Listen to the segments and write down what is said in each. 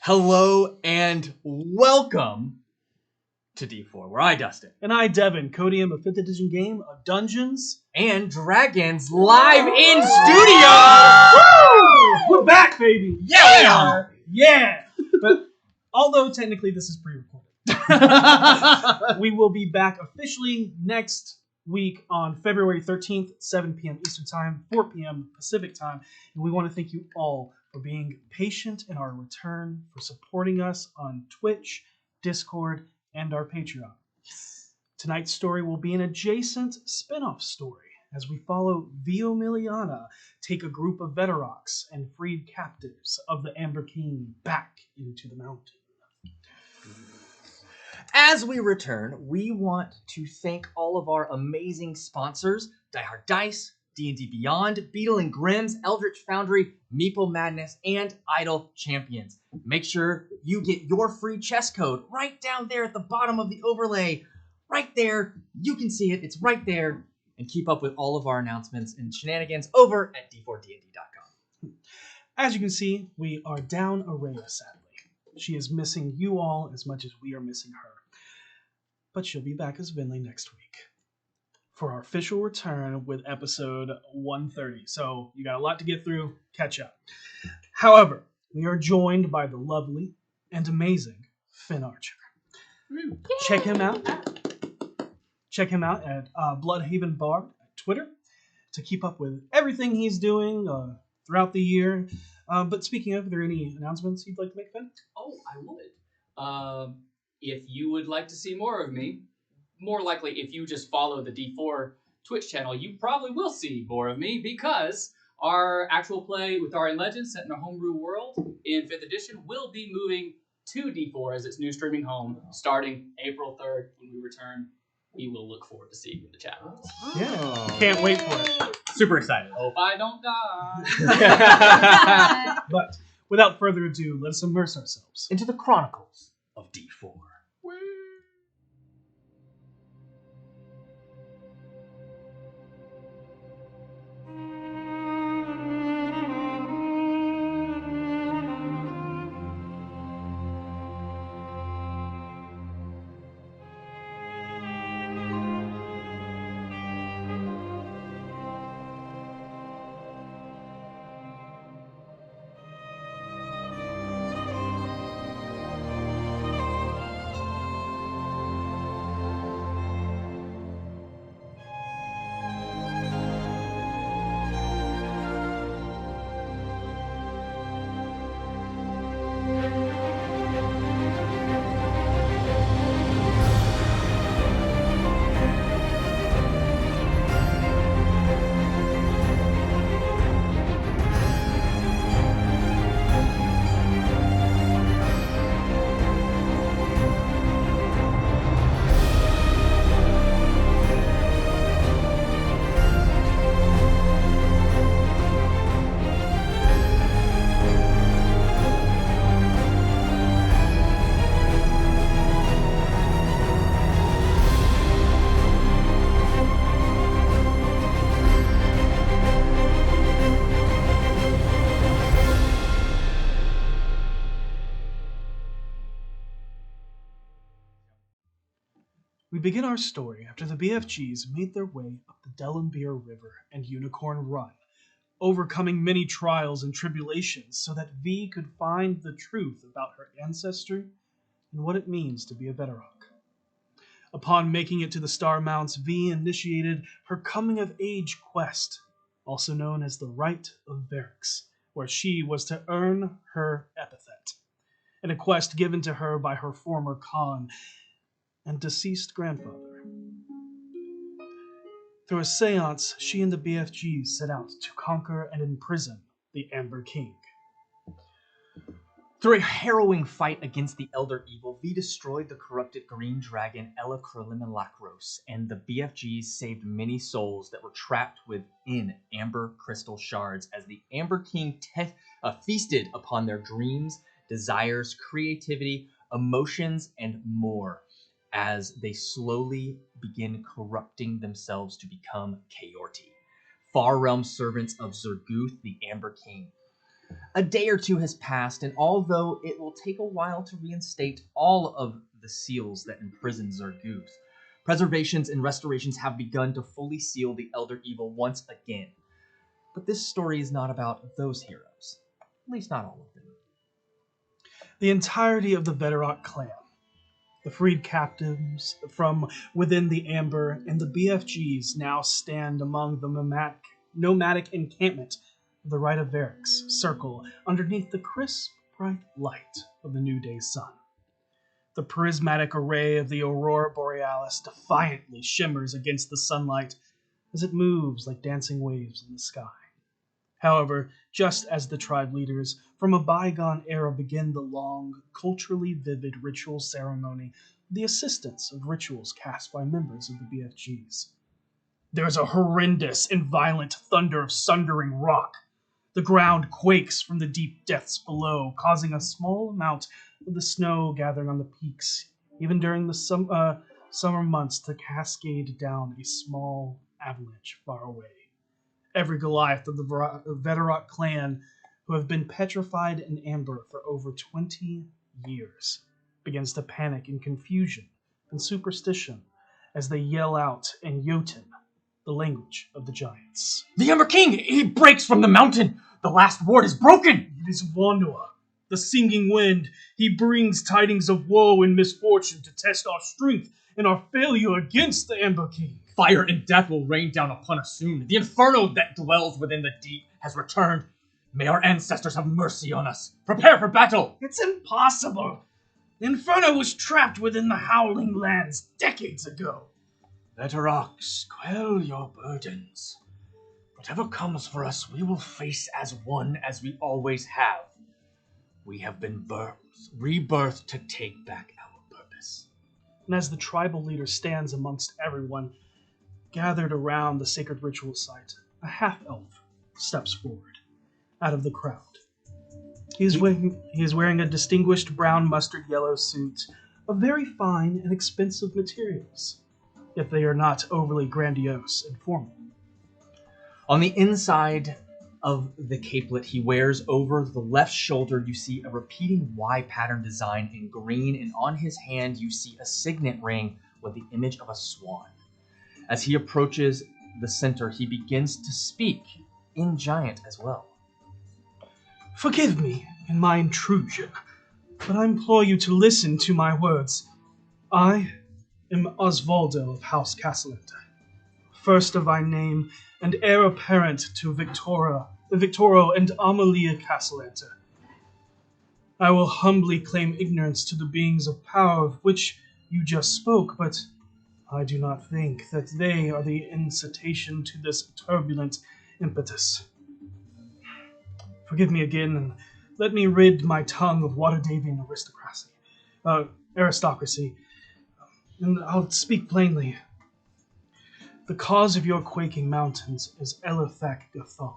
Hello and welcome to D4, where I, Dustin, And I, Devin, Codium, a 5th edition game of Dungeons and Dragons live in studio! Woo! We're back, baby! Yeah, we are! Yeah! But although technically this is pre-recorded, we will be back officially next week on February 13th, 7 p.m. Eastern Time, 4 p.m. Pacific Time. And we want to thank you all for being patient in our return, for supporting us on Twitch, Discord, and our Patreon. Tonight's story will be an adjacent spin-off story as we follow Vio Miliana take a group of Veteroks and freed captives of the Amber King back into the mountain. As we return, we want to thank all of our amazing sponsors, Die Hard Dice, D&D Beyond, Beetle and Grimm's, Eldritch Foundry, Meeple Madness, and Idle Champions. Make sure you get your free chess code right down there at the bottom of the overlay. Right there. You can see it. It's right there. And keep up with all of our announcements and shenanigans over at d4dnd.com. As you can see, we are down Araya, sadly. She is missing you all as much as we are missing her. But she'll be back as Vinley next week for our official return with episode 130. So you got a lot to get through. Catch up. However, we are joined by the lovely and amazing Finn Archer. Check him out. Check him out at Bloodhaven Bar at Twitter to keep up with everything he's doing throughout the year. But speaking of, are there any announcements you'd like to make, Finn? Oh, I would. If you would like to see more of me, more likely if you just follow the D4 Twitch channel, you probably will see more of me because our actual play with Aryan Legends set in a homebrew world in 5th edition will be moving to D4 as its new streaming home starting April 3rd when we return. We will look forward to seeing you in the chat. Yeah. Can't wait for it. Super excited. Hope I don't die. But without further ado, let us immerse ourselves Into the Chronicles of D4. We begin our story after the BFGs made their way up the Delambir River and Unicorn Run, overcoming many trials and tribulations so that V could find the truth about her ancestry and what it means to be a Veterok. Upon making it to the Star Mounts, V initiated her coming-of-age quest, also known as the Rite of Veryx, where she was to earn her epithet, in a quest given to her by her former Khan and deceased grandfather. Through a seance, she and the BFGs set out to conquer and imprison the Amber King. Through a harrowing fight against the Elder Evil, V destroyed the corrupted green dragon Ella Krolimelakros, and the BFGs saved many souls that were trapped within amber crystal shards as the Amber King feasted upon their dreams, desires, creativity, emotions, and more, as they slowly begin corrupting themselves to become Kaorti, far realm servants of Zerguth, the Amber King. A day or two has passed, and although it will take a while to reinstate all of the seals that imprison Zerguth, preservations and restorations have begun to fully seal the Elder Evil once again. But this story is not about those heroes. At least not all of them. The entirety of the Veterok clan, the freed captives from within the Amber, and the BFGs now stand among the nomadic encampment of the Rite of Verix circle underneath the crisp, bright light of the new day's sun. The prismatic array of the Aurora Borealis defiantly shimmers against the sunlight as it moves like dancing waves in the sky. However, just as the tribe leaders from a bygone era begin the long, culturally vivid ritual ceremony, the assistance of rituals cast by members of the BFGs, there is a horrendous and violent thunder of sundering rock. The ground quakes from the deep depths below, causing a small amount of the snow gathering on the peaks, even during the summer months, to cascade down a small avalanche far away. Every Goliath of the Veterok clan, who have been petrified in amber for over 20 years, begins to panic in confusion and superstition as they yell out in Jotun, the language of the giants. The Ember King! He breaks from the mountain! The last ward is broken! It is Vondoa, the singing wind. He brings tidings of woe and misfortune to test our strength and our failure against the Ember King. Fire and death will rain down upon us soon. The inferno that dwells within the deep has returned. May our ancestors have mercy on us. Prepare for battle! It's impossible. The inferno was trapped within the Howling Lands decades ago. Veteroks, quell your burdens. Whatever comes for us, we will face as one as we always have. We have been rebirthed to take back our purpose. And as the tribal leader stands amongst everyone gathered around the sacred ritual site, a half-elf steps forward out of the crowd. He is wearing a distinguished brown mustard yellow suit of very fine and expensive materials, yet they are not overly grandiose and formal. On the inside of the capelet he wears over the left shoulder, you see a repeating Y pattern design in green, and on his hand you see a signet ring with the image of a swan. As he approaches the center, he begins to speak in Giant as well. Forgive me in my intrusion, but I implore you to listen to my words. I am Osvaldo of House Castellenter, first of thy name and heir apparent to Victoro and Amalia Castellenter. I will humbly claim ignorance to the beings of power of which you just spoke, but I do not think that they are the incitation to this turbulent impetus. Forgive me again, and let me rid my tongue of Waterdavian aristocracy, and I'll speak plainly. The cause of your quaking mountains is Elithak Gathala.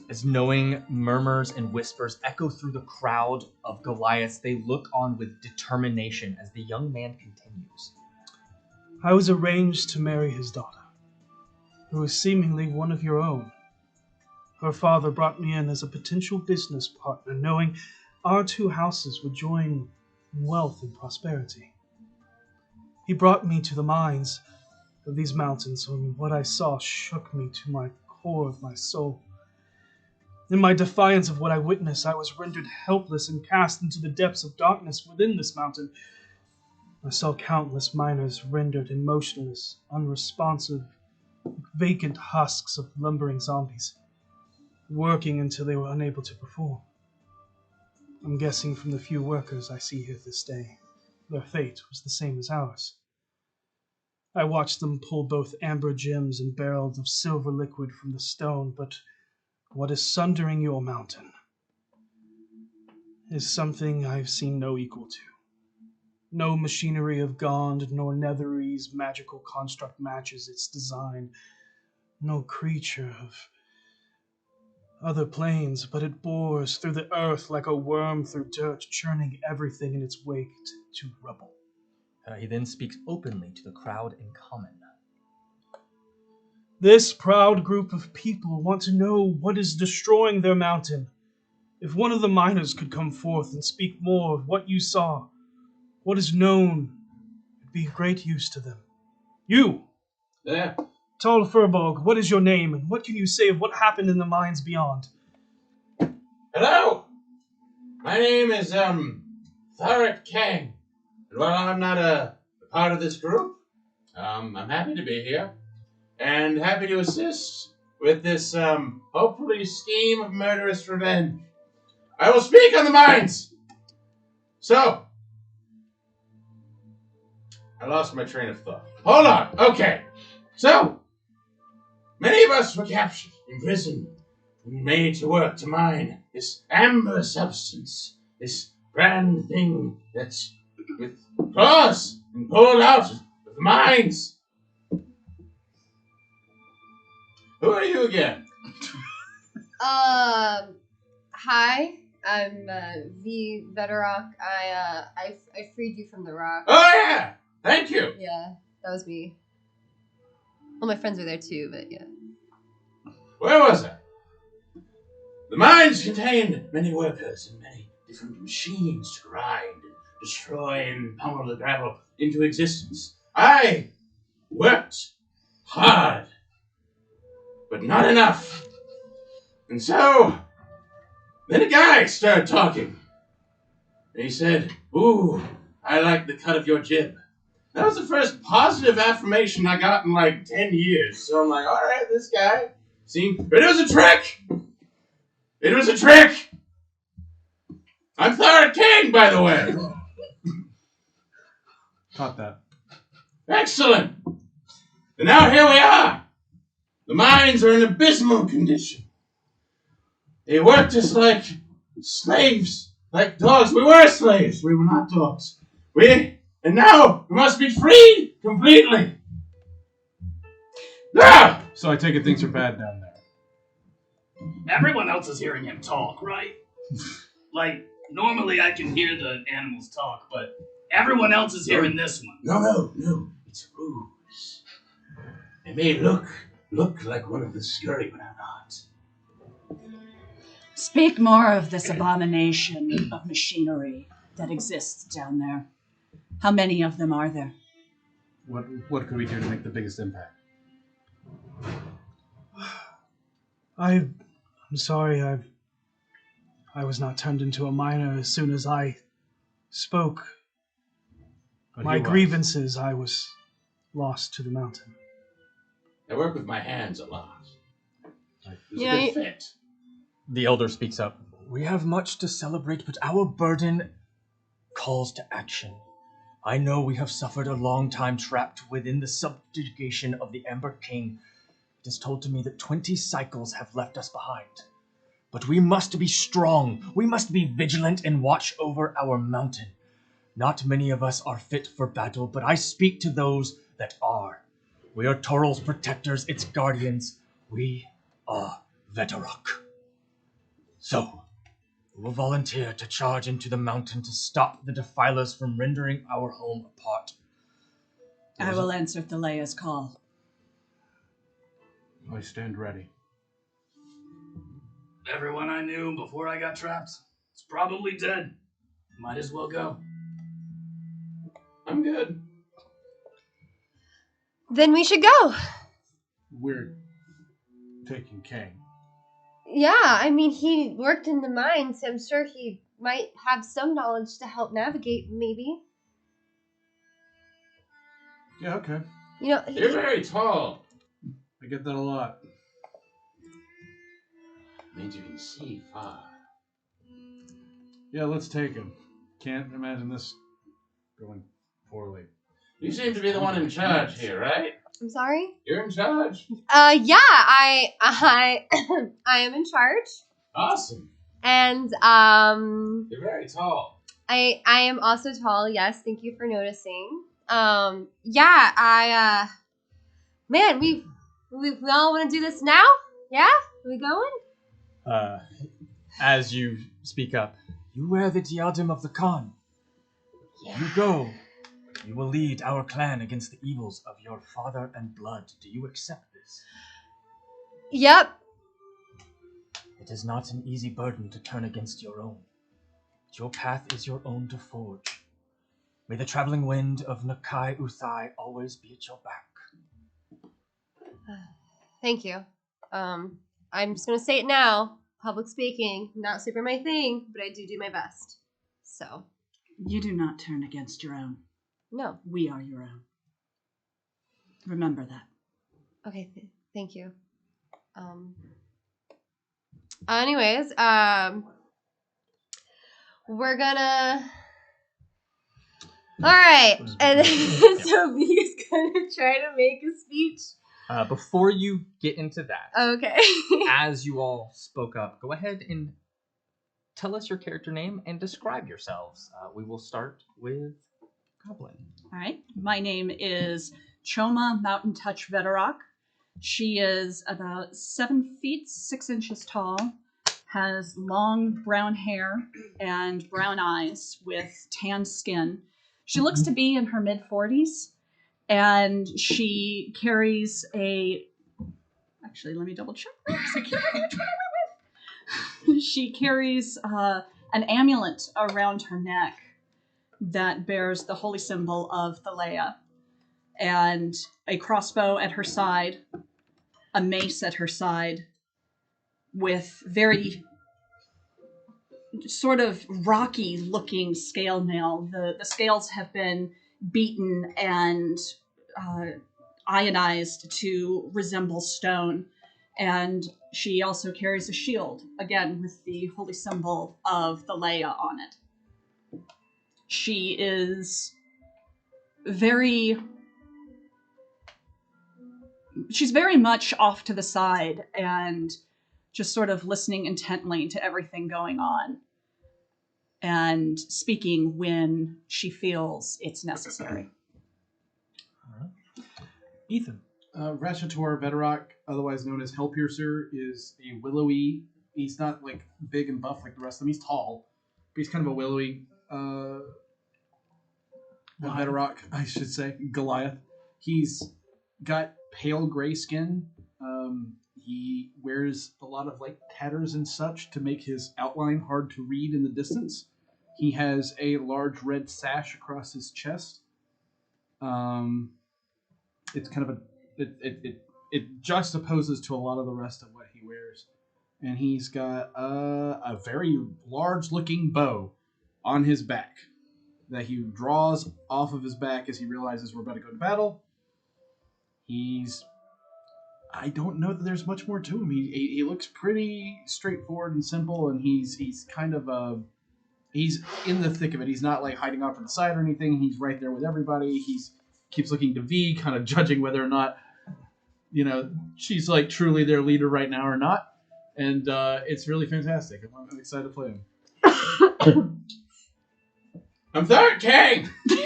As knowing murmurs and whispers echo through the crowd of Goliaths, they look on with determination as the young man continues. I was arranged to marry his daughter, who is seemingly one of your own. Her father brought me in as a potential business partner, knowing our two houses would join in wealth and prosperity. He brought me to the mines of these mountains, and what I saw shook me to my core of my soul. In my defiance of what I witnessed, I was rendered helpless and cast into the depths of darkness within this mountain. I saw countless miners rendered emotionless, unresponsive, vacant husks of lumbering zombies, working until they were unable to perform. I'm guessing from the few workers I see here this day, their fate was the same as ours. I watched them pull both amber gems and barrels of silver liquid from the stone, but what is sundering your mountain is something I've seen no equal to. No machinery of Gond nor Nethery's magical construct matches its design. No creature of other planes, but it bores through the earth like a worm through dirt, churning everything in its wake to rubble. He then speaks openly to the crowd in common. This proud group of people want to know what is destroying their mountain. If one of the miners could come forth and speak more of what you saw, what is known, it'd be of great use to them. You! Yeah. Tall Furbolg, what is your name, and what can you say of what happened in the mines beyond? Hello! My name is, Veterok Kang. And while I'm not a part of this group, I'm happy to be here. And happy to assist with this, hopefully scheme of murderous revenge. I will speak on the mines! So, I lost my train of thought. Hold on, okay. So, many of us were captured, imprisoned, and made to work to mine this amber substance, this brand thing that's with claws and pulled out of the mines. Who are you again? Hi. I'm Veterok. I freed you from the rock. Oh yeah! Thank you! Yeah, that was me. Well, my friends were there too, but yeah. Where was I? The mines contained many workers and many different machines to grind and destroy and pummel the gravel into existence. I worked hard, but not enough. And so, then a guy started talking. And he said, "Ooh, I like the cut of your jib." That was the first positive affirmation I got in like 10 years. So I'm like, all right, this guy seemed... But it was a trick! It was a trick! I'm Veterok King, by the way. Caught that. Excellent! And now here we are. The mines are in abysmal condition. They worked us like slaves, like dogs. We were slaves. We were not dogs. And now we must be freed completely. Ah! So I take it things are bad down there. Everyone else is hearing him talk, right? Like, normally I can hear the animals talk, but everyone else is hearing this one. No. It's a ruse. It may look like one of the scurry, but I'm not. Speak more of this abomination of machinery that exists down there. How many of them are there? What could we do to make the biggest impact? I'm sorry, I was not turned into a miner as soon as I spoke. But My he was. grievances, I was lost to the mountain. I work with my hands a lot. It was Yeah, a good fit. The elder speaks up. We have much to celebrate, but our burden calls to action. I know we have suffered a long time trapped within the subjugation of the Amber King. It is told to me that 20 cycles have left us behind. But we must be strong. We must be vigilant and watch over our mountain. Not many of us are fit for battle, but I speak to those that are. We are Toral's protectors, its guardians. We are Veterok. So, we will volunteer to charge into the mountain to stop the defilers from rendering our home apart. I will answer Thalea's call. I stand ready. Everyone I knew before I got trapped is probably dead. Might as well go. I'm good. Then we should go. We're taking Kang. Yeah, I mean, he worked in the mines. I'm sure he might have some knowledge to help navigate, maybe. Yeah, okay. You know, You're very tall. I get that a lot. Means you can see far. Yeah, let's take him. Can't imagine this going poorly. You seem to be the one in charge here, right? I'm sorry? You're in charge. Yeah, I I am in charge. Awesome. And, You're very tall. I am also tall, yes, thank you for noticing. Yeah, man, we all want to do this now? Yeah? Are we going? As you speak up, you wear the diadem of the Khan. You go. You will lead our clan against the evils of your father and blood. Do you accept this? Yep. It is not an easy burden to turn against your own. Your path is your own to forge. May the traveling wind of Nakai Uthai always be at your back. Thank you. I'm just gonna say it now. Public speaking, not super my thing, but I do my best. So. You do not turn against your own. No. We are your own. Remember that. Okay, thank you. Anyways, we're gonna... Alright, and so V's gonna try to make a speech. Before you get into that, Okay. as you all spoke up, go ahead and tell us your character name and describe yourselves. We will start with Goblin. All right. My name is Choma Mountain Touch Veterok. She is about 7 feet 6 inches tall, has long brown hair and brown eyes with tan skin. She looks to be in her mid-40s, and she carries a... Actually, let me double check this. She carries an amulet around her neck that bears the holy symbol of Thalea, and a crossbow at her side, a mace at her side, with very sort of rocky looking scale mail. The scales have been beaten and ionized to resemble stone. And she also carries a shield, again with the holy symbol of the Leia on it. She is she's very much off to the side and just sort of listening intently to everything going on and speaking when she feels it's necessary. All right. Ethan. Rashator Veterok, otherwise known as Hellpiercer, is a willowy. He's not like big and buff like the rest of them. He's tall, but he's kind of a willowy Veterok, I should say. Goliath. He's got pale gray skin. He wears a lot of like tatters and such to make his outline hard to read in the distance. He has a large red sash across his chest. It's kind of it juxtaposes to a lot of the rest of what he wears. And he's got a very large looking bow on his back that he draws off of his back as he realizes we're about to go to battle. I don't know that there's much more to him. He looks pretty straightforward and simple, and he's kind of he's in the thick of it. He's not like hiding off to the side or anything. He's right there with everybody. He's keeps looking to V, kind of judging whether or not, she's like truly their leader right now or not. And it's really fantastic. I'm excited to play him. I'm third king! You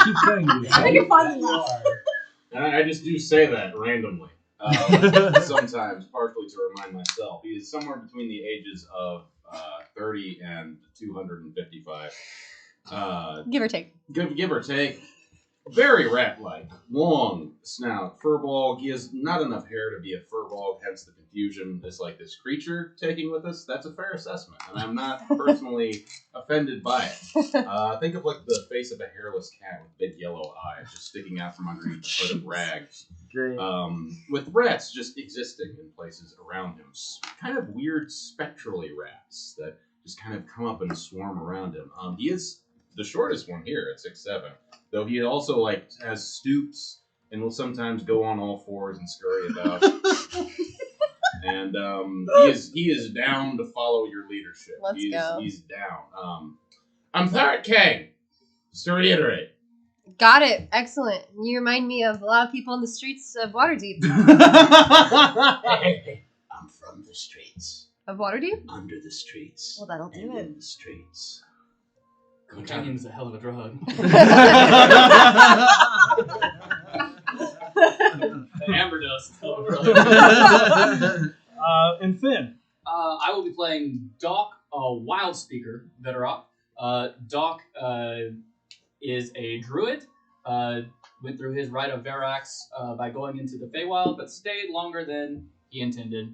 keep saying this. I can finally laugh. I just do say that randomly. Sometimes, partially to remind myself. He is somewhere between the ages of 30 and 255. Give or take. Give or take. Very rat-like. Long snout. Furball. He has not enough hair to be a furball, hence the confusion. It's like this creature taking with us. That's a fair assessment, and I'm not personally offended by it. Think of like the face of a hairless cat with big yellow eyes just sticking out from underneath the hood of rags. With rats just existing in places around him. Kind of weird spectrally rats that just kind of come up and swarm around him. He is the shortest one here at 6'7", though he also like has stoops and will sometimes go on all fours and scurry about. And he is down to follow your leadership. Let's go. He's down. I'm third king. Just to reiterate. Got it. Excellent. You remind me of a lot of people in the streets of Waterdeep. Hey, I'm from the streets. Of Waterdeep? Under the streets. Well, that'll do and it. in the streets. Cocaine's a hell of a drug. Amber dust is a hell of a drug. And Finn. I will be playing Doc, a wild speaker, Veterok. Doc is a druid. Went through his rite of Verax by going into the Feywild, but stayed longer than he intended.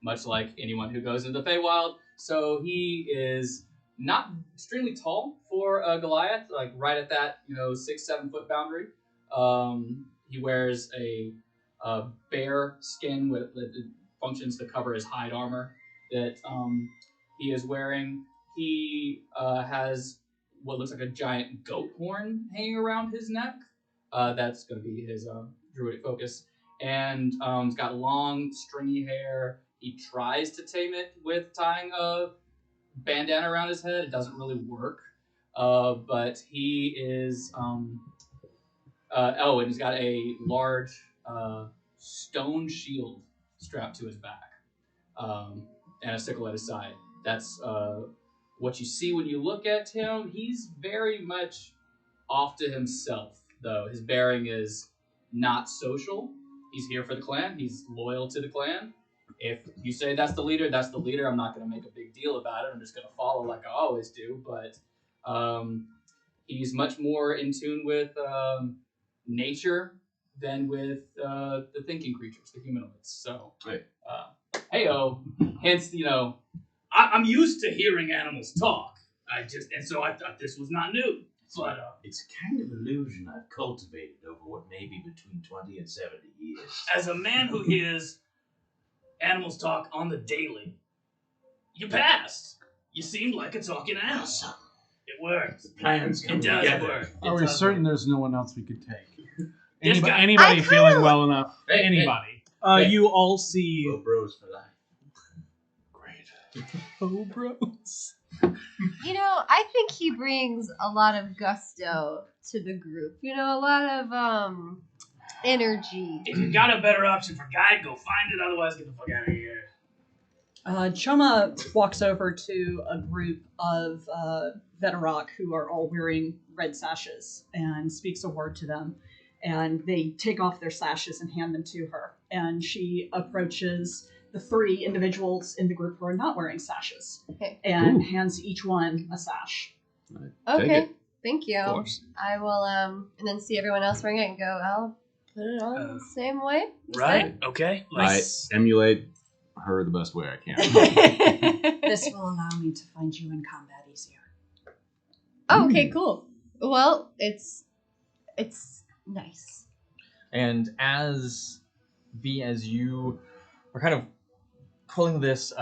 much like anyone who goes into the Feywild. So he is not extremely tall for a Goliath, like right at that 6-7 foot boundary. He wears a bear skin that functions to cover his hide armor that he is wearing. He has what looks like a giant goat horn hanging around his neck. That's going to be his druidic focus. And he's got long, stringy hair. He tries to tame it with tying a bandana around his head. It doesn't really work. But he is... and he's got a large stone shield strapped to his back. And a sickle at his side. That's what you see when you look at him. He's very much off to himself, though. His bearing is not social. He's here for the clan. He's loyal to the clan. If you say that's the leader, that's the leader. I'm not going to make a big deal about it. I'm just going to follow like I always do. But he's much more in tune with nature than with the thinking creatures, the humanoids. So, hey-o. Hence, I'm used to hearing animals talk. So I thought this was not new. But it's a kind of illusion I've cultivated over what may be between 20 and 70 years. As a man who hears animals talk on the daily, you passed. You seemed like a talking animal. It works. The plans come It does together. work. Are we certain there's no one else we could take? This guy- Anybody feeling well enough? Anybody. You all see... Go bros for life. Great. Oh, bros. I think he brings a lot of gusto to the group. A lot of energy. If you got a better option for guide, go find it. Otherwise, get the fuck out of here. Choma walks over to a group of Veterok who are all wearing red sashes and speaks a word to them. And they take off their sashes and hand them to her. And she approaches the 3 individuals in the group who are not wearing sashes. Okay. And hands each one a sash. Okay. Thank you. Of course. I will and then see everyone else wearing it and go, I'll put it on the same way. Right? Okay. I emulate her the best way I can. This will allow me to find you in combat easier. Oh, okay, cool. Well, it's nice. And as you are kind of pulling this,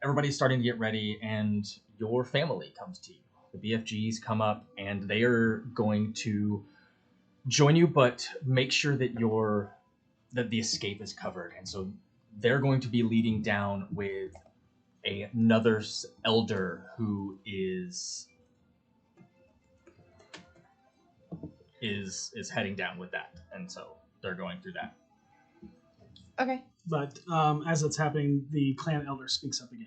everybody's starting to get ready, and your family comes to you. The BFGs come up, and they are going to join you, but make sure that that the escape is covered. And so they're going to be leading down with another elder who is heading down with that, and so they're going through that. Okay. But as it's happening, the clan elder speaks up again.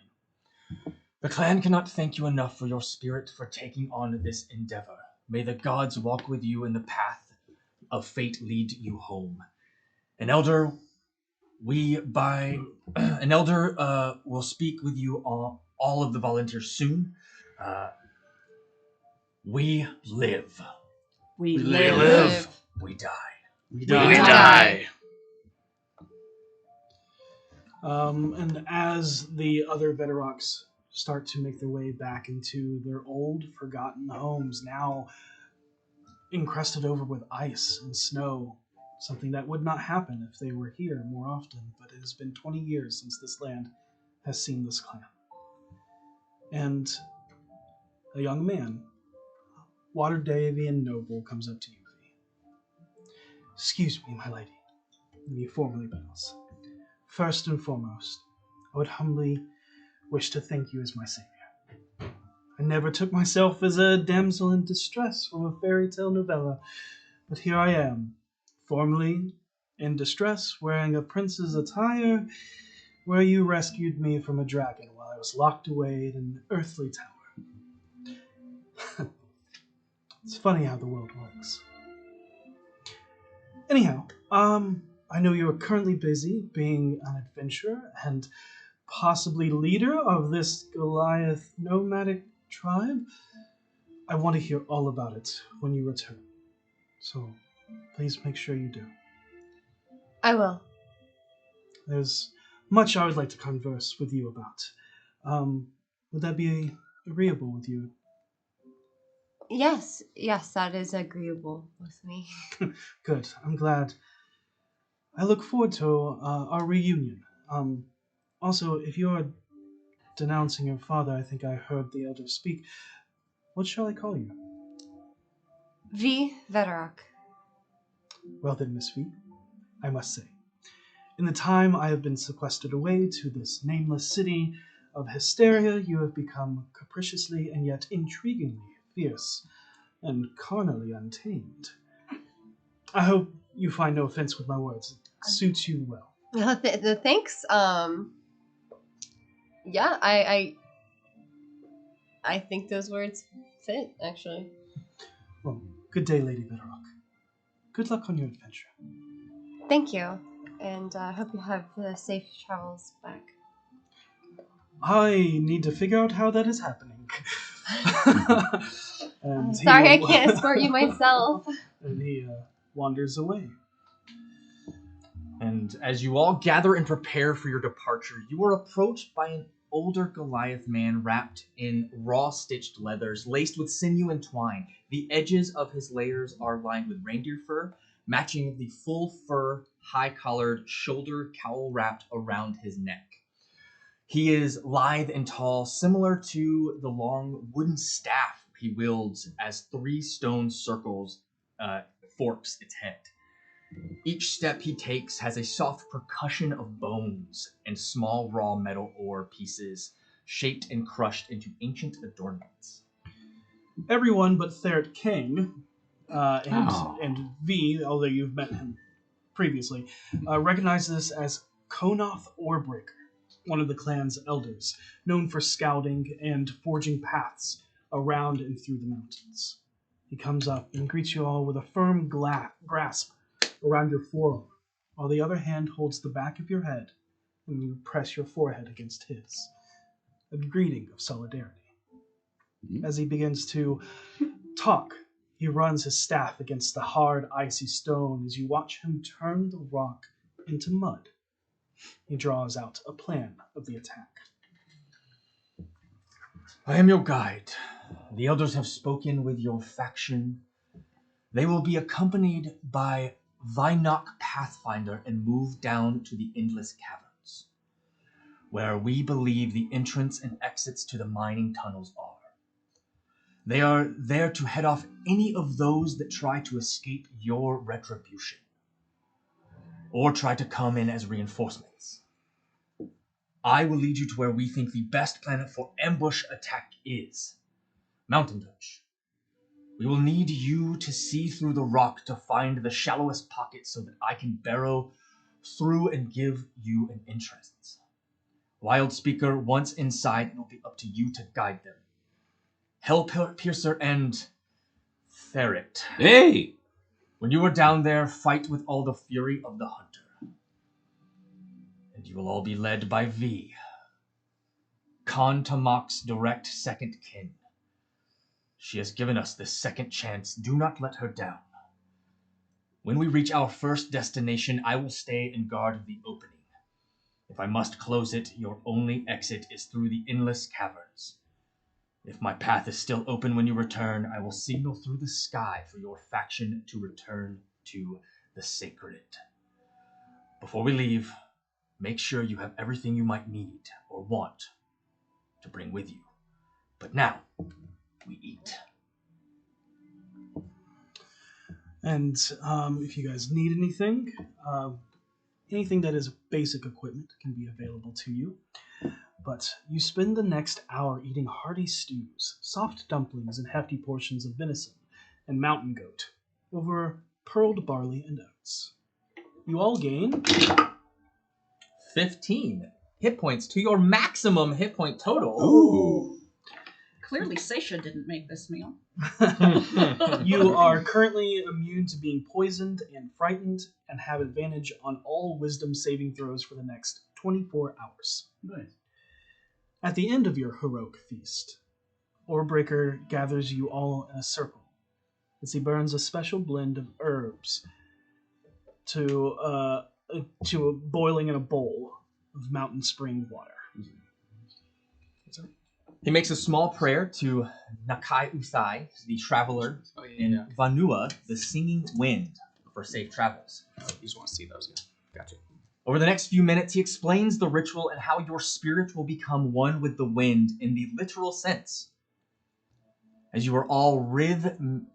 The clan cannot thank you enough for your spirit for taking on this endeavor. May the gods walk with you in the path of fate lead you home. An elder will speak with you all of the volunteers soon. We live. We live. We die. We die. And as the other Veteroks start to make their way back into their old, forgotten homes, now encrusted over with ice and snow, something that would not happen if they were here more often, but it has been 20 years since this land has seen this clan. And a young man, Waterdavian noble, comes up to you. Excuse me, my lady, and he formally bows. First and foremost, I would humbly wish to thank you as my savior. I never took myself as a damsel in distress from a fairy tale novella, but here I am, formally in distress, wearing a prince's attire, where you rescued me from a dragon while I was locked away in an earthly tower. It's funny how the world works. Anyhow, I know you're currently busy being an adventurer and possibly leader of this Goliath nomadic tribe. I want to hear all about it when you return. So, please make sure you do. I will. There's much I would like to converse with you about. Would that be agreeable with you? Yes, that is agreeable with me. Good. I'm glad. I look forward to our reunion. Also, if you are denouncing your father, I think I heard the elder speak. What shall I call you? Veterok. Well then, Miss V, I must say, in the time I have been sequestered away to this nameless city of hysteria, you have become capriciously and yet intriguingly fierce and carnally untamed. I hope you find no offense with my words. It suits you well. Thanks. Yeah, I think those words fit, actually. Well, good day, Lady Veterok. Good luck on your adventure. Thank you, and I hope you have safe travels back. I need to figure out how that is happening. And Sorry, I can't escort you myself. And he wanders away. And as you all gather and prepare for your departure, you are approached by an older Goliath man wrapped in raw stitched leathers, laced with sinew and twine. The edges of his layers are lined with reindeer fur, matching the full fur, high-collared shoulder cowl wrapped around his neck. He is lithe and tall, similar to the long wooden staff he wields as 3 stone circles forks its head. Each step he takes has a soft percussion of bones and small raw metal ore pieces shaped and crushed into ancient adornments. Everyone but Theret King and V, although you've met him previously, recognize this as Konath Orebreaker, one of the clan's elders, known for scouting and forging paths around and through the mountains. He comes up and greets you all with a firm grasp around your forearm, while the other hand holds the back of your head and you press your forehead against his. A greeting of solidarity. As he begins to talk, he runs his staff against the hard, icy stone as you watch him turn the rock into mud. He draws out a plan of the attack. I am your guide. The elders have spoken with your faction. They will be accompanied by Vinok Pathfinder and move down to the Endless Caverns, where we believe the entrance and exits to the mining tunnels are. They are there to head off any of those that try to escape your retribution, or try to come in as reinforcements. I will lead you to where we think the best planet for ambush attack is, Mountain Touch. We will need you to see through the rock to find the shallowest pocket so that I can burrow through and give you an entrance. Wild Speaker, once inside, it will be up to you to guide them. Hellpiercer and Ferret. Hey! When you are down there, fight with all the fury of the hunter. And you will all be led by V, Khan Tamak's direct second kin. She has given us this second chance. Do not let her down. When we reach our first destination, I will stay and guard the opening. If I must close it, your only exit is through the endless caverns. If my path is still open when you return, I will signal through the sky for your faction to return to the sacred. Before we leave, make sure you have everything you might need or want to bring with you. But now, we eat. And if you guys need anything, anything that is basic equipment can be available to you. But you spend the next hour eating hearty stews, soft dumplings, and hefty portions of venison and mountain goat over pearled barley and oats. You all gain 15 hit points to your maximum hit point total. Ooh. Clearly, Seisha didn't make this meal. You are currently immune to being poisoned and frightened and have advantage on all wisdom saving throws for the next 24 hours. Nice. At the end of your heroic feast, Orebreaker gathers you all in a circle as he burns a special blend of herbs to boiling in a bowl of mountain spring water. He makes a small prayer to Nakai Usai, the traveler, and Vanua, the singing wind, for safe travels. You just want to see those. Yeah. Gotcha. Over the next few minutes, he explains the ritual and how your spirit will become one with the wind in the literal sense. As you are all rhythmically.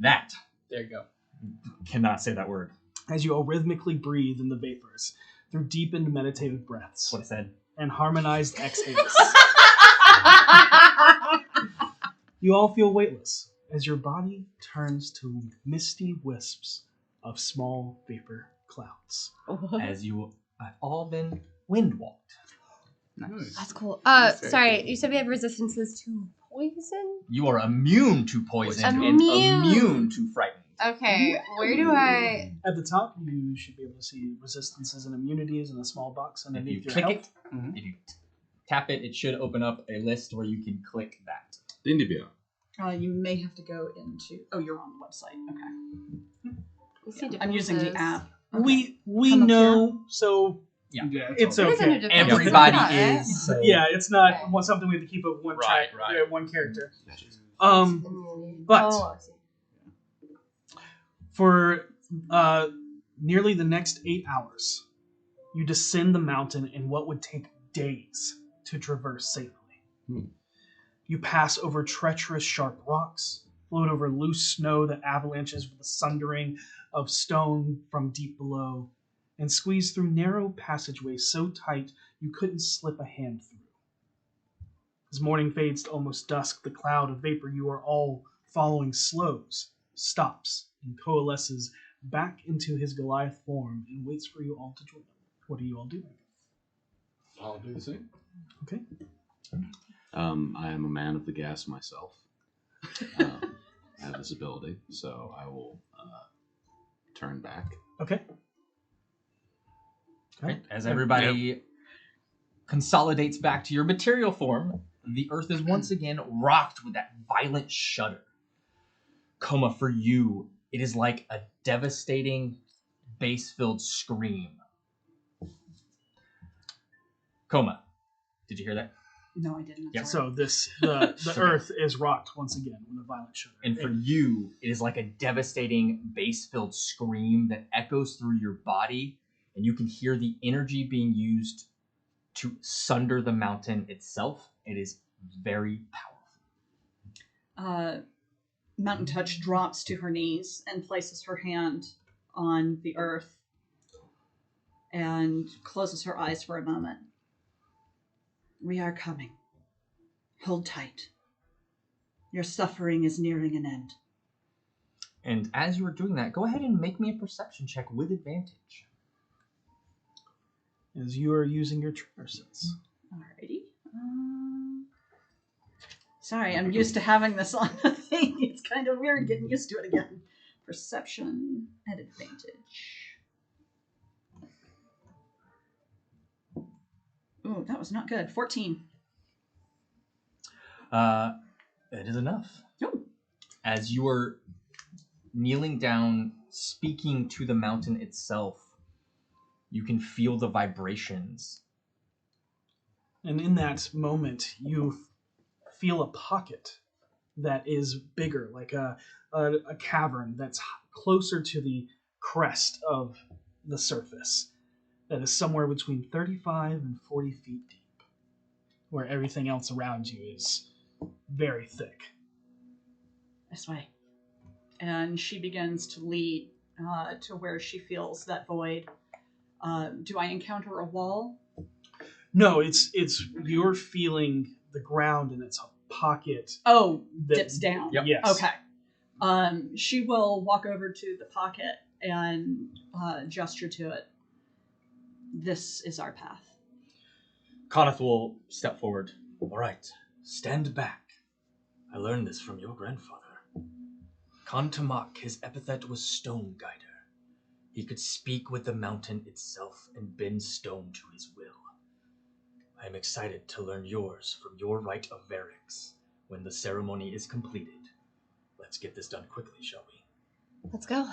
That. There you go. Cannot say that word. As you all rhythmically breathe in the vapors through deepened meditative breaths. That's what I said. And harmonized exhales. You all feel weightless as your body turns to misty wisps of small vapor clouds. As you have all been wind walked. Nice. That's cool. That's very Sorry, cool. you said we have resistances to poison? You are immune to poison and Immune. immune to frightened. Okay, where do I... At the top, you should be able to see resistances and immunities in a small box If you underneath your click health. it, if you tap it, it should open up a list where you can click that. D&D. You may have to go into... Oh, you're on the website. Okay. You see I'm using the differences. app. We Come up know, so Yeah. it's It is okay. under Everybody Not, right? is. So Yeah, it's not Okay. something we have to keep up one Right, track, right. one character. Immunity. But- Oh, I see. For nearly the next 8 hours, you descend the mountain in what would take days to traverse safely. You pass over treacherous, sharp rocks, float over loose snow that avalanches with the sundering of stone from deep below, and squeeze through narrow passageways so tight you couldn't slip a hand through. As morning fades to almost dusk, the cloud of vapor you are all following slows, stops, and coalesces back into his Goliath form and waits for you all to join him. What are you all doing? I'll do the same. Okay. I am a man of the gas myself. I have this ability, so I will turn back. Okay. right, as everybody consolidates back to your material form, the earth is once again rocked with that violent shudder. Coma, for you, it is like a devastating, bass-filled scream. Coma, did you hear that? No, I didn't. Yep. Sorry. So the earth is rocked once again with a violent shudder. And for you, it is like a devastating, bass-filled scream that echoes through your body, and you can hear the energy being used to sunder the mountain itself. It is very powerful. Mountain Touch drops to her knees and places her hand on the earth and closes her eyes for a moment. We are coming. Hold tight. Your suffering is nearing an end. And as you are doing that, go ahead and make me a perception check with advantage. As you are using your tremor sense. Alrighty. Sorry, I'm used to having this on the thing. It's kind of weird getting used to it again. Perception at advantage. Ooh, that was not good. 14. It is enough. Oh. As you are kneeling down, speaking to the mountain itself, you can feel the vibrations. And in that moment, you feel a pocket that is bigger, like a cavern that's closer to the crest of the surface, that is somewhere between 35 and 40 feet deep, where everything else around you is very thick. This way. And she begins to lead to where she feels that void. Do I encounter a wall? No, it's you're feeling the ground and it's a pocket. Oh, that dips down. Yep. Yes. Okay. She will walk over to the pocket and gesture to it. This is our path. Konath will step forward. All right, stand back. I learned this from your grandfather. Kantamak, his epithet was Stone Guider. He could speak with the mountain itself and bend stone to his will. I am excited to learn yours from your rite of Verex when the ceremony is completed. Let's get this done quickly, shall we? Let's go.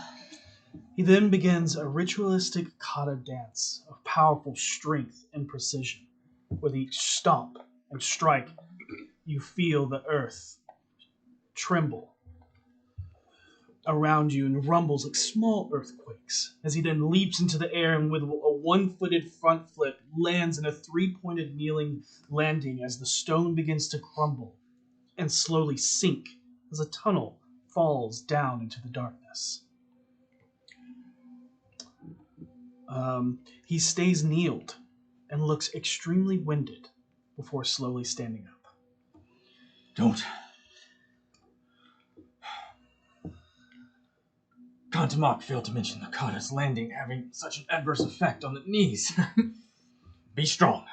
He then begins a ritualistic kata dance of powerful strength and precision. With each stomp and strike, you feel the earth tremble around you and rumbles like small earthquakes, as he then leaps into the air and with a one-footed front flip lands in a three-pointed kneeling landing as the stone begins to crumble and slowly sink as a tunnel falls down into the darkness. He stays kneeled and looks extremely winded before slowly standing up. Don't. Kantamak failed to mention the kata's landing having such an adverse effect on the knees. Be strong.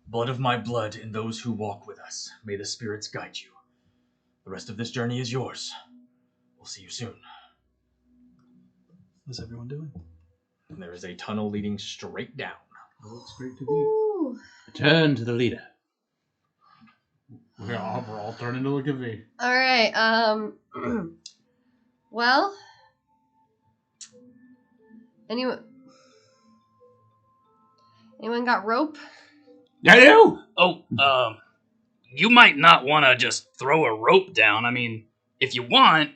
Blood of my blood and those who walk with us. May the spirits guide you. The rest of this journey is yours. We'll see you soon. What's everyone doing? And there is a tunnel leading straight down. Oh, it's great to be. Ooh. Return to the leader. We're all turning to look at me. All right. Well, anyone got rope? I do. Oh, you might not want to just throw a rope down. I mean, if you want,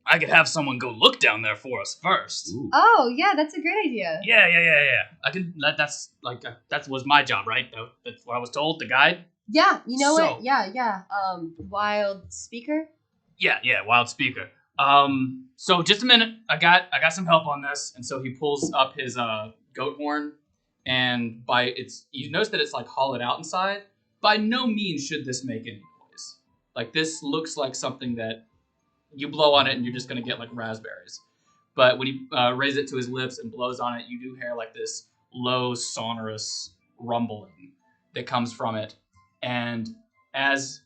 I could have someone go look down there for us first. Ooh. Oh, yeah, that's a great idea. Yeah. I can. That was my job, right? That's what I was told. The guide. Yeah, you know So- what? Yeah. Wild speaker. Yeah. Wild speaker. So just a minute. I got some help on this, and so he pulls up his goat horn, and you notice that it's like hollowed out inside. By no means should this make any noise. Like this looks like something that you blow on it and you're just gonna get like raspberries. But when he raises it to his lips and blows on it, you do hear like this low sonorous rumbling that comes from it. And as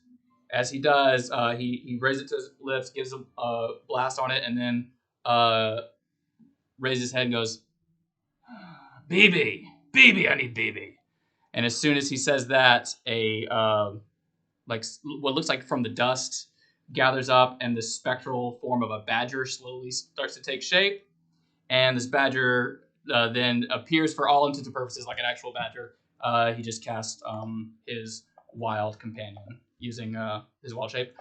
he does, he raises it to his lips, gives a blast on it, and then raises his head and goes, BB, I need BB. And as soon as he says that, what looks like from the dust gathers up, and the spectral form of a badger slowly starts to take shape. And this badger then appears for all intents and purposes like an actual badger. He just cast his wild companion using his wild shape.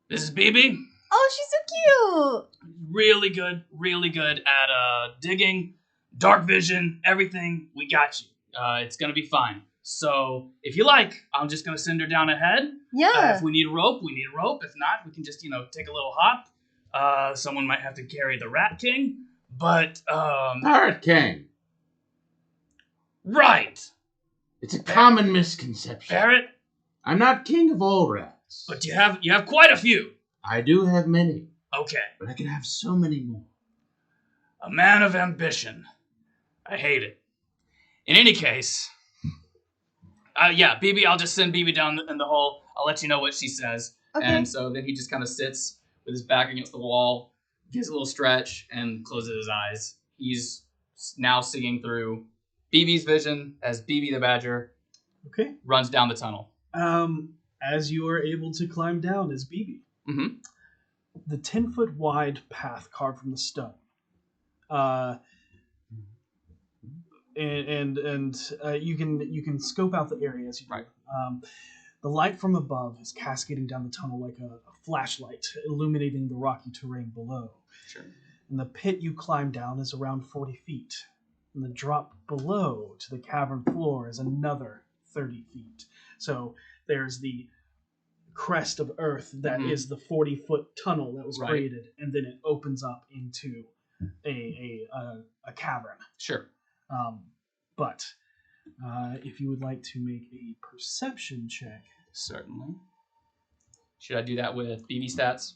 This is BB. Oh, she's so cute. Really good at digging, dark vision, everything. We got you. It's gonna be fine. So if you like, I'm just gonna send her down ahead. Yeah. If we need a rope, we need a rope. If not, we can just take a little hop. Someone might have to carry the Rat King, but Pirate King. right, It's a common misconception. Barrett. I'm not king of all rats. But you have quite a few. I do have many, Okay, but I can have so many more. a man of ambition. I hate it. In any case, BB, I'll just send BB down in the hole. I'll let you know what she says. Okay. And so then he just kind of sits with his back against the wall, gives a little stretch, and closes his eyes. He's now seeing through BB's vision as BB the Badger Okay. runs down the tunnel. As you are able to climb down as BB. Mm-hmm. The 10-foot wide path carved from the stone. You can scope out the area as you do. Right. The light from above is cascading down the tunnel like a flashlight, illuminating the rocky terrain below. Sure. And the pit you climb down is around 40 feet. And the drop below to the cavern floor is another 30 feet. So there's the crest of earth that is the 40-foot tunnel that was created, and then it opens up into a cavern. Sure. But if you would like to make a perception check. Certainly. Should I do that with BB stats?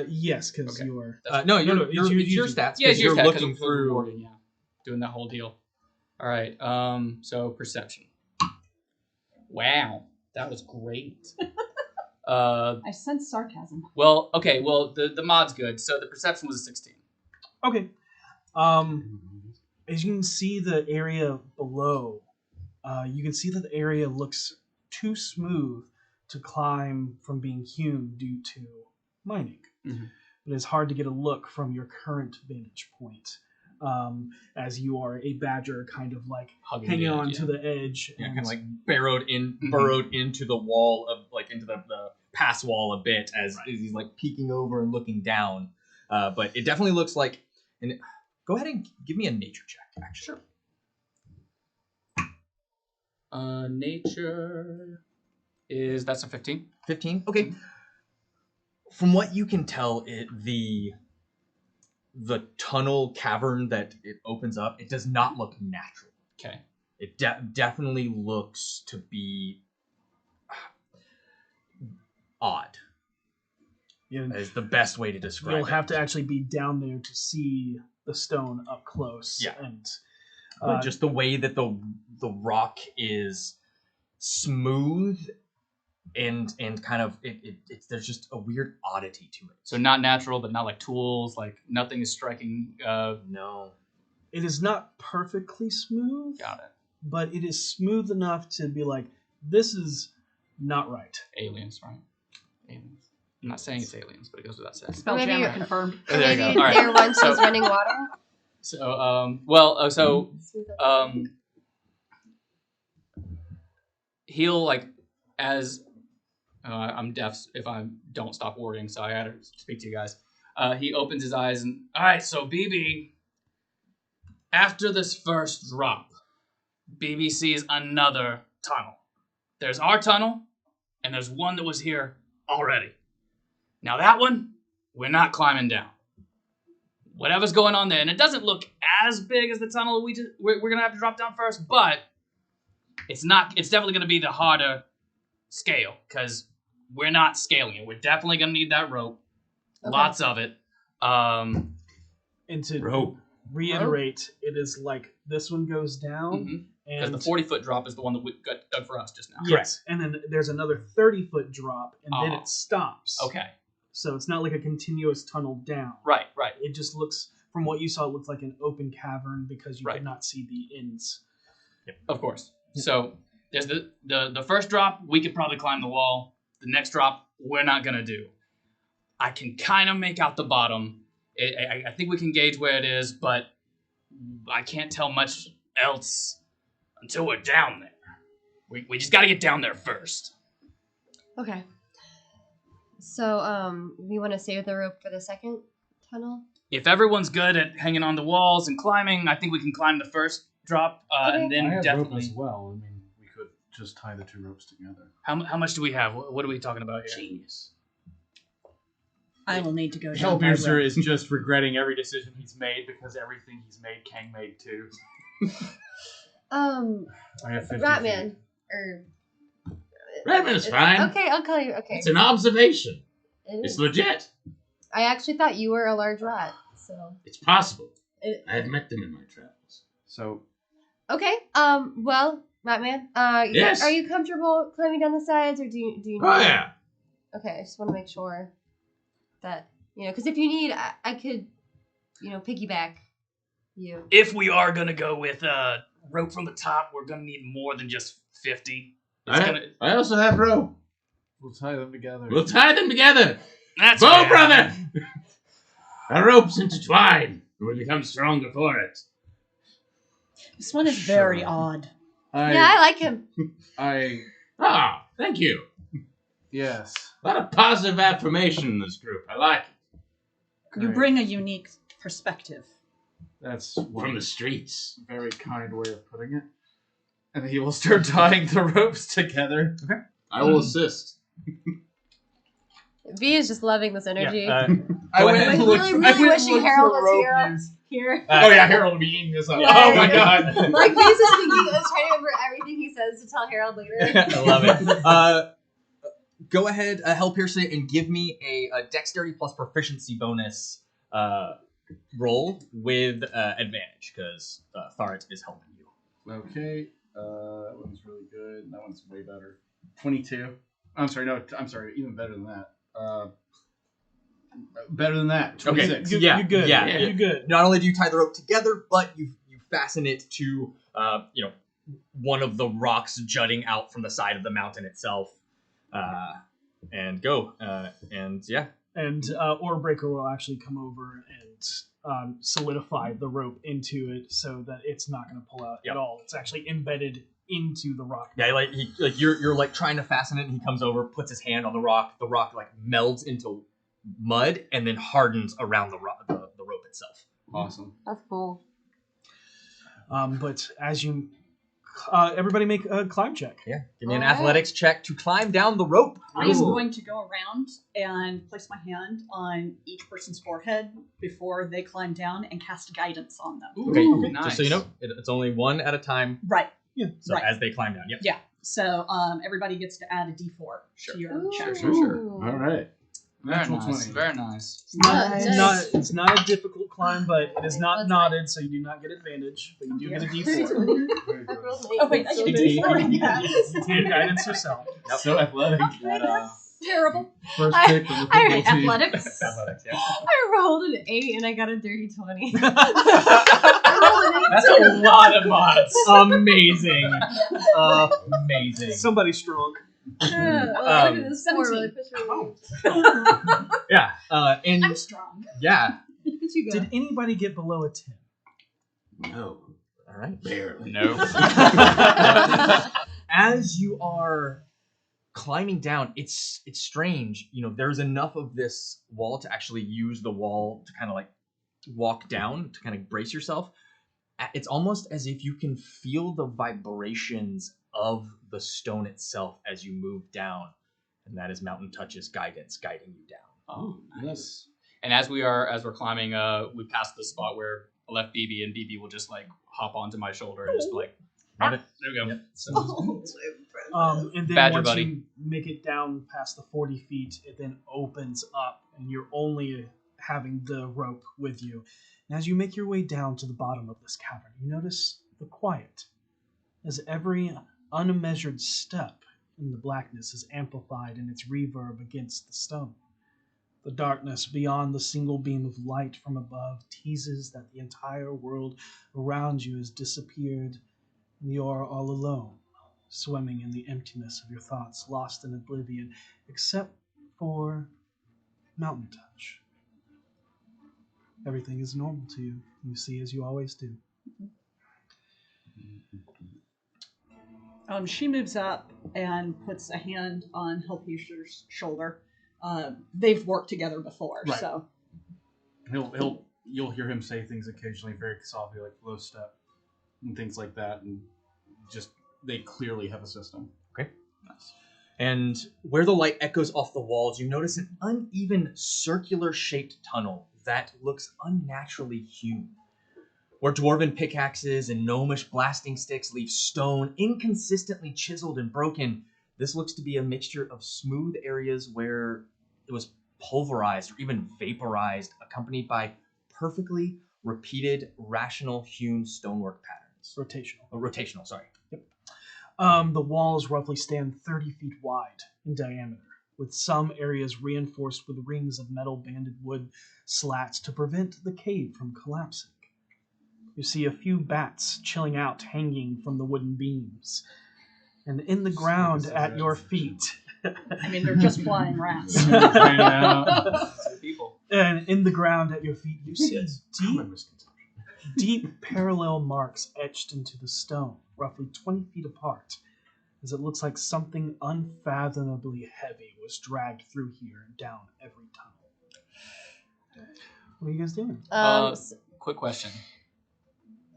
Yes, because Okay. you are. No, it's your stats. Yeah, because you're you're looking through. recording, yeah. Doing that whole deal. All right. So perception. Wow, that was great. I sense sarcasm. Well, okay. Well, the mod's good. So the perception was a 16. Okay. As you can see the area below, you can see that the area looks too smooth to climb from being hewn due to mining. Mhm. It is hard to get a look from your current vantage point, as you are a badger kind of like Hugging hanging the on edge, to the edge. Yeah, and kind of like burrowed into the wall of like into the pass wall a bit as he's like peeking over and looking down. But it definitely looks like. And go ahead and give me a nature check. Actually, Nature is that's a 15. 15. Okay. From what you can tell, the tunnel cavern that it opens up, it does not look natural. Okay. It definitely looks to be odd. Yeah, Is the best way to describe it. you'll have to actually be down there to see the stone up close. Yeah. And But just the way that the rock is smooth and kind of it's there's just a weird oddity to it. So not natural, but not like tools. Like nothing is striking. No. it is not perfectly smooth, Got it. but it is smooth enough to be like, this is not right. Aliens, right? Aliens. I'm not saying it's aliens, but it goes without saying. Spelljammer Maybe- confirmed. There you Maybe go. All right. there once So- was running water. So, he'll like as I'm deaf if I don't stop worrying, so I had to speak to you guys. He opens his eyes and all right. So BB, after this first drop, BB sees another tunnel. There's our tunnel, and there's one that was here already. Now that one, we're not climbing down. Whatever's going on there, and it doesn't look as big as the tunnel we're gonna have to drop down first, but it's definitely gonna be the harder scale because we're not scaling it. We're definitely gonna need that rope, lots of it. And to Rope. reiterate, it is like this one goes down, Because and the 40-foot drop is the one that we got dug for us just now. yes, and then there's another 30-foot drop, and then Oh. it stops. Okay. So it's not like a continuous tunnel down. Right. It just looks, from what you saw, it looks like an open cavern because you Right. could not see the ends. Of course. So there's the first drop. We could probably climb the wall. The next drop, we're not gonna do. I can kind of make out the bottom. I think we can gauge where it is, but I can't tell much else until we're down there. We just got to get down there first. Okay. So, we want to save the rope for the second tunnel? If everyone's good at hanging on the walls and climbing, I think we can climb the first drop, and I then have rope definitely. as well. I mean, we could just tie the two ropes together. How much do we have? What are we talking about here? Genius. I will need to go down. by Hellpiercer rope. is just regretting every decision he's made because everything he's made, Kang made too. I have 50 Ratman. Or... Ratman is fine. Okay, I'll call you. Okay. It's an observation. It It's is. legit. I actually thought you were a large rat, so... It's possible. It- I have met them in my travels. So Okay, well, Ratman, Yes. are you comfortable climbing down the sides, or do you need... Oh yeah. Okay, I just want to make sure that, because if you need, I could, piggyback you. If we are gonna go with rope from the top, we're gonna need more than just 50. I also have rope. we'll tie them together. We'll tie them together. That's Bow, fair. brother! Our ropes intertwine, and we become stronger for it. This one is very Sure. odd. Yeah, I like him. Ah, thank you. Yes. A lot of positive affirmation in this group. I like it. You Great. bring a unique perspective. That's From one the streets. very kind way of putting it. And he will start tying the ropes together. I will assist. V is just loving this energy. I Go went ahead. and Like, looked. really I went and wishing looked Harold for was rope here. use. Here. Oh yeah, Harold will be eating this up. Yeah. Oh my god. Like, V is just thinking, I was trying to remember everything he says to tell Harold later. I love it. Go ahead, Hellpiercer, and give me a dexterity plus proficiency bonus roll with advantage, because Tharit is helping you. Okay. That one's really good. That one's way better. 22. I'm sorry, even better than that. Better than that. 26. You, Yeah, you're good. yeah. You're good. Not only do you tie the rope together, but you fasten it to one of the rocks jutting out from the side of the mountain itself, and go. And yeah, And Oarbreaker will actually come over and solidify the rope into it so that it's not going to pull out at all. It's actually embedded into the rock. Yeah, you're like trying to fasten it, and he comes over, puts his hand on the rock. The rock like melds into mud and then hardens around the rope itself. Awesome. That's cool. But as you, everybody make a climb check. Yeah, give me an athletics check to climb down the rope. I am going to go around and place my hand on each person's forehead before they climb down and cast guidance on them. Okay, nice. Just so you know, it's only one at a time. Right. Yeah. So as they climb down, Yeah. So everybody gets to add a D4 to your check. Sure. All right. Very Natural nice. 20. Very nice. It's not a difficult climb, but it is not knotted, so you do not get advantage. But you do get a D4. Very good. Oh wait, I get a D4. You take guidance yourself. So athletic. Terrible. First I- pick of the I football team. athletics. Athletics, yeah. I rolled an 8 and I got a dirty 20. That's a lot of mods. Amazing. Amazing. Somebody's strong. Look at this 17. Yeah. And I'm strong. yeah. Look at you go. Did anybody get below a 10? No. All right. Barely. No. As you are climbing down, it's strange. You know, there's enough of this wall to actually use the wall to kind of like walk down to kind of brace yourself. It's almost as if you can feel the vibrations of the stone itself as you move down, and that is Mountain Touch's guidance guiding you down. Oh, nice. And as we're climbing, we passed the spot where I left BB, and BB will just like hop onto my shoulder and just like, there we go. Yep. So, And then Badger once buddy. you make it down past the 40 feet, it then opens up, and you're only having the rope with you. And as you make your way down to the bottom of this cavern, you notice the quiet, as every unmeasured step in the blackness is amplified in its reverb against the stone. The darkness beyond the single beam of light from above teases that the entire world around you has disappeared, and you are all alone, swimming in the emptiness of your thoughts, lost in oblivion, except for Mountain Touch. Everything is normal to you. You see as you always do. She moves up and puts a hand on Helpusher's shoulder. They've worked together before, Right. so You'll hear him say things occasionally, very softly, like low step and things like that, and just they clearly have a system. Okay. Nice. And where the light echoes off the walls, you notice an uneven circular-shaped tunnel that looks unnaturally hewn. Where dwarven pickaxes and gnomish blasting sticks leave stone inconsistently chiseled and broken, this looks to be a mixture of smooth areas where it was pulverized or even vaporized, accompanied by perfectly repeated, rational hewn stonework patterns. Rotational, sorry. The walls roughly stand 30 feet wide in diameter, with some areas reinforced with rings of metal banded wood slats to prevent the cave from collapsing. You see a few bats chilling out, hanging from the wooden beams. And in the ground at your feet... I mean, they're just flying rats. people. And in the ground at your feet, you see deep parallel marks etched into the stone, roughly 20 feet apart, as it looks like something unfathomably heavy was dragged through here and down every tunnel. What are you guys doing? Quick question.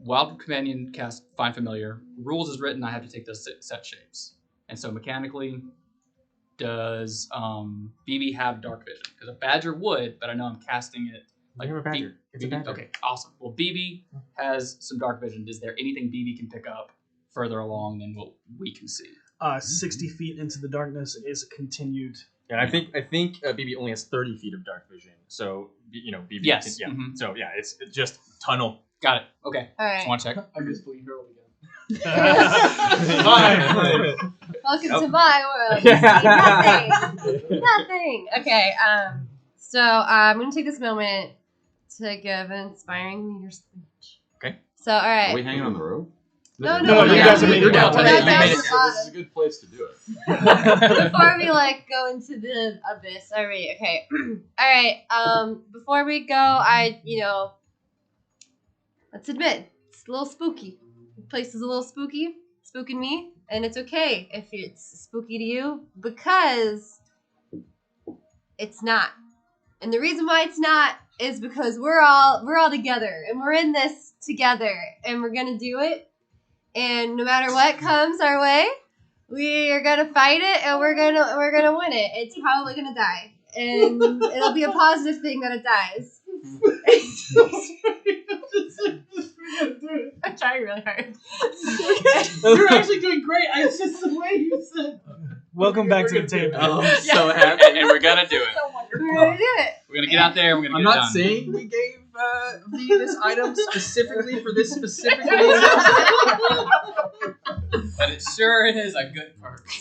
Wild Companion cast Find Familiar. Rules is written, I have to take those set shapes. And so mechanically, does BB have dark vision? Because a badger would, but I know I'm casting it like You're a badger. It's a BB. badger. Okay, awesome. Well, BB has some dark vision. Is there anything BB can pick up further along than what we can see? 60 feet into the darkness is continued. And I think BB only has 30 feet of dark vision. So, you know, BB Yes. can, yeah. Mhm. So, yeah, it's just tunnel. Got it. Okay. All right. Just want to check. I miss Fleet Hero again. Welcome to my world. Nothing. Okay. So I'm gonna take this moment to give an inspiring leader speech. Okay. So all right. Are we hanging on the rope? No, you guys have made it down. We're This not down to the is a bottom. good place to do it. Before we go into the abyss. All right, okay. All right. Before we go, let's admit it's a little spooky. The place is a little spooky, spooking me, and it's okay if it's spooky to you because it's not. And the reason why it's not is because we're all together and we're in this together and we're gonna do it. And no matter what comes our way, we are gonna fight it and we're gonna win it. It's probably gonna die, and it'll be a positive thing that it dies. I'm trying really hard. You're actually doing great. It's just the way you said. Welcome back to the table. I'm so happy, and we're gonna do it. We're gonna do it. We're gonna get out there. And we're gonna I'm get it not done. saying we gave V this item specifically for this specific reason. But it sure is a good perk. If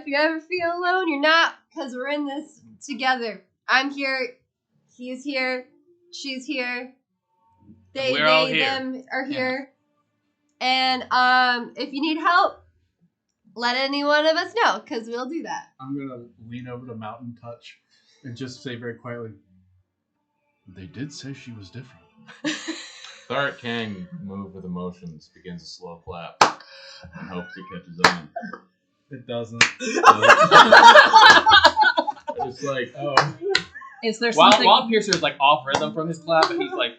you ever feel alone, you're not, because we're in this together. I'm here. He's here. She's here. We're all here. Them are here. And if you need help, let any one of us know, because we'll do that. I'm gonna lean over to Mountain Touch and just say very quietly, "They did say she was different." Thark Kang, moved with emotions, begins a slow clap and hopes it catches on. It doesn't. It's like, Is there something? While Piercer's like off rhythm from his clap, and he's like,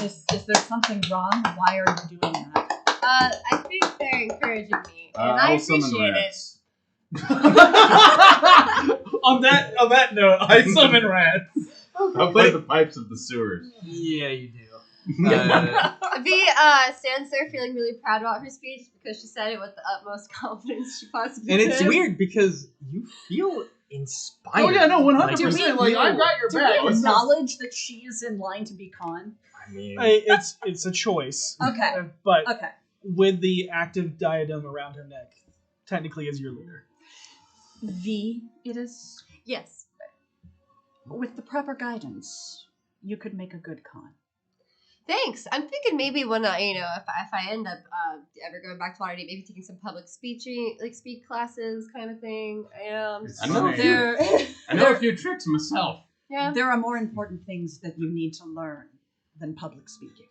Is there something wrong? Why are you doing that? I think they're encouraging me, and I appreciate it. On that note, I summon rats. I'll play the pipes of the sewers. Yeah, you do. V stands there feeling really proud about her speech because she said it with the utmost confidence she possibly And could. it's weird because you feel inspired. Oh yeah, no, 100%. Do we- Like I've got your Do back. we acknowledge that she is in line to be Khan? I mean, It's a choice. Okay. But Okay. with the active diadem around her neck, technically as your leader. V, it is. Yes. With the proper guidance, you could make a good Khan. Thanks. I'm thinking maybe when if I end up ever going back to Waterdeep, maybe taking some public speech classes kind of thing. I know a few tricks myself. Yeah. There are more important things that you need to learn than public speaking.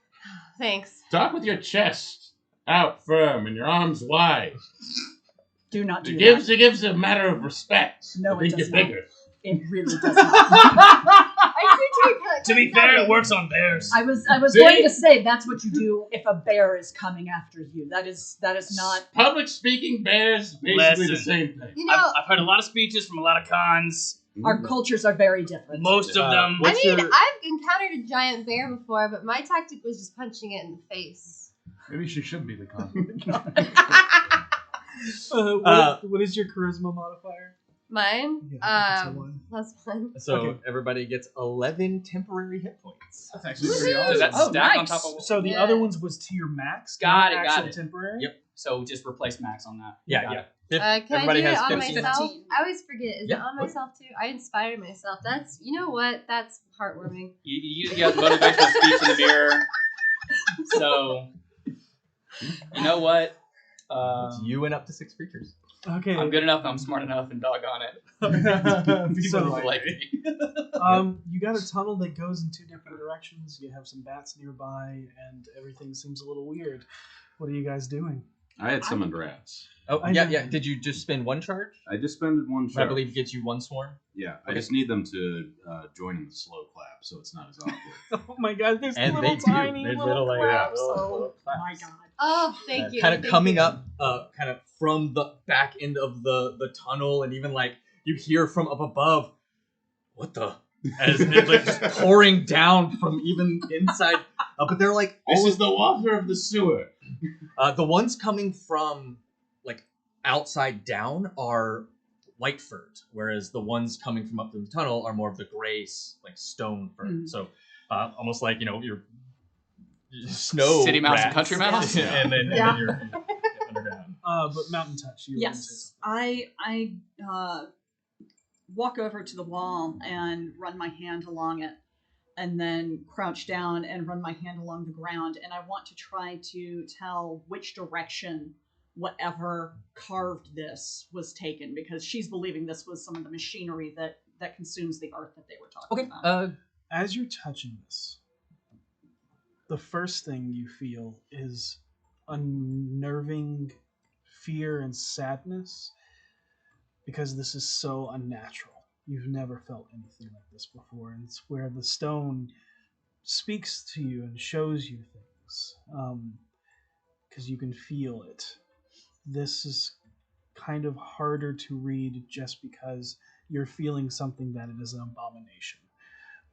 Thanks. Talk with your chest out firm and your arms wide. Do not do It that. gives a matter of respect. No, I it think does you're not. bigger. It really does not. to be fair, it works on bears. I was See? going to say that's what you do if a bear is coming after you. That is not. Public speaking bears, basically the Listen. same thing. You know, I've heard a lot of speeches from a lot of cons. Our cultures are very different. Most of them. I mean, I've encountered a giant bear before, but my tactic was just punching it in the face. Maybe she should be the Khan. What is your charisma modifier? Mine? Yeah, it's a 1. +1. so Okay. everybody gets 11 temporary hit points. That's actually pretty Does awesome. that Oh, stack on nice. top of? So the Yeah. other ones was to your max. Got not it, got actual it. temporary. Yep. So just replace max on that. Yeah, Got yeah. it. Fif- Can I everybody do it has on 15. myself? 15. I always forget. Is it Yeah, on what? myself too? I inspired myself. That's, you know what? That's heartwarming. You got motivational speech in the mirror. So, you know what? You went up to 6 creatures. Okay. I'm good enough. I'm smart enough, and doggone it. So, Like me. you got a tunnel that goes in 2 different directions. You have some bats nearby, and everything seems a little weird. What are you guys doing? I had summoned rats. Oh, I yeah, know. yeah. Did you just spend 1 charge? I just spent one I shot. believe gets you 1 swarm. Yeah, I Okay. just need them to join in the slow clap so it's not as awkward. Oh my god, there's And little they do. tiny There's little little, claps. Oh my god. Oh, thank you. Kind of thank coming you. up, kind of from the back end of the tunnel, and even like you hear from up above, what the? As it's like just pouring down from even inside. But they're like This is the water of the sewer. the ones coming from like outside down are white furred, whereas the ones coming from up the tunnel are more of the gray, like stone fur. Mm. So almost like your snow City mouse and rats. country mouse? and then Yeah. you're underground. But Mountain Touch, you were gonna say Yes, I walk over to the wall and run my hand along it, and then crouch down and run my hand along the ground. And I want to try to tell which direction whatever carved this was taken, because she's believing this was some of the machinery that consumes the earth that they were talking about. As you're touching this, the first thing you feel is unnerving fear and sadness, because this is so unnatural. You've never felt anything like this before, and it's where the stone speaks to you and shows you things, because you can feel it. This is kind of harder to read just because you're feeling something that it is an abomination.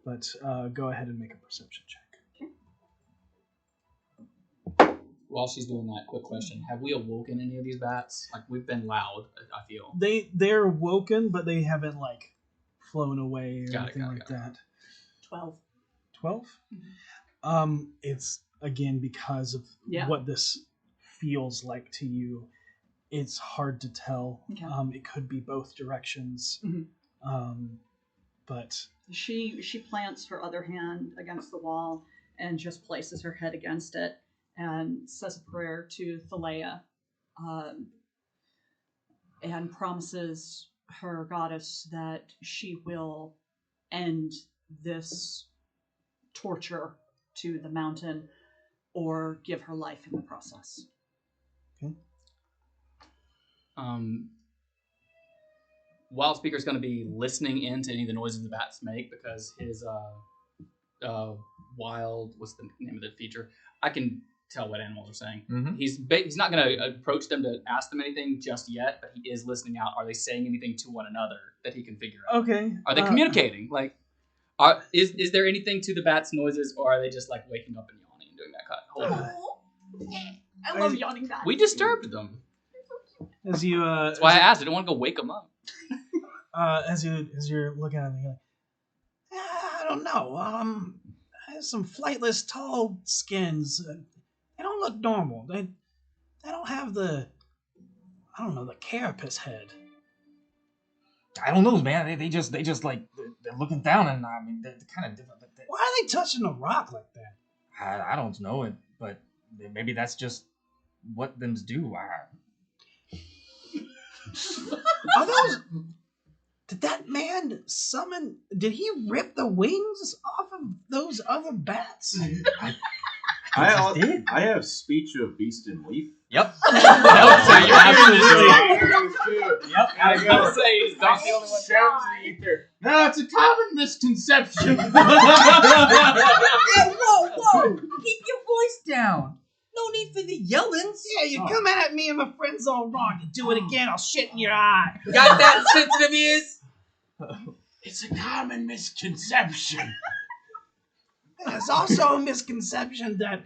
But go ahead and make a perception check. While she's doing that, quick question: have we awoken any of these bats? Like, we've been loud, I feel. They're woken, but they haven't like flown away or anything like that. 12. 12? It's again because of what this feels like to you. It's hard to tell. Okay. It could be both directions. But she plants her other hand against the wall and just places her head against it and says a prayer to Thalea, and promises her goddess that she will end this torture to the mountain or give her life in the process. Okay. Wild Speaker's going to be listening in to any of the noises the bats make, because his wild, what's the name of the feature? I can tell what animals are saying. Mm-hmm. He's not going to approach them to ask them anything just yet, but he is listening out. Are they saying anything to one another that he can figure out? Okay. Are they communicating? Like, is there anything to the bats' noises, or are they just like waking up and yawning and doing that whole thing? I love yawning bats. We disturbed them. As you That's why I asked. I didn't want to go wake them up. As you're looking at me, you're like, I don't know. There's some flightless tall skins. They don't look normal. They don't have the carapace head. I don't know, man. They just like they're looking down, and I mean they're kind of different. Why are they touching a rock like that? I don't know it, but maybe that's just what them do. Are those? Did that man summon? Did he rip the wings off of those other bats? I have speech of beast and leaf. Yep. So you're Yep. I was going to say, he's not the only one. Shout to the ether. No, it's a common misconception. Hey, whoa! Keep your voice down. No need for the yellings. Yeah, you're coming at me and my friends all wrong. You do it again, I'll shit in your eye. Got that sensitive ears? It's a common misconception. There's also a misconception that,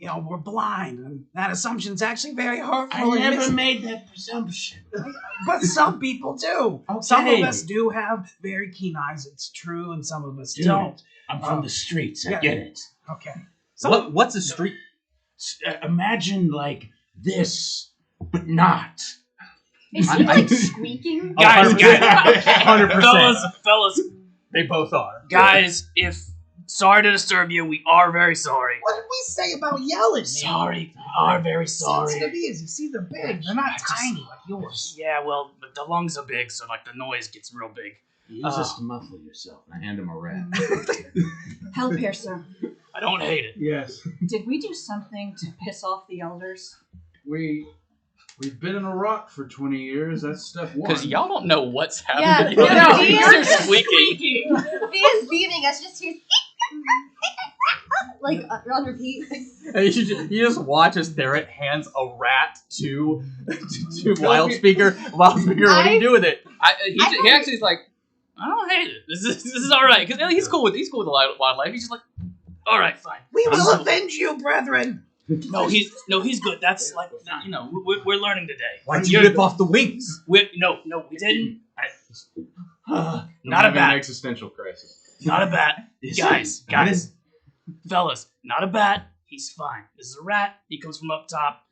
we're blind, and that assumption's actually very hurtful. I never made that presumption. But some people do. Okay. Some of us do have very keen eyes, it's true, and some of us don't. I'm from the streets. I get it. Okay. What's a street? Imagine like this, but not. Is he like squeaking? Guys, 100%. Fellas, They both are. guys, sorry to disturb you, we are very sorry. What did we say about yelling? Sorry, we are very sorry. Sensitive ears, you see, they're big. They're not tiny like yours. Yeah, well, but the lungs are big, so like the noise gets real big. Use this to muffle yourself. And I hand him a rat. Help here, sir. I don't hate it. Yes. Did we do something to piss off the elders? We've been in a rock for 20 years. That's step one. Because y'all don't know what's Yeah, happening. no, These you're are squeaking. Via's beaming us, just hears like on repeat. And you just watch us there. It hands a rat to Wild Speaker. Wild Speaker, what do you do with it? He actually is like, I don't hate it. This is all right. Because he's cool with the wildlife. He's just like, all right, fine. We will avenge you, brethren. No, he's good. That's like, we're learning today. Why'd you rip off the wings? No, we didn't. Not Not a bat. An existential crisis. Not a bat. Guys, fellas, not a bat. He's fine. This is a rat. He comes from up top.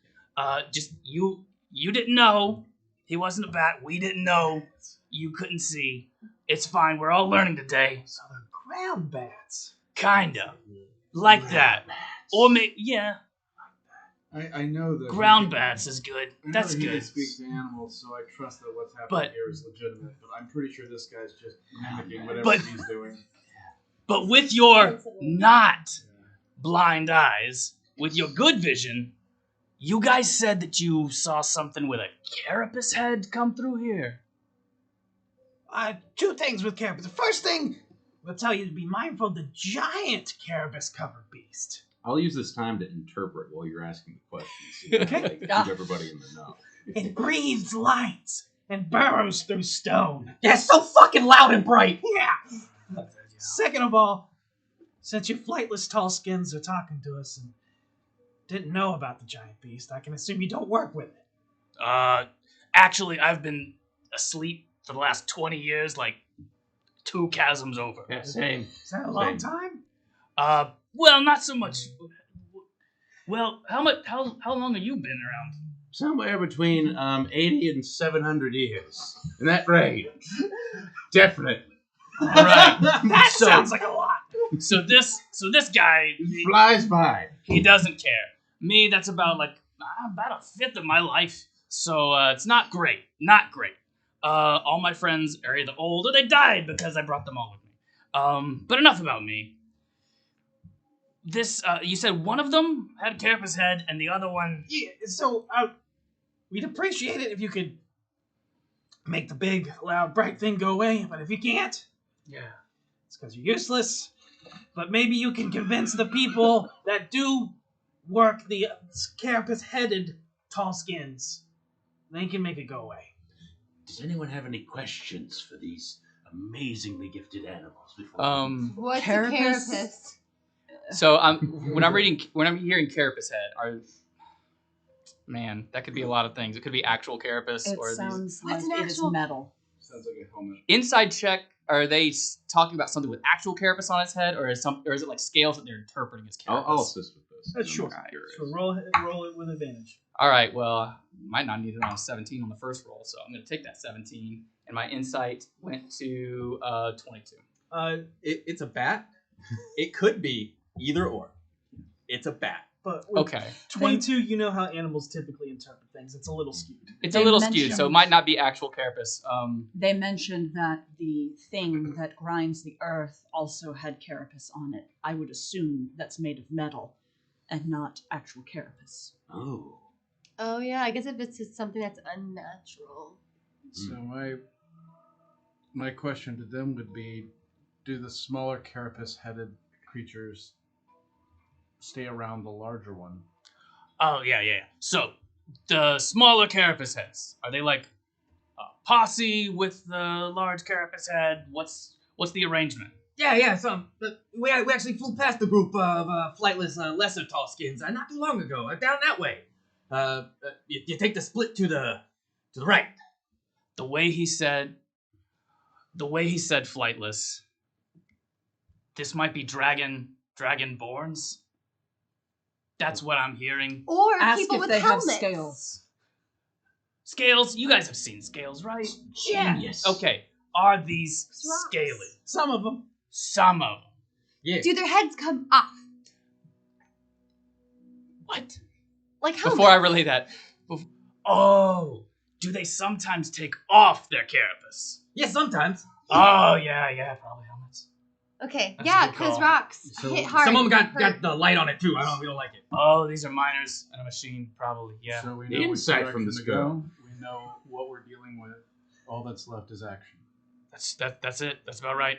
Just you didn't know. He wasn't a bat. We didn't know. You couldn't see. It's fine. We're all learning today. So they're ground bats. Kinda. Like that. Or maybe, yeah, I know that ground bats is good. I know That's that he good. can speak to animals, so I trust that what's happening But- here is legitimate. But I'm pretty sure this guy's just mimicking whatever But- he's doing. But with your not blind eyes, with your good vision, you guys said that you saw something with a carapace head come through here. Two things with carapace. The first thing, we'll tell you to be mindful of the giant carapace-covered beast. I'll use this time to interpret while you're asking the questions. Okay. Keep everybody in the know. It breathes light and burrows through stone. Yeah, so fucking loud and bright. Yeah. Second of all, since your flightless tall skins are talking to us and didn't know about the giant beast, I can assume you don't work with it. Actually, I've been asleep for the last 20 years, like 2 chasms over. Yeah, same. Is that a long time? Well, not so much. Well, how long have you been around? Somewhere between 80 and 700 years. In that range. Definitely. All right. That sounds like a lot. So this guy, Flies by. he doesn't care. Me, that's about a fifth of my life. So it's not great. Not great. All my friends are either old or they died because I brought them all with me. But enough about me. This, you said one of them had a carapace head and the other one... Yeah, so we'd appreciate it if you could make the big, loud, bright thing go away, but if you can't, Yeah. it's because you're useless. But maybe you can convince the people that do work the carapace-headed tall skins. They can make it go away. Does anyone have any questions for these amazingly gifted animals? Before What's Carapace? a carapace? So when I'm hearing carapace head, man, that could be a lot of things. It could be actual carapace It or these sounds What's like an it is actual- metal. Sounds like a helmet. inside check. Are they talking about something with actual carapace on its head, or is it like scales that they're interpreting as carapace? I'll assist with this. That's sure. Alright. So roll it with advantage. All right, well, might not need it on a 17 on the first roll, so I'm going to take that 17, and my insight went to 22. It's a bat. It could be either or. It's a bat. But with Okay. 22, you know how animals typically interpret things. It's a little skewed. It's They a little skewed, so it mentioned- might not be actual carapace. They mentioned that the thing that grinds the earth also had carapace on it. I would assume that's made of metal and not actual carapace. Oh. Oh yeah, I guess if it's just something that's unnatural. So my question to them would be, do the smaller carapace-headed creatures stay around the larger one? Oh, yeah. So, the smaller carapace heads, are they like a posse with the large carapace head? What's the arrangement? Yeah. We actually flew past the group of flightless lesser tall skins not too long ago. Down that way. You take the split to the right. The way he said flightless, this might be dragonborns. That's what I'm hearing. Or Ask people if with they helmets. have scales. Scales, you guys have seen scales, right? Yeah. Genius. Okay, are these Rocks. scaly? Some of them. Some of them. Yeah. Do their heads come off? What? Like helmets? before I relay that, Oh, do they sometimes take off their carapace? Yeah, sometimes. Oh, yeah, probably helmets. Okay, That's a yeah, good because call. rocks So hit hard. Some of them hurt. got the light on it too. We don't like it. Oh, these are miners and a machine, probably, yeah. So we The know which insight from direction this to girl. go. We know what we're dealing with. All that's left is action. That's it. That's about right.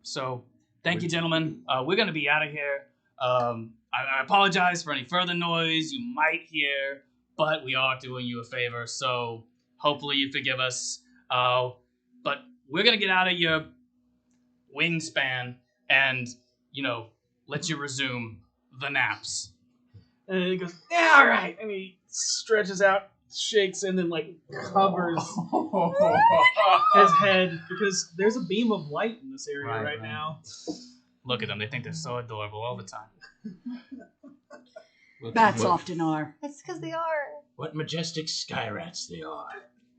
So, thank you, gentlemen. We're gonna be out of here. I apologize for any further noise you might hear, but we are doing you a favor, so hopefully you forgive us. But we're gonna get out of your wingspan and, let you resume the naps. And he goes, yeah, all right. And he stretches out, shakes, and then covers his head because there's a beam of light in this area right now. Look at them. They think they're so adorable all the time. Bats often are. That's because they are. What majestic sky rats they are,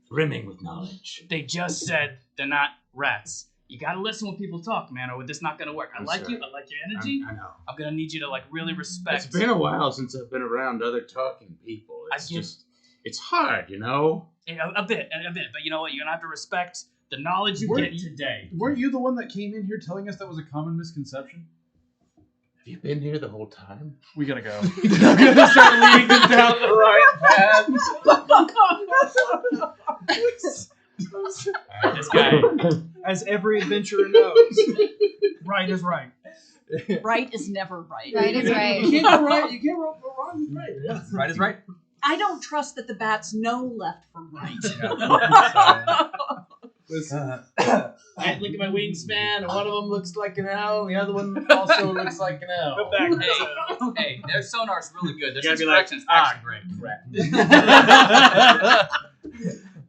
brimming with knowledge. They just said they're not rats. you gotta listen when people talk, man, or this not gonna work. I like you. I like your energy. I know. I'm gonna need you to like really respect. It's been a while since I've been around other talking people. It's hard, you know? A bit. But you know what? You're gonna have to respect the knowledge you get today. Weren't you the one that came in here telling us that was a common misconception? Have you been here the whole time? We gotta go. I'm gonna start leading them down the right path. This guy. As every adventurer knows, right is right. Right is never right. Right is right. You can't go right. You can't go wrong is right. Yeah, right is right. I don't trust that the bats know left from right. I look at my wingspan, and one of them looks like an owl, and the other one also looks like an owl. Hey, their sonar's really good. Their You gotta be like, inspection's actually great.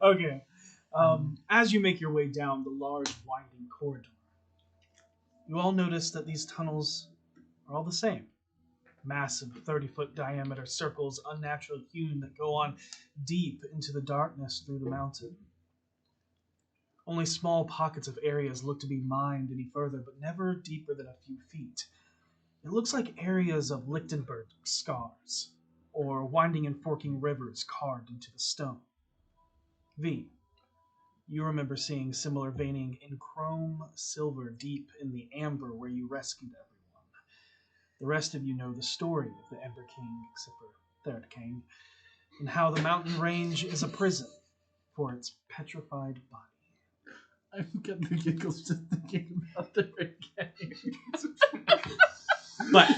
Okay. As you make your way down the large, winding corridor, you all notice that these tunnels are all the same. Massive 30-foot diameter circles, unnaturally hewn, that go on deep into the darkness through the mountain. Only small pockets of areas look to be mined any further, but never deeper than a few feet. It looks like areas of Lichtenberg scars, or winding and forking rivers carved into the stone. V, you remember seeing similar veining in chrome silver deep in the amber where you rescued everyone. The rest of you know the story of the Ember King, except for Third King, and how the mountain range is a prison for its petrified body. I've got the giggles just thinking about the game. But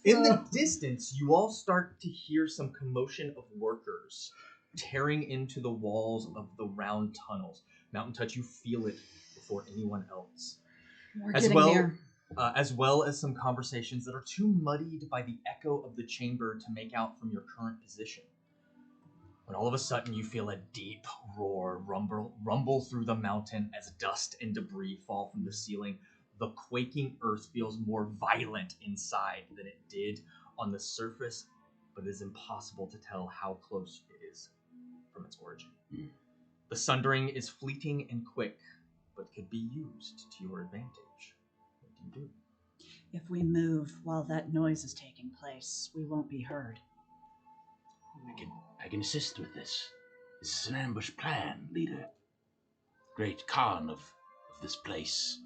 in the distance, you all start to hear some commotion of workers tearing into the walls of the round tunnels. Mountain Touch, you feel it before anyone else. We're As getting well, there. as well as some conversations that are too muddied by the echo of the chamber to make out from your current position. When all of a sudden you feel a deep roar rumble through the mountain as dust and debris fall from the ceiling. The quaking earth feels more violent inside than it did on the surface, but it is impossible to tell how close it is from its origin. The sundering is fleeting and quick, but could be used to your advantage. What do you do? If we move while that noise is taking place, we won't be heard. I can assist with this. This is an ambush plan, leader. Great Khan of this place.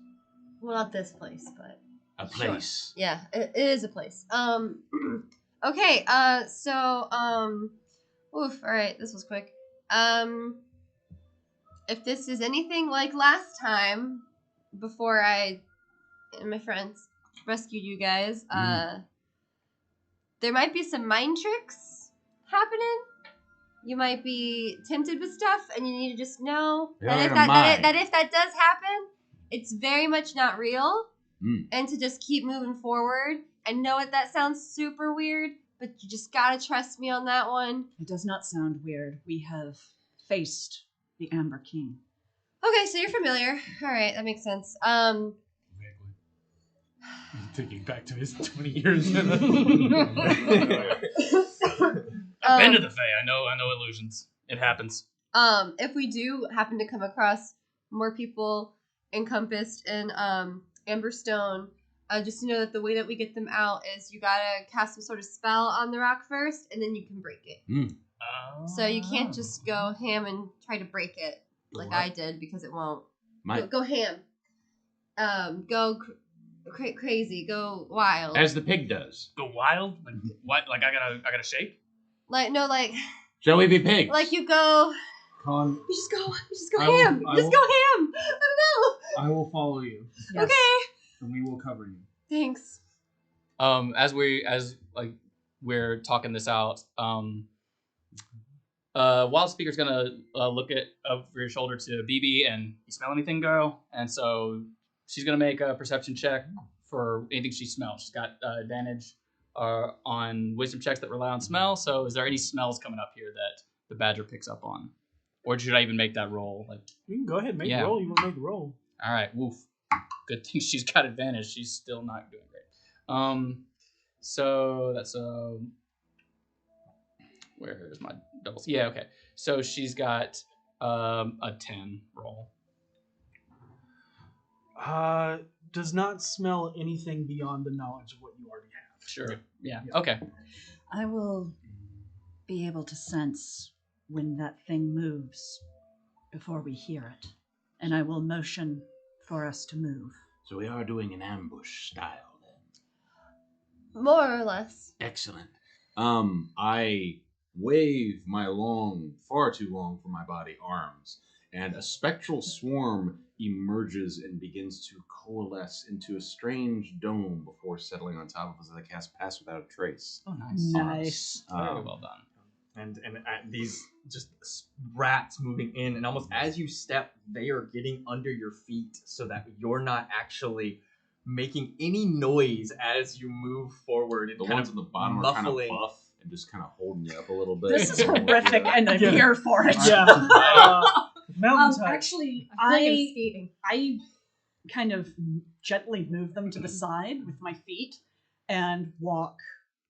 Well, not this place, but A place. sure. Yeah, it is a place. Okay. Oof. All right, this was quick. If this is anything like last time, before I and my friends rescued you guys, there might be some mind tricks happening. You might be tempted with stuff, and you need to just know that if that does happen, it's very much not real, and to just keep moving forward. I know that sounds super weird, but you just gotta trust me on that one. It does not sound weird. We have faced the Amber King. Okay, so you're familiar. All right, that makes sense. Thinking back to his 20 years. I've been to the Fae. I know illusions. It happens. If we do happen to come across more people encompassed in Amberstone, just to know that the way that we get them out is you gotta cast some sort of spell on the rock first, and then you can break it. So you can't just go ham and try to break it like I did, because it won't. Go ham. Go crazy. Go wild. As the pig does. Go wild? Like what? Like I gotta shake? Like no, like. Shall we be pigs? Like you go. Con, You just go ham. Go ham. I don't know. I will follow you, Yes. Okay. and we will cover you. Thanks. As we're talking this out, Wild Speaker's gonna look at over your shoulder to BB, and you smell anything, girl? And so she's gonna make a perception check for anything she smells. She's got advantage on wisdom checks that rely on smell. So is there any smells coming up here that the badger picks up on, or should I even make that roll? Like, You can go ahead and make Yeah. the roll. You want to make the roll. all right, woof. Good thing she's got advantage. She's still not doing great. So that's where's my doubles? Yeah, okay. So she's got a 10 roll. Does not smell anything beyond the knowledge of what you already have. Sure. Yeah. Yeah. Okay. I will be able to sense when that thing moves before we hear it, and I will motion for us to move. So we are doing an ambush style then. More or less. Excellent. I wave my long, far too long for my body, arms, and a spectral swarm emerges and begins to coalesce into a strange dome before settling on top of us as I cast Pass Without a Trace. Oh, nice. Nice. Very well done. And these just rats moving in, and almost as you step, they are getting under your feet so that you're not actually making any noise as you move forward. And The kind ones of at the bottom are kind of muffling. buff and just kind of holding you up a little bit. This is horrific, and I'm here for it. Yeah. Mountain Touch. Actually, I feel like I'm skating. I kind of gently move them to the side with my feet and walk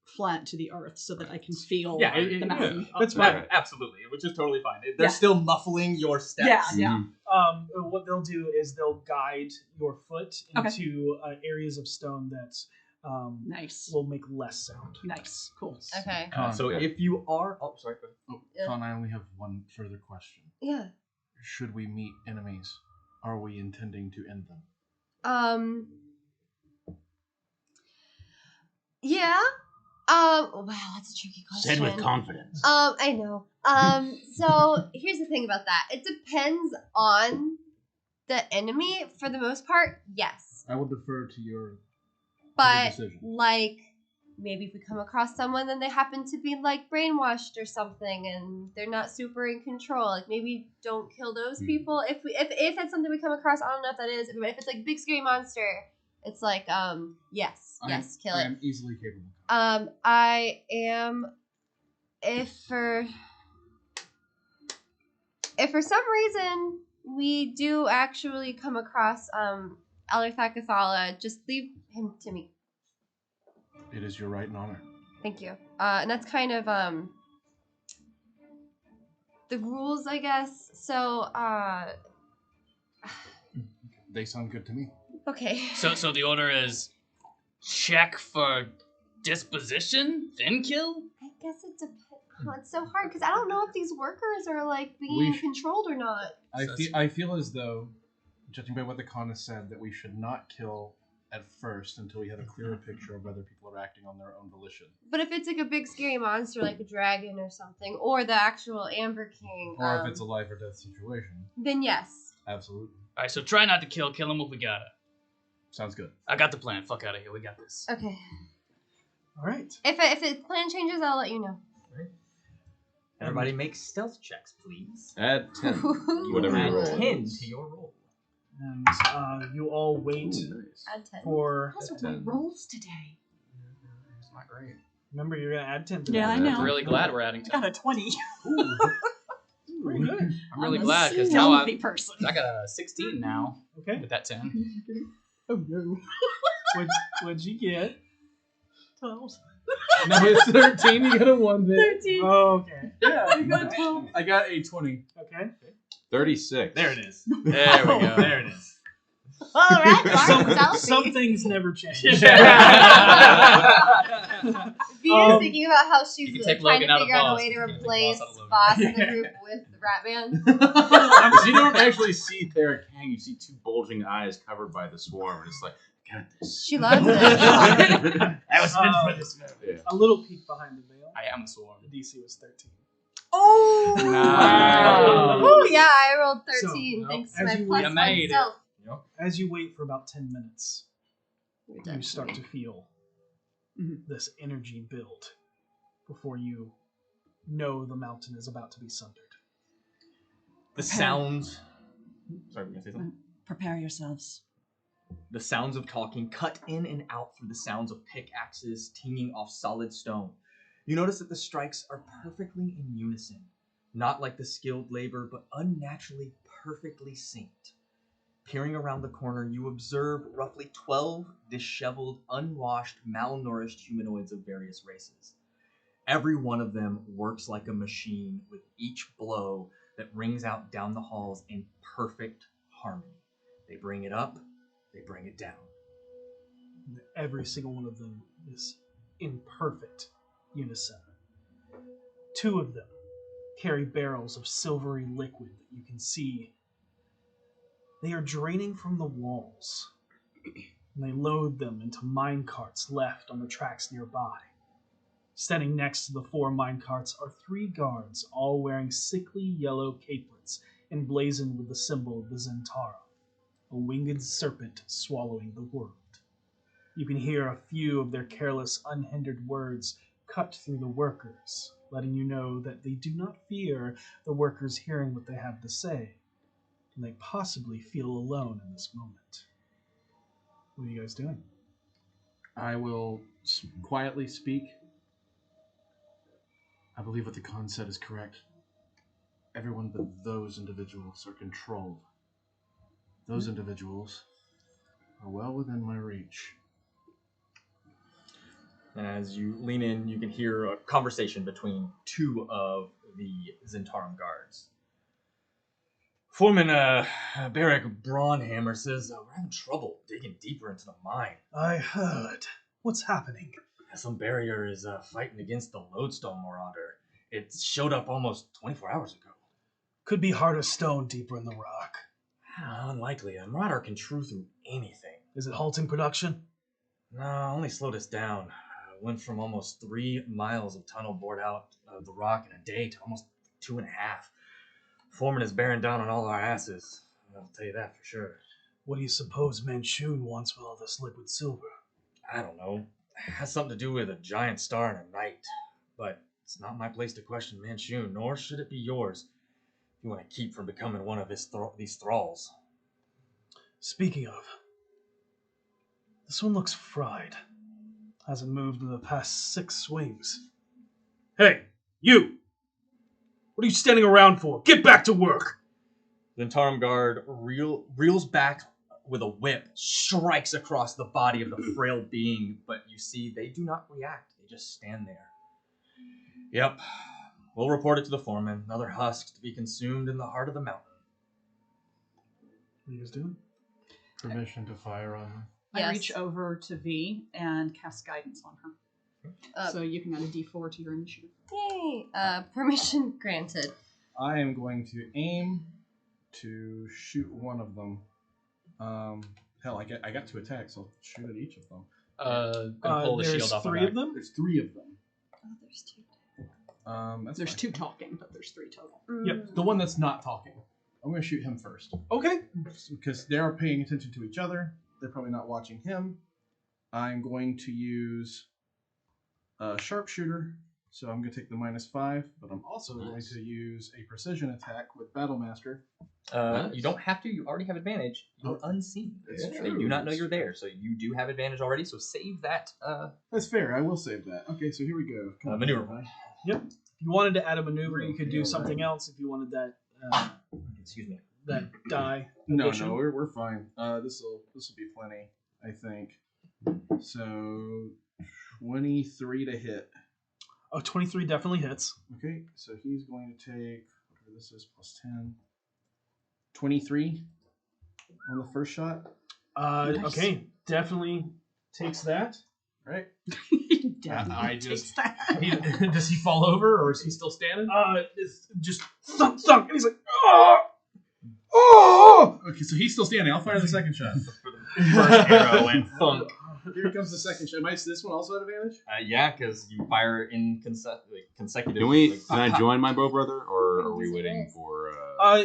flat to the earth so that I can feel the mountain. That's fine. Absolutely, which is totally fine. They're still muffling your steps. Yeah. What they'll do is they'll guide your foot into areas of stone that Nice. will make less sound. Nice. Cool. Okay. So if you are, sorry. Go ahead. Yeah. Con, I only have one further question. Yeah. Should we meet enemies, are we intending to end them? Yeah. Wow, that's a tricky question. Said with confidence. I know. So here's the thing about that. It depends on the enemy. For the most part, yes. I will defer to your But decision. like, maybe if we come across someone, then they happen to be like brainwashed or something, and they're not super in control. Like, maybe don't kill those people. If that's something we come across, I don't know if that is. If it's like big scary monster, it's like yes, kill I it. am easily capable. I am. If for some reason we do actually come across Elder Thakathala, just leave him to me. It is your right and honor. Thank you. And that's kind of the rules, I guess. So They sound good to me. okay. So the order is check for disposition, then kill? I guess it depends. Oh, it's so hard because I don't know if these workers are like being controlled or not. I feel as though, judging by what the Konath said, that we should not kill at first until we have a clearer picture of whether people are acting on their own volition. But if it's like a big scary monster, like a dragon or something, or the actual Amber King, Or if it's a life or death situation. then yes. Absolutely. All right, so try not to kill him if we got it. Sounds good. I got the plan. Fuck out of here. We got this. Okay. All right. If the plan changes, I'll let you know. Everybody make stealth checks, please. Add 10. Whatever you Add roll. 10 to your roll. And you all wait Ooh, nice. Add 10. for. Those are my rolls today. It's not great. Remember, you're gonna add 10 to Yeah, that. I know. I'm really glad we're adding I got to a 20. Pretty good. I'm really I'm glad a because now stealthy person. I got a 16 now Okay. with that 10. Oh no. What'd you get? 12. No, it's 13. You got a 1 there. 13. Oh, okay. Yeah, you got 12. I got a 20. Okay. 36. There it is. There we go. There it is. All right, Mark, Some things never change. Via's thinking about how she's You can take trying Logan to out of figure out a boss. way to You can't take replace boss out of Logan. boss in the group with Ratman. Because you don't actually see Theric hang. You see two bulging eyes covered by the swarm. And it's like, got this. She loves it. That was meant for this movie. Yeah. A little peek behind the veil. I am a swarm. The DC was 13. Oh! Nice. Ooh, yeah, I rolled 13 So, thanks as to my you plus You one made it. stealth. As you wait for about 10 minutes, You're you dead. start to feel this energy build before you know the mountain is about to be sundered. The sounds. Sorry, were you gonna say something? Prepare yourselves. The sounds of talking cut in and out through the sounds of pickaxes tinging off solid stone. You notice that the strikes are perfectly in unison, not like the skilled labor, but unnaturally perfectly synced. Peering around the corner, you observe roughly 12 disheveled, unwashed, malnourished humanoids of various races. Every one of them works like a machine with each blow that rings out down the halls in perfect harmony. They bring it up, they bring it down. Every single one of them is in perfect unison. 2 of them carry barrels of silvery liquid that you can see. They are draining from the walls, and they load them into mine carts left on the tracks nearby. Standing next to the 4 mine carts are 3 guards, all wearing sickly yellow capelets emblazoned with the symbol of the Zentara, a winged serpent swallowing the world. You can hear a few of their careless, unhindered words cut through the workers, letting you know that they do not fear the workers hearing what they have to say, and they possibly feel alone in this moment. What are you guys doing? I will quietly speak. I believe what the Khan said is correct. Everyone but those individuals are controlled. Those individuals are well within my reach. And as you lean in, you can hear a conversation between 2 of the Zentarum guards. Foreman Barrack Braunhammer says, we're having trouble digging deeper into the mine. I heard. What's happening? Some barrier is fighting against the lodestone marauder. It showed up almost 24 hours ago. Could be harder stone deeper in the rock. Unlikely. A marauder can true through anything. Is it halting production? No, only slowed us down. Went from almost 3 miles of tunnel bored out of the rock in a day to almost 2.5. Foreman is bearing down on all our asses. I'll tell you that for sure. What do you suppose Manchun wants with all this liquid silver? I don't know. It has something to do with a giant star and a night. But it's not my place to question Manchun, nor should it be yours if you want to keep from becoming one of these thralls. Speaking of, this one looks fried. Hasn't moved in the past 6 swings. Hey, you! What are you standing around for? Get back to work! The Zentarum guard reels back with a whip, strikes across the body of the frail being, but you see they do not react. They just stand there. Yep. We'll report it to the foreman. Another husk to be consumed in the heart of the mountain. What are you guys doing? Permission to fire on them. I Yes. reach over to V and cast guidance on her. So you can add a D4 to your initiative. Yay! Permission granted. I am going to aim to shoot one of them. Hell, I got 2 attacks. I'll shoot at each of them. Gonna pull the There's shield off my 3 back. of them? There's 3 of them. Oh, there's 2. There's There's 2 talking, but there's 3 total. Yep, the one that's not talking. I'm going to shoot him first. Okay. Because they're paying attention to each other. They're probably not watching him. I'm going to use a sharpshooter. So I'm going to take the -5, but I'm also going to use a precision attack with Battlemaster. You don't have to. You already have advantage. You're unseen. That's They true. do not know you're there, so you do have advantage already. So save that That's fair. I will save that. Okay, so here we go. Come on, maneuver. everybody. Yep. If you wanted to add a maneuver, you could do something else if you wanted that excuse me. that die. No, addition. we're fine. This will be plenty, I think. So 23 to hit. Oh, 23 definitely hits. Okay, so he's going to take whatever this is plus 10. 23 on the first shot. Nice. Okay, definitely takes that. Right. Definitely just- takes that. Does he fall over, or is he still standing? It's just thunk, thunk, and he's like, oh, oh. Okay, so he's still standing. I'll fire the second shot. First arrow and thunk. Here comes the second shot. Is this one also at advantage? Yeah, because you fire in consecutive. Can I join my bow brother, or are we waiting for?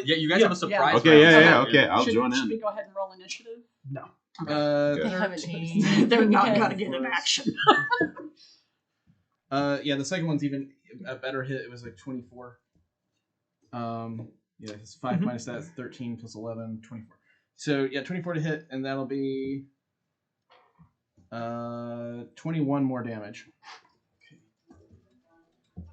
Yeah, you guys have a surprise. Okay, round. yeah, okay. I'll should, join should in. we go ahead and roll initiative? No. They haven't 13. noticed. They're not Yes. gonna get an action. Yeah, the second one's even a better hit. It was like 24. Yeah, it's 5 minus that, it's 13 plus 11, 24. So yeah, 24 to hit, and that'll be 21 more damage.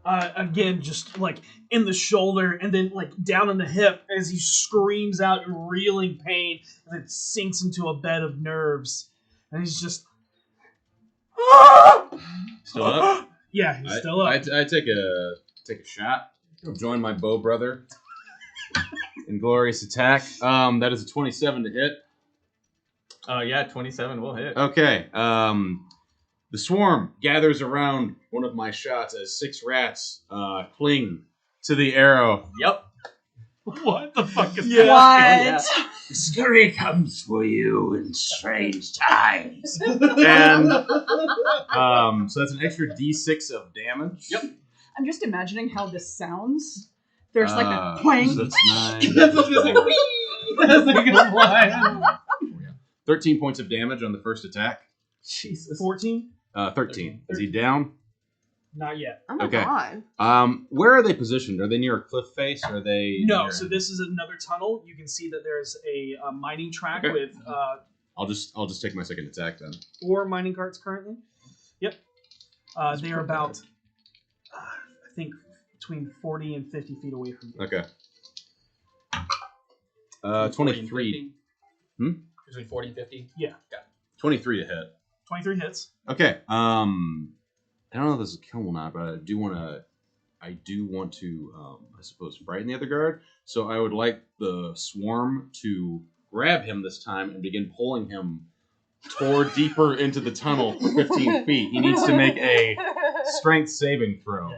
Again, just like in the shoulder and then like down in the hip as he screams out in reeling pain and it sinks into a bed of nerves. And he's just. Still up? Yeah, he's still up. I take a shot. Join my bow brother. In glorious attack. That is a 27 to hit. Yeah, 27 will hit. Okay. The swarm gathers around one of my shots as 6 rats cling to the arrow. Yep. What the fuck is What? Yeah. Scurry comes for you in strange times. And so that's an extra d6 of damage. Yep. I'm just imagining how this sounds. There's like a So twang. that's 9. That's what I was thinking of line. 13 points of damage on the first attack. Jesus. 14? 13. Is he down? Not yet. Oh my Okay. god. Where are they positioned? Are they near a cliff face? Or are they No, near- so this is another tunnel. You can see that there's a mining track Okay. with I'll just take my second attack then. 4 mining carts currently. Yep. They are about, I think, between 40 and 50 feet away from you. Okay. 40 and 23. 50? Between 40 and 50? 23 to hit. 23 hits. Okay. I don't know if this is kill or not, but I do want to, I suppose, frighten the other guard. So I would like the swarm to grab him this time and begin pulling him toward deeper into the tunnel for 15 feet. He needs to make a strength saving throw.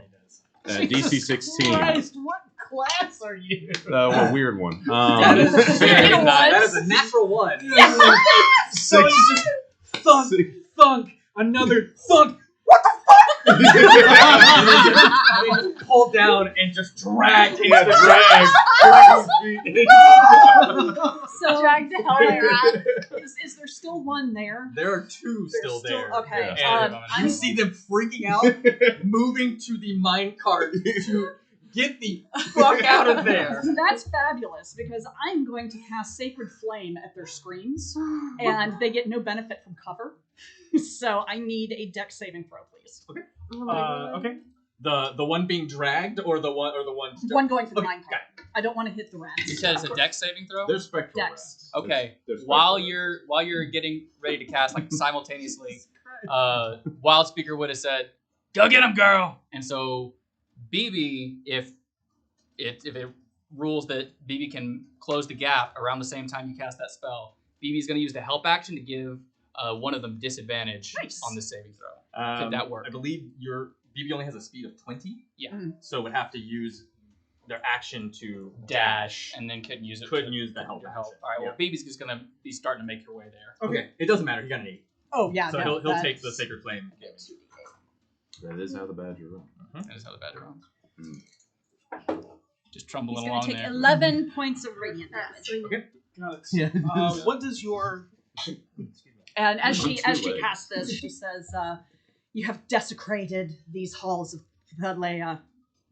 DC 16. Christ, what class are you? A weird one. That is It that was. is a natural one. So it's just thunk, thunk, another thunk. They just pull down and just drag into the drag. So Drag the hell out of is there still one there? There are 2 still There's there. Okay. And I'm you see them freaking out, moving to the mine cart to get the fuck out of there. That's fabulous because I'm going to cast Sacred Flame at their screens, and they get no benefit from cover. So I need a dex saving throw, please. Oh my God. Okay. The one being dragged or the one One going for the Okay, mine cart. I don't want to hit the rats. You said it's a dex saving throw? They're spectral Dex. rats. Okay. They're spectral While rats. you're getting ready to cast like simultaneously, Wild Speaker would have said, "Go get him, girl!" And so BB, if it rules that BB can close the gap around the same time you cast that spell, BB is going to use the help action to give one of them disadvantage Nice. on the saving throw. Could that work? I believe your BB only has a speed of 20. Yeah. So would have to use their action to Dash, and then couldn't use it. Couldn't to- use the help to action. All right. Well, BB's just going to be starting to make your way there. Okay. It doesn't matter. He got an 8. Oh yeah. So no, he'll take the that's- Sacred Flame damage. That is how the badger runs. That is how the bad runs. Mm. Just He's trumbling going along to take there. 11 points of radiant damage. Okay. Got it. Yeah. What does your And as On she two as she legs. casts this, she says, "You have desecrated these halls of Vedleia.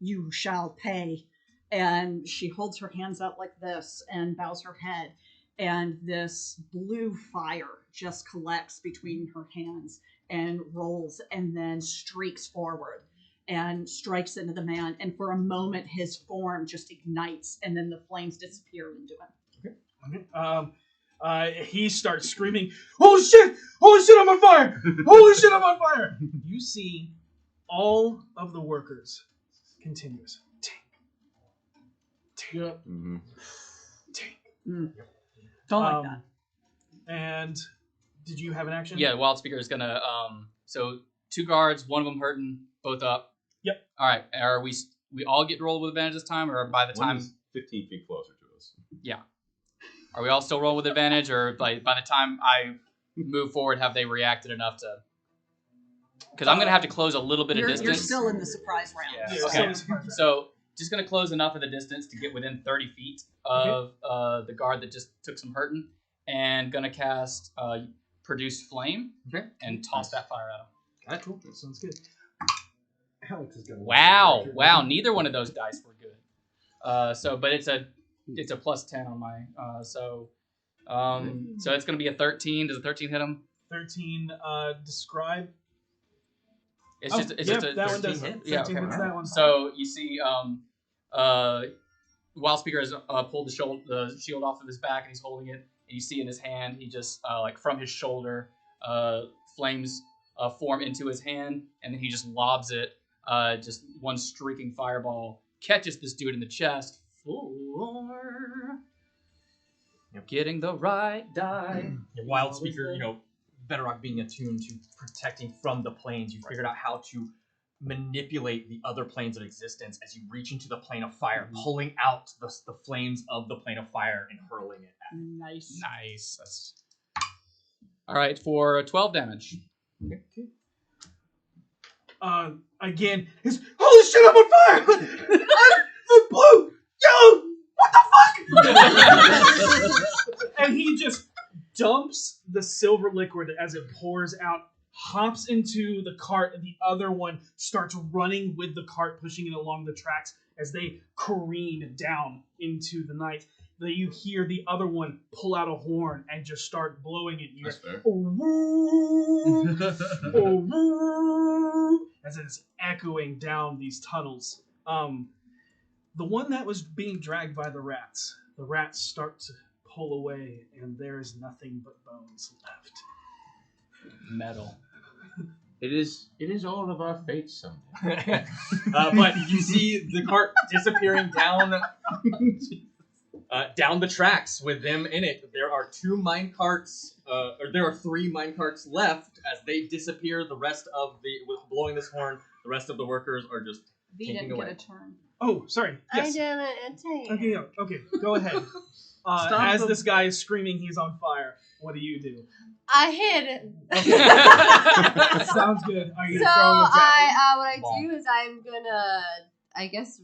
You shall pay." And she holds her hands out like this and bows her head, and this blue fire just collects between her hands and rolls and then streaks forward and strikes into the man. And for a moment, his form just ignites, and then the flames disappear into him. he starts screaming, "Holy shit! Holy shit, I'm on fire! Holy shit, I'm on fire!" You see all of the workers continuous. Tink. Tink. Mm-hmm. Tink. Don't like that. And did you have an action? Yeah, Wild Speaker is gonna. So 2 guards, one of them hurting, both up. Yep. All right. Are we all get to roll with advantage this time, or by the time? One's 15 feet closer to us. Are we all still roll with advantage, or by the time I move forward, have they reacted enough to? Because I'm gonna have to close a little bit of You're distance. still in the surprise round. Yeah. Yeah, Okay. so- So just gonna close enough of the distance to get within 30 feet of the guard that just took some hurting, and gonna cast Produce Flame and toss that fire at him. That's cool. That sounds good. Alex is gonna. Wow! Neither one of those dice were good. But it's a plus 10 on my. So it's gonna be a 13. Does a 13 hit him? 13, describe. It's just a that one 13 does hit. it. Yeah. 13 Okay. hits that one. So you see, Wild Speaker has pulled the shield off of his back, and he's holding it. And you see in his hand, he just like from his shoulder, flames form into his hand, and then he just lobs it. Just one streaking fireball catches this dude in the chest for Getting the right die. Your wild speaker, Veterok being attuned to protecting from the planes, you figured out how to manipulate the other planes of existence as you reach into the plane of fire, pulling out the flames of the plane of fire and hurling it at it. Nice. That's... All right, for 12 damage. Again, holy shit, I'm on fire! The blue! Yo! What the fuck? And he just dumps the silver liquid as it pours out, hops into the cart, and the other one starts running with the cart, pushing it along the tracks as they careen down into the night. Then you hear the other one pull out a horn and just start blowing it. That's fair. As it's echoing down these tunnels. The one that was being dragged by the rats start to pull away, and there is nothing but bones left. Metal. It is all of our fate someday. But you see the cart disappearing down down the tracks with them in it. There are 2 mine carts, or there are 3 mine carts left. As they disappear, the rest of with blowing this horn, the rest of the workers are just V taking didn't away. get a turn. Oh, sorry. Yes. I didn't take. Okay, go ahead. As this guy is screaming he's on fire, what do you do? I hit it. Okay. Sounds good. Are you So throwing a javelin? what I do is I'm gonna, I guess,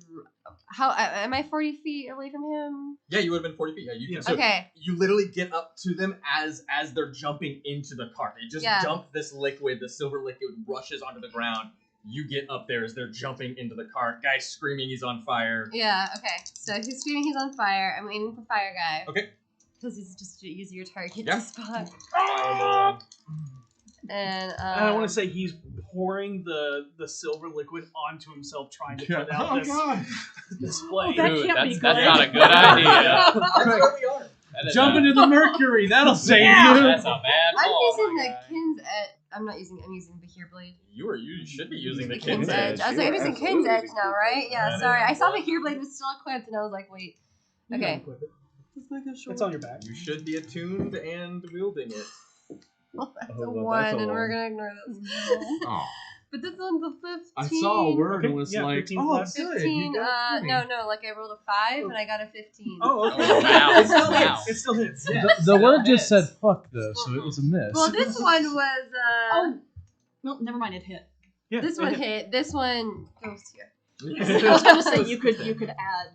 how am I 40 feet away from him? Yeah, you would have been 40 feet. Yeah, you can. So Okay. you literally get up to them as they're jumping into the cart. They just dump this liquid, the silver liquid rushes onto the ground. You get up there as they're jumping into the cart. Guy's screaming he's on fire. Yeah. Okay. So he's screaming he's on fire. I'm aiming for fire guy. Okay. Because he's just an easier target Yeah. to spot. And I want to say he's pouring the silver liquid onto himself, trying to put out this display. That Dude, can't be that's good. not a good idea. That's where we are. Jump into the mercury. That'll save you. That's a bad I'm call, using my the guy. Kin's edge. I'm using the Hear Blade. You should be using the Kin's Kin's edge. edge. I was like, I'm using Kin's edge now, right? Yeah. Sorry, I saw the Hear Blade was still equipped, and I was like, wait. Okay. It's on your back. You should be attuned and wielding it. Well, that's Oh, a well, 1, that's a and we're one. gonna ignore this. Oh. But this one's a 15. I saw a word and Okay, was yeah, like, 15 oh, plus. good. 15. You got it. No, like I rolled a 5 and I got a 15. Oh, okay. Oh, wow. It still Wow. hits. It still hits. Yeah. The word just hits. said fuck though, so it was a miss. Well, this one was. Oh, well, never mind. It hit. Yeah, This it one hit. hit. This one goes here. I was gonna say you could add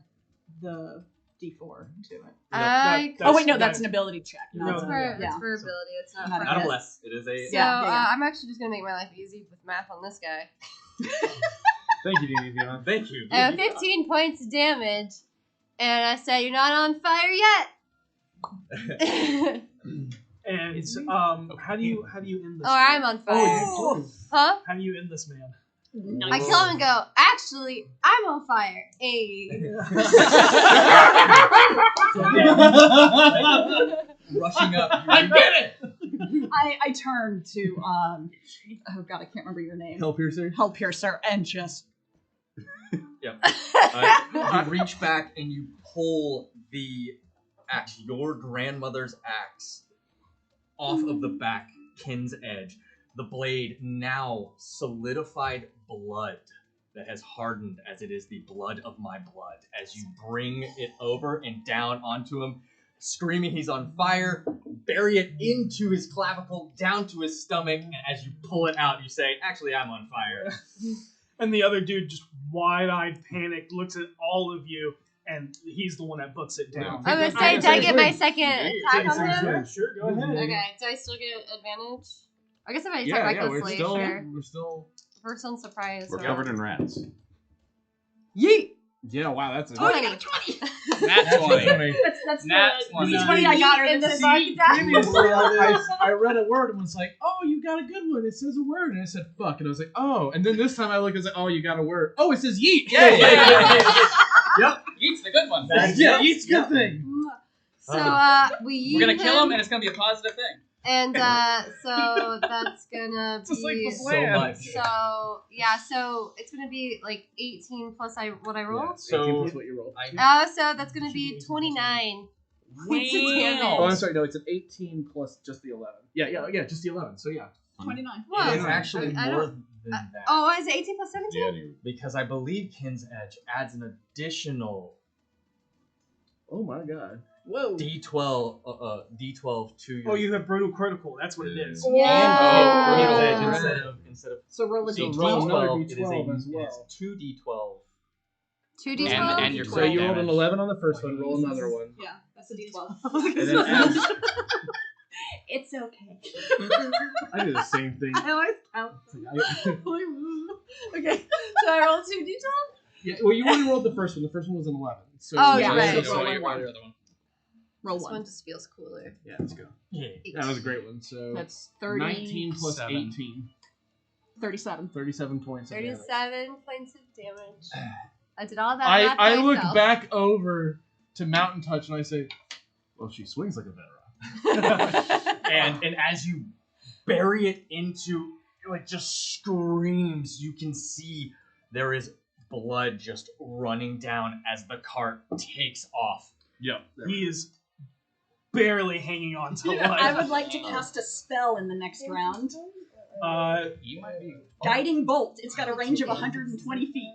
the D4 to it. I. Oh wait, no, that's an ability check. No, That's Not for, yeah. that's for ability. It's not Not for a Not a hit. bless. It is a. So Yeah. I'm actually just gonna make my life easy with math on this guy. Thank you, Dion. Thank you. I have 15 points of damage, and I said, "You're not on fire yet." And how do you end this? Oh, man? I'm on fire. Oh, you do. Huh? How do you end this man? I kill him and go, actually, I'm on fire. Hey. Rushing up. I get it! I turn to oh god, I can't remember your name. Hellpiercer. Hellpiercer, and just You reach back and you pull the axe, your grandmother's axe, off of the back, Kin's edge. The blade now solidified blood that has hardened as it is the blood of my blood. As you bring it over and down onto him, screaming he's on fire, bury it into his clavicle, down to his stomach, and as you pull it out, you say, actually, I'm on fire. And the other dude, just wide-eyed, panicked, looks at all of you, and he's the one that puts it down. I'm gonna say, did I get my second attack on him? Yeah, sure, go ahead. Okay, do I still get advantage? I guess if I attack Yeah, recklessly, sure. we're still. First on surprise. We're so- covered in rats. Yeet! Yeah, wow, that's a. oh, you got a 20. Nat 20. That's Nat the 20. 20 I got her In the this dark seat. attack. Previously, I read a word and was like, "Oh, you got a good one. It says a word," and I said "fuck," and I was like, "Oh." And then this time I look and was like, "Oh, you got a word. Oh, it says yeet. Yeah. Yep. Yeet's the good one. Yeah, yeet's a good thing. So, we We're gonna yeet kill him, and it's gonna be a positive thing. and so that's gonna Just like be the So plan. much. so yeah. So it's gonna be like 18 plus what I rolled. So what you roll. So that's gonna be 29. points of damage. Oh, I'm sorry. No, it's an 18 plus just the 11. Yeah, just the 11 . So yeah. 29. Whoa. It is actually I more don't- than that. Oh, is it 18 plus 17? Yeah, dude. Because I believe Kin's Edge adds an additional Oh my god. Whoa. D12 to your. Oh, you have brutal critical. That's what it is. Yeah. Kin's Edge Yeah. instead of So roll a so d12. roll another D12, it is D12 as well. it's 2d12. 2d12? And your So crit you rolled an damage. 11 on the first one. Roll another one. Yeah, that's a d12. And then add. It's okay. I do the same thing. I always count. Okay, so I roll 2d12? Yeah, well, you already rolled the first one. The first one was an 11. So Oh, yeah, you're right. so roll your one. other one. Roll This one one. just feels cooler. Yeah, let's go. Yeah. That was a great one. So That's 30, 19 plus 7. 18. 37. 37 points of damage. 37 points of damage. I did all that math I look myself. back over to Mountain Touch and I say, well, she swings like a Veterok. and as you bury it into, like, just screams, you can see there is blood just running down as the cart takes off. Yep. He is barely hanging on to I life. would like to cast a spell in the next round. You might be. Guiding Bolt. It's got a range of 120 feet.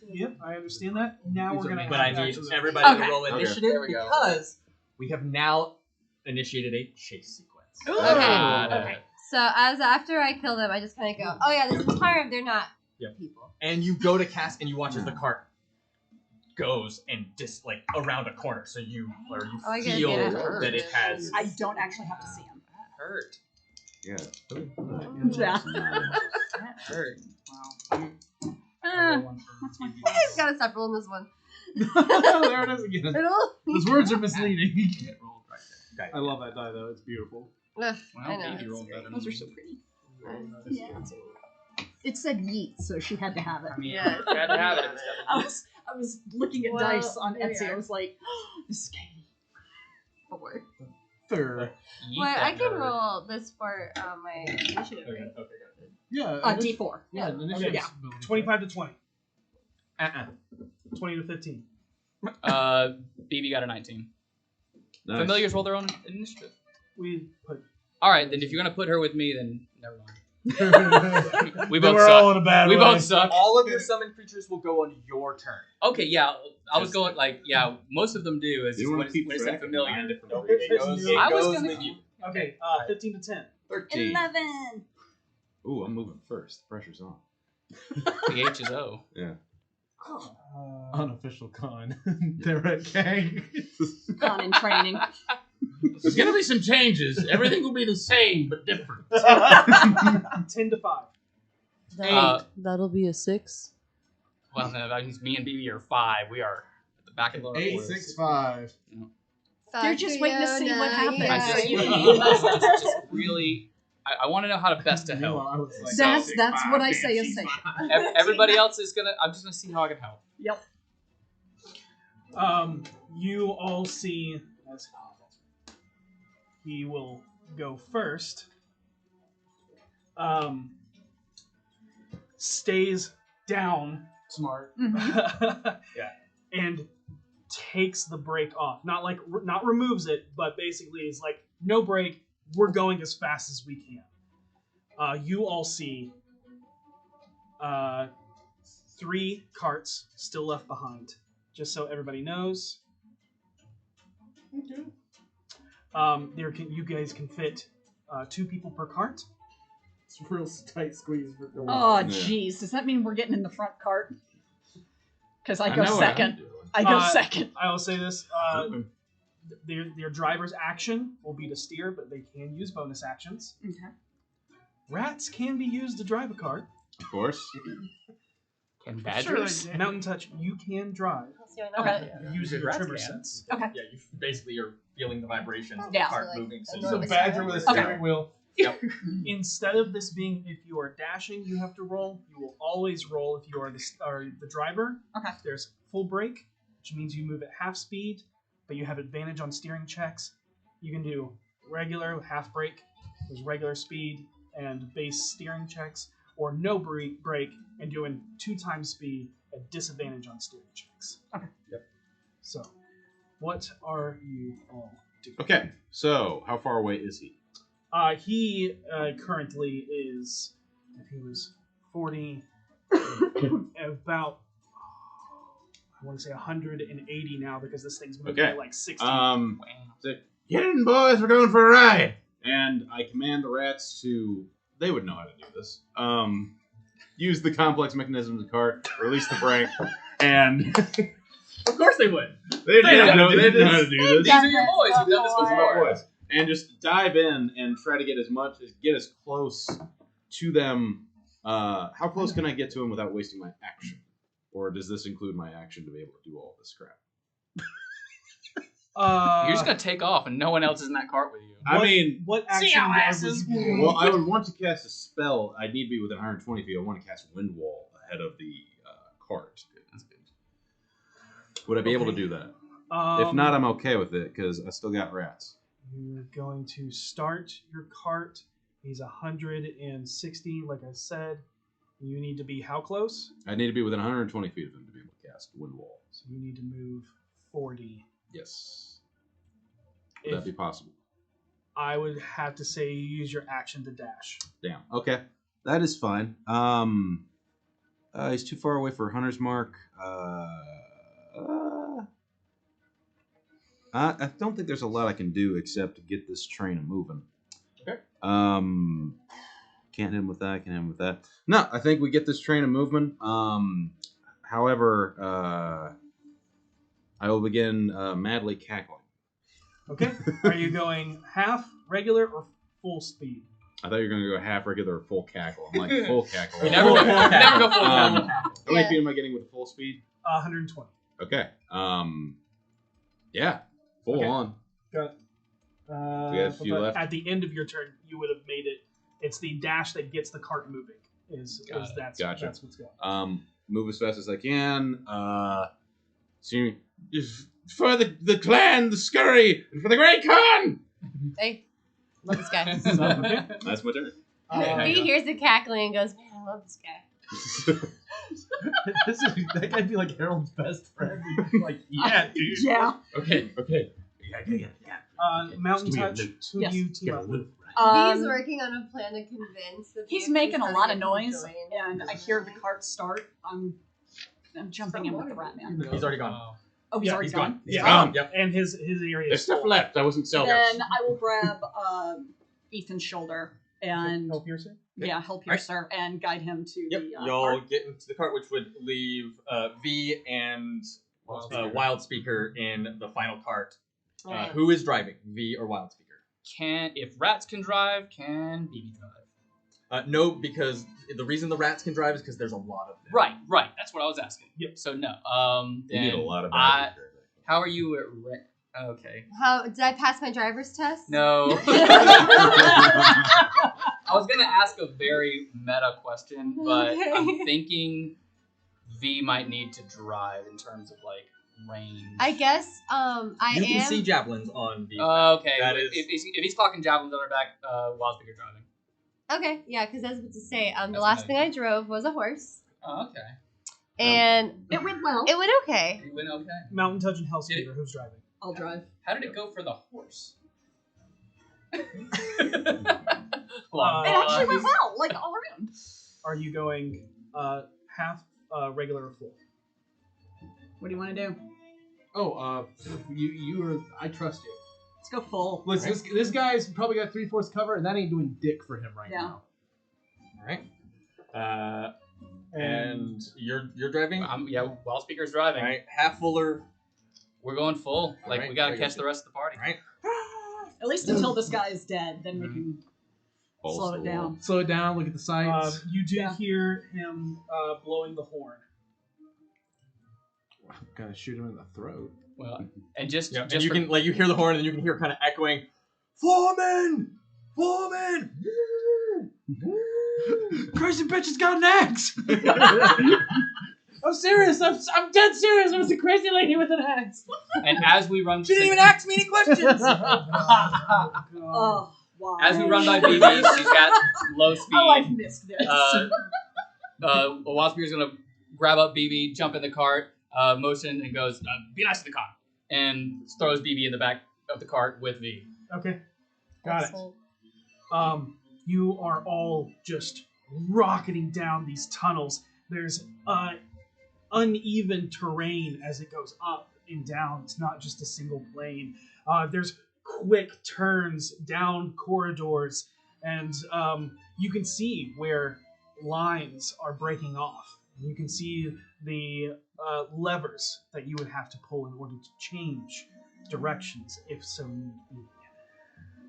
Yep, I understand that. Now we're gonna. But I have need actions. everybody Okay. to roll Okay. initiative There we go. because we have now initiated a chase sequence. Okay. So as after I kill them, I just kind of go, oh yeah, this is harm. They're not Yep. people. And you go to cast, and you watch as the cart goes and just like around a corner, so you Oh, I gotta feel get it. that it has. I don't actually have to see him. Hurt. Yeah. Yeah. That hurt. Ah, I just gotta stop rolling this one. There it is again. It'll- Those words are misleading. Get rolled right there. I love that die though. It's beautiful. Ugh, Well, I know. maybe it's rolled great. better. those are so pretty. Yeah. It said yeet, so she had to have it. I mean, Yeah. you had to have it. I was looking at Well, dice on here we Etsy. I are. was like, this is Katie. 4. Third. Yeet Wait, that I can nerd. roll this for my initiative. Okay, right? okay, Yeah. D4. Yeah. Okay, Initiative. 25 to 20. Uh-uh. 20 to 15. BB got a 19. Nice. Familiars roll their own initiative. We put. All right, then if you're gonna put her with me, then never mind. We They both were all suck. in a bad We way. both suck. All of your summoned creatures will go on your turn. Okay, yeah. I was going like, yeah. Most of them do. As You when want to keep when it's track of familiar. nine different Nope, creatures? it goes, it I was goes gonna- with you. Okay, 15 to 10. 13. 11. Ooh, I'm moving first. The pressure's on. The H is O. Unofficial con. They're at gang. Con in training. There's gonna be some changes. Everything will be the same but different. 10 to 5. That'll be a 6. Well, no, that means me and BB are 5. We are at the back of our 8, 6, 5. They're just waiting to see what happens. I just, Yeah. just really, I want to know how to best to help. I was like, That's what I say is safe. Everybody else is gonna. I'm just gonna see how I can help. Yep. You all see as he will go first. Stays down. smart. Yeah. And takes the brake off. Not removes it, but basically is like, no brake. We're going as fast as we can. You all see 3 carts still left behind, just so everybody knows. Okay. You guys can fit 2 people per cart. It's a real tight squeeze. For the Oh, Yeah. jeez. Does that mean we're getting in the front cart? Because I I go know what I'm second. doing. I go second. I will say this: their driver's action will be to steer, but they can use bonus actions. Okay. Rats can be used to drive a cart. Of course. Can badgers? Mountain Touch, you can drive See, I know Okay. how to- using your Rats trigger can. sense. Okay. Yeah, you basically are feeling the vibrations of Yeah. the cart So, like, moving. So a you normal don't- badger with a Okay. steering wheel. Instead of this being, if you are dashing, you have to roll. You will always roll if you are the driver. Okay. There's full brake, which means you move at half speed, but you have advantage on steering checks. You can do regular half brake, there's regular speed and base steering checks, or no brake and doing 2 times speed at disadvantage on steering checks. Okay. So, What are you all doing? Okay, so how far away is he? He currently is, if he was 40, about, I want to say 180 now because this thing's moving Okay. at like 60. Get in, boys, we're going for a ride. And I command the rats to, they would know how to do this. Use the complex mechanism of the cart, release the brake, and Of course they would. they didn't know how to do this. These are your boys. You've done this before. And just dive in and try to get as close to them. How close can I get to him without wasting my action? Or does this include my action to be able to do all this crap? You're just gonna take off, and no one else is in that cart with you. What action was you? Well, I would want to cast a spell. I need to be within 120 feet. I want to cast Wind Wall ahead of the cart. That's good. Would I be able to do that? If not, I'm okay with it because I still got rats. You're going to start your cart. He's 160, like I said. You need to be how close? I need to be within 120 feet of him to be able to cast Wind Wall. So you need to move 40. Yes. Would that be possible? I would have to say you use your action to dash. Damn. Okay. That is fine. He's too far away for Hunter's Mark. I don't think there's a lot I can do except to get this train moving. Okay. Can't hit him with that. Can't hit him with that. No, I think we get this train moving. However, I will begin madly cackling. Okay. Are you going half, regular, or full speed? I thought you were going to go half regular or full cackle. I'm like, full cackle. You never go full cackle. How many feet am I getting with full speed? 120. Okay. Yeah. Full on. Got it. We got a few left. At the end of your turn, you would have made it. It's the dash that gets the cart moving. That's what's going. Move as fast as I can. See, for the clan, the scurry, and for the Great Khan. Hey, love this guy. Okay. That's my turn. He hears the cackling and goes, man, I love this guy. That guy'd be like Harold's best friend. Like, yeah, dude. Yeah. Okay. Mountain Give me a Touch, loot. who do you team up with? He's working on a plan to convince the He's PFPs making a how to lot get of him noise, joined. and I hear the cart start. I'm jumping in with the rat man. He's already gone. Oh, he's Yeah, already He's gone. gone. Yeah. gone. Yep. And his area There's is stuff full. left. I wasn't selling. Then I will grab Ethan's shoulder and Help yourself. help your sir and guide him to Yep. the Y'all cart. get into the cart, which would leave V and Wild Speaker in the final cart. Right. Who is driving, V or Wild Speaker? If rats can drive, can BB drive? No, because the reason the rats can drive is because there's a lot of them. Right. That's what I was asking. Yep. So no. You need a Then lot of I- badges. how are you at Okay. How did I pass my driver's test? No. I was gonna ask a very meta question, but Okay. I'm thinking V might need to drive in terms of like range. I guess I You am. can see javelins on V. Okay. That if is- he's clocking javelins on our back, Wild Speaker driving. Okay, yeah, because I was about to say, the That's last what thing I drove was a horse, Oh, okay. and It went well. it went okay. You went okay. Mountain Touch and Hellspeaker, who's driving? I'll drive. How did it go for the horse? It actually went well, like all around. Are you going half, regular, or full? What do you want to do? Oh, I trust you. Let's go full. Listen, this guy's probably got 3/4 cover, and that ain't doing dick for him right Yeah. now. All right. And you're driving. Wild Speaker's driving. All right. Half fuller. We're going full. Like Right, we gotta I catch got the rest of the party. All right. At least until this guy is dead, then we can Balls slow to it the wall. down. Slow it down. Look at the sights. You do Yeah. hear him blowing the horn. Gotta shoot him in the throat. Well, and just Yeah. And just you for- can you hear the horn, and you can hear kind of echoing, "Foreman, foreman." Crazy bitch has got an axe! I'm serious. I'm dead serious. It was a crazy lady with an axe. and as we run, She didn't even ask me any questions. Oh, wow. as we run by BB, she's got low speed. Oh, I've missed this. Wild Speaker's gonna grab up BB, jump in the cart, motion, and goes, "Be nice to the car." and throws BB in the back of the cart with V. Okay, got it. Asshole. You are all just rocketing down these tunnels. There's uneven terrain as it goes up and down. It's not just a single plane. There's quick turns down corridors, and you can see where lines are breaking off. You can see the levers that you would have to pull in order to change directions, if so need be.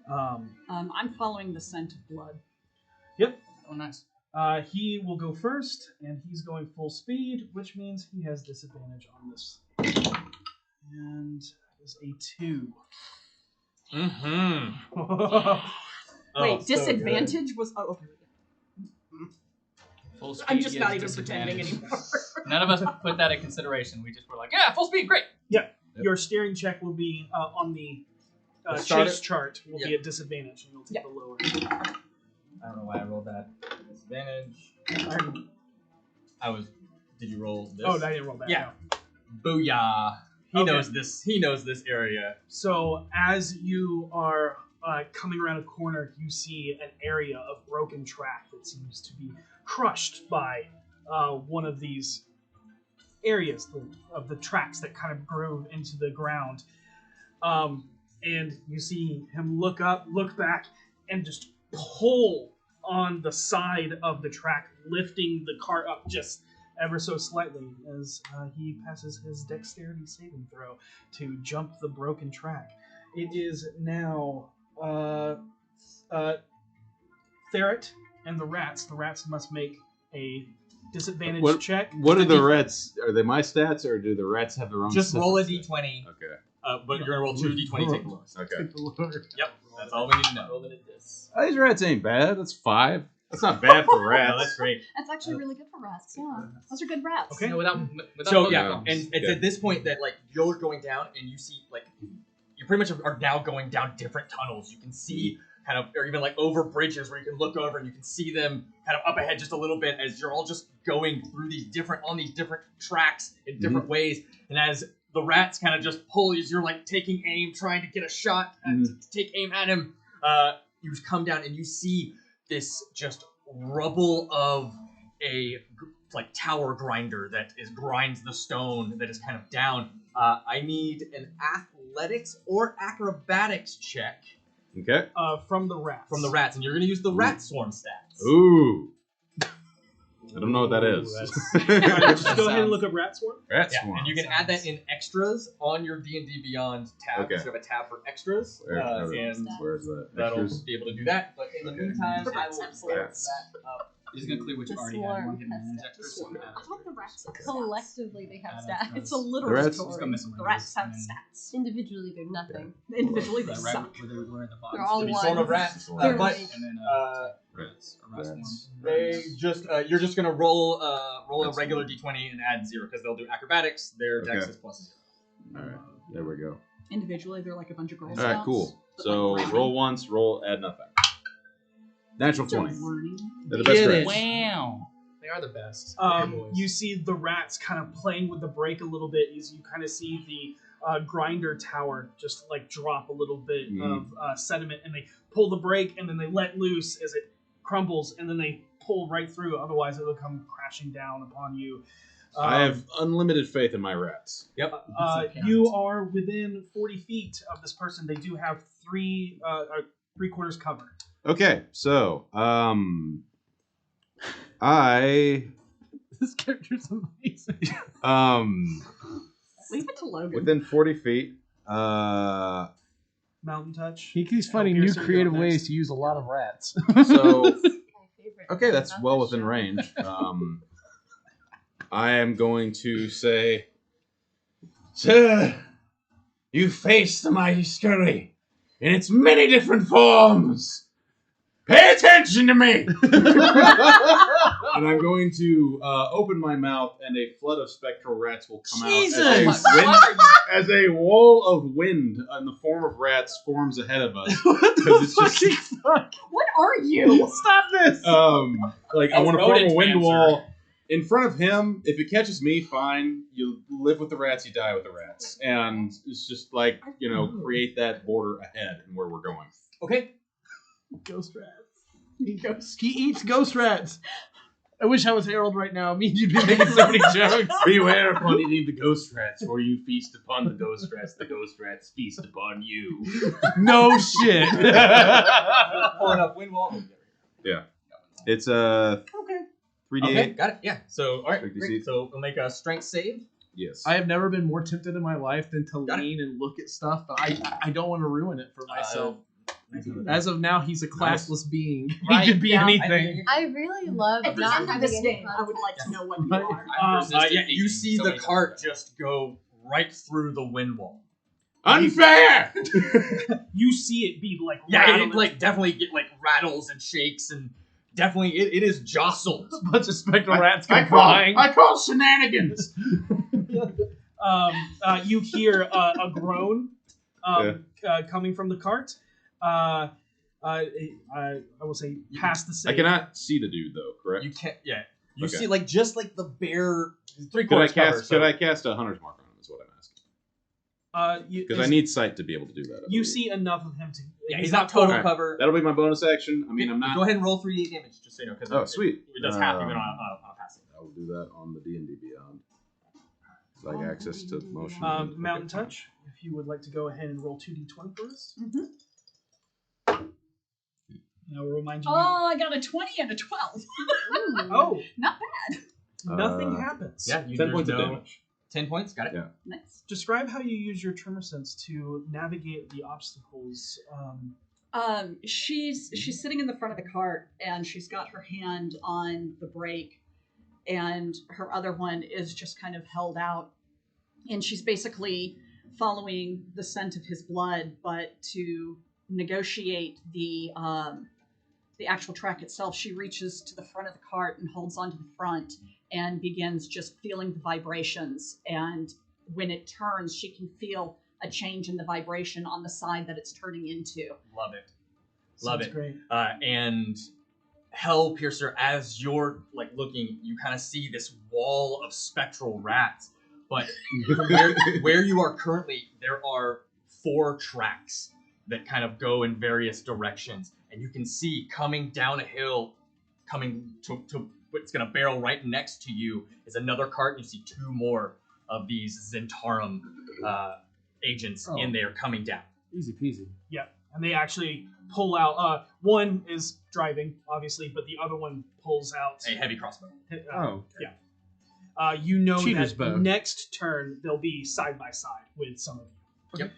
I'm following the scent of blood. Yep. Oh, nice. He will go first, and he's going full speed, which means he has disadvantage on this. And that is a 2. Mm-hmm. Wait, disadvantage was... Oh, okay. Full speed I'm just not gives even pretending disadvantage. anymore. None of us put that in consideration. We just were like, yeah, full speed, great. Your steering check will be on the start chase chart will be Yep. at disadvantage, and you'll take the lower. I don't know why I rolled that. Disadvantage. Did you roll this? Oh, I didn't roll that. Yeah. No. Booyah. He Okay. knows this. He knows this area. So as you are coming around a corner, you see an area of broken track that seems to be crushed by one of these areas of the tracks that kind of groove into the ground. And you see him look up, look back, and just pull on the side of the track, lifting the cart up just ever so slightly as he passes his dexterity saving throw to jump the broken track. It is now Ferret and the rats. The rats must make a disadvantage check. What are the rats? Are they my stats, or do the rats have their own? Just roll a separate stats? d20. Okay. But you're gonna roll 2 d20. Take the lowest. Okay. Yep. That's all we need to know. Roll it at this. These rats ain't bad. That's 5. That's not bad for No, rats. that's great. That's actually really good for rats. Yeah, those are good rats. Okay. No, without So both yeah, outcomes. and it's at this point that like you're going down, and you see like you pretty much are now going down different tunnels. You can see kind of, or even like over bridges where you can look over and you can see them kind of up ahead just a little bit as you're all just going through these different tracks in different ways, and as the rats kind of just pull as you're like taking aim, trying to get a shot and take aim at him. You just come down and you see this just rubble of a like tower grinder that grinds the stone that is kind of down. I need an athletics or acrobatics check Okay. From the rats. and you're gonna use the rat swarm stats. Ooh. I don't know what that is. Just go ahead and look up rat swarm. Rat Yeah, swarm. and you can add that in extras on your D&D Beyond tab. Okay. So you have a tab for extras, and Where's that? that'll Extras? be able to do that. But in the meantime, I will pull that Rats. up. He's gonna clear which The already swarm had one hidden has in his stats. extra, so I thought the rats have stats. Collectively, they have Yeah, stats. It's a The literal rats- Let's go story. missing The rats have and then- stats. Individually, they're nothing. Individually, they Right, suck. where the bottom. They're all To be one. swarm of rats, Swarm. but Like- And then Rats. a rat swarm. they just you're just gonna roll a regular d20 and add 0 because they'll do acrobatics. Their dex Okay. is plus 0. All right. There we go. Individually, they're like a bunch of Girl All Scouts. right. Cool. but, So like, roll once. Add nothing. Natural So 20. wordy. They're the best Get rats. Wow. They are the best. You see the rats kind of playing with the brake a little bit as you kind of see the grinder tower just like drop a little bit of sediment, and they pull the brake and then they let loose as it crumbles, and then they pull right through. Otherwise, it'll come crashing down upon you. I have unlimited faith in my rats. Yep. You are within 40 feet of this person. They do have three quarters cover. Okay. So, I This character's amazing. Leave it to Logan. within 40 feet. Mountain touch. He keeps finding new Piercer, you're creative up ways next. to use a lot of rats. So My favorite. okay, that's on well this within show. range. I am going to say, Sir, you face the mighty scurry in its many different forms. Pay attention to me! and I'm going to open my mouth, and a flood of spectral rats will come Jesus! out as a wall of wind in the form of rats forms ahead of us. Because it's just What are you? Stop this! like I A want to form a rodent wind dancer. wall, In front of him, if it catches me, fine. You live with the rats, you die with the rats. And it's just like, create that border ahead and where we're going. Okay. Ghost rats. He eats ghost rats. I wish I was Harold right now. Me and you'd be making so many jokes. Beware upon eating the ghost rats, for you feast upon the ghost rats feast upon you. No shit. Pulling up wind wall. Yeah. It's a 3d8. Okay, got it. Yeah. So, all right. Strength Great. DC. So we'll make a strength save. Yes. I have never been more tempted in my life than to Got it. lean and look at stuff, but I don't want to ruin it for myself. As of now, he's a classless being. Right, He could be yeah, anything. I really love At the not end of having this any game, I would like to know what you Right. are. I'm resistant Yeah, thinking you see so the many cart times. just go right through the wind wall. Unfair! You see it be like Yeah, rattling. it like definitely get like rattles and shakes and definitely it is jostled. a bunch of spectral rats I come flying. call shenanigans. You hear a groan coming from the cart. I will say past the I save. cannot see the dude, though, correct? You can't. Yeah, you Okay. see like just like the bare Could I 3/4 cover. cast? Could I cast a hunter's mark on him? Is what I'm asking. Because I need sight to be able to do that. I You believe. see enough of him to. Yeah, he's not total Alright. cover. That'll be my bonus action. I mean, I'm not. Go ahead and roll 3d8 damage, just so you know, because Oh, sweet. it does half even on a passing. I will do that on the D&D Beyond. Like access to motion. Mountain Touch, if you would like to go ahead and roll 2d20 for us. Mhm. Now we'll remind you. Oh, I got a 20 and a 12. Oh, Not bad. nothing happens. Yeah, 10 there's points of no- damage. 10 points, got it. Yeah. Nice. Describe how you use your tremor sense to navigate the obstacles. She's sitting in the front of the cart and she's got her hand on the brake and her other one is just kind of held out and she's basically following the scent of his blood, but to negotiate the actual track itself, she reaches to the front of the cart and holds onto the front and begins just feeling the vibrations, and when it turns she can feel a change in the vibration on the side that it's turning into. Love it. Love Sounds it. great. And Hell Piercer, as you're like looking, you kind of see this wall of spectral rats. But from where you are currently, there are 4 tracks that kind of go in various directions, and you can see coming down a hill, coming to what's going to barrel right next to you is another cart. And you see 2 more of these Zentarum agents in there coming down. Easy peasy. Yeah, and they actually pull out. One is driving, obviously, but the other one pulls out. A heavy crossbow. Yeah. You know Cheater's that bow. next turn they'll be side by side with some of you.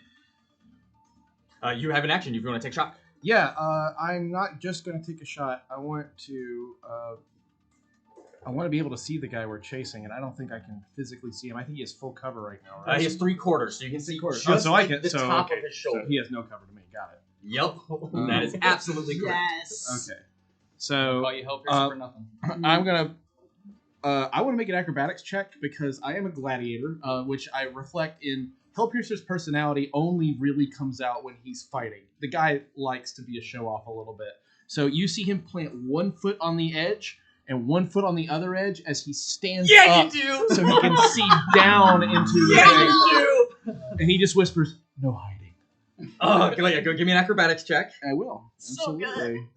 You have an action if you want to take a shot. Yeah, I'm not just going to take a shot. I want to be able to see the guy we're chasing, and I don't think I can physically see him. I think he has full cover right now, right? He has 3/4, so you can see Three-quarters. just so I like can, the so, top okay. of his shoulder. So he has no cover to me. Got it. Yep, that is absolutely correct. Yes. Okay. So Call you Hell Piercer for nothing. I'm gonna. I want to make an acrobatics check because I am a gladiator, which I reflect in Hellpiercer's personality. Only really comes out when he's fighting. The guy likes to be a show off a little bit. So you see him plant 1 foot on the edge and 1 foot on the other edge as he stands up, you do. so he can see down into the thing. you And he just whispers, "No hiding." do. Go give me an acrobatics check. I will. So good. Absolutely.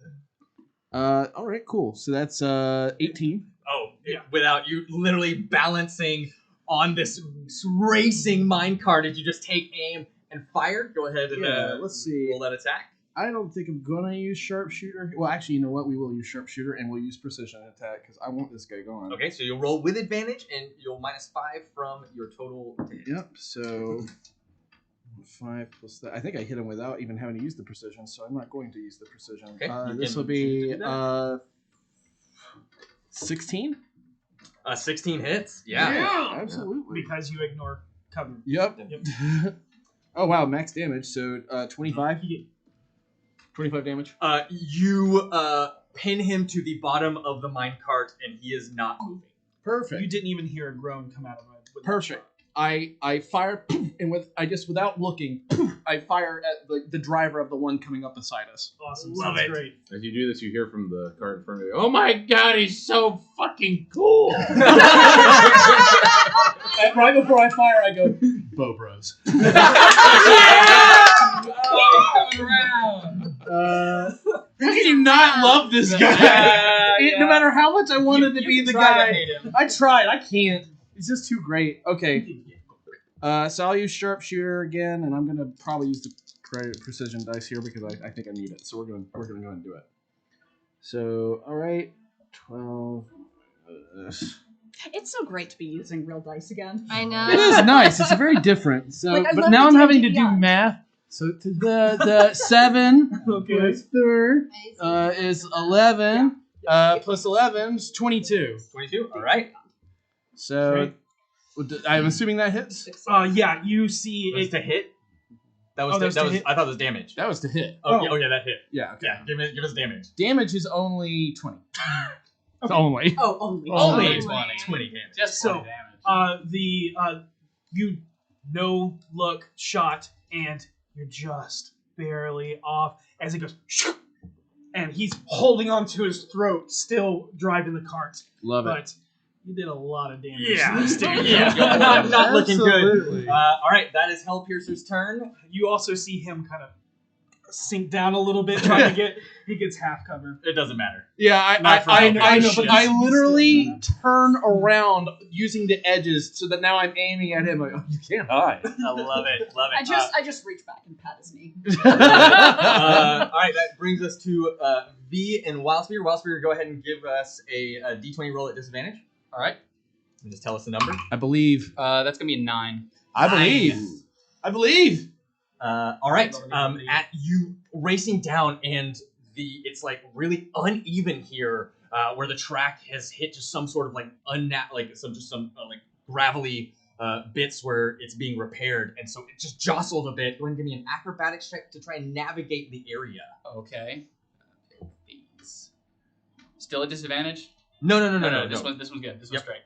All right, cool. So that's 18. Oh, without you literally balancing on this racing minecart as you just take aim and fire. Go ahead and Let's see. roll that attack. I don't think I'm gonna use sharpshooter. Well, actually, you know what? We will use sharpshooter and we'll use precision attack because I want this guy going. Okay, so you'll roll with advantage and you'll -5 from your total to hit. Yep. So 5 plus that. I think I hit him without even having to use the precision, so I'm not going to use the precision. Okay, you This can will be choose to do that. 16. 16 hits. Yeah. Absolutely. Because you ignore cover. Yep. Oh wow, max damage. So 25. 25 damage. You pin him to the bottom of the minecart and he is not moving. Perfect. You didn't even hear a groan come out of it. Perfect. I fire, and without looking, I fire at the driver of the one coming up beside us. Awesome. Love Sounds it. great. As you do this, you hear from the car in front of you, "Oh my god, he's so fucking cool!" And right before I fire, I go, "Bo Bros." How can you not love this guy? No matter how much I wanted to be the guy, I tried. I can't. It's just too great. Okay. So I'll use sharpshooter again, and I'm gonna probably use the precision dice here because I think I need it. So we're gonna go ahead and do it. So all right, 12. It's so great to be using real dice again. I know. It is nice. It's very different. So, Like, I but love now the I'm having to do beyond. math. So the 7 plus 3 is 11. Plus 11 is 22. 22. All right. So I'm assuming that hits. Yeah, you see It's it. to hit. That was Oh, that was to hit? I thought it was damage. That was to hit. Oh, yeah, that hit. Yeah. Okay. Yeah, give us damage. Damage is only 20. Only. Oh, only. Only 20. 20 damage. Just So, 20 damage. You no look shot, and you're just barely off as it goes, and he's holding onto his throat, still driving the cart. Love it. But you did a lot of damage. Yeah. to this dude. Yeah. Not looking good. Absolutely. All right, that is Hellpiercer's turn. You also see him kind of sink down a little bit, trying to get. He gets half cover. It doesn't matter. Yeah, Not for I helping. know, but I literally turn around using the edges so that now I'm aiming at him. Like, oh, you can't hide. I love it. Love it. I just reach back and pat his knee. All right, that brings us to V and Wildspear. Wildspear, go ahead and give us a D20 roll at disadvantage. All right. And just tell us the number. I believe. That's going to be a 9. I believe. Nice. I believe. All right. At you racing down, and it's like really uneven here, where the track has hit just some sort of like some gravelly bits where it's being repaired, and so it just jostled a bit. Go ahead and give me an acrobatics check to try and navigate the area. Okay. These. Still a disadvantage? No. This one's good. This one's straight.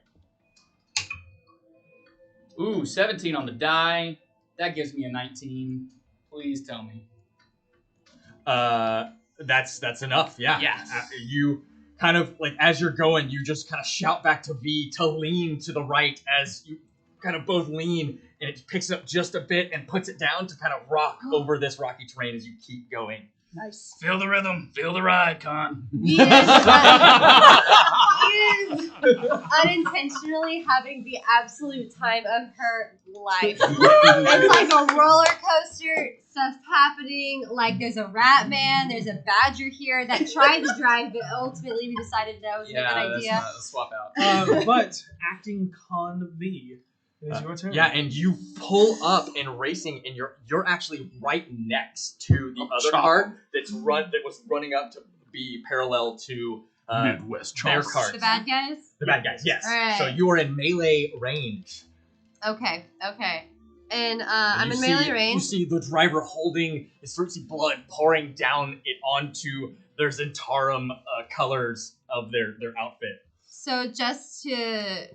Ooh, 17 on the die. That gives me a 19. Please tell me. That's enough. Yeah. Yes. You kind of like as you're going, you just kind of shout back to V to lean to the right as you kind of both lean, and it picks up just a bit and puts it down to kind of rock over this rocky terrain as you keep going. Nice. Feel the rhythm. Feel the ride, Con. He is unintentionally having the absolute time of her life. It's like a roller coaster. Stuff's happening. Like there's a rat man, there's a badger here that tried to drive, but ultimately we decided that was a good idea. That's not a swap out. But acting Con V, it is your turn. Yeah, and you pull up and racing, and you're actually right next to the other cart that was running up to be parallel to Midwest their Charles. cart. The bad guys? The bad guys, yes. All right. So you are in melee range. Okay. And And I'm you in see- melee You range. see the driver holding his throat, see blood pouring down it onto their Zentarum colors of their outfit. So just to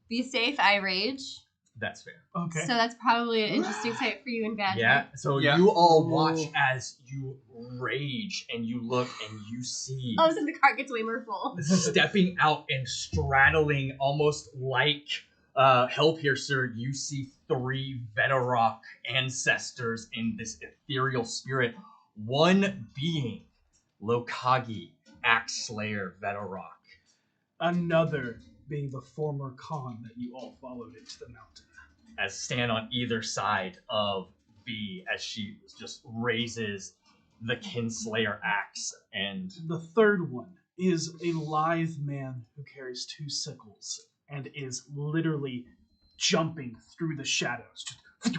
be safe, I rage. That's fair. Okay. So that's probably an interesting sight for you and Badger. Yeah. So you all watch as you rage, and you look and you see All of a sudden the cart gets way more full. stepping out and straddling almost like Hellpiercer, you see 3 Veterok ancestors in this ethereal spirit. One being Lokagi, Axe Slayer Veterok. Another being the former Con that you all followed into the mountain. As stand on either side of V as she just raises the Kinslayer axe. And The third one is a lithe man who carries 2 sickles and is literally jumping through the shadows, just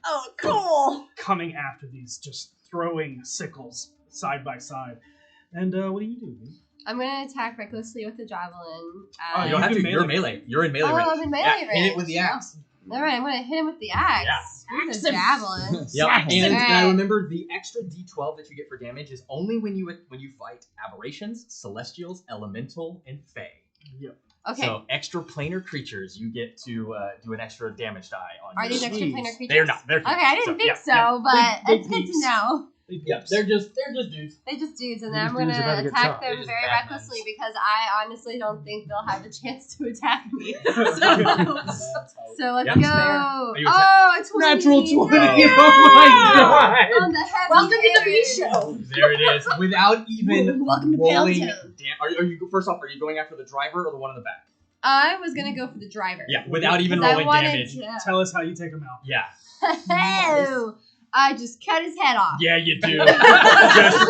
Oh, cool. coming after these, just throwing sickles side by side. And what do you do? V? I'm gonna attack recklessly with the javelin. you don't have to. You're melee. You're in melee range. I'm in melee Yeah, range. hit it with the axe. All right, I'm gonna hit him with the axe. Yeah. With the javelin. Yep. Axe And him. now remember, the extra D12 that you get for damage is only when you fight aberrations, celestials, elemental, and fae. Yep. Okay. So extra planar creatures, you get to do an extra damage die on. Are your these extra Jeez. planar creatures? They're not. They're Okay, I didn't think so, yeah. but Big it's good to peeps. know. Yeah, they're just dudes. They just dudes, and These then I'm dudes are about gonna to get attack tough. They're them just very bad recklessly men. because I honestly don't think they'll have a chance to attack me. So let's Yeah. go. you Oh, it's 20. Natural 20. Yeah. Oh my god. On the heavy Welcome to the hitters. show. There it is. Without even Welcome to rolling. Paletown. Are you first off? Are you going after the driver or the one in the back? I was gonna go for the driver. Yeah, without even 'Cause I rolling wanted damage. to- Tell us how you take him out. Yeah. Oh, I just cut his head off. Yeah, you do.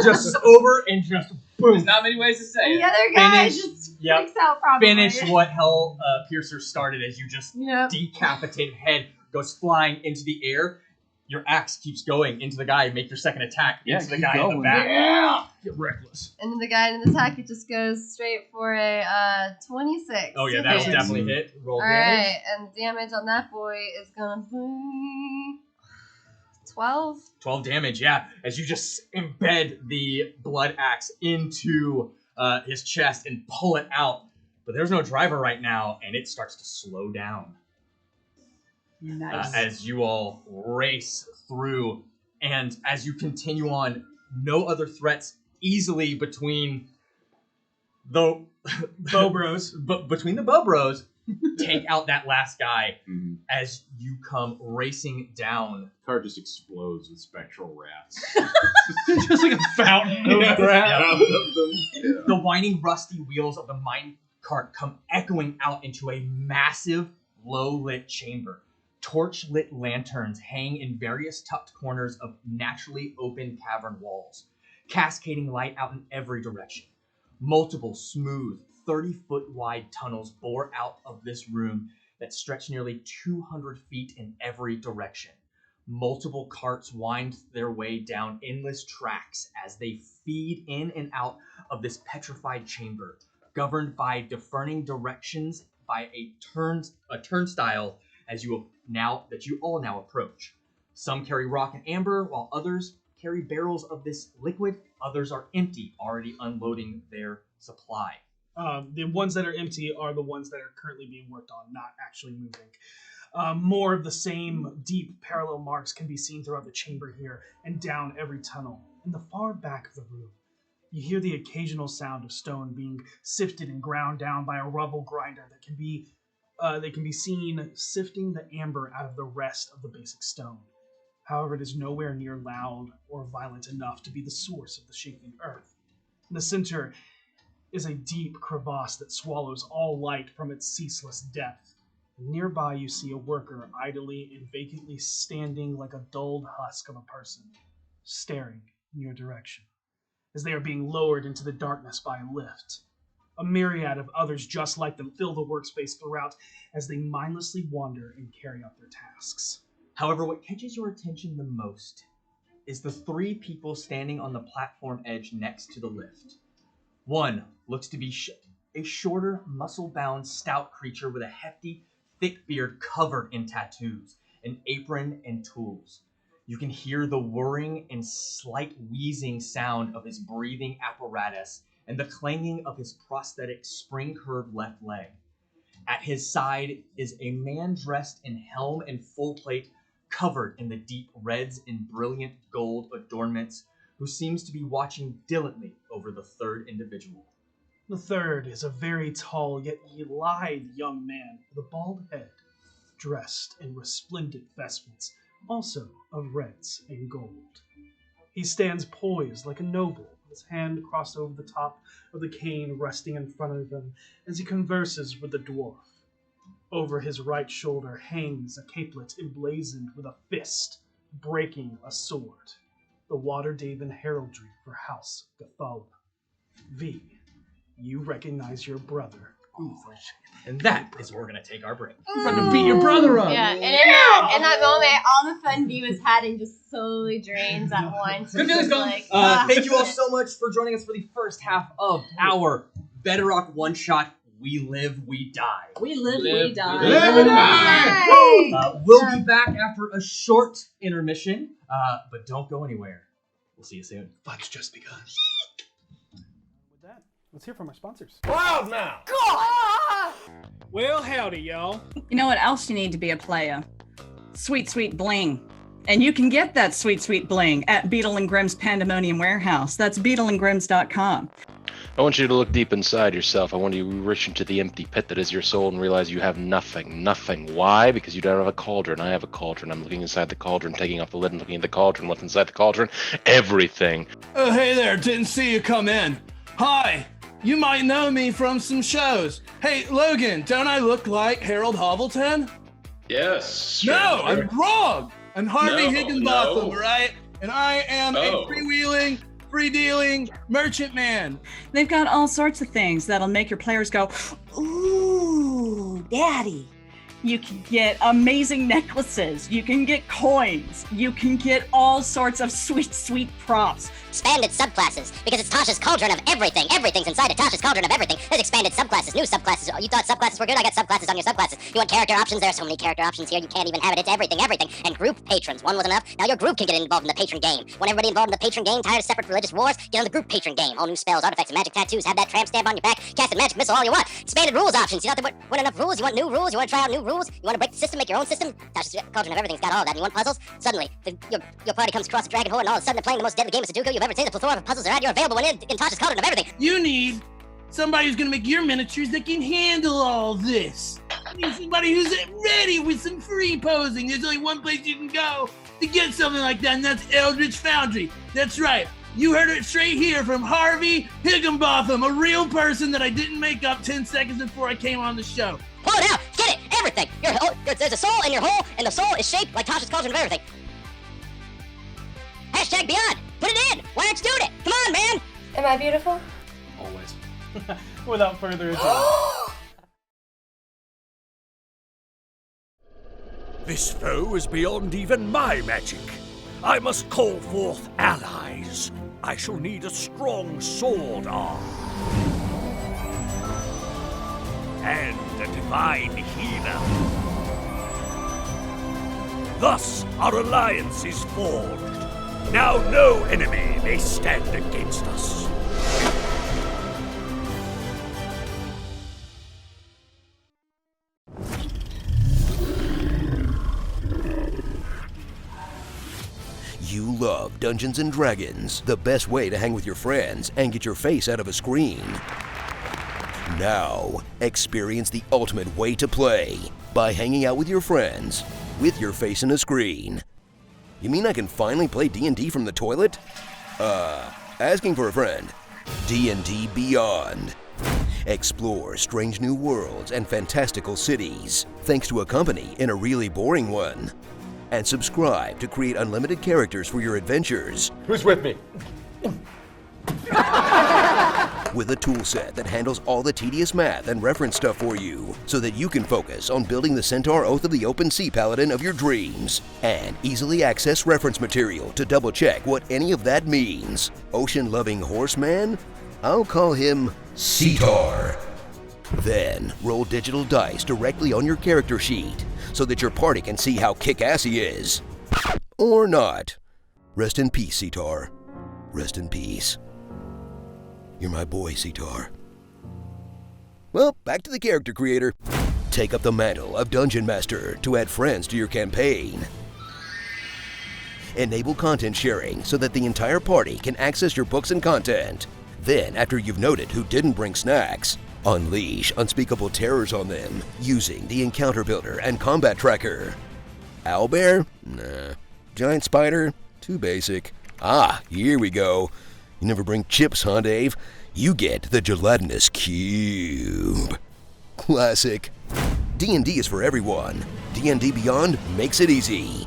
just over and just boom. There's not many ways to say And it. the other guy Finish. just Yep. freaks out probably. Finish what Hell Piercer started as you just Yep. decapitated head goes flying into the air. Your axe keeps going into the guy. Make your second attack Yeah, into the keep guy in going. the back. Yeah. Get reckless. And then the guy in the attack, it just goes straight for a 26. Oh yeah, to that'll hit. definitely hit. Roll All damage. right, and damage on that boy is gonna be 12. 12 damage, yeah. As you just embed the blood axe into his chest and pull it out. But there's no driver right now, and it starts to slow down. Nice. As you all race through, and as you continue on, no other threats easily between the Bow bros. but between the bow bros take out that last guy Mhm. as you come racing down. Car just explodes with spectral rats. Just like a fountain of Yeah. crap. The whining rusty wheels of the mine cart come echoing out into a massive low lit chamber. Torch lit lanterns hang in various tucked corners of naturally open cavern walls, cascading light out in every direction. Multiple smooth, 30-foot wide tunnels bore out of this room that stretch nearly 200 feet in every direction. Multiple carts wind their way down endless tracks as they feed in and out of this petrified chamber, governed by differing directions by a turnstile as you all now approach. Some carry rock and amber, while others carry barrels of this liquid. Others are empty, already unloading their supply. The ones that are empty are the ones that are currently being worked on, not actually moving. More of the same deep parallel marks can be seen throughout the chamber here and down every tunnel. In the far back of the room, you hear the occasional sound of stone being sifted and ground down by a rubble grinder that can be seen sifting the amber out of the rest of the basic stone. However, it is nowhere near loud or violent enough to be the source of the shaking earth. In the center is a deep crevasse that swallows all light from its ceaseless depth. Nearby you see a worker idly and vacantly standing like a dulled husk of a person, staring in your direction, as they are being lowered into the darkness by a lift. A myriad of others just like them fill the workspace throughout as they mindlessly wander and carry out their tasks. However, what catches your attention the most is the three people standing on the platform edge next to the lift. One looks to be a shorter, muscle-bound, stout creature with a hefty, thick beard covered in tattoos, an apron, and tools. You can hear the whirring and slight wheezing sound of his breathing apparatus and the clanging of his prosthetic spring-curved left leg. At his side is a man dressed in helm and full plate, covered in the deep reds and brilliant gold adornments, who seems to be watching diligently over the third individual. The third is a very tall yet lithe young man with a bald head, dressed in resplendent vestments, also of reds and gold. He stands poised like a noble, his hand crossed over the top of the cane resting in front of him as he converses with the dwarf. Over his right shoulder hangs a capelet emblazoned with a fist breaking a sword, the Waterdaven heraldry for House Gathala. V, you recognize your brother. And that is where we're going to take our break. About to beat your brother up. Yeah, and in that moment, all the fun V was having just slowly drains at once. Good feelings, Like, thank you all so much for joining us for the first half of our Veterok One Shot. We live, we die. We live, Live, we die. we live and die. Yay! We'll be back after a short intermission, but don't go anywhere. We'll see you soon. Fun's just begun. With that, let's hear from our sponsors. Loud now! Well, howdy, y'all. You know what else you need to be a player? Sweet, sweet bling. And you can get that sweet, sweet bling at Beetle and Grimm's Pandemonium Warehouse. That's beetleandgrims.com. I want you to look deep inside yourself. I want you to reach into the empty pit that is your soul and realize you have nothing. Nothing. Why? Because you don't have a cauldron. I have a cauldron. I'm looking inside the cauldron, taking off the lid and looking at the cauldron. What's inside the cauldron? Everything. Oh, hey there. Didn't see you come in. Hi. You might know me from some shows. Hey, Logan, don't I look like Harold Hovelton? Yes. No, I'm wrong. I'm Harvey No, Higginbotham, no. right? And I am a Oh. freewheeling, free-dealing merchant man. They've got all sorts of things that'll make your players go, ooh, daddy. You can get amazing necklaces. You can get coins. You can get all sorts of sweet, sweet props. Expanded subclasses, because it's Tasha's cauldron of everything. Everything's inside of Tasha's cauldron of everything. There's expanded subclasses, new subclasses. Oh, you thought subclasses were good? I got subclasses on your subclasses. You want character options? There are so many character options here, you can't even have it. It's everything, everything. And group patrons. One was enough. Now your group can get involved in the patron game. Want everybody involved in the patron game? Tired of separate religious wars? Get on the group patron game. All new spells, artifacts, and magic tattoos. Have that tramp stamp on your back. Cast a magic missile all you want. Expanded rules options. You know there weren't enough rules? You want new rules? You want to try out new rules? You want to break the system, make your own system? Tasha's cauldron of everything's got all of that. And you want puzzles? Suddenly, your party comes across a dragon horde, and all of a sudden they're playing the most deadly game of Sudoku you've ever seen. The plethora of puzzles are out. You're available in Tasha's cauldron of everything. You need somebody who's gonna make your miniatures that can handle all this. You need somebody who's ready with some free posing. There's only one place you can go to get something like that, and that's Eldritch Foundry. That's right. You heard it straight here from Harvey Higginbotham, a real person that I didn't make up 10 seconds before I came on the show. Pull it out. Get it. Everything. There's a soul in your hole, and the soul is shaped like Tasha's cauldron of everything. Hashtag Beyond. Put it in. Why aren't you doing it? Come on, man. Am I beautiful? Always. Without further ado. This foe is beyond even my magic. I must call forth allies. I shall need a strong sword arm. And a divine healer. Thus, our alliance is forged. Now no enemy may stand against us. You love Dungeons & Dragons, the best way to hang with your friends and get your face out of a screen. Now, experience the ultimate way to play by hanging out with your friends with your face in a screen. You mean I can finally play D&D from the toilet? Asking for a friend. D&D Beyond. Explore strange new worlds and fantastical cities, thanks to a company in a really boring one. And subscribe to create unlimited characters for your adventures. Who's with me? With a tool set that handles all the tedious math and reference stuff for you, so that you can focus on building the Centaur Oath of the Open Sea Paladin of your dreams, and easily access reference material to double check what any of that means. Ocean-loving horseman? I'll call him Centaur. Then roll digital dice directly on your character sheet, so that your party can see how kick-ass he is. Or not. Rest in peace, Centaur. Rest in peace. You're my boy, Centaur. Well, back to the character creator. Take up the mantle of Dungeon Master to add friends to your campaign. Enable content sharing so that the entire party can access your books and content. Then, after you've noted who didn't bring snacks, unleash unspeakable terrors on them using the Encounter Builder and Combat Tracker. Owlbear? Nah. Giant Spider? Too basic. Ah, here we go. You never bring chips, huh, Dave? You get the gelatinous cube. Classic. D&D is for everyone. D&D Beyond makes it easy.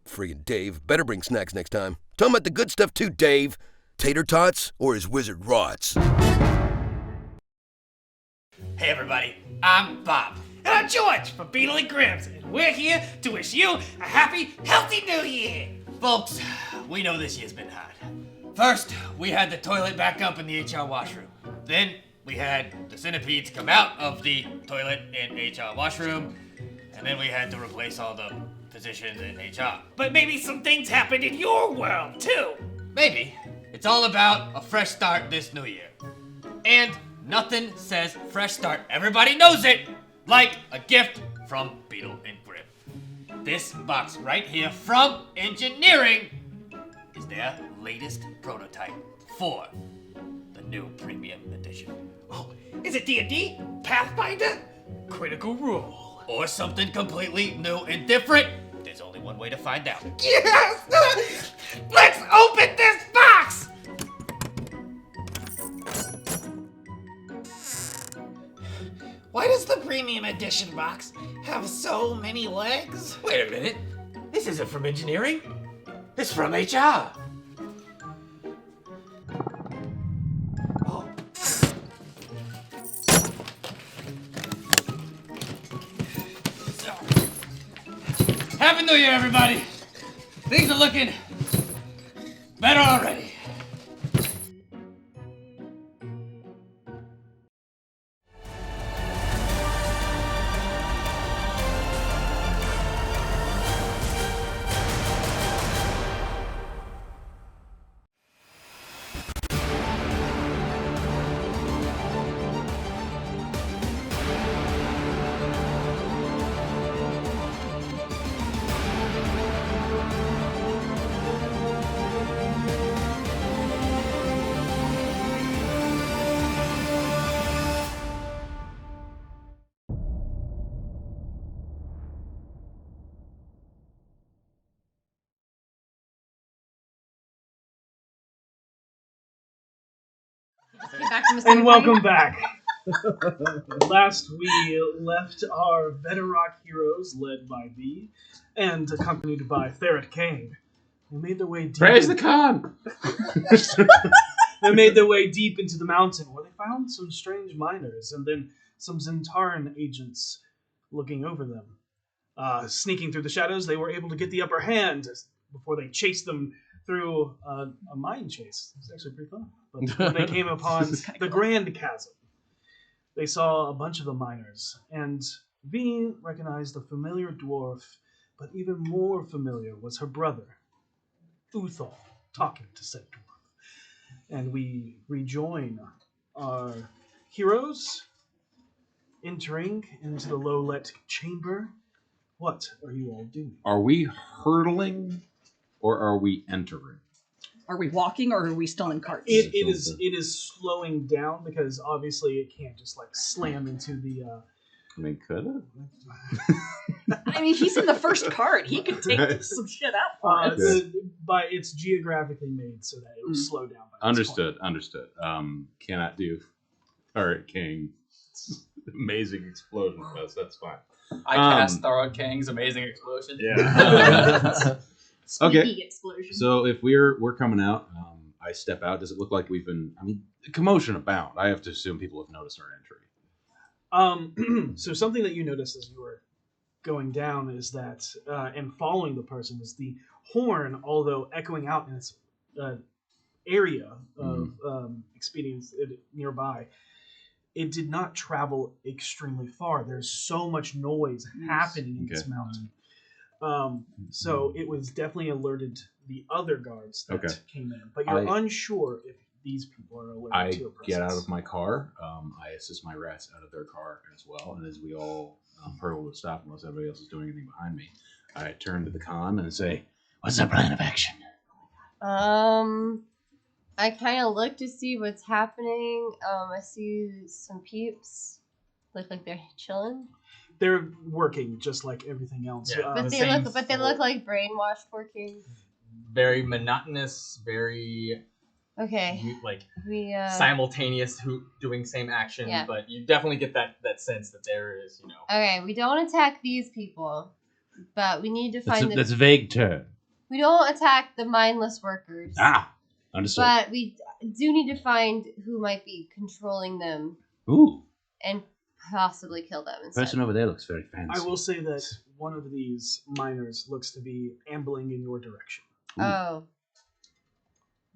Friggin' Dave, better bring snacks next time. Tell him about the good stuff too, Dave. Tater tots or his wizard rots. Hey everybody, I'm Bob. And I'm George from Beetle and Grimm's, and we're here to wish you a happy, healthy new year! Folks, we know this year's been hard. First, we had the toilet back up in the HR washroom. Then, we had the centipedes come out of the toilet in HR washroom. And then we had to replace all the positions in HR. But maybe some things happened in your world, too! Maybe. It's all about a fresh start this new year. And nothing says fresh start, everybody knows it, like a gift from Beetle and Grim. This box right here from Engineering is their latest prototype for the new premium edition. Oh, is it D&D? Pathfinder? Critical Role? Or something completely new and different? There's only one way to find out. Yes! Let's open this box! Why does the premium edition box have so many legs? Wait a minute. This isn't from Engineering. It's from HR. Happy New Year, everybody! Things are looking better already. And welcome back. Last we left our Veterok heroes, led by V, and accompanied by Therit Kane. They made their way deep. Praise the Khan! They made their way deep into the mountain, where they found some strange miners, and then some Zentaran agents looking over them. Sneaking through the shadows, they were able to get the upper hand before they chased them through a mine chase. It was actually pretty fun. But when they came upon the Grand Chasm, they saw a bunch of the miners, and V recognized a familiar dwarf, but even more familiar was her brother, Uthal, talking to said dwarf. And we rejoin our heroes, entering into the low-let chamber. What are you all doing? Are we hurtling, or are we entering? Are we walking, or are we still in carts? It is slowing down because obviously it can't just like slam into the. I mean, could it? I mean, he's in the first cart. He could take some shit out for us. But it's geographically made so that it will slow down. By Understood. Cannot do Hurricane amazing explosion with us. That's fine. I cast Tharod Kang's amazing explosion. Yeah. Okay. Explosion. So if we're coming out, I step out. Does it look like we've been? I mean, commotion abound. I have to assume people have noticed our entry. So something that you noticed as you were going down is that, and following the person, is the horn, although echoing out in its area of experience nearby, it did not travel extremely far. There's so much noise happening in this mountain. So it was definitely alerted the other guards that came in, but you're unsure if these people are alerted to your presence. I get out of my car. I assist my rats out of their car as well, and as we all hurtle to stop unless everybody else is doing anything behind me, I turn to the con and say, "What's our plan of action?" I kind of look to see what's happening. I see some peeps look like they're chilling. They're working just like everything else. Yeah. But they look like brainwashed working. Very monotonous, very simultaneous doing same action, but you definitely get that sense that there is, Okay, we don't attack these people, but we need to find that's a vague term. We don't attack the mindless workers. Understood. But we do need to find who might be controlling them. Ooh. And possibly kill them instead. Person over there looks very fancy. I will say that one of these miners looks to be ambling in your direction. Ooh. Oh.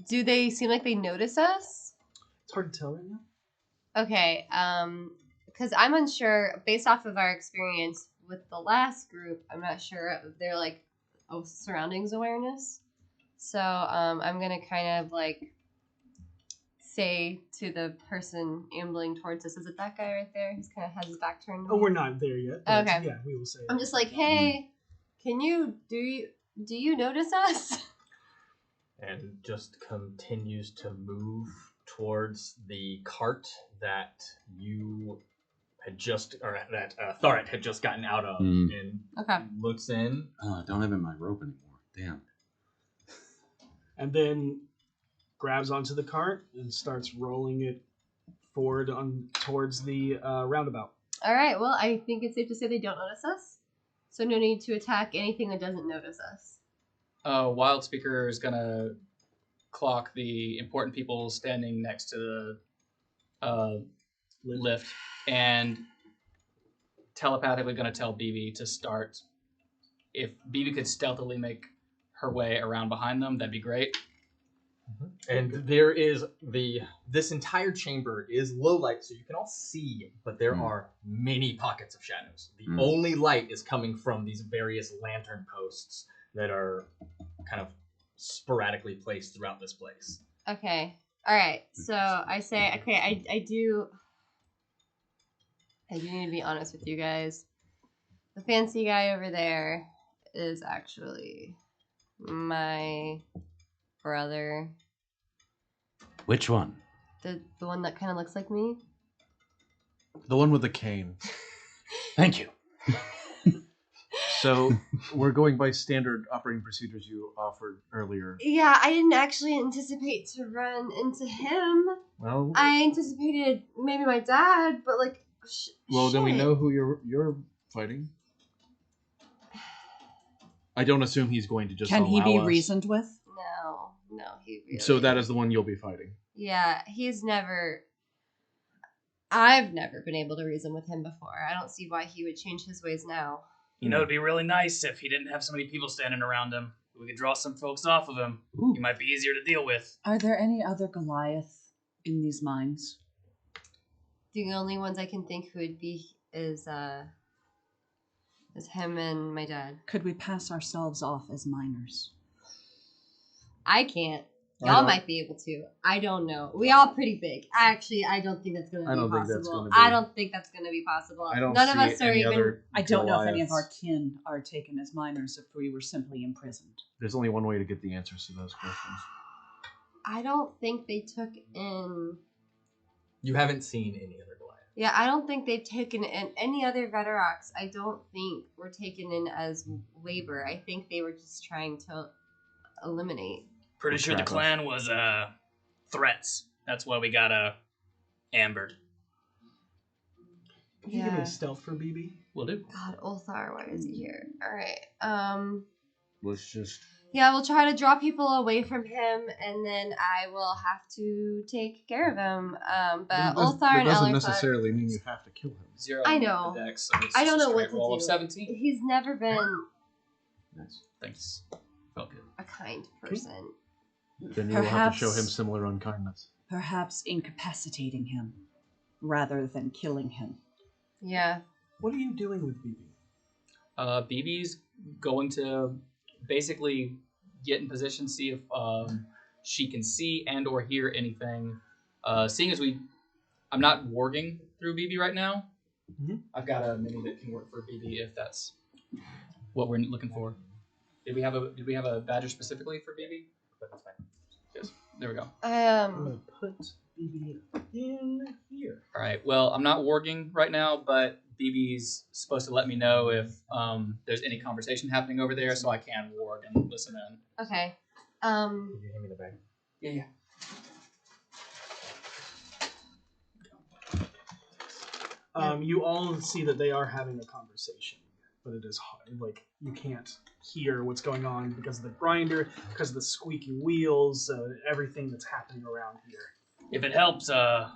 Do they seem like they notice us? It's hard to tell right now. Okay, because I'm unsure, based off of our experience with the last group, I'm not sure of their, surroundings awareness. So, I'm going to kind of, say to the person ambling towards us, is it that guy right there who's kind of has his back turned? Oh, we're not there yet. But Okay. Yeah, we will say. I'm just like, hey, do you notice us? And just continues to move towards the cart that you had just, or that Tharet had just gotten out of, and looks in. Oh, I don't have my rope anymore. Damn. And then grabs onto the cart and starts rolling it forward towards the roundabout. All right. Well, I think it's safe to say they don't notice us, so no need to attack anything that doesn't notice us. Wild Speaker is gonna clock the important people standing next to the lift and telepathically gonna tell BB to start. If BB could stealthily make her way around behind them, that'd be great. And there is this entire chamber is low light, so you can all see, but there are many pockets of shadows. The only light is coming from these various lantern posts that are kind of sporadically placed throughout this place. Okay. All right. So I say, okay, I do need to be honest with you guys. The fancy guy over there is actually my brother. Which one? The one that kind of looks like me. The one with the cane. Thank you. So we're going by standard operating procedures you offered earlier. Yeah, I didn't actually anticipate to run into him. Well, I anticipated maybe my dad, but like. Then we know who you're fighting. I don't assume he's going to just. Can he be us. reasoned with? No, he really. So that is the one you'll be fighting. Yeah, I've never been able to reason with him before. I don't see why he would change his ways now. You know, it'd be really nice if he didn't have so many people standing around him. We could draw some folks off of him. He might be easier to deal with. Are there any other Goliath in these mines? The only ones I can think who would be is him and my dad. Could we pass ourselves off as miners? I can't. Y'all might be able to. I don't know. We all pretty big. I don't think that's going to be possible. I don't think that's going to be possible. None of us are even. I don't know if any of our kin are taken as miners if we were simply imprisoned. There's only one way to get the answers to those questions. I don't think they took in. You haven't seen any other Goliath. Yeah, I don't think they've taken in any other Veteroks. I don't think were taken in as labor. I think they were just trying to eliminate. Pretty sure the clan was threats. That's why we got ambered. Can you give me a stealth for BB? Will do. God, Ulthar, why is he here? All right. Let's just. Yeah, we'll try to draw people away from him, and then I will have to take care of him. But Ulthar and doesn't Ellerthar necessarily mean you have to kill him. 0 I know. on the dex, so it's I don't just know a what straight to roll do. of 17. He's never been Nice. Thanks. Felt good. a kind person. Then you will have to show him similar unkindness. Perhaps incapacitating him rather than killing him. Yeah. What are you doing with BB? BB's going to basically get in position, see if she can see and or hear anything. Seeing as I'm not warging through BB right now. Mm-hmm. I've got a mini that can work for BB if that's what we're looking for. Did we have a badger specifically for BB? That's fine. Yes. There we go. I'm gonna put BB in here. All right. Well, I'm not warging right now, but BB's supposed to let me know if there's any conversation happening over there, so I can warg and listen in. Okay. Can you hand me the bag? Yeah. You all see that they are having a conversation, but it is hard. Like, you can't hear what's going on because of the grinder, because of the squeaky wheels, everything that's happening around here. If it helps, I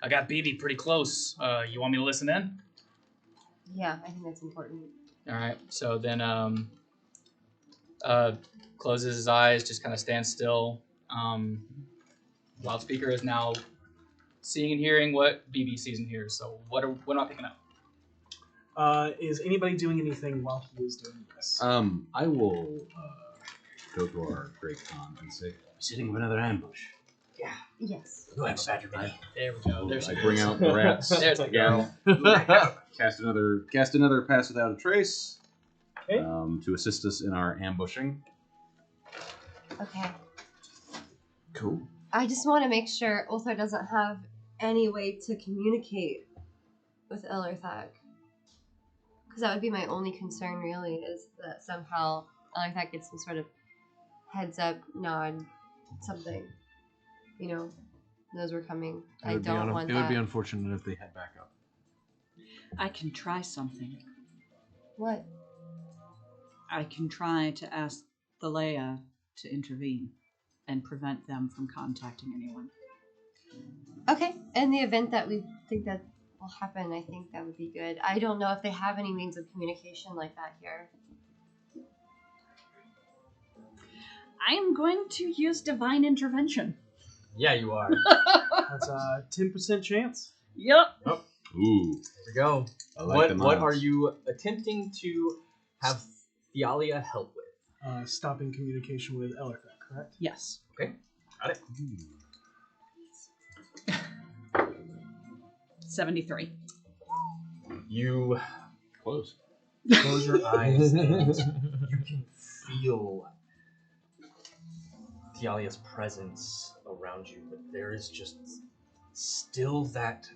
got BB pretty close. You want me to listen in? Yeah, I think that's important. All right. So then, closes his eyes, just kind of stands still. Loudspeaker is now seeing and hearing what BB sees and hears. So what am I picking up? Is anybody doing anything while he is doing this? I will go to our great Khan and say, "We're setting up another ambush." Yeah. Yes. You have a badger, buddy. There we go. There's I bring out the rats. There's the girl. Cast another pass without a trace. Okay. To assist us in our ambushing. Okay. Cool. I just want to make sure Ulthar doesn't have any way to communicate with Ellerthag. Because that would be my only concern, really, is that somehow Ellerthag gets some sort of heads up, nod, something. You know, knows we're coming. I don't want that. It would be unfortunate if they head back up. I can try something. What? I can try to ask the Leia to intervene and prevent them from contacting anyone. Okay. In the event that we think that will happen, I think that would be good. I don't know if they have any means of communication like that here. I am going to use divine intervention. Yeah, you are. That's a 10% chance. Yep. Ooh. There we go. I like the What nods. are you attempting to have Thalia help with? Stopping communication with Ellerthag, correct? Yes. Okay, got it. 73. You Close. close your eyes and you can feel Thalia's presence around you, but there is just still that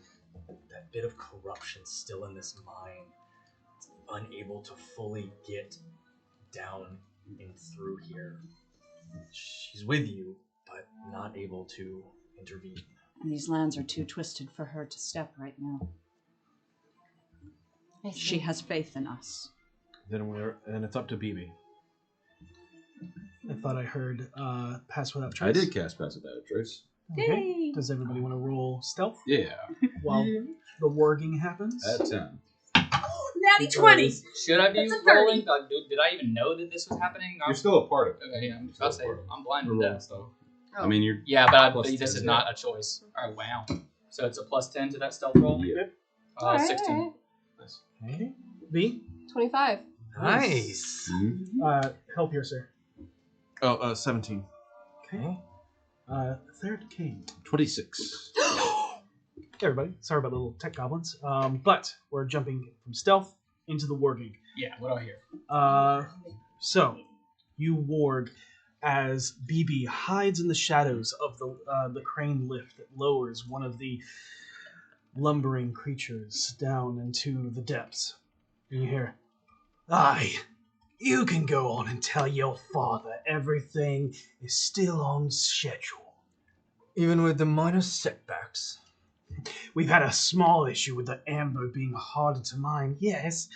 bit of corruption still in this mind. It's unable to fully get down and through here. She's with you, but not able to intervene. And these lands are too twisted for her to step right now. She has faith in us. Then it's up to BB. I thought I heard pass without I trace. did cast pass without a trace. Okay. Yay. Does everybody want to roll stealth Yeah. while the warging happens? At 10. Natty 20! Should I be That's a 30. rolling? Did I even know that this was happening? You're still a part of it. Okay, yeah, I'm about to say, I'm blind to death, so. I mean, you're. Yeah, but Plus this 10, is yeah. not a choice. Oh, wow. So it's a plus 10 to that stealth roll? Yep. 16. Nice. Okay. V? 25. Nice. Help here, sir. Oh, 17. Okay. Third king. 26. Hey, everybody. Sorry about the little tech goblins. But we're jumping from stealth into the warging. Yeah, what do I hear? So you warg as BB hides in the shadows of the crane lift that lowers one of the lumbering creatures down into the depths. And you hear, "Aye, you can go on and tell your father everything is still on schedule. Even with the minor setbacks. We've had a small issue with the amber being harder to mine, yes,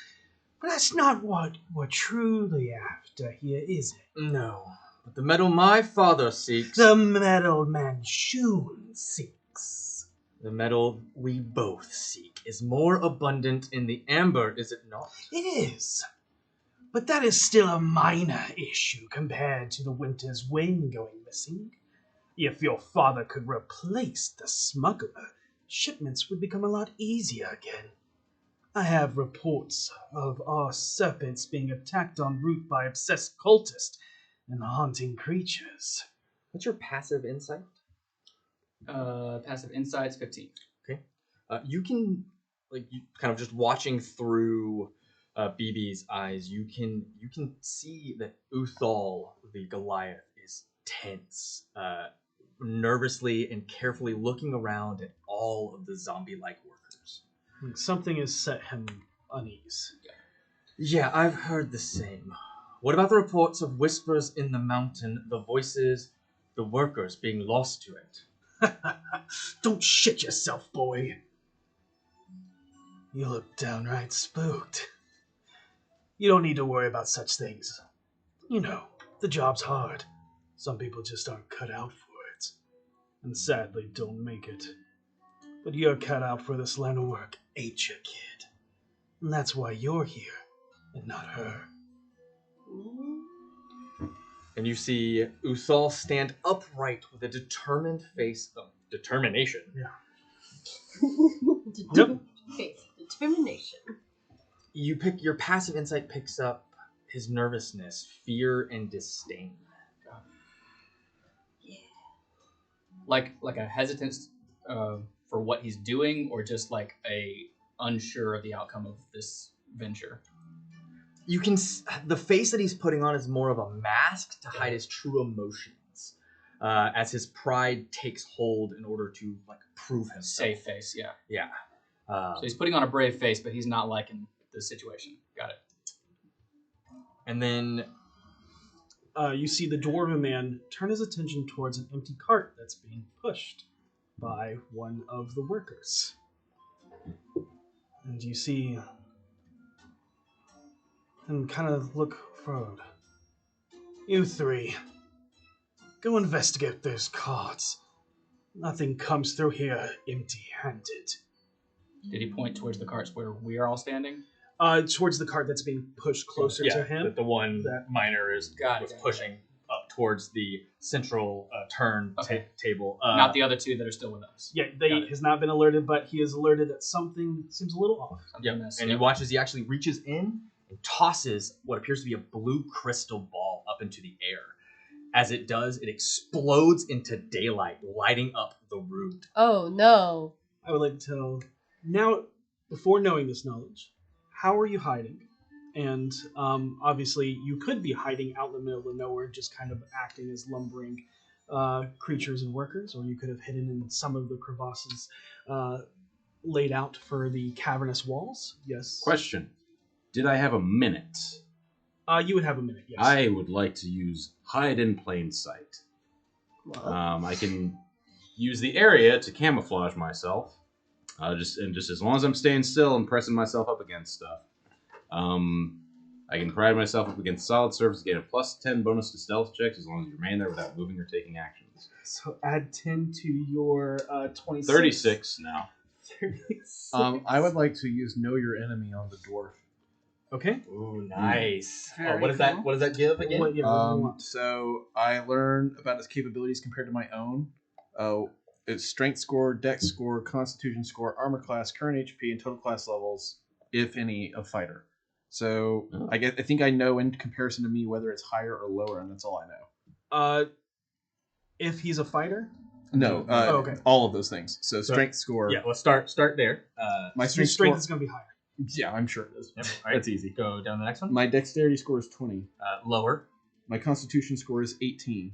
but that's not what we're truly after here, is it? No, but the metal my father seeks. The metal Manchun seeks. The metal we both seek is more abundant in the amber, is it not? It is. But that is still a minor issue compared to the winter's wind going missing. If your father could replace the smuggler, shipments would become a lot easier again. I have reports of our serpents being attacked en route by obsessed cultists and haunting creatures. What's your passive insight? Passive insight's 15. Okay. You can, you kind of just watching through BB's eyes, you can see that Uthal, the Goliath, is tense, nervously and carefully looking around at all of the zombie-like workers. Something has set him unease. Yeah, I've heard the same. What about the reports of whispers in the mountain, the voices, the workers being lost to it? Don't shit yourself, boy. You look downright spooked. You don't need to worry about such things. You know, the job's hard. Some people just aren't cut out for it. And sadly don't make it. But you're cut out for this line of work, ain't you, kid? And that's why you're here, and not her. And you see Uthal stand upright with a determined face of determination. Yep. Determination. Your passive insight picks up his nervousness, fear, and disdain. like a hesitance for what he's doing, or just like a unsure of the outcome of this venture? You can the face that he's putting on is more of a mask to hide his true emotions, as his pride takes hold in order to like prove himself. Safe face, yeah. Yeah. So he's putting on a brave face, but he's not liking the situation. Got it. And then you see the dwarven man turn his attention towards an empty cart that's being pushed by one of the workers. And you see him kind of look forward. You three, go investigate those carts. Nothing comes through here empty-handed. Did he point towards the carts where we are all standing? Towards the cart that's being pushed closer to him. The one that Miner was pushing up towards the central table. Not the other two that are still with us. Yeah, he has not been alerted, but he is alerted that something seems a little off. Yep. And he watches, he actually reaches in and tosses what appears to be a blue crystal ball up into the air. As it does, it explodes into daylight, lighting up the room. Oh, no. I would like to tell, now, before knowing this knowledge, how are you hiding? And obviously, you could be hiding out in the middle of nowhere, just kind of acting as lumbering creatures and workers, or you could have hidden in some of the crevasses laid out for the cavernous walls. Yes. Question. Did I have a minute? You would have a minute, yes. I would like to use hide in plain sight. I can use the area to camouflage myself. Just as long as I'm staying still and pressing myself up against stuff. I can pride myself up against solid surface, gain a +10 bonus to stealth checks as long as you remain there without moving or taking actions. So add 10 to your 26. 36 now. 36. I would like to use Know Your Enemy on the dwarf. Okay. Ooh, nice. Very What does cool. that give again? So I learn about his capabilities compared to my own. It's strength score, dex score, constitution score, armor class, current HP, and total class levels, if any, of fighter. So I think I know in comparison to me whether it's higher or lower, and that's all I know. If he's a fighter? No. Okay. All of those things. So strength score. Yeah, let's start there. My Strength score is going to be higher. Yeah, I'm sure it is. Yep. All right. That's easy. Go down to the next one. My dexterity score is 20. Lower. My constitution score is 18.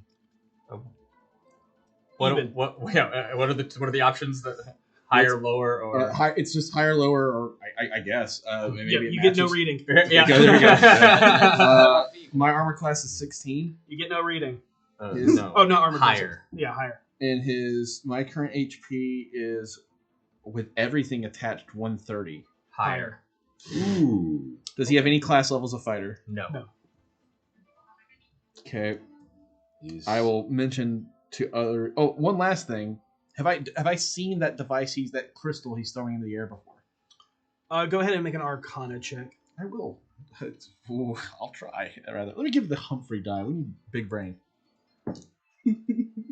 What are the options? That higher, lower, or it's just higher, lower, or I guess. Maybe you get no reading. Yeah. There we go. My armor class is 16. You get no reading. No. Oh, no, armor class. Higher. Yeah, higher. And my current HP is, with everything attached, 130. Higher. Ooh. Does he have any class levels of fighter? No. Okay. I will mention to other. Oh, one last thing. Have I seen that device? That crystal he's throwing in the air before? Go ahead and make an Arcana check. I will. I'll try. Rather, let me give the Humphrey die. We need big brain.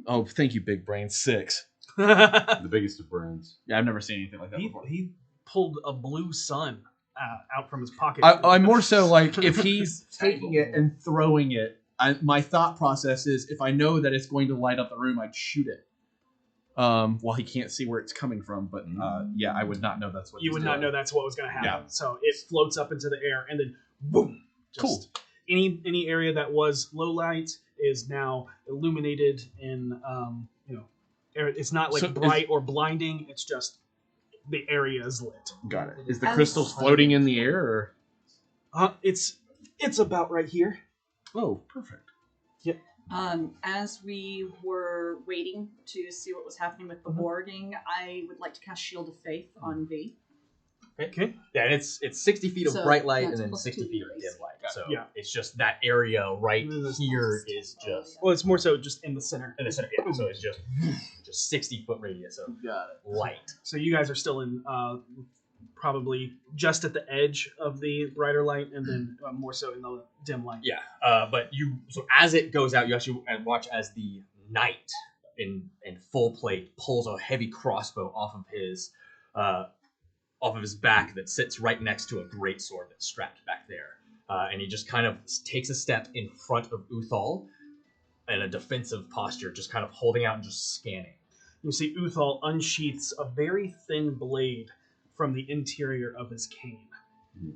Oh, thank you, big brain. 6. The biggest of brains. Yeah, I've never seen anything like that before. He pulled a blue sun out from his pocket. I'm more so like if he's taking it and throwing it. My thought process is if I know that it's going to light up the room, I'd shoot it. While he can't see where it's coming from, but yeah, I would not know that's what you would not know that's what was going to happen. Yeah. So it floats up into the air and then boom. Cool. Any area that was low light is now illuminated in it's not like bright or blinding. It's just the area is lit. Got it. Is the crystal floating in the air, or? It's about right here. Oh, perfect. Yep. As we were waiting to see what was happening with the warging, I would like to cast Shield of Faith on V. Okay. Yeah, and it's 60 feet of So bright light and that's then plus 60 2 feet of degrees. dim light. So Yeah. it's just that area right here is just Well, it's more so just in the center. in the center. Yeah, so it's just 60-foot radius of light. So you guys are still in probably just at the edge of the brighter light, and then more so in the dim light. Yeah, but so as it goes out, you actually watch as the knight in full plate pulls a heavy crossbow off of his back that sits right next to a greatsword that's strapped back there, and he just kind of takes a step in front of Uthal in a defensive posture, just kind of holding out and just scanning. You see Uthal unsheaths a very thin blade from the interior of his cane,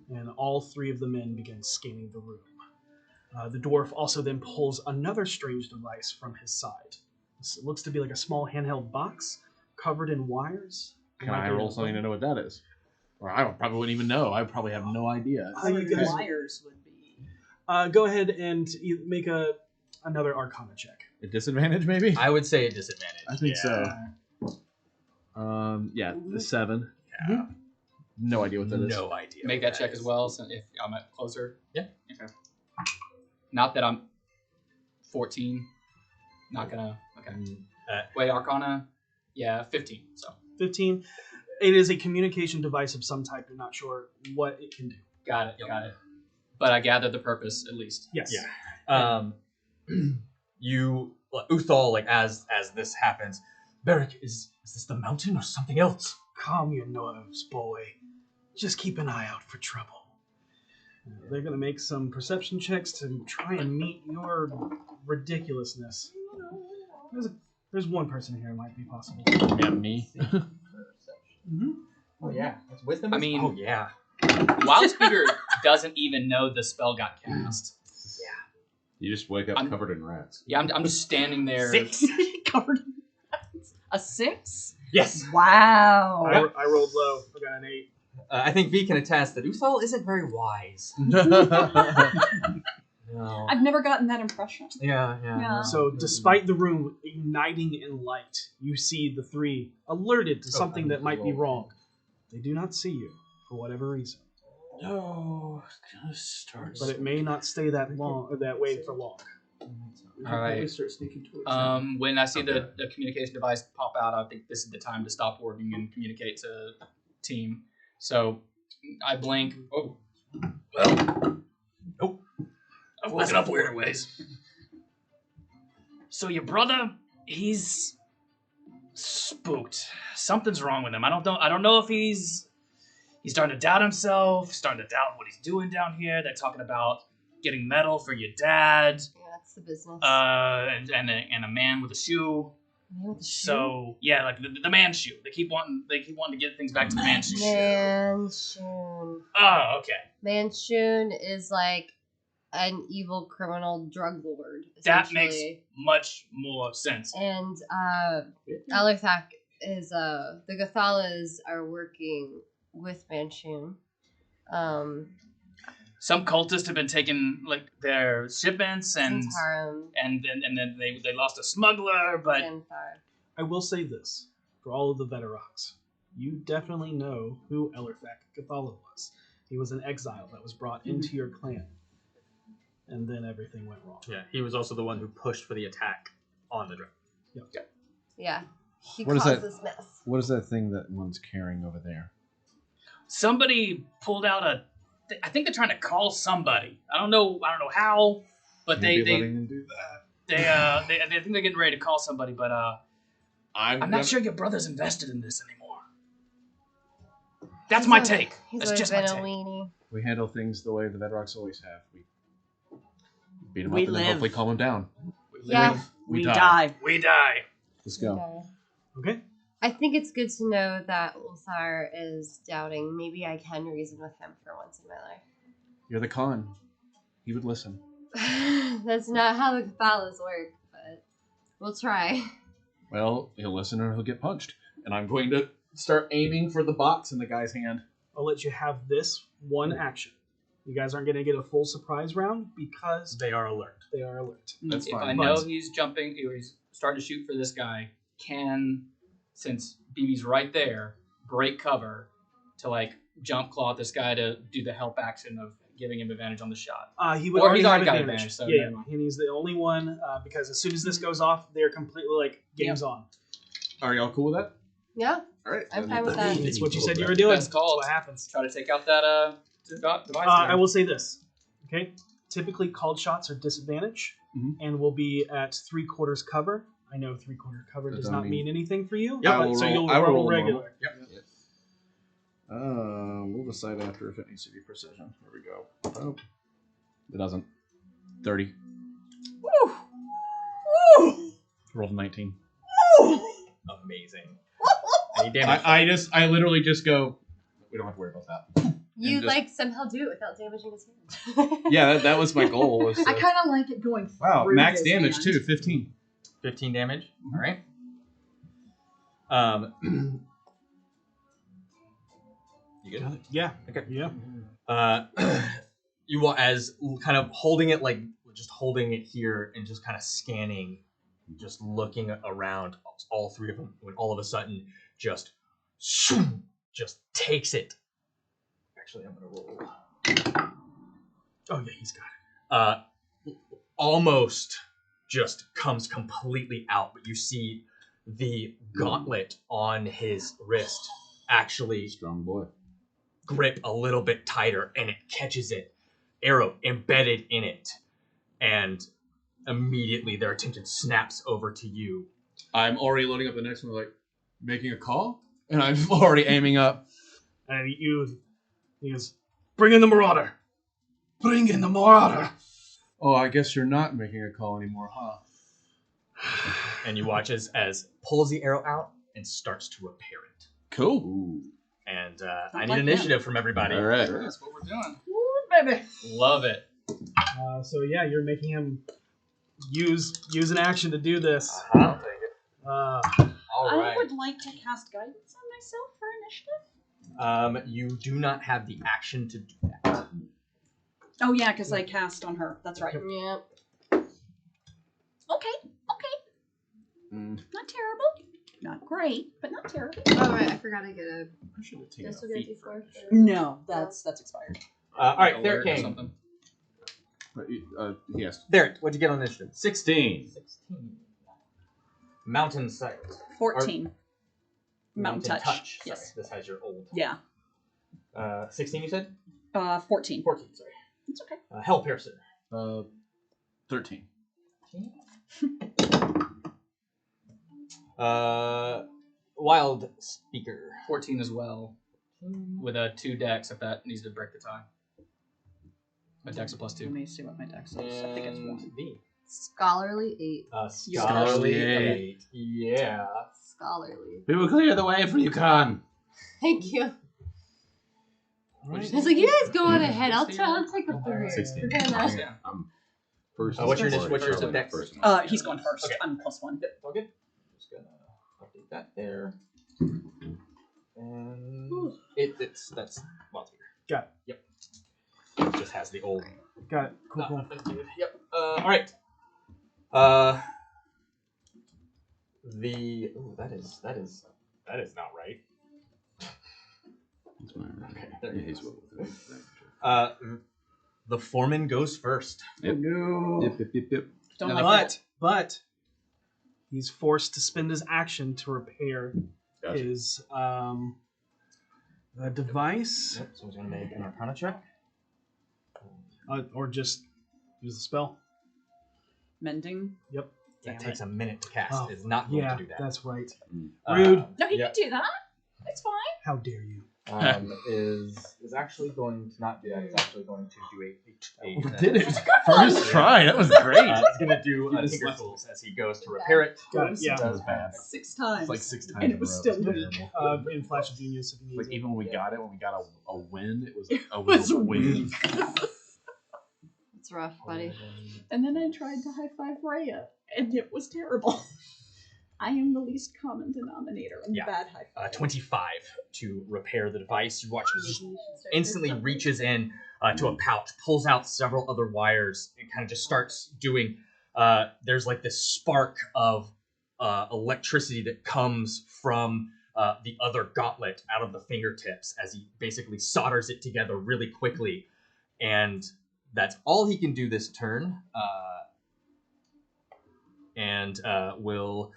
and all three of the men begin scanning the room. The dwarf also then pulls another strange device from his side. It looks to be like a small handheld box covered in wires. Can I roll something to know what that is? Or I probably wouldn't even know. I probably have no idea. Wires would be. Go ahead and make another Arcana check. A disadvantage, maybe? I would say a disadvantage. I think so. Yeah, the 7. Yeah. No idea what that is. No idea. Make that check as well, so if I'm at closer. Yeah. Okay. Not that I'm 14. Not gonna. Okay. Wait, Arcana. Yeah, 15. So 15. It is a communication device of some type. You're not sure what it can do. got it. But I gathered the purpose at least. Yes. Yeah. You, Uthal, like as this happens, Beric, is this the mountain or something else? Calm your nerves, boy. Just keep an eye out for trouble. They're going to make some perception checks to try and meet your ridiculousness. There's one person here who might be possible. Yeah, me. Oh yeah, that's wisdom. I mean, oh yeah. Wild Speaker doesn't even know the spell got cast. You just wake up covered in rats. Yeah, I'm just standing there. 6 covered in rats. A 6? Yes. Wow. I rolled low. I got an 8. I think V can attest that Uthal isn't very wise. No. I've never gotten that impression. Yeah. So, despite the room igniting in light, you see the three alerted to something that might be wrong. They do not see you, for whatever reason. No, start. But it may not stay that long or that way for long. All right. Start sneaking towards When I see the communication device pop out, I think this is the time to stop working and communicate to team. So I blink. Oh, well. Nope. I'm looking up weirder ways. So your brother, he's spooked. Something's wrong with him. I don't know if he's starting to doubt himself, starting to doubt what he's doing down here. They're talking about getting metal for your dad. Yeah, that's the business. And a man with a shoe. Man with a shoe? So yeah, like the man shoe. They keep wanting to get things back to the man shoe. Manshoon. Oh, okay. Manshoon is like an evil criminal drug lord. That makes essentially. much more sense. And Elithak is the Gathalas are working with Manshoon. Some cultists have been taking like their shipments and Zentarum. and then they lost a smuggler, but I will say this for all of the Veteroks. You definitely know who Elithak Gathala was. He was an exile that was brought into your clan. And then everything went wrong. Yeah, he was also the one who pushed for the attack on the dragon. Yep. Yeah. He What is caused that? this mess. What is that thing that one's carrying over there? somebody pulled out I think they're trying to call somebody. I don't know how, but they letting them do that. They think they're getting ready to call somebody, but I'm not sure your brother's invested in this anymore. That's my take. That's just my take. We handle things the way the Veteroks always have. We beat them We up and then live. hopefully calm them down. Yeah. We die. We die. Let's go. Okay. I think it's good to know that Ulthar is doubting. Maybe I can reason with him for once in my life. You're the Khan. He would listen. That's not how the Cathalas work, but we'll try. Well, he'll listen or he'll get punched. And I'm going to start aiming for the box in the guy's hand. I'll let you have this one action. You guys aren't going to get a full surprise round because they are alert. They are alert. If I know he's jumping, or he's starting to shoot for this guy, since BB's right there, break cover to jump claw at this guy to do the help action of giving him advantage on the shot. He would or already he's already have got advantage. advantage. So Yeah, and he's the only one because as soon as this goes off, they're completely game's on. Are y'all cool with that? Yeah. All right. I'm fine with that. It's what you said you were doing. Best call. That's what happens. Try to take out that device. I will say this. Okay. Typically, called shots are disadvantage and will be at 3/4 cover. I know 3/4 cover does not mean anything for you. Yeah, but, so you'll roll regular. Yep. We'll decide after if it needs to be precision. Here we go. Oh, it doesn't. 30. Woo! Woo! Rolled a 19. Woo! amazing. Any damage? I literally just go. We don't have to worry about that. You just- like somehow do it without damaging his hand. Yeah, that was my goal. Was I kind of like it going wow, through max his damage hand. too. 15. 15 damage. All right. You good? Yeah. Okay. Yeah. You will, as kind of holding it, like just holding it here and just kind of scanning, just looking around all three of them, when all of a sudden just takes it. Actually, I'm gonna roll. Oh yeah, he's got it. Almost just comes completely out, but you see the gauntlet on his wrist actually strong boy grip a little bit tighter, and it catches it, arrow embedded in it, and immediately their attention snaps over to you. I'm already loading up the next one, like making a call, and I'm already aiming up. And he goes, bring in the marauder. Bring in the marauder. Oh, I guess you're not making a call anymore, huh? And you watch as pulls the arrow out and starts to repair it. Cool. Ooh. And I need initiative from everybody. All right. That's what we're doing. Ooh, baby. Love it. So yeah, you're making him use an action to do this. I'll take it. All I right. would like to cast guidance on myself for initiative. You do not have the action to do that. Oh yeah, because I cast on her. That's right. Yep. Okay. Not terrible. Not great, but not terrible. Oh right, I forgot I get a. I should have Do I taken still a get a feat. D4? No, that's expired. All right, Alert there or King. something. Yes. There, what'd you get on initiative? 16. 16. Mountain sight. 14. Or- Mountain touch. Sorry, Yes. this has your old. Yeah. 16 you said? 14. 14, sorry. It's okay. Hell Piercer. 13. Wild Speaker. 14 as well. With a 2 dex if that needs to break the tie. My dex a +2. Let me see what my dex is. I think it's 1. V. Scholarly 8. Scholarly Okay. 8. Yeah. Scholarly. We will clear the way for you, Khan. Thank you. Right. I was like, you guys go on ahead. I'll take a through here. 16. We're doing that. Yeah. I'm first. What's your before initiative Charlie dex? first. He's going first. Okay. I'm +1. Yep, all good. Just gonna update that there. And that's Wild Speaker. Got it. Yep. It just has the old. Got it. Cool. Yep. All right. That is not right. That's mine. Okay. Yeah, he's well with it. The foreman goes first. Yep. No. Yep. Don't like But he's forced to spend his action to repair Gotcha. his device, Yep. So he's gonna make an Arcana check. or just use the spell. Mending. Yep. That takes a minute to cast. Oh, It's not going yeah, to do that. that's right. Uh, Rude. No, he Yep. can do that. It's fine. How dare you? Is actually going to not do that. He's actually going to do a Did it first try? That was great. He's going to do Tinker Tools as he goes to repair it. Got it, yeah. Does bad. 6 times. It's like 6 times. And it was in a still row. weak. It's terrible. In Flash of Genius, if you need Like it. even when we got a win, it was was a win. It's rough, buddy. And then I tried to high five Rhea, and it was terrible. I am the least common denominator in Yeah. bad high five. 25 to repair the device. You watch it instantly reaches in to a pouch, pulls out several other wires, and kind of just starts doing. There's like this spark of electricity that comes from the other gauntlet out of the fingertips as he basically solders it together really quickly. And that's all he can do this turn. And will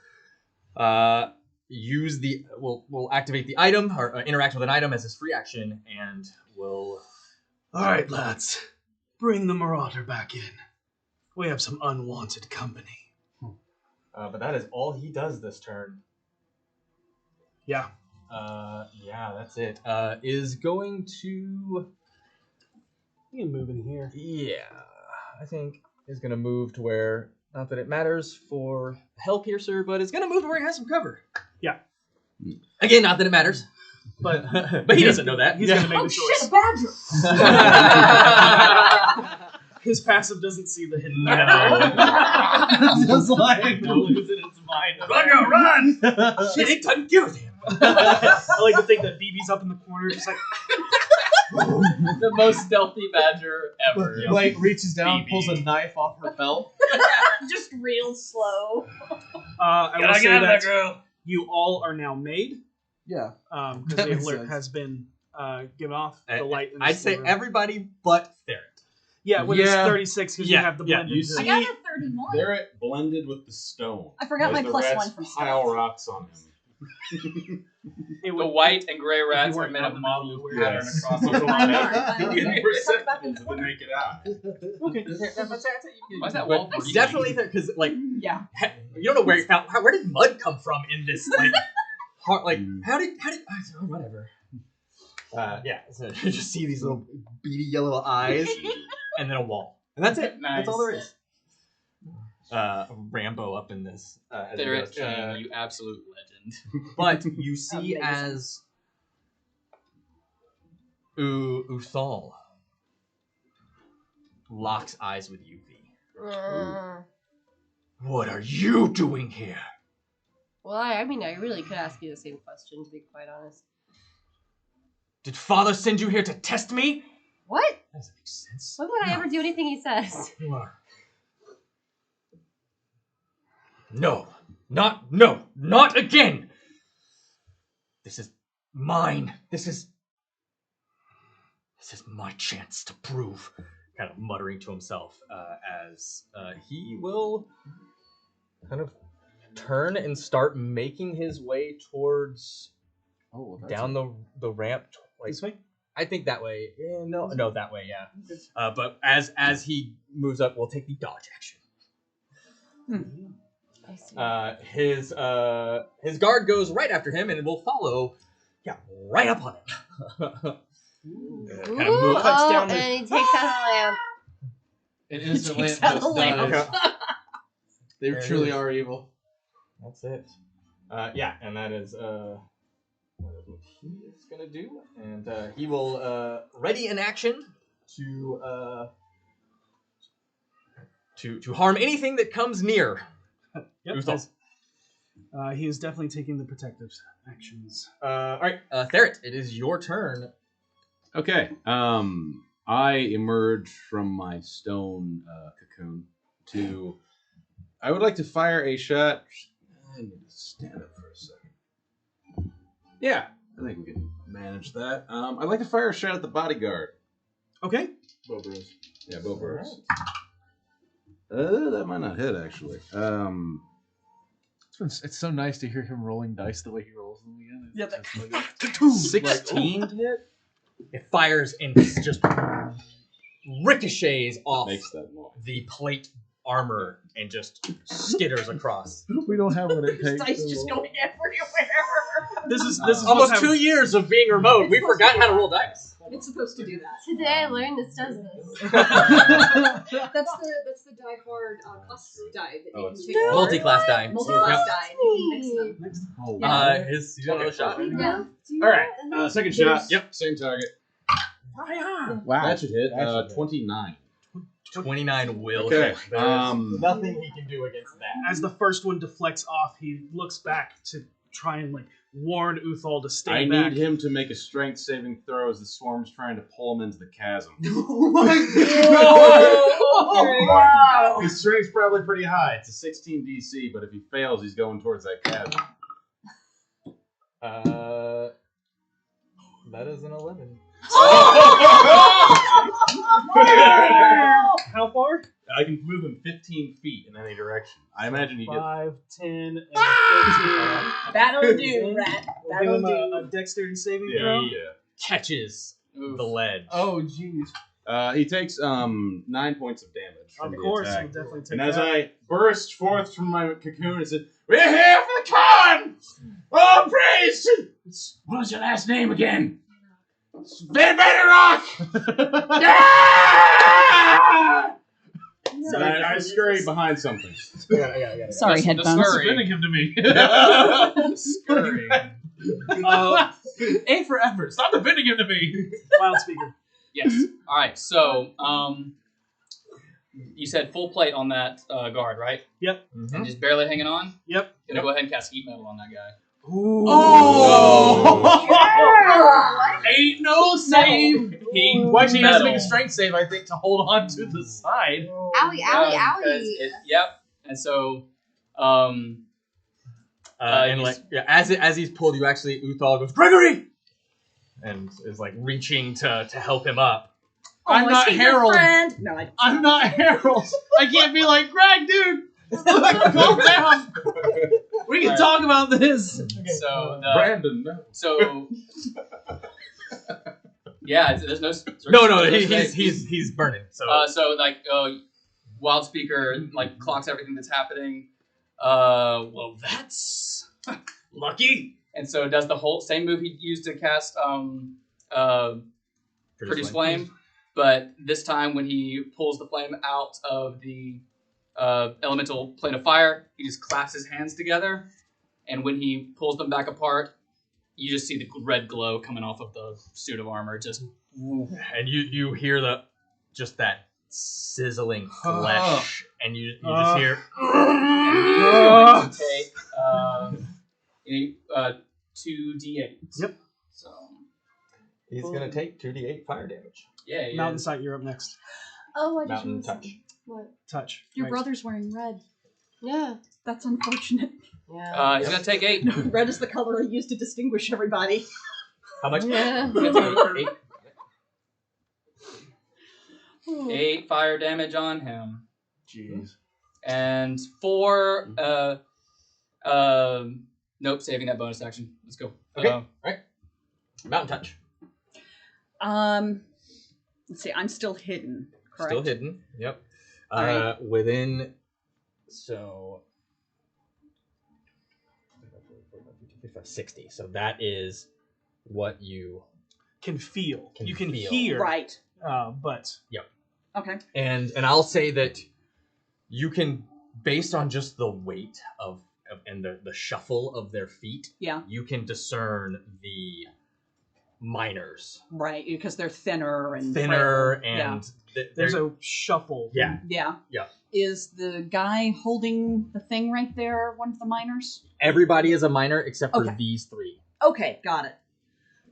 use the will activate the item or interact with an item as his free action, and will. All right, lads, bring the marauder back in. We have some unwanted company. But that is all he does this turn. Yeah. Yeah, that's it. Is going to. You can move in here. Yeah, I think is going to move to where. Not that it matters for Hellpiercer, but it's going to move to where he has some cover. Yeah. Again, not that it matters. But he doesn't know that. He's gonna make the choice. Shit, a badger! His passive doesn't see the hidden badger. Just like losing its mind. Run! Shit, it doesn't give a damn. I like to think that BB's up in the corner, just like The most stealthy badger ever. Like reaches down, pulls a knife off her belt. Just real slow. I will Gotta say get out of that there, girl. you all are now made. Yeah. Because That the makes alert sense. has been given off. The light. In the I'd say room. everybody but Ferret. Yeah, when it's 36 because you have the blended. You I see, got a 31. Ferret blended with the stone. I forgot my As the plus rats one from pile stealth. rocks on him. The white and gray rats are weren't made out of the model middle, pattern yes. across the I know, line. I know. Imperceptible to the naked eye. Okay. Why's that wall? But definitely because like Yeah. you don't know where you found. Where did mud come from in this like heart? Like how did whatever. Yeah, so you just see these little beady yellow eyes, and then a wall, and that's it. Nice. That's all there is. Rambo up in this. As he Ferret goes, King, you absolute legend. but you see as Uthal locks eyes with you, V. What are you doing here? Well, I mean, I really could ask you the same question, to be quite honest. Did Father send you here to test me? What? That doesn't make sense. Why would I ever do anything he says? You are. No, not again. This is mine. This is my chance to prove. Kind of muttering to himself as he will kind of turn and start making his way towards down the ramp. Like, This way? I think that way. No, that way. Yeah. But as he moves up, we'll take the dodge action. I see. His guard goes right after him and will follow. Yeah, right up on him. Kind of Ooh, cuts down and he takes out the lamp. An instant lamp Takes out just the lamp. dies. They There it truly is. are evil. That's it. Yeah, and that is what he is gonna do, and he will ready an action to harm anything that comes near. Yep. Uthal. He is definitely taking the protective actions. All right, Ferret, it is your turn. Okay. I emerge from my stone cocoon to. I would like to fire a shot. I need to stand up for a second. Yeah, I think we can manage that. I'd like to fire a shot at the bodyguard. Okay. Bow burst. Yeah, bow burst. That might not hit actually. It's so nice to hear him rolling dice the way he rolls them again. Yeah, 16 to hit. It fires and just ricochets off Makes that noise. the plate armor and just skitters across. We don't have what it takes. Dice just going everywhere. This is Almost 2 years of being remote. We forgot how to roll dice. It's supposed to do that. Today I learned this does this. That's the die hard class die that you can take. Multi-class die. Multi-class Yep. die. You can mix them. Oh, He's got another shot. Yeah. all right. Second shot. Yep, same target. Wow. That should hit. That should hit. 29. 29 will Okay, hit. There's nothing he can do against that. As the first one deflects off, he looks back to try and like warn Uthal to stay I back. need him to make a strength saving throw as the swarm's trying to pull him into the chasm. Wow. His strength's probably pretty high. It's a 16 DC, but if he fails, he's going towards that chasm. That is an 11. How far? I can move him 15 feet in any direction. I imagine he gets. 5, 10, and 15. That'll do, rat. We'll give That'll him do. a dexterity saving Yeah, throw. yeah. Catches the ledge. Oh, jeez. He takes 9 points of damage. From Of the course, attack. he'll definitely take And as that. I burst forth from my cocoon and said, "We're here for the con! All praise to... What was your last name again? Veterok! Yeah! And I scurry behind something. Sorry, headphones. Spinning him to me. Scurry. A for effort. Stop defending him to me. Wild speaker. Yes. All right. So, you said full plate on that guard, right? Yep. And just barely hanging on. Yep. Gonna go ahead and cast heat metal on that guy. Ooh. Oh! Ain't no save. Why she has to make a strength save, I think, to hold on to the side. Owie, owie, owie. Yep. And so, and like, yeah, as he's pulled, you actually Uthal goes, Gregory, and is like reaching to help him up. I'm not Harold. No, I'm not Harold. I can't be like, Greg, dude. Calm down. We can talk about this. So Brandon, no. So yeah, there's no. No, he's burning. So Wild Speaker like clocks everything that's happening. Well, that's lucky. And so does the whole same move he used to cast Produce Flame, but this time when he pulls the flame out of the elemental plane of fire, he just clasps his hands together, and when he pulls them back apart, you just see the red glow coming off of the suit of armor. Just and you hear that sizzling flesh, and you just hear. And he's going to take 2d8. Yep. So he's gonna take 2d8 fire damage. Yeah. Mountain Sight, you're up next. Oh, I just Mountain want touch. What? Touch. Your Right. brother's wearing red. Yeah. That's unfortunate. Yeah. He's going to take 8. Red is the color I use to distinguish everybody. How much? Yeah. 8 fire damage on him. Jeez. And 4 nope, saving that bonus action. Let's go. Okay. Right. Mountain touch. Let's see, I'm still hidden, correct? Still hidden. Yep. Alright. Within 60. So that is what you Can feel. Can you can feel. hear. Right. But. Yep. Okay. And I'll say that you can, based on just the weight of and the shuffle of their feet, Yeah. you can discern the miners. Right, because they're thinner and Thinner frail. Yeah. and There's a shuffle. Yeah. Yeah. Yeah. Is the guy holding the thing right there one of the miners? Everybody is a miner except for Okay. these 3. Okay, got it.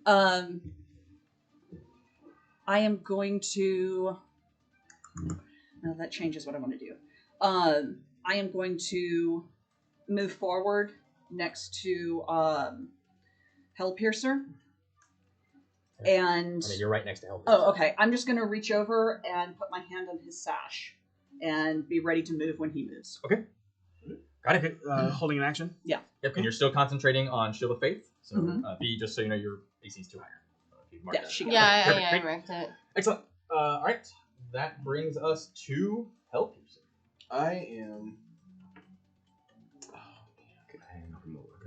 I am going to. No, that changes what I want to do. I am going to move forward next to Hellpiercer. And I mean, you're right next to Hellpiercer. oh, okay. I'm just going to reach over and put my hand on his sash and be ready to move when he moves. Okay. Got it. Holding an action? Yeah. Yep, and you're still concentrating on Shield of Faith. So, Mhm. B, just so you know, your AC is too higher. If you mark Yeah, that. she Okay, got it. perfect, I great. marked it. Excellent. All right. That brings us to Hellpiercer. I am.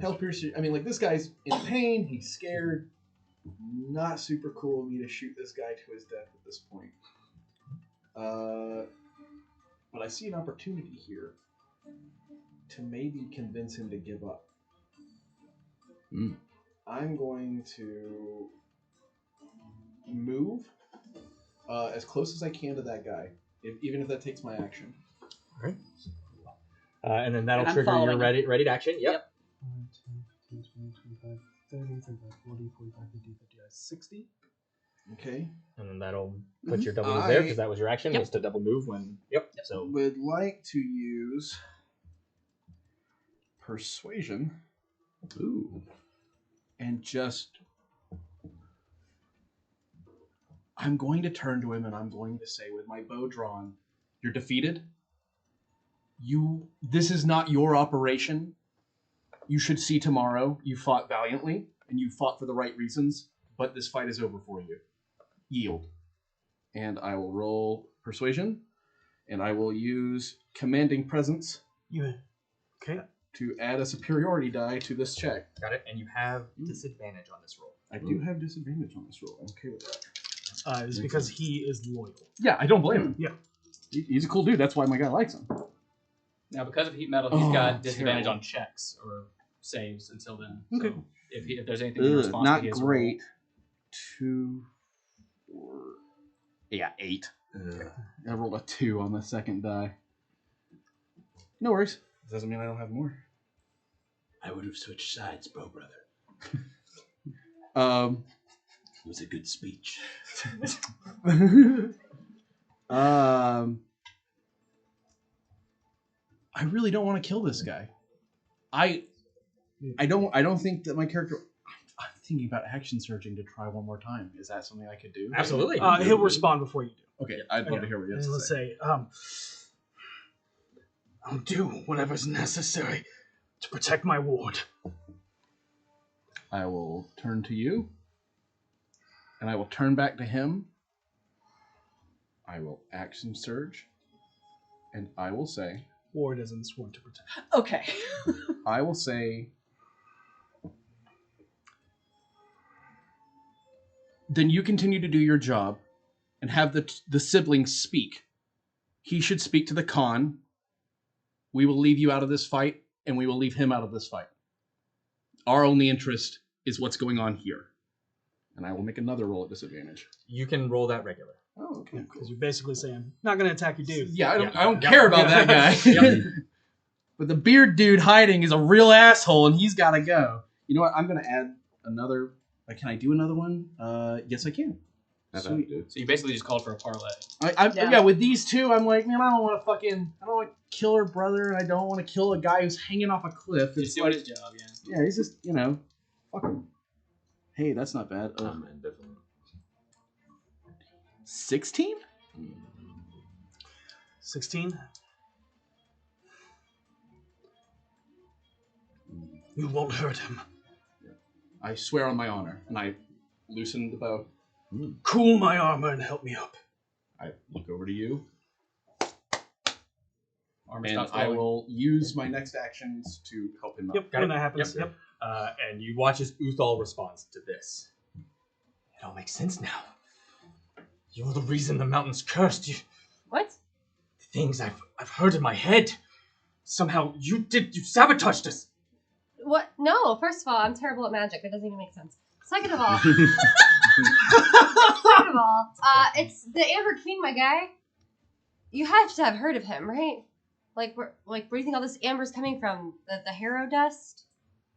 Hellpiercer. I mean, like, this guy's in pain. He's scared. Not super cool of me to shoot this guy to his death at this point. But I see an opportunity here to maybe convince him to give up. I'm going to move as close as I can to that guy, even if that takes my action. All right. And then that'll And I'm trigger your following. ready action. Yep. 10, 15, 20, 25, 30, 35, 40, 45, 50, 55, 60. Okay. And then that'll put your double move there because that was your action, was to double move when. Yep. So Would like to use persuasion. Ooh. And just. I'm going to turn to him and I'm going to say, with my bow drawn, you're defeated. This is not your operation. You should see tomorrow. You fought valiantly and you fought for the right reasons, but this fight is over for you. Yield. And I will roll persuasion, and I will use commanding presence. Okay. To add a superiority die to this check. Got it. And you have disadvantage on this roll. I do have disadvantage on this roll. I'm okay with that. It's because he is loyal. Yeah, I don't blame him. Yeah. He's a cool dude. That's why my guy likes him. Now, because of heat metal, he's got disadvantage terrible. on checks or saves until then. Okay. So if there's anything in response not to his great. 2, 4, 8. I rolled a 2 on the second die. No worries. Doesn't mean I don't have more. I would have switched sides, brother. It was a good speech. I really don't want to kill this guy. I don't think that my character. I'm thinking about action surging to try one more time. Is that something I could do? Absolutely. He'll respond before you do. Okay, I'd love to hear what he has And to let's say. say, I'll do whatever's necessary to protect my ward. I will turn to you, and I will turn back to him. I will action surge, and I will say, Ward isn't sworn to protect. Okay. I will say, then you continue to do your job and have the siblings speak. He should speak to the Khan. We will leave you out of this fight, and we will leave him out of this fight. Our only interest is what's going on here. And I will make another roll at disadvantage. You can roll that regular. Oh, okay. Because you're basically saying, not going to attack your dude. Yeah, I don't care about that guy. But the beard dude hiding is a real asshole, and he's got to go. You know what? I'm going to add another. Can I do another one? Yes, I can. Sweet. So you basically just called for a parlay. Yeah, with these two, I'm like, man, I don't want to kill her brother, and I don't want to kill a guy who's hanging off a cliff. He's doing his job, yeah. Yeah, he's just, fuck him. Hey, that's not bad. Man, definitely. 16? 16? You won't hurt him. I swear on my honor, and I loosen the bow. Cool my armor and help me up. I look over to you. Armor And stops I glowing. will use my next actions to help him up. Yep, when that happens. Yep. And you watch as Uthal responds to this. It all makes sense now. You're the reason the mountain's cursed. What? The things I've heard in my head. Somehow you sabotaged us. What? No, first of all, I'm terrible at magic. That doesn't even make sense. Second of all, it's the Amber King, my guy. You have to have heard of him, right? Where do you think all this amber's coming from? The harrow dust?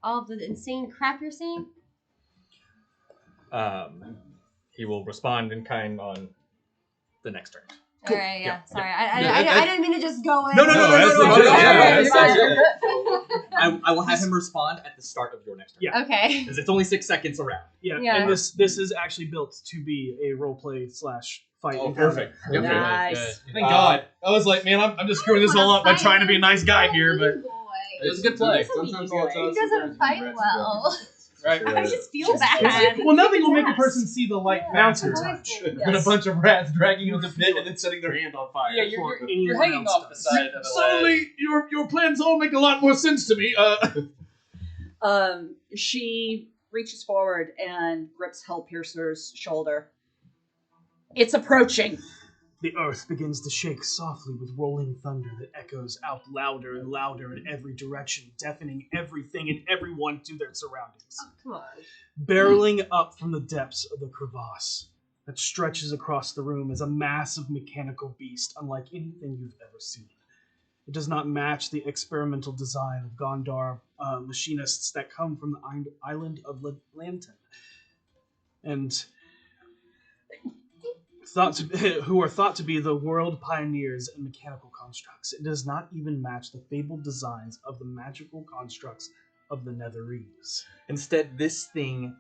All of the insane crap you're seeing? He will respond in kind on the next turn. All right, yeah. Sorry, Yeah. I didn't mean to just go in. No. Yeah. I will have him respond at the start of your next turn. Yeah. Okay. Because it's only 6 seconds around. Yeah, Yeah. and this is actually built to be a roleplay / fight. Oh, perfect. Yep. Nice. Thank God. I was like, man, I'm just screwing this all up by trying to be a nice guy here, but It was a good play. Sometimes he doesn't fight well. Right. I just feel bad. well, nothing will make a person see the light bouncer I've touch always- than a bunch of rats dragging you in the pit and then setting their hand on fire. Yeah, you're hanging off the side of the ledge. Suddenly, your plans all make a lot more sense to me. She reaches forward and grips Hellpiercer's shoulder. It's approaching. The earth begins to shake softly with rolling thunder that echoes out louder and louder in every direction, deafening everything and everyone to their surroundings. Oh, come on. Barreling up from the depths of the crevasse that stretches across the room is a massive mechanical beast unlike anything you've ever seen. It does not match the experimental design of Gondar machinists that come from the island of Lanton. And who are thought to be the world pioneers in mechanical constructs. It does not even match the fabled designs of the magical constructs of the Netherese. Instead, this thing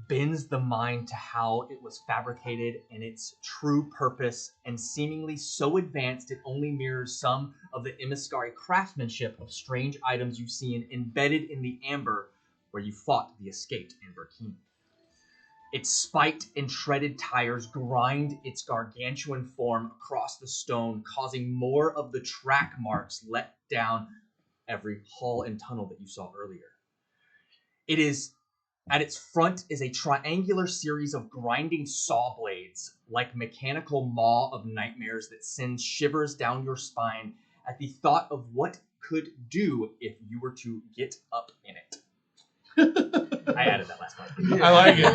bends the mind to how it was fabricated and its true purpose, and seemingly so advanced it only mirrors some of the Emissary craftsmanship of strange items you've seen embedded in the amber where you fought the escaped Amber King. Its spiked and shredded tires grind its gargantuan form across the stone, causing more of the track marks let down every hall and tunnel that you saw earlier. At its front is a triangular series of grinding saw blades vibrates like mechanical maw of nightmares that sends shivers down your spine at the thought of what could do if you were to get up in it. I added that last part. I like it.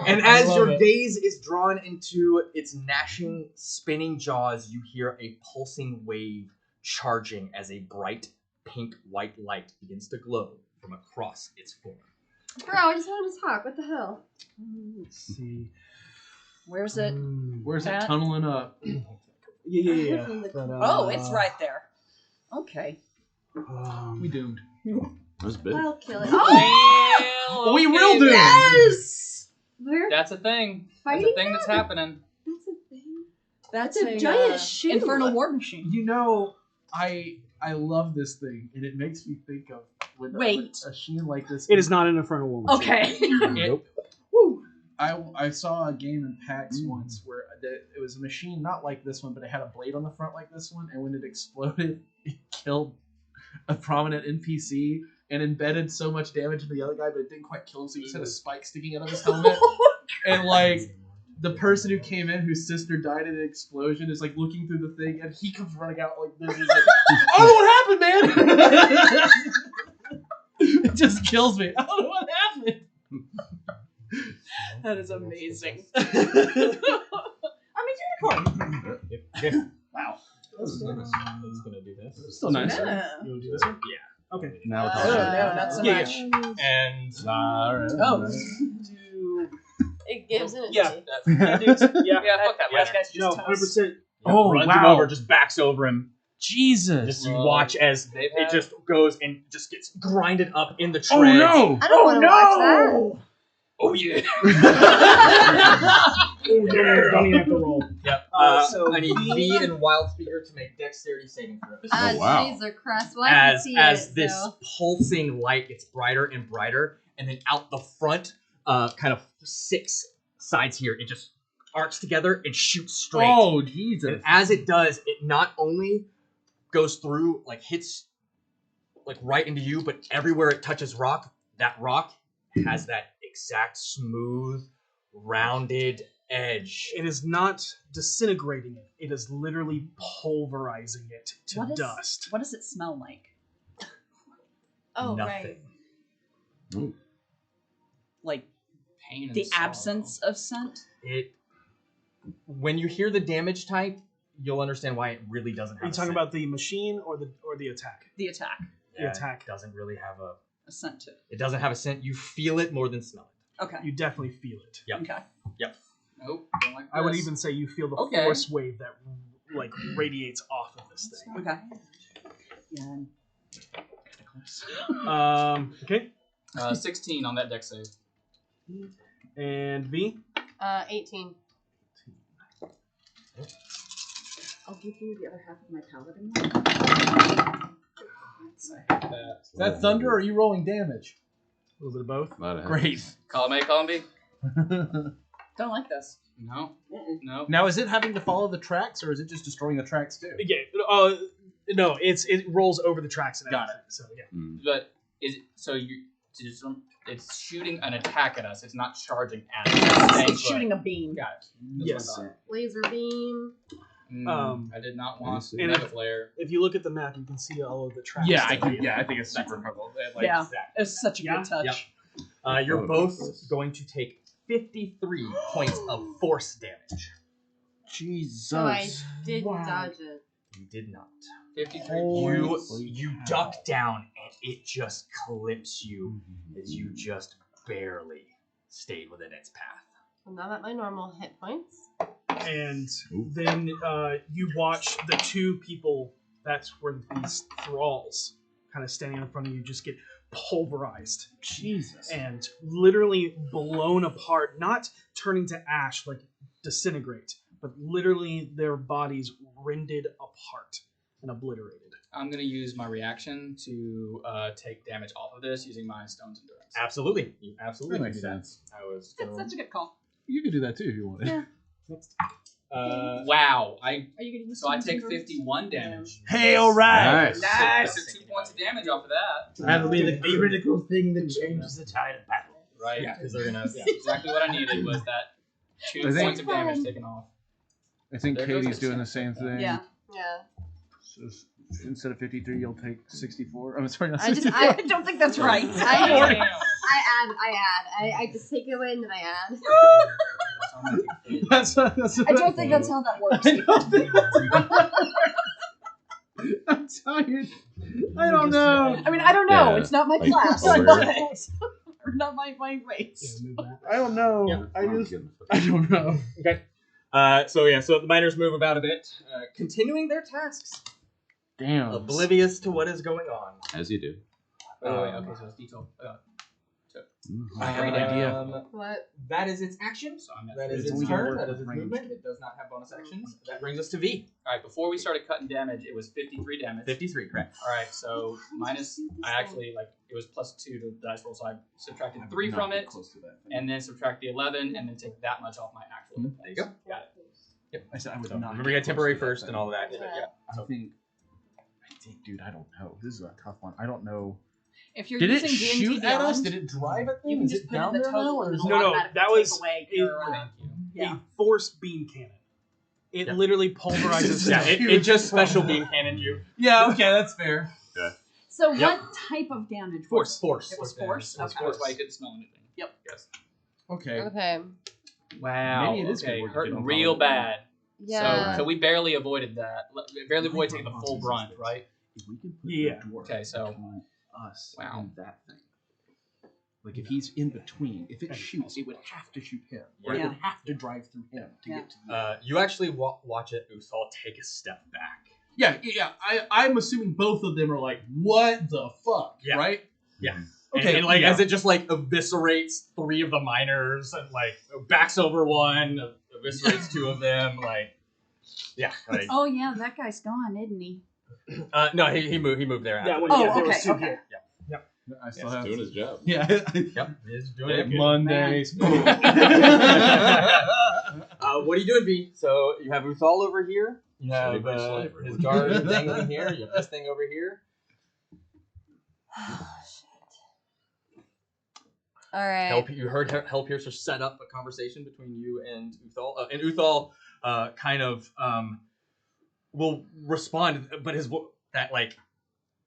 And as your gaze is drawn into its gnashing, spinning jaws, you hear a pulsing wave charging as a bright pink-white light begins to glow from across its form. Bro, I just wanted to talk. What the hell? Let's see. Where's it? Where's it Pat? tunneling up? Yeah. But, Oh, it's right there. Okay. We doomed. That was big. I'll kill it. Well, We okay, real doomed. Yes! We're That's a thing. That's fighting a thing that's them. happening. That's a thing. That's a giant shoe. Infernal war machine. You know, I love this thing, and it makes me think of with Wait. a machine like this. It is not an Infernal War machine. Okay. Nope. I saw a game in PAX once where it was a machine not like this one, but it had a blade on the front like this one, and when it exploded, it killed a prominent NPC and embedded so much damage into the other guy, but it didn't quite kill him, so he just had a spike sticking out of his helmet. And like the person who came in, whose sister died in an explosion, is like looking through the thing, and he comes running out like this. He's like, "I don't know what happened, man." It just kills me. I don't know what happened. That is amazing. I'm a unicorn. Wow. This is nice. I was gonna do this. Still nice. Yeah. You want to do this one? Yeah. Okay. Now we're Oh, talking. no, not so Yeah, much. And Oh. It gives it. Yeah. yeah, Yeah, fuck that Last liner. guy's no, 100%. Oh, runs him wow. over, just backs over him. Jesus. Just you watch as They've it had- just goes and just gets grinded up in the Oh treads. no! I don't want to watch that. Oh yeah. Don't even have to roll. Yep. So I need V- V and Wild Speaker to make dexterity saving throws. Oh, wow. Jesus Christ. Well, I can As see as it, this so. pulsing light gets brighter and brighter, and then out the front, kind of 6 sides here, it just arcs together and shoots straight. Oh Jesus! And as it does, it not only goes through, like hits like right into you, but everywhere it touches rock, that rock has that exact smooth, rounded edge. It is not disintegrating it. It is literally pulverizing it to What is- dust. What does it smell like? Oh, Nothing. right. Like Pain and the sorrow. absence of scent? It. When you hear the damage type, you'll understand why it really doesn't have. Are you a talking scent. about the machine or the attack? The attack. Yeah, attack? It doesn't really have a. A scent to it. It doesn't have a scent. You feel it more than smell it. Okay. You definitely feel it. Yep. Okay. Yep. Nope. Don't like I would this. even say you feel the Okay. force wave that like radiates off of this thing. Okay. Yeah. Okay. 16 on that dex save. And V. 18. I'll give you the other half of my paladin. Is that thunder or are you rolling damage? A little bit of both. Not a Great. Column A, column B? Don't like this. No. No. Now, is it having to follow the tracks, or is it just destroying the tracks too? Yeah. No, it rolls over the tracks and Got everything. So yeah. But is it so you? It's shooting an attack at us. It's not charging at us. It's shooting a beam. Got it. Yes. That's what I thought. Laser beam. I did not want And Nebith Lair. if you look at the map, you can see all of the tracks. Yeah, I that think. we- Yeah, I think it's super cool. Like, Yeah. That. It's such a Yeah. good touch. Yep. You're both going to take 53 points of force damage. Jesus. So I did dodge it. You did not. 53 You duck down and it just clips you as you just barely stayed within its path. I'm not at my normal hit points. And then you watch the two people that's where these thralls kind of standing in front of you just get pulverized. Jesus. And literally blown apart, not turning to ash, like disintegrate, but literally their bodies rended apart and obliterated. I'm gonna use my reaction to take damage off of this using my Stone's Endurance. Absolutely. You absolutely That can makes do sense. that. I was It's such a good call. You could do that too if you wanted. Yeah. Wow. Are you gonna use So I Stone's take Endurance? 51 damage. Hey, all right. Nice. I took 2 points of damage off of that. That'll be the critical thing that changes the tide of battle. Right. Yeah, because they're gonna. Yeah. Exactly what I needed was that 2 I think- points of damage taken off. I think There goes Katie's the doing the chip. same thing. Yeah. Yeah. So instead of 53, you'll take 64. I'm sorry, not I just 64. I don't think that's right. I just take it away and then I add. That's I don't think that's how that works. I'm tired. I don't know. I mean, I don't know. Yeah. It's not my Like, class. over Or not my race. I don't know. I don't know. Okay. So the miners move about a bit, continuing their tasks, Damn. oblivious to what is going on. As you do. Wait, okay, so it's detail. I have an idea. What? That is its action. So I'm at That is It's its only turn. worth That is its range. movement. It does not have bonus actions. That brings us to V. All right, before we started cutting damage, it was 53 damage. 53, correct. All right, so minus, I actually, it was plus 2 to the dice roll, so I subtracted 3 from it, and then subtract the 11, and then take that much off my actual hit There you go. points. Got it. Yep. I said I would So not. remember, you got temporary first and all of that. Yeah. I think, dude, I don't know. This is a tough one. I don't know. If you're Did it using D&D shoot at us? Beyond, Did it drive at them? you can Is just it put in down the there now, total or and is it'll No, automatically that take was away a- your, a force beam cannon. It literally pulverizes. Yeah, it just special beam cannon you. Yeah, okay, that's fair. Yeah. So Yep. what type of damage? Force. It was force. That's Okay. why you couldn't smell anything. Yep. Yes. Okay. Okay. Wow. Maybe it is okay, good work hurt getting real on bad. Yeah. So we barely avoided that. Barely avoided taking the full brunt, right? If we can put Yeah. the dwarf Okay, so- between us Wow. and that thing. Like if he's in between, if it shoots, it would have to shoot him, or it Yeah. would have to drive through him to Yeah. get to the. You actually watch it, Uthal, take a step back. Yeah. I'm assuming both of them are like, what the fuck, Yeah. right? Yeah. Okay, And yeah. as it just eviscerates 3 of the miners and backs over one, eviscerates 2 of them, yeah. Oh yeah, that guy's gone, isn't he? No, he moved there after. Yeah, Oh, there was okay, 2 okay. here. I still He's have doing his job. Yeah. Yep, he's doing it. Mondays. What are you doing, V? So you have Uthal over here. You have his guard dangling here. You have this thing over here. All right. You heard Hellpiercer set up a conversation between you and Uthal. And Uthal kind of will respond, but that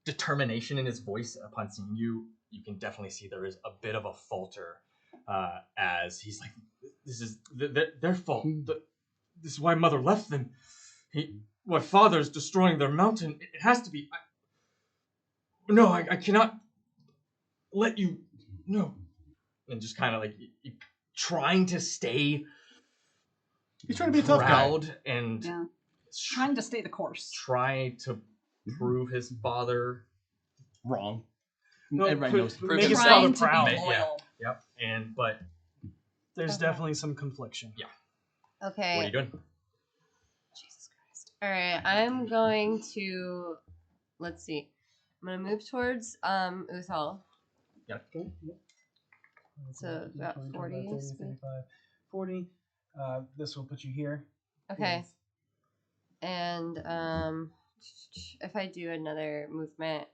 determination in his voice upon seeing you, you can definitely see there is a bit of a falter as he's like, this is their fault. This is why Mother left them. My father's destroying their mountain. It has to be. I cannot let you. No. And just kind of trying to stay. He's trying to be a tough guy. Proud and Yeah. Trying to stay the course. try to prove his father Wrong. No, Everybody knows. make his Trying father to proud. be loyal. Yep. But There's Okay. definitely some confliction. Okay. what are you doing? Jesus Christ. All right, I'm going to. Let's see. I'm gonna move towards Uthal. Yeah. So about 40. 35, 40. This will put you here. Okay. And if I do another movement,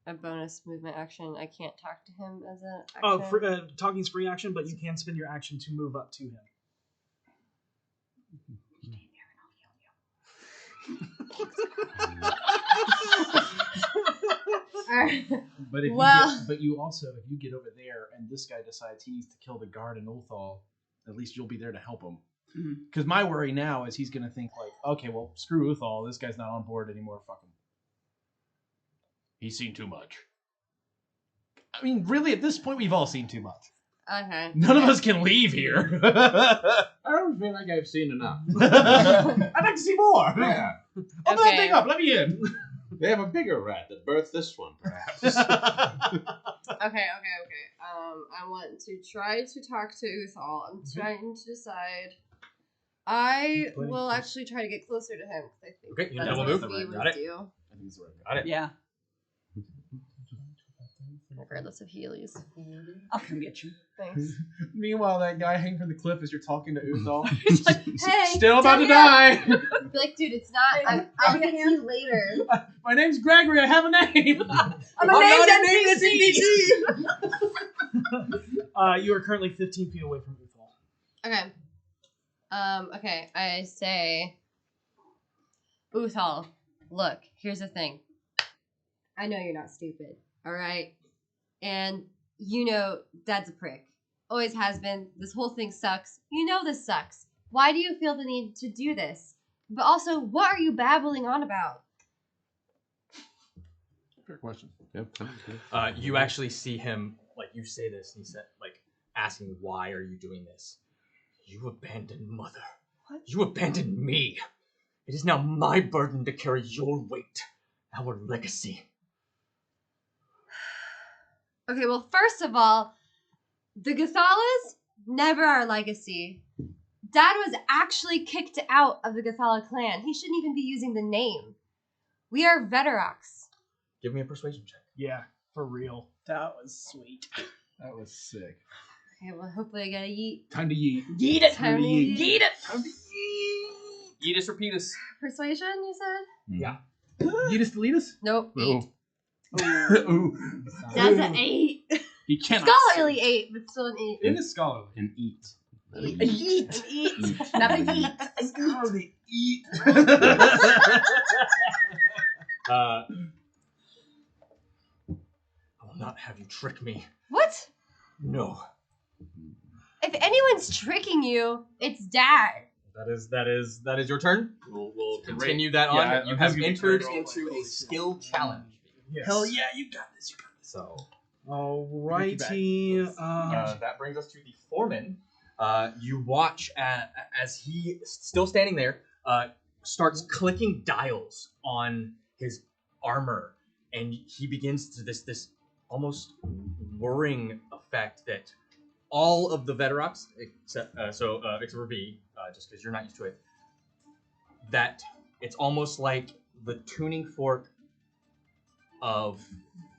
a bonus movement action, I can't talk to him as an action. Oh, talking's free action, but you can spend your action to move up to him. But if Well- but you also, if you get over there and this guy decides he needs to kill the guard in Ulthal, at least you'll be there to help him. Because my worry now is he's going to think okay, well, screw Uthal. This guy's not on board anymore. Fuck him. He's seen too much. I mean, really, at this point, we've all seen too much. Okay. None of us can leave here. I don't feel like I've seen enough. I'd like to see more. Yeah. Open that thing up. Let me in. They have a bigger rat that birthed this one, perhaps. Okay. I want to try to talk to Uthal. I'm trying to decide. I will actually try to get closer to him because I think Okay, you that's double what move. we would Got it. do, Got it. Yeah. regardless of Heelys. I'll come get you. Thanks. Meanwhile, that guy hanging from the cliff as you're talking to Uthal. He's like, Hey, still about to down here. die. Be like, dude, it's not. I'll get to you later. My name's Gregory. I have a name. I'm a named NPC. You are currently 15 feet away from Uthal. Okay. Okay, I say, Uthal, look, here's the thing. I know you're not stupid, alright? And you know Dad's a prick. Always has been. This whole thing sucks. You know this sucks. Why do you feel the need to do this? But also, what are you babbling on about? Fair question. You actually see him, like, you say this, and he said, like, asking, why are you doing this? You abandoned Mother. What? You abandoned me. It is now my burden to carry your weight, our legacy. Okay, well, first of all, the Gathalas, never our legacy. Dad was actually kicked out of the Gathala clan. He shouldn't even be using the name. We are Veteroks. Give me a persuasion check. Yeah, for real. That was sweet. That was sick. Okay, well, hopefully I get a yeet. Time to yeet. Yeet it! Time to yeet. Yeet it! Time to yeet. Yeetus repeatus. Persuasion, you said? Yeah. Yeetus deletus? Nope, 8. Ooh. That's an 8. He cannot. Scholarly 8, but still an 8. It is scholarly. And eat. Eat. Not a yeet. Scholarly eat. I will not have you trick me. What? No. If anyone's tricking you, it's Dad. That is your turn. We'll continue that on. Yeah, You I'm have gonna entered roll into a skill challenge. Yes. Hell yeah, you got this. You got this. So, alrighty. that brings us to the foreman. You watch as he, still standing there, starts clicking dials on his armor, and he begins to this almost whirring effect that all of the Veteroks, except for V, just because you're not used to it, that it's almost like the tuning fork of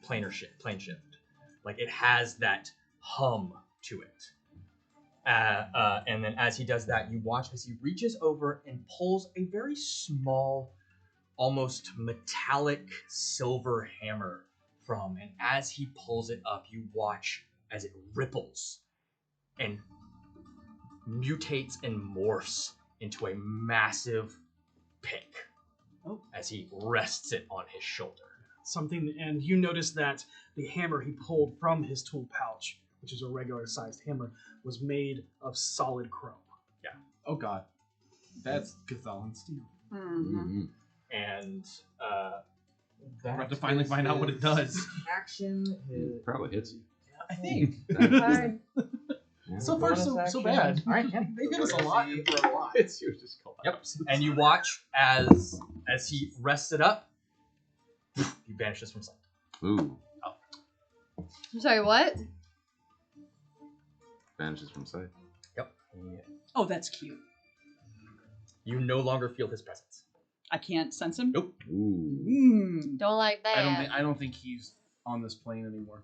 plane shift. Like it has that hum to it. And then as he does that, you watch as he reaches over and pulls a very small, almost metallic silver hammer from. And as he pulls it up, you watch as it ripples and mutates and morphs into a massive pick as he rests it on his shoulder. Something, and you notice that the hammer he pulled from his tool pouch, which is a regular sized hammer, was made of solid chrome. Yeah. Oh god. That's Cathalan steel. Mm-hmm. And We're about to finally find out what it does. Action probably hits you. I think. So far, so bad. All right, yeah. They hit us a lot for a lot. It's you just called. Yep. And you watch as he rests it up, he vanishes from sight. Ooh. I'm sorry, what? Vanishes from sight. Yep. Oh, that's cute. You no longer feel his presence. I can't sense him. Nope. Ooh. Don't like that. I don't think he's on this plane anymore.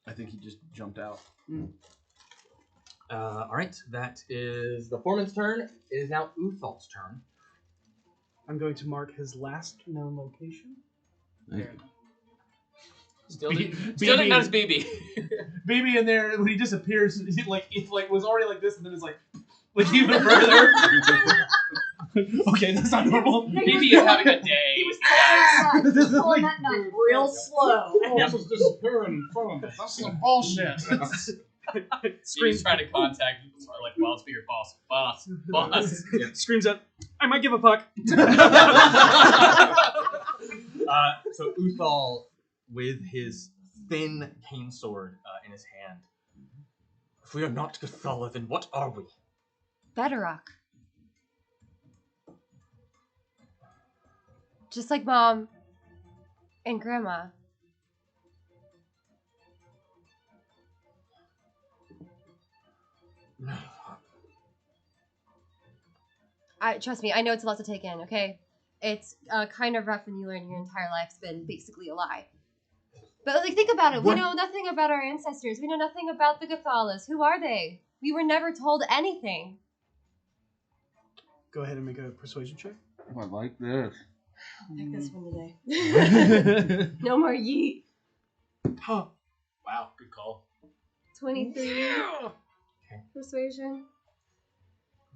I think he just jumped out. All right, that is the foreman's turn. It is now Uthal's turn. I'm going to mark his last known location. Still didn't notice BB. BB in there when he disappears, it was already like this, and then it's like even further. Okay, that's not normal. BB is having a day. He was pulling that knife real slow. This was disappearing in front of us. That's some bullshit. Screams trying to contact like loudspeaker boss. Yeah. Screams out, I might give a fuck. So Uthal, with his thin cane sword in his hand, if we are not Gathala, then what are we? Veterok. Just like Mom and Grandma. Trust me, I know it's a lot to take in, okay? It's kind of rough when you learn your entire life's been basically a lie. But like, think about it. We know nothing about our ancestors. We know nothing about the Gathalas. Who are they? We were never told anything. Go ahead and make a persuasion check. I like this. I'll pick this one today. No more yeet. Huh. Wow, good call. 23. Persuasion.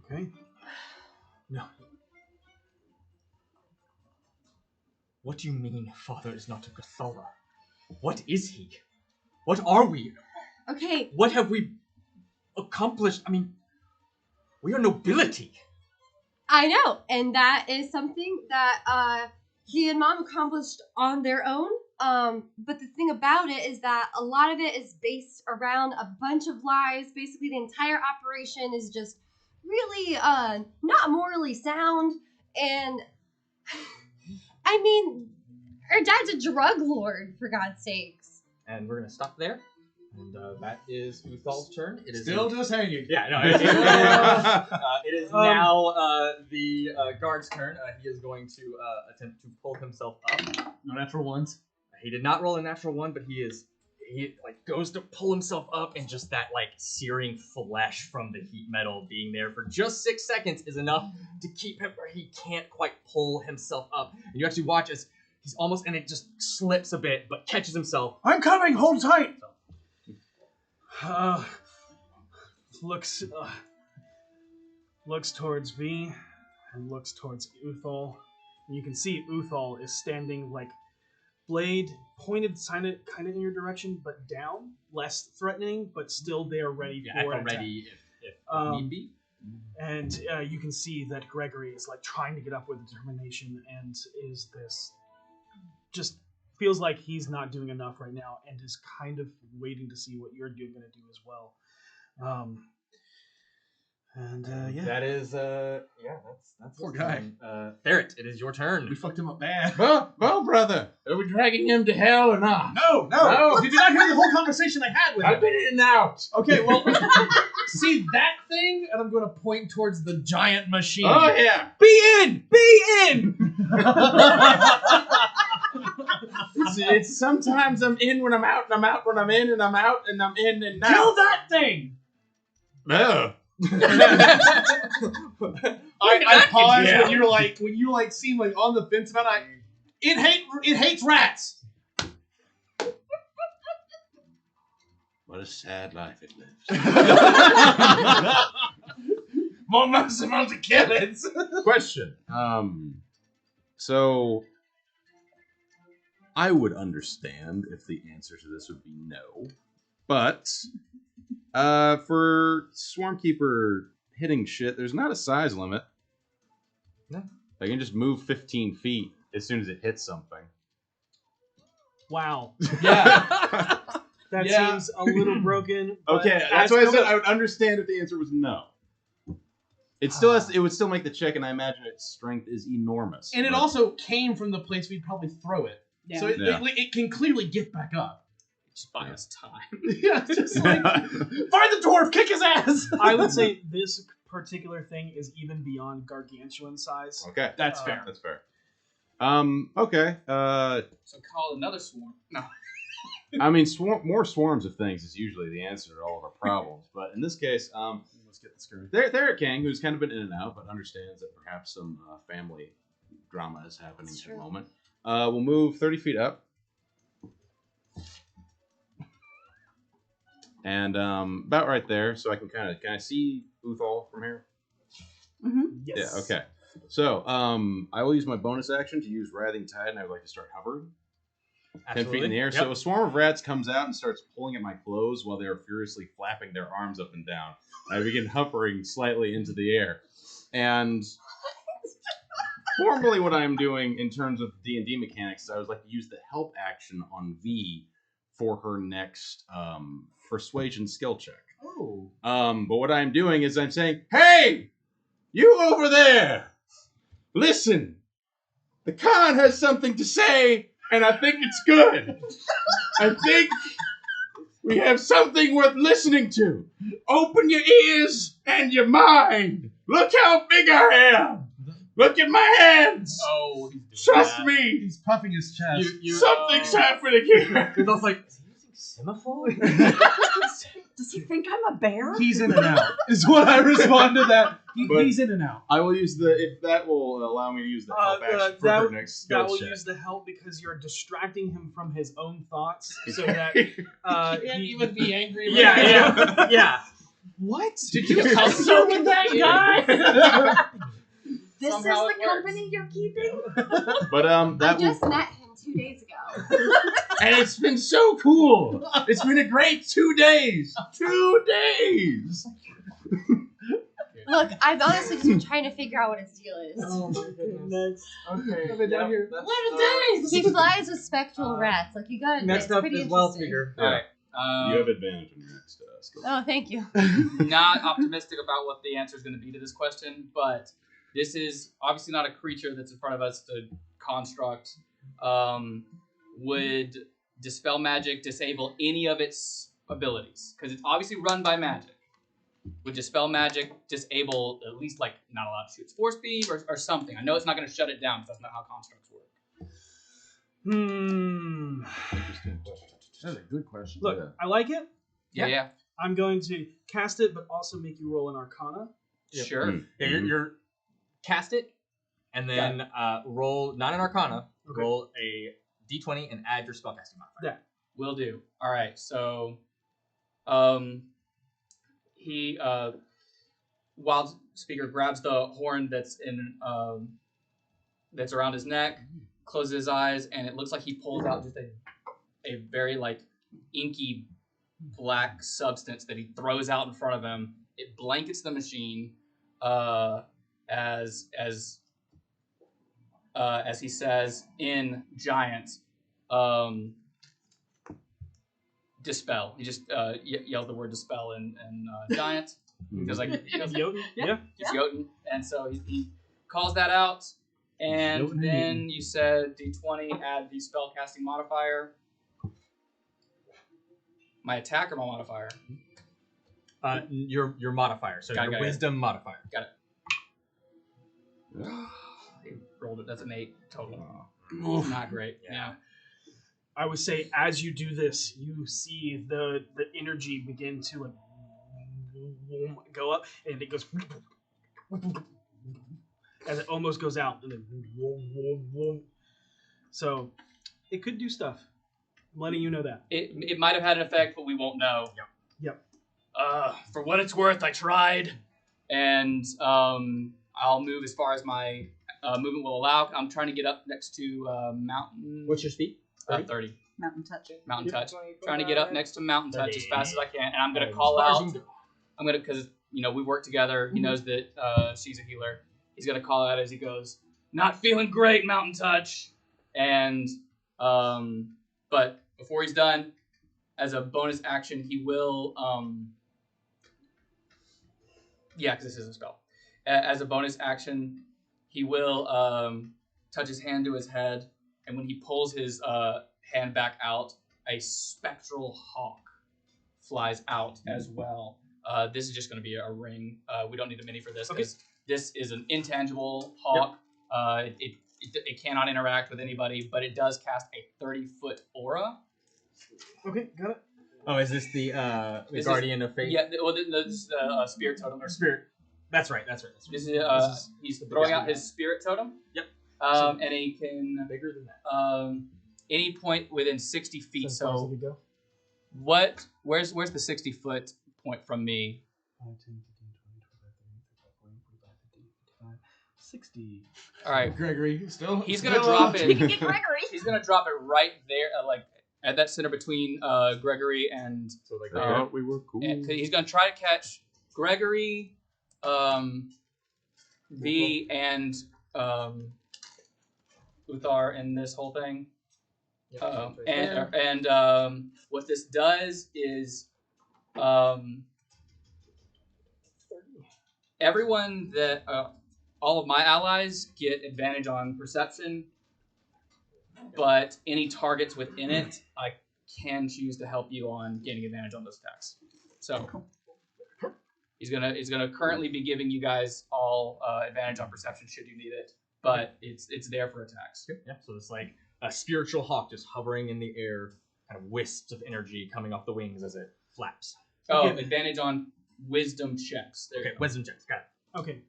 Okay. No. What do you mean, father is not a Gathala? What is he? What are we? Okay. What have we accomplished? I mean, we are nobility. I know, and that is something that he and Mom accomplished on their own. But the thing about it is that a lot of it is based around a bunch of lies. Basically, the entire operation is just really not morally sound. And I mean, her dad's a drug lord, for God's sakes. And we're gonna stop there. And that is Uthal's turn. It is Still just hanging. Yeah, no. It is now the guard's turn. He is going to attempt to pull himself up. No natural ones. He did not roll a natural one, but he goes to pull himself up, and just that searing flesh from the heat metal being there for just 6 seconds is enough to keep him where he can't quite pull himself up. And you actually watch as he's almost, and it just slips a bit, but catches himself. I'm coming. Hold tight. Looks towards V and looks towards Uthal. And you can see Uthal is standing blade pointed kind of in your direction, but down, less threatening, but still there ready for an attack. Ready if need be. And you can see that Gregory is trying to get up with determination and is just feels like he's not doing enough right now and is kind of waiting to see what you're going to do as well. That is that's poor guy. Ferret, it is your turn. We fucked him up bad. Well, brother, are we dragging him to hell or not? No. You did not hear the whole conversation I had with him. I've been in and out. Okay, well, see that thing, and I'm going to point towards the giant machine. Oh yeah. Be in. It's sometimes I'm in when I'm out, and I'm out when I'm in, and I'm out and I'm in and out. Kill that thing. No. I paused when you seem on the fence about it. It hates rats. What a sad life it lives. More merciful to kill it. Question. So I would understand if the answer to this would be no, but for Swarmkeeper hitting shit, there's not a size limit. No. I can just move 15 feet as soon as it hits something. Wow. Yeah. That seems a little broken. Okay, that's why I said I would understand if the answer was no. It still it would still make the check, and I imagine its strength is enormous. And it also came from the place we'd probably throw it. Yeah. So it can clearly get back up. Just buy us time. Yeah, just find the dwarf, kick his ass. I would say this particular thing is even beyond gargantuan size. Okay, that's fair. That's fair. Okay. So call another swarm. No. I mean, more swarms of things is usually the answer to all of our problems. But in this case, let's get this going. There's King, who's kind of been in and out, but understands that perhaps some family drama is happening at the moment. We'll move 30 feet up. And about right there, so I can kind of see Uthal from here? Mm-hmm. Yes. Yeah, okay. So, I will use my bonus action to use Writhing Tide, and I would like to start hovering. Absolutely. 10 feet in the air. Yep. So a swarm of rats comes out and starts pulling at my clothes while they are furiously flapping their arms up and down. I begin hovering slightly into the air. And formally what I'm doing in terms of D&D mechanics is I would like to use the help action on V for her next persuasion skill check. Oh. But what I'm doing is I'm saying, hey, you over there, listen, the Khan has something to say, and I think it's good. I think we have something worth listening to. Open your ears and your mind. Look how big I am. Look at my hands. Oh, trust me. He's puffing his chest. Something's happening here. It's also like, is he using semaphore? Does he think I'm a bear? He's in and out, is what I respond to that. He's in and out. I will use if that will allow me to use the help action for her next skill that will check. use the help because you're distracting him from his own thoughts so that He can't even be angry. Yeah. What? Did you come so with that guy? This Somehow is it the company you're keeping? But I that just will, met him 2 days ago. and it's been so cool. It's been a great 2 days. 2 days. Look, I've honestly just been trying to figure out what his deal is. Oh my goodness. Okay. I've been down here. 11 days. He flies with spectral rats. Like, you gotta admit, Next it's up pretty is interesting. Wild Speaker. All right. You have advantage on your next skill. Oh, thank you. Not optimistic about what the answer is going to be to this question, but this is obviously not a creature that's in front of us to construct. Would Dispel Magic disable any of its abilities? Because it's obviously run by magic. Would Dispel Magic disable at least, like, not allowed to shoot its force speed or something? I know it's not going to shut it down because that's not how constructs work. That's a good question. Look, I like it. Yeah. I'm going to cast it, but also make you roll an Arcana. Sure. Yeah, you're cast it, and then roll, not an Arcana, roll a d20 and add your spellcasting modifier. Yeah. Will do. All right, so he Wild Speaker grabs the horn that's in that's around his neck, closes his eyes, and it looks like he pulls out just a very like inky black substance that he throws out in front of him. It blankets the machine as he says in giant, dispel. He just yelled the word dispel in giant. Because like Jotun? Yeah. Just Jotun. And so he calls that out. And then you said D20, add the spell casting modifier. My attack or my modifier? Your modifier. So your wisdom modifier. Got it. He rolled it. That's an 8 total. Not great. Yeah. I would say as you do this, you see the energy begin to like go up, and it goes as it almost goes out, and then so it could do stuff. I'm letting you know that. It might have had an effect, but we won't know. Yep. For what it's worth, I tried, and I'll move as far as my movement will allow. I'm trying to get up next to Mountain. What's your speed? 30. Mountain touch. Mountain touch. Trying to get up next to Mountain touch as fast as I can, and I'm gonna call out. I'm gonna, because we work together. He knows that she's a healer. He's gonna call out as he goes. Not feeling great, Mountain touch, and but before he's done, as a bonus action, he will because this is a spell. As a bonus action, he will touch his hand to his head, and when he pulls his hand back out, a spectral hawk flies out as well. This is just going to be a ring. We don't need a mini for this because this is an intangible hawk. Yep. It cannot interact with anybody, but it does cast a 30-foot aura. Okay, got it. Oh, is this the Guardian of Faith? Yeah, well, this is the Spirit Totem. Or Spirit. That's right. This is he's throwing out his Spirit Totem. Yep. And he can bigger than that. Any point within 60 feet. So go. Where's the 60-foot point from me? 5, 10, 15, 20, 25, 30, 35, 40, 60. All right, Gregory. He's gonna drop it. Get Gregory. He's gonna drop it right there, like at that center between Gregory and. So like I thought we were cool. And he's gonna try to catch Gregory, V, and Uthar in this whole thing. What this does is everyone that all of my allies get advantage on perception, but any targets within it, I can choose to help you on gaining advantage on those attacks. So he's gonna currently be giving you guys all advantage on perception should you need it, but it's there for attacks. Yeah. So it's like a spiritual hawk just hovering in the air, kind of wisps of energy coming off the wings as it flaps. Oh, advantage on wisdom checks. There you go. Wisdom checks. Got it. Okay.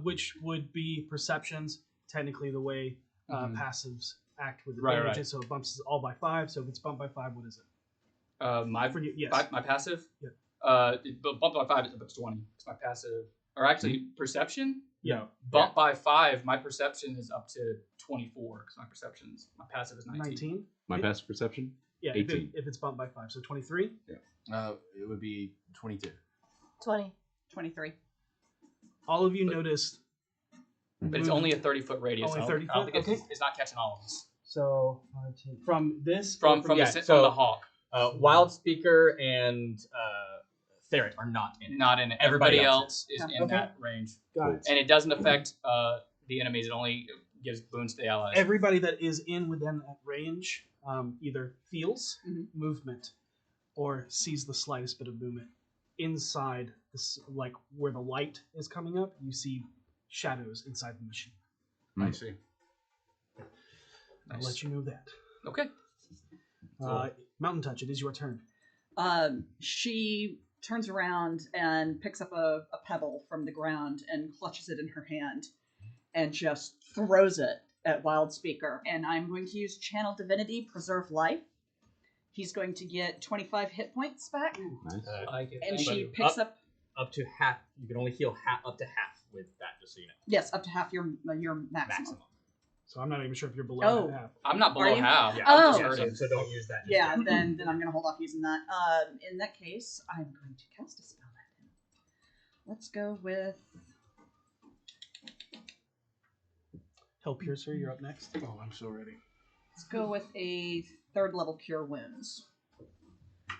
Which would be perceptions, technically the way passives act with advantages. Right. So it bumps us all by 5. So if it's bumped by 5, what is it? My yes. my passive. Yeah. Bump by 5 is 20. It's my passive. Or actually, perception? Yeah. Bump by 5, my perception is up to 24, because my passive is 19. My passive perception? Yeah, 18. if it's bumped by 5. So 23? Yeah. It would be 22. 20. 23. All of you noticed. But it's only a 30-foot radius. Only so 30 I don't foot? think it's not catching all of us. So from this? From yeah, the hawk. Wild Speaker and Ferret are not in it. Not in it. Everybody else is in that range. Got it. And it doesn't affect the enemies. It only gives boons to the allies. Everybody that is within that range either feels movement or sees the slightest bit of movement. Inside, this, like where the light is coming up, you see shadows inside the machine. I see. I'll let you know that. Okay. Mountain Touch, it is your turn. She turns around and picks up a pebble from the ground and clutches it in her hand and just throws it at Wild Speaker. And I'm going to use Channel Divinity, Preserve Life. He's going to get 25 hit points back. Nice. And she picks up to half. You can only heal up to half with that, just so you know. Yes, up to half your maximum. So I'm not even sure if you're below half. I'm not below half. Yeah, Oh. so don't use that. Yeah, then I'm going to hold off using that. In that case, I'm going to cast a spell at him. Let's go with... Hellpiercer, you're up next. Oh, I'm so ready. Let's go with a 3rd level Cure Wounds.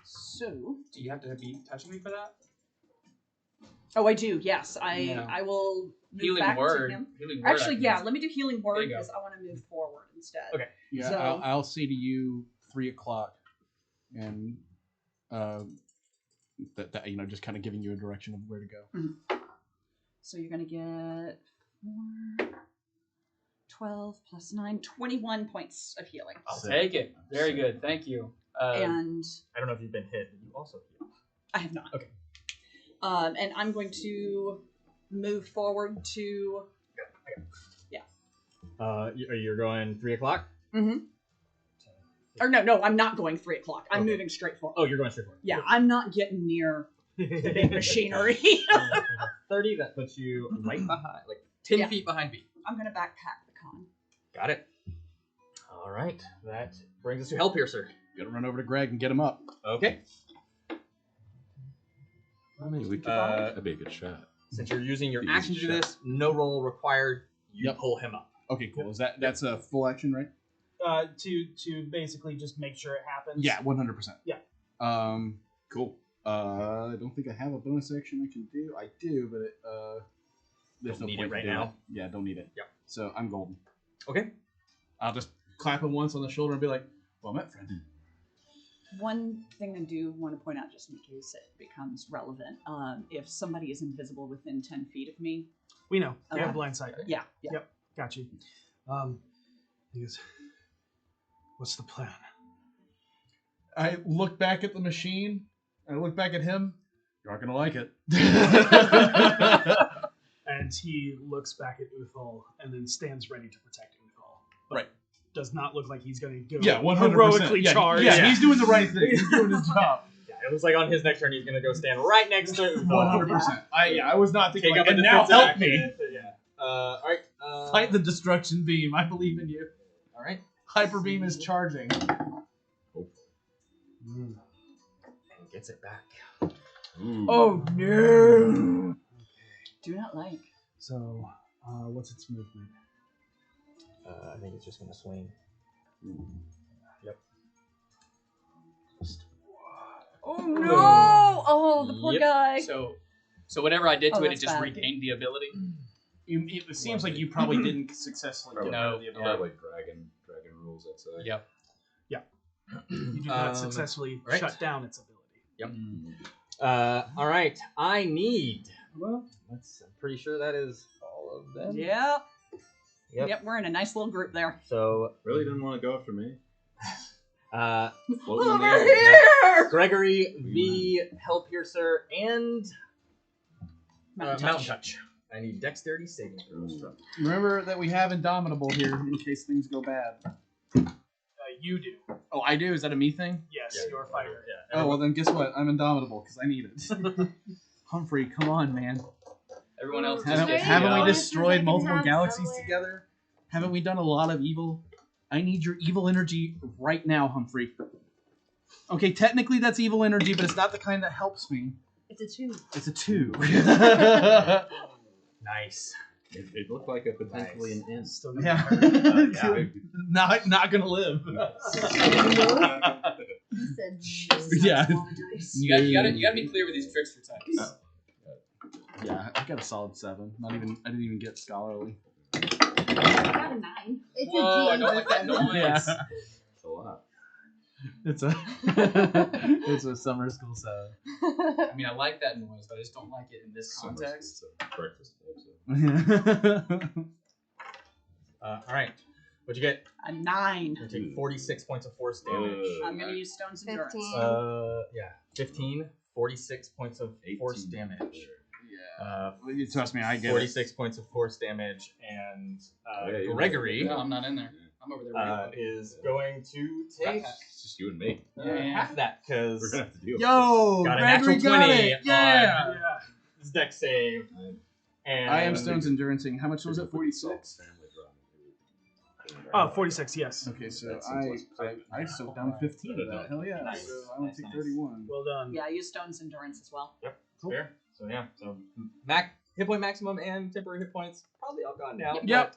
So... Do you have to be touching me for that? Oh, I do, yes. I will move Healing back Word. to him. Healing Word, Actually, I can yeah, use. let me do Healing Word There you go. because I want to move forward instead. Okay. Yeah, So- I'll say to you 3 o'clock, and that just kind of giving you a direction of where to go. So you're going to get 4, 12 plus 9, 21 points of healing. I'll take it. Very good. Thank you. And I don't know if you've been hit, but you also heal. I have not. Okay. And I'm going to move forward to... You're going 3 o'clock? Mm-hmm. Or no, I'm not going 3 o'clock. I'm moving straight forward. Oh, you're going straight forward. Yeah, I'm not getting near the big machinery. 30, that puts you right behind, like 10 feet behind B. I'm going to backpack the con. Got it. All right. That brings us to Hellpiercer. Gotta run over to Greg and get him up. Okay. I mean, we could that'd be a good shot. Since you're using your Easy action to do shot. this, no roll required. You pull him up. Okay, cool. That's a full action, right? To basically just make sure it happens. Yeah, 100%. Yeah. Cool. I don't think I have a bonus action I can do. I do, but there's Don't no need point it right doing now? Yeah, don't need it. Yeah. So I'm golden. Okay. I'll just clap him once on the shoulder and be like, "Well met, friend." One thing I do want to point out, just in case it becomes relevant, if somebody is invisible within 10 feet of me... We know. We have blind sight. Yeah. Yep. Got you. He goes, what's the plan? I look back at the machine. I look back at him. You're not gonna like it. And he looks back at Uthal and then stands ready to protect Uthal. But Right. does not look like he's going to go 100%. heroically Yeah, charge. Yeah, he's doing the right thing. He's doing his job. Yeah, it looks like on his next turn he's going to go stand right next to Uthal. 100%. I was not thinking, Take like, up a and now defensive help action. me. Yeah. All right. Fight the destruction beam. I believe in you. All right. Hyper beam is charging. And gets it back. Oh, no! Do not like. So, what's its movement? I think it's just going to swing. Yep. Oh, no! Oh, the poor guy. So whatever I did to Oh, it, it that's just bad. regained the ability. It seems like you probably didn't successfully get rid of the ability. Probably dragon rules, I'd say. Yep. Yeah. You do not successfully right. shut down its ability. Yep. All right. I need. Well, I'm pretty sure that is all of them. Yep. Yep. We're in a nice little group there. So Really didn't want to go after me. Floating in the Over air. here! Gregory, V, Hellpiercer, and Mountain Touch. I need dexterity saving throws from. Remember that we have Indomitable here in case things go bad. You do. Oh, I do? Is that a me thing? Yes, you're a fighter. Oh, well then guess what? I'm indomitable because I need it. Humphrey, come on, man. Everyone else Haven't we destroyed multiple galaxies together? Haven't we done a lot of evil? I need your evil energy right now, Humphrey. Okay, technically that's evil energy, but it's not the kind that helps me. It's a 2. It's a 2. Nice. It looked like a potentially an int. Yeah. Not gonna live. He said, Yeah. You gotta be clear with these trickster types. Yeah, I got a solid 7. I didn't even get scholarly. I got a 9. It's Whoa, a I don't like that noise. Yeah. It's a lot. It's a summer school 7. I mean, I like that noise, but I just don't like it in this context. Breakfast All right. What'd you get? A 9. You take 46 points of force damage. I'm gonna use Stone's Endurance. 15, 46 points of force damage. You trust me, I get 46 points of force damage, and Gregory. No, I'm not in there. I'm over there. Is going to take. It's just you and me. Half that because We're gonna have to deal. Yo, got a Gregory natural got 20 it. Yeah. on his deck save. And I am Stone's Endurancing. How much was it? 46. 46, yes. Okay, so I soaked down 15 of that. Hell yeah. Nice. So I only take 31. Well done. Yeah, I use Stone's Endurance as well. Yep. Fair. So yeah. So hit point maximum and temporary hit points probably all gone now. Yep.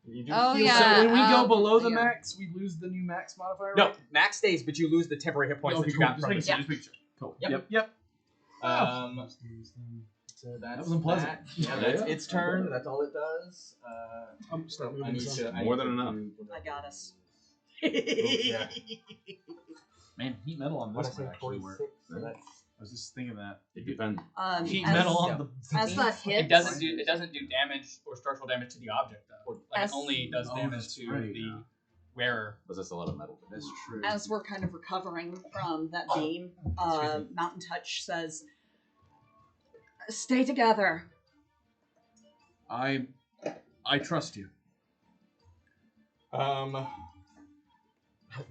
You do Oh, feel- yeah. So when we go below the yeah. max, we lose the new max modifier. No, right? max stays, but you lose the temporary hit points Okay, that you cool. got Just from make the sure. Just make sure. Cool. Yep. That So that's was unpleasant. that. Yeah, that's its turn. That's all it does. Start I need moving. to, More than enough. I got us. Yeah. Man, heat metal on What this I might say, actually 46. work. So that's I was just thinking that. It depends. Heat as, metal on the. as that hits, It doesn't do damage or structural damage to the object though. Like As- it only does Oh, damage that's to right. the wearer. But that's a lot of metal. That's true. as we're kind of recovering from that beam, Mountain Touch says, "Stay together." I trust you.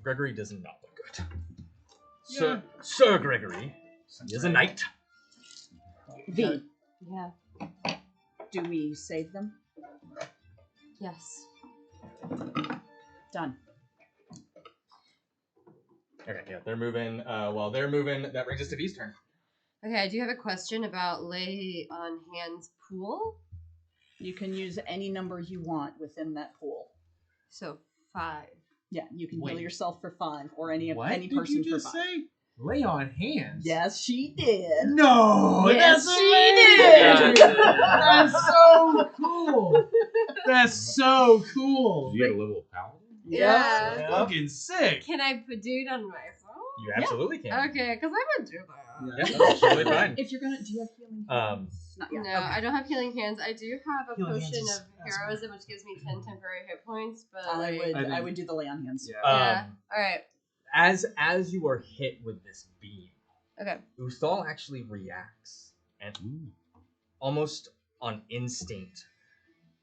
Gregory does not look good. Sir Gregory, he is a knight. V. Yeah. Do we save them? Yes. Done. Okay, yeah, they're moving. While they're moving, that brings us to V's turn. Okay, I do have a question about lay on hands pool. You can use any number you want within that pool. So 5. Yeah, you can heal Wait. yourself for 5, or any What any did person you just for 5. say? Lay on hands. Yes, she did. No, Yes, that's she amazing. did. That's so cool. That's so cool. Did you get a level of paladin? Yeah. That's fucking sick. Can I do it on myself? You absolutely can. Okay, because I would do that. Yeah, that's totally fine. If you're gonna, do you have healing? Not yet. No, Okay. I don't have healing hands. I do have a Healing hands potion is- of that's heroism, which gives me 10 temporary hit points. But I would do the lay on hands. Yeah. yeah. All right. As you are hit with this beam, Okay. Uthal actually reacts and almost on instinct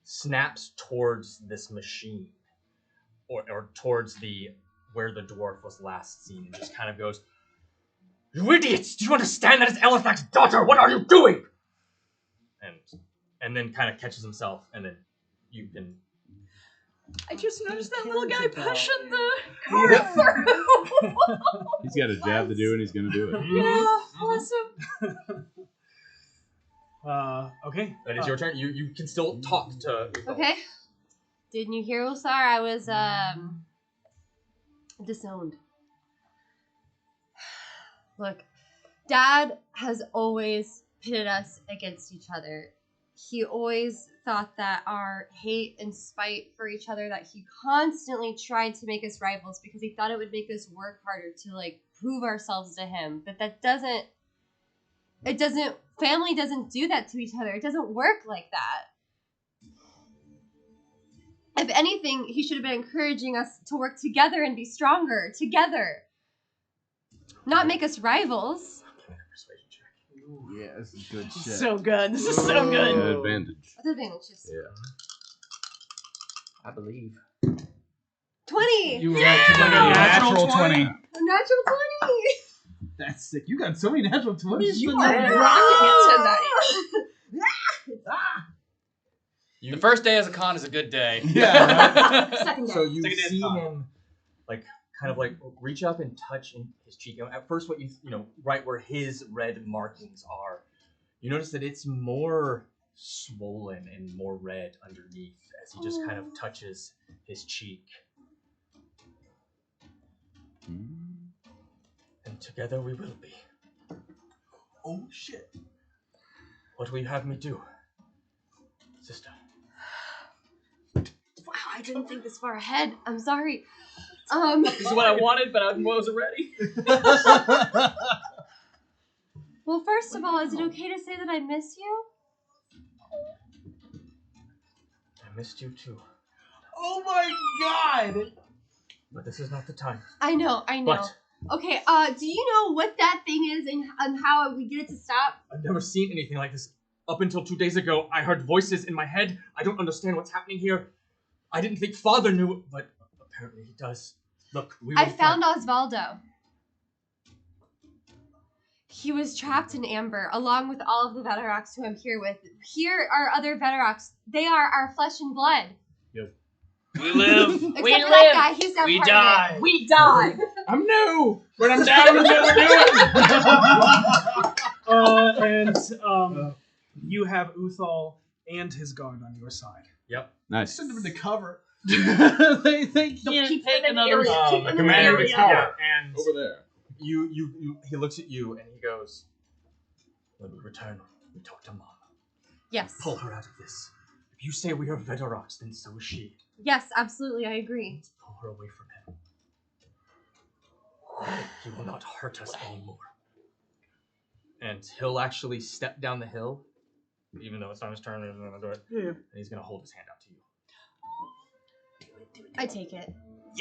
snaps towards this machine, or towards the where the dwarf was last seen, and just kind of goes, "You idiots! Do you understand that it's Elithak's daughter? What are you doing?" And then kind of catches himself, and then you can. I just noticed that little guy pushing the Yeah. car through. He's got a job to do, and he's going to do it. Yeah, bless him. Okay. That is your turn. You can still talk to Uthal. Okay. Didn't you hear, Usar? I was disowned. Look, Dad has always pitted us against each other. He always thought that our hate and spite for each other, that he constantly tried to make us rivals because he thought it would make us work harder to like prove ourselves to him. But family doesn't do that to each other. It doesn't work like that. If anything, he should have been encouraging us to work together and be stronger together. Not make us rivals. Yeah, this is good shit. So good. This is so good. Advantage. What advantages? Yeah. I believe. 20. You were right. Natural 20. Natural 20. That's sick. You got so many natural 20s. You tonight. are rocking it tonight. The first day as a con is a good day. Yeah. Second day. So you Second day see is con. him kind of reach up and touch in his cheek. At first, what you right where his red markings are, you notice that it's more swollen and more red underneath as he just kind of touches his cheek. And together we will be. Oh shit. What will you have me do, sister? Wow, I didn't think this far ahead. I'm sorry. This is what I wanted, but I wasn't ready. Well, first of all, is it okay to say that I miss you? I missed you too. Oh my god! But this is not the time. I know. But Okay, do you know what that thing is and how we get it to stop? I've never seen anything like this. Up until 2 days ago, I heard voices in my head. I don't understand what's happening here. I didn't think Father knew, but apparently he does. Look, I found Osvaldo. He was trapped in amber, along with all of the Veteroks who I'm here with. Here are other Veteroks. They are our flesh and blood. Yep. We live. Except for that guy, he's not We part die. of it. We die. I'm new. When I'm down with what we're doing. You have Uthal and his guard on your side. Yep. Nice. Send them into cover. they can't keep take them in another. area. Keep them in commander of the area. tower, and Over there. he looks at you and he goes, "When we return, we talk to Mom. Yes. Pull her out of this. If you say we are Veteroks, then so is she. Yes, absolutely, I agree. Pull her away from him. He will not hurt us anymore." And he'll actually step down the hill, even though it's not his turn. He's gonna do it. Yeah. And he's gonna hold his hand out to you. I take it.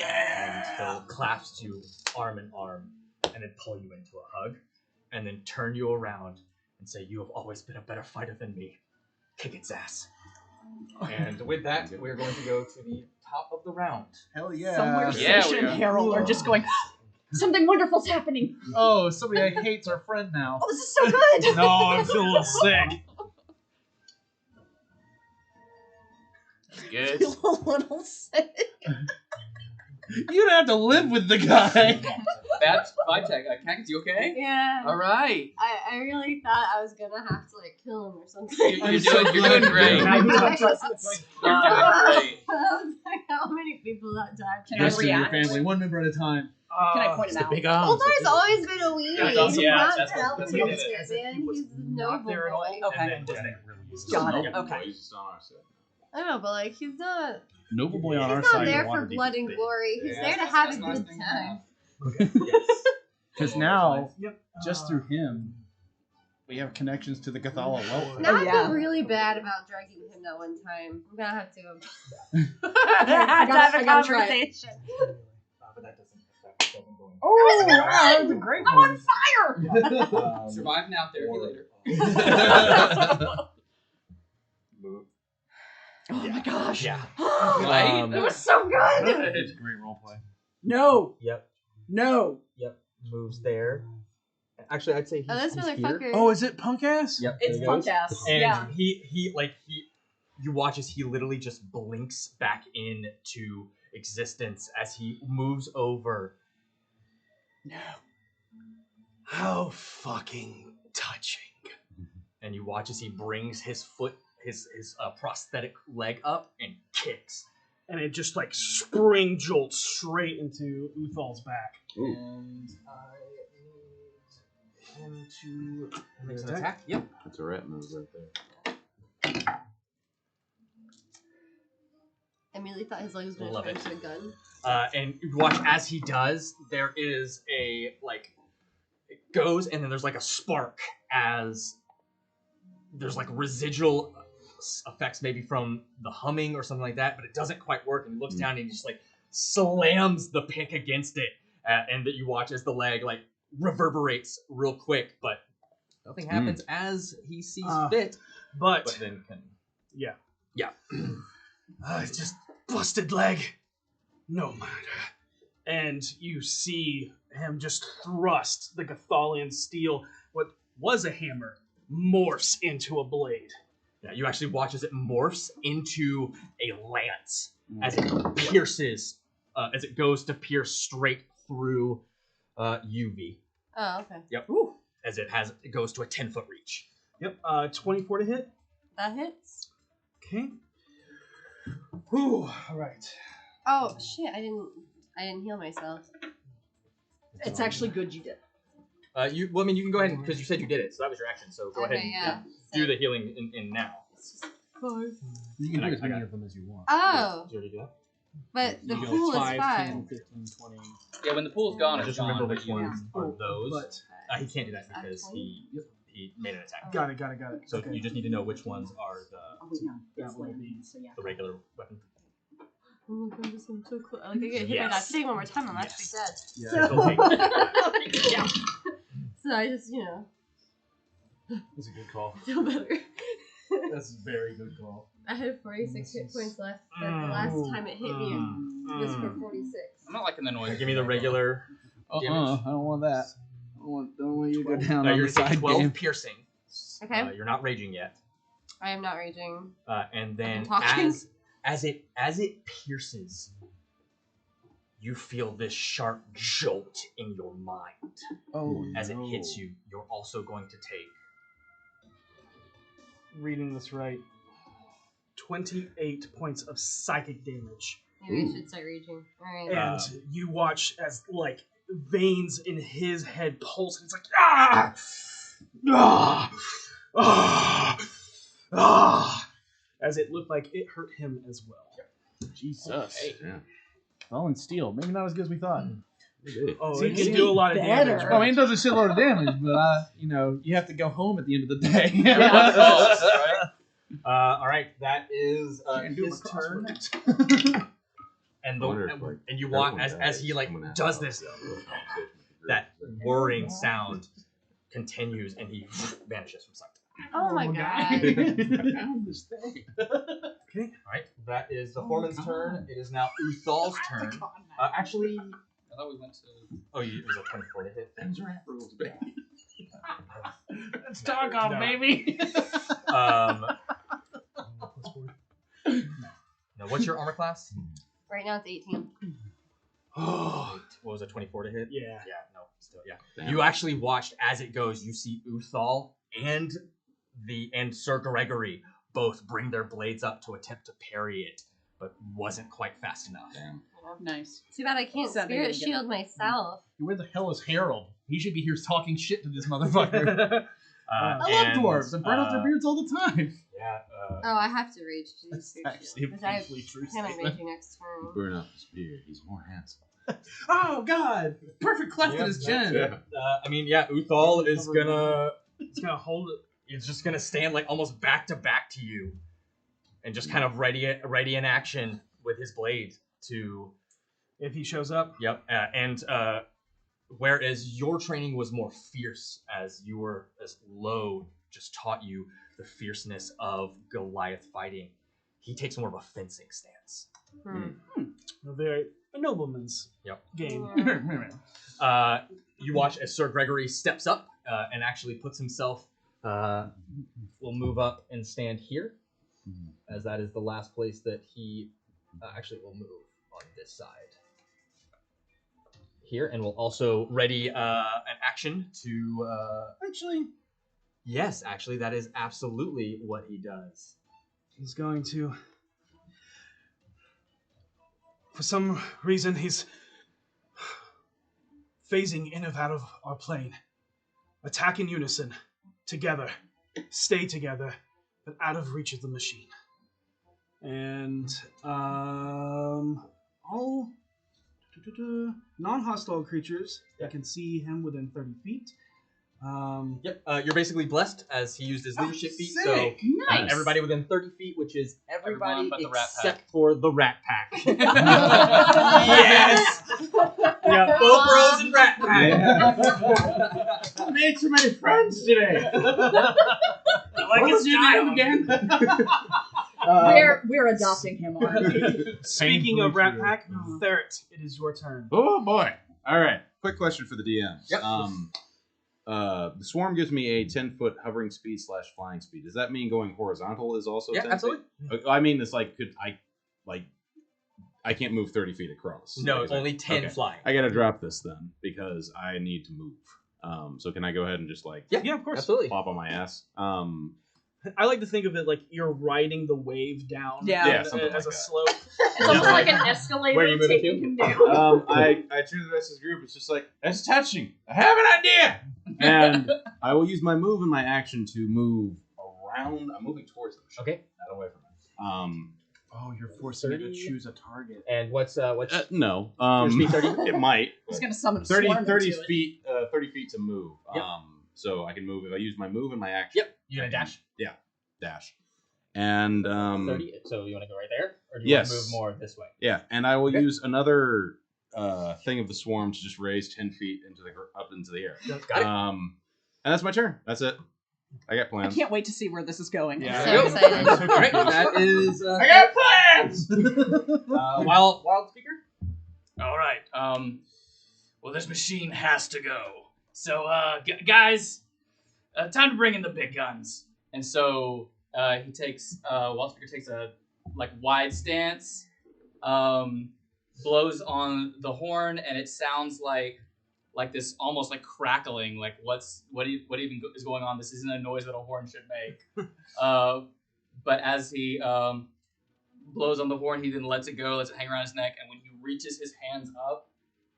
And he'll clasp you arm in arm and then pull you into a hug and then turn you around and say, "You have always been a better fighter than me. Kick its ass." And with that, we're going to go to the top of the round. Hell yeah. Somewhere Yeah, Fish we and are. Harold are just going, something wonderful's happening. Oh, somebody hates our friend now. Oh, this is so good. No, I'm still a little sick. Good. Feel a little sick. You don't have to live with the guy. That's vibe check. Cactus, you okay? Yeah. All right. I really thought I was gonna have to kill him or something. You're doing great. I was You're doing great. like, how many people that died? Can I Rest of your react? family, one member at a time. Can I point him out? Big Ulthar's always been a weenie. Yeah, He's yeah, not that's what- helping that's what his it is. man. He's a noble there at all. boy. Okay. And then Disney really uses Got it. it. Okay. I know, but he's not. Noble boy on our He's side. not there water for deep blood is and big. glory. He's Yeah, there to that's- have a that's nice good thing to time. Because now, Yep. just through him, we have connections to the Gathala welfare. Now I yeah. feel really bad about dragging him that one time. I'm gonna have to. I have a conversation. But that doesn't affect what I'm going. Oh, that was a great one. I'm on fire. Survive now, therapy later. Move. Oh my gosh. Yeah. Right? It was so good. It's a great roleplay. No. Yep. No. Yep. Moves there. Actually, I'd say he's, Oh, this he's here. motherfucker. Oh, is it punk ass? Yep. It's there he punk goes. ass. And Yeah. he you watch as he literally just blinks back into existence as he moves over. No. How fucking touching. And you watch as he brings his foot, his prosthetic leg up and kicks. And it just spring jolts straight into Uthal's back. And I need him to make an attack. Yep. That's a rat move right there. I immediately thought his leg was gonna Love turn it. into a gun. And you watch as he does, there is a it goes and then there's a spark as there's residual effects maybe from the humming or something like that, but it doesn't quite work. And he looks down and he just slams the pick against it, and that you watch as the leg reverberates real quick, but nothing happens as he sees fit. But then can yeah. yeah. It's just busted leg. No matter. And you see him just thrust the Gathalian steel, what was a hammer, morphs into a blade. Yeah, you actually watch as it morphs into a lance as it pierces, as it goes to pierce straight through UV. Oh, okay. Yep. As it goes to a 10-foot reach. Yep. 24 to hit. That hits. Okay. Whew. All right. Oh shit! I didn't heal myself. It's actually good you did. You can go ahead because you said you did it, so that was your action. So go ahead and do the healing in now. You can do as many of them as you want. Oh. Did you already do that? But the You go pool is 5, 5. 10, 15, 20. Yeah, when the pool's gone, it's Just gone. remember but which you- ones are those. But he can't do that because he made an attack. Got it. So Okay. you just need to know which ones are That will be the regular weapon. Oh my god, this one's so close. Like, I get hit by that thing one more time, I'm actually dead. Yeah. So, so I just, That's a good call. feel better. That's a very good call. I had 46 hit points left, but the last time it hit me was for 46. I'm not liking the noise. Give me the regular damage. I don't want that. I don't want you to go down on You're the gonna take side 12 game. piercing. Okay. You're not raging yet. I am not raging. And then talking. as it pierces, you feel this sharp jolt in your mind. Oh, as it hits you, you're also going to take Reading this right. 28 points of psychic damage. Maybe I should start raging. Alright. And you watch as veins in his head pulse, and it's like ah, ah, ah, ah, as it looked like it hurt him as well. Jesus. Hey. Yeah. Fallen steel. Maybe not as good as we thought. Oh, See, it can do a lot of damage. I mean, it does a shitload of damage, but you have to go home at the end of the day. all right, that is his turn. And you walk as he does this, that whirring sound continues, and he vanishes from sight. Oh my god. Okay. All right, that is the foreman's turn. It is now Uthal's turn. Actually, I thought we went to. oh, it was a 24 to hit. Them's rat rules, baby. Let's talk on, baby. No, what's your armor class? Right now it's 18. Oh, what was it, 24 to hit? Yeah. Yeah, no, still, yeah. Damn. You actually watched as it goes. You see Uthal and Sir Gregory both bring their blades up to attempt to parry it, but wasn't quite fast enough. Damn. Nice. Too bad I can't spirit shield myself. Where the hell is Harold? He should be here talking shit to this motherfucker. I love dwarves. I burn off their beards all the time. Yeah. Oh, I have to rage to do That's spirit actually a shield. 'Cause I painfully true plan on statement. raging next turn. Burn up his beard. He's more handsome. Oh God! Perfect cleft in his chin. Uthal is gonna. He's gonna hold it. He's just gonna stand almost back to back to you, and just kind of ready in action with his blade to. If he shows up. Yep. Whereas your training was more fierce, as Lo just taught you the fierceness of Goliath fighting, he takes more of a fencing stance. A nobleman's game. You watch as Sir Gregory steps up and actually puts himself. Will move up and stand here, as that is the last place that he actually will move on this side. Here, and will also ready an action to Yes, actually, that is absolutely what he does. He's going to. For some reason, he's phasing in and out of our plane. Attack in unison, together, stay together, but out of reach of the machine. And all non-hostile creatures that can see him within 30 feet. You're basically blessed as he used his leadership feat. sick. So Nice. everybody within 30 feet, which is everybody Everyone but the Rat except for the Rat Pack. Yes! Yeah, both bros and Rat Pack. I made so many friends today. Like his name again? We're adopting him already. Speaking of Rat Pack, Ferret, it is your turn. Oh boy! All right. Quick question for the DM. Yep. The swarm gives me a 10-foot hovering speed / flying speed. Does that mean going horizontal is also 10 absolutely. feet? I mean, it's like, I can't move 30 feet across. No, only 10 okay. flying. I gotta drop this then because I need to move. So can I go ahead and just Yeah, of course. Absolutely. pop on my ass? I like to think of it like you're riding the wave down something as like a slope. It's almost like an escalator Where are you moving taking to? him down. I choose the rest of this group. It's just like, it's touching. I have an idea. And I will use my move and my action to move around. I'm moving towards them. Okay. Not away from them. Oh, you're forcing me to choose a target. And what's no. your speed 30? It might. He's gonna summon a 30 swarm into it. feet. 30 feet to move. Yep. So I can move if I use my move and my action. Yep. You gonna dash? Yeah. Dash. And 30. So you want to go right there, or do you want to move more this way? Yeah, and I will use another thing of the swarm to just raise 10 feet up into the air. Got it. And that's my turn. That's it. I got I plans. can't wait to see where this is going. Yeah. So excited. All right. That is. I got plans. Wild speaker. All right. Well, this machine has to go. So, guys, time to bring in the big guns. And so he takes Wild Speaker takes a wide stance, blows on the horn, and it sounds like this almost like crackling. Like what even is going on? This isn't a noise that a horn should make. But as he blows on the horn, he then lets it go, lets it hang around his neck, and when he reaches his hands up,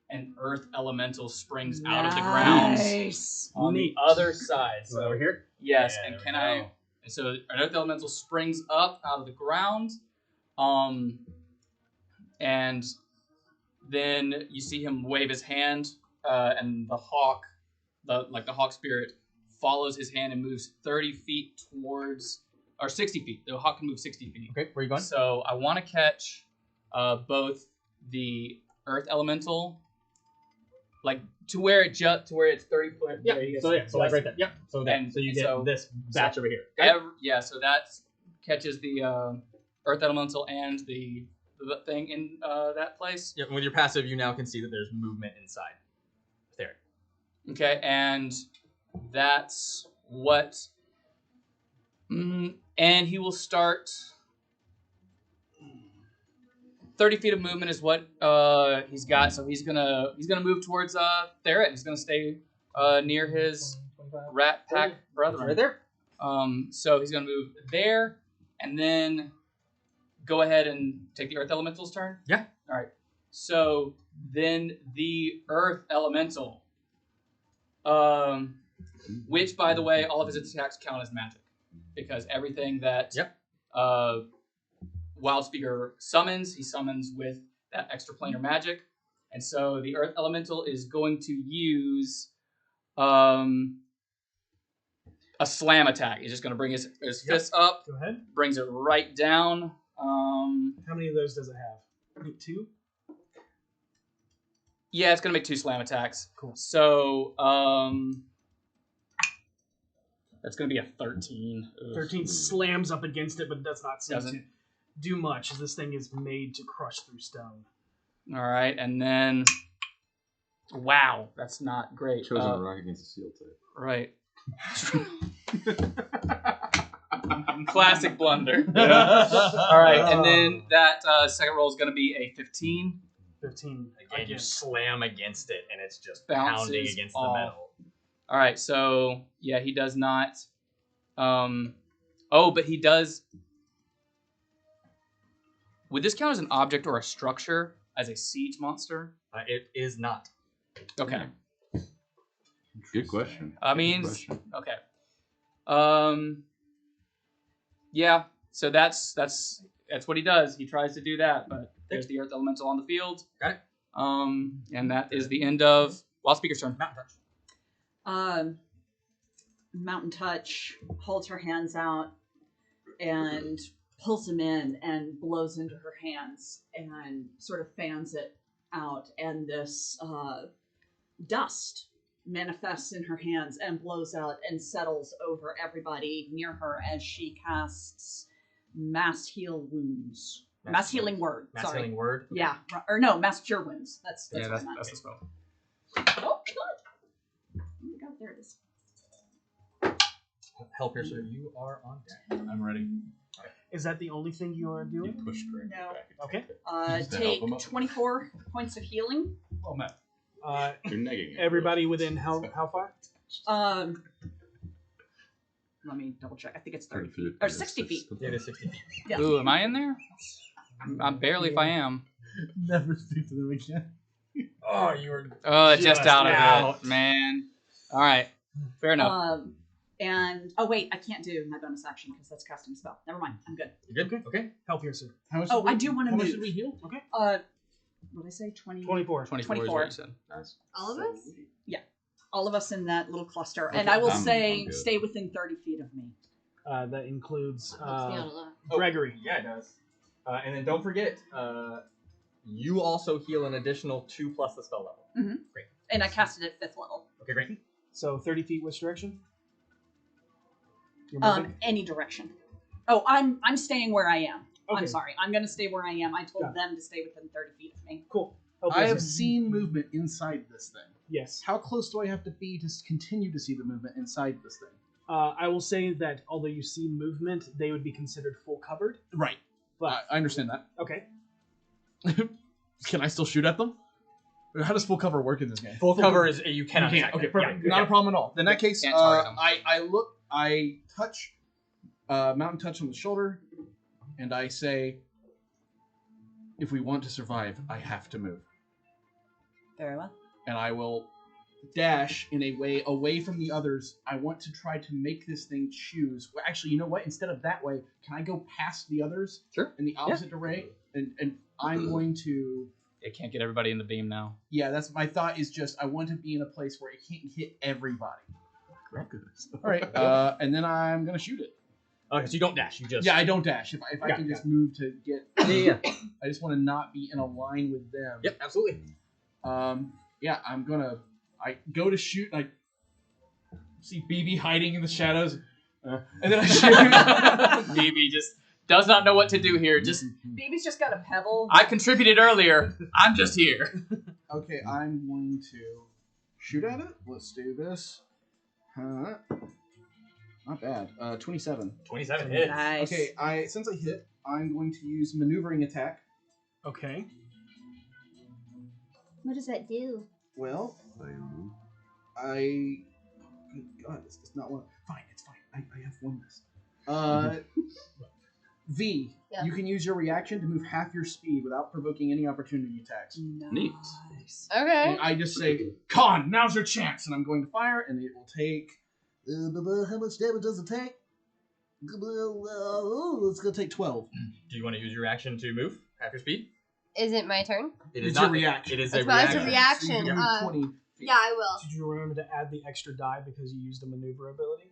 an earth elemental springs out of the ground on the other side. So over here. Yes, Yeah, and there can we I? go. And so an earth elemental springs up out of the ground, and then you see him wave his hand, and the hawk, the hawk spirit, follows his hand and moves 30 feet towards, or 60 feet. The hawk can move 60 feet. Okay, where are you going? So I want to catch both the earth elemental, to where it's 30 foot. Yeah. So like right there. Yep. So And- so you and get so- this batch over here. Got it? So that catches the earth elemental and the thing in that place. Yep. And with your passive, you now can see that there's movement inside. There. Okay, and that's what. And he will start. 30 feet of movement is what he's got, so he's gonna move towards Theret. He's gonna stay near his rat pack brethren. Right there. So he's gonna move there, and then go ahead and take the Earth Elemental's turn. Yeah. All right. So then the Earth Elemental, which by the way, all of his attacks count as magic, because everything that Wild Speaker summons, he summons with that extra planar magic. And so the Earth Elemental is going to use a slam attack. He's just going to bring his fist up. Go ahead. Brings it right down. How many of those does it have? I think 2? Yeah, it's going to make 2 slam attacks. Cool. So that's going to be a 13. Ugh. 13 slams up against it, but does not seem Doesn't. to do much, as this thing is made to crush through stone. All right, and then wow, that's not great. Chosen a rock against a seal type. Right. Classic blunder. All right, and then that second roll is going to be a 15. 15. Again, you slam against it, and it's just Bounces pounding against off. the metal. All right, so yeah, he does not. But he does. Would this count as an object or a structure as a siege monster? It is not. Okay. Good question. I mean, Good question. okay. Yeah. So that's what he does. He tries to do that, but there's the Earth Elemental on the field. Got it. And that is the end of Wild Speaker's turn. Mountain Touch holds her hands out and pulls him in and blows into her hands and sort of fans it out, and this dust manifests in her hands and blows out and settles over everybody near her as she casts mass heal wounds. Mass healing word. Mass sorry. healing word. Okay. Yeah, or no, mass cure wounds. That's Yeah, what I meant. that's the spell. Oh my god! Oh my god, there it is. Hellpiercer, you are on deck. I'm ready. Is that the only thing you are doing? Push Greg No. back. Okay. Just to help Take him up. 24 points of healing. Well met. You're negging it. Everybody within how far? Let me double check. I think it's 30 30 feet. feet. Or 60 feet. Yeah, it is 60 feet. Yeah. Ooh, am I in there? I'm barely if I am. Never speak to them again. Oh, you were Just out of it, man. All right, fair enough. And oh wait, I can't do my bonus action because that's casting a spell. Never mind, I'm good. You're good? Okay. Hellpiercer. How much Oh, I do want to How move. much did we heal? Okay. What did I say? 20. 24. 24 is what you said. Nice. All of us? Yeah, all of us in that little cluster. Okay, And I will I'm say, good. stay within 30 feet of me. That includes Helps me out a lot. Gregory. Yeah, it does. And then don't forget, you also heal an additional 2 plus the spell level. Mm-hmm. Great. And I cast it at 5th level. Okay, great. So 30 feet which direction? You're moving? Any direction. Oh, I'm staying where I am. Okay. I'm sorry. I'm gonna stay where I am. I told Got it. them to stay within 30 feet of me. Cool. I have seen movement inside this thing. Yes. How close do I have to be to continue to see the movement inside this thing? I will say that although you see movement, they would be considered full covered. Right. But I understand that. okay. Can I still shoot at them? How does full cover work in this game? Full cover is you cannot You attack. can't. Okay, them. perfect. Yeah, Not a problem at all. In that case, Can't target 'em. I touch mountain touch on the shoulder, and I say, if we want to survive, I have to move. Very well. And I will dash in a way away from the others. I want to try to make this thing choose. Well, actually, you know what? Instead of that way, can I go past the others? Sure. In the opposite direction? And I'm going to... It can't get everybody in the beam now. Yeah, that's my thought is just I want to be in a place where it can't hit everybody. All right, and then I'm going to shoot it. Okay, so you don't dash. You just... Yeah, I don't dash. If I can just move to get... Yeah. I just want to not be in a line with them. Yep, absolutely. Yeah, I'm going to... I go to shoot, and I see BB hiding in the shadows, and then I shoot him. BB just does not know what to do here. Just Baby's just got a pebble. I contributed earlier. I'm just here. Okay, I'm going to shoot at it. Let's do this. Not bad. 27. 27 hits. Nice. Okay, since I hit, I'm going to use maneuvering attack. Okay. What does that do? Well, good God, this does not want. Fine, it's fine. I have won this. V. Yeah. You can use your reaction to move half your speed without provoking any opportunity attacks. Neat. Okay. And I just say, "Con, now's your chance," and I'm going to fire, and it will take. How much damage does it take? It's gonna take 12. Do you want to use your action to move half your speed? Is it my turn? It It's not your reaction. It is It's a my reaction. reaction. So you can move 20 feet. Yeah, I will. Did you remember to add the extra die because you used a maneuver ability?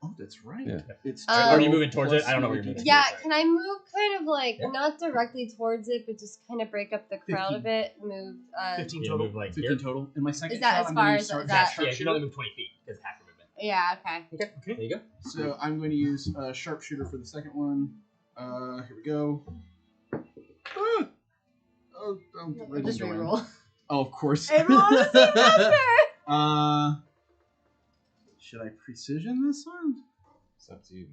Oh, that's right. Yeah. It's Are you 12 moving towards plus it? I don't know where your you're moving. D10. Yeah, can I move kind of like, Yeah. not directly towards it, but just kind of break up the crowd a 15. bit? Move, 15 You total. move like 15 here. total. And my second Is that shot, as I'm far going to as use sharp that- Yeah, you can only move 20 feet because half your movement. yeah, okay. Okay. There you go. So I'm going to use sharpshooter for the second one. Here we go. Ah! Oh, Or just reroll. Oh, of course. Everyone on the same number! Should I precision this one? It's up to you,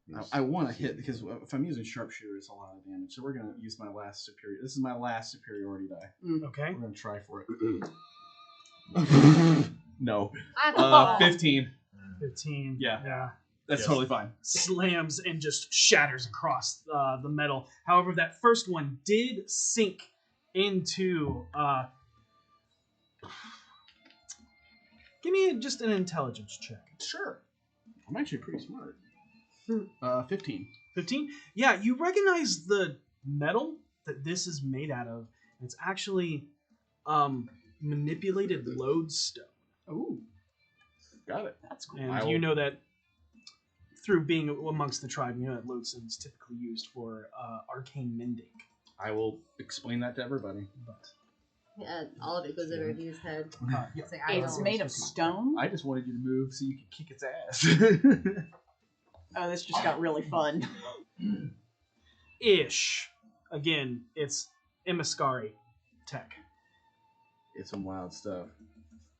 man. I want to hit because if I'm using sharpshooter, it's a lot of damage. So we're going to use my last superior. This is my last superiority die. Okay. We're going to try for it. No. 15. 15. Yeah. That's Yes. totally fine. Slams and just shatters across the metal. However, that first one did sink into. Give me just an intelligence check. Sure. I'm actually pretty smart. 15. 15? Yeah, you recognize the metal that this is made out of. It's actually manipulated lodestone. Ooh. Got it. That's cool. And you know that through being amongst the tribe, you know that lodestone is typically used for arcane mending. I will explain that to everybody. But Yeah, all of it goes over his head. It's like, I It's know. made of stone. I just wanted you to move so you could kick its ass. Oh, this just got really fun. Ish. Again, it's Imascari tech. It's some wild stuff.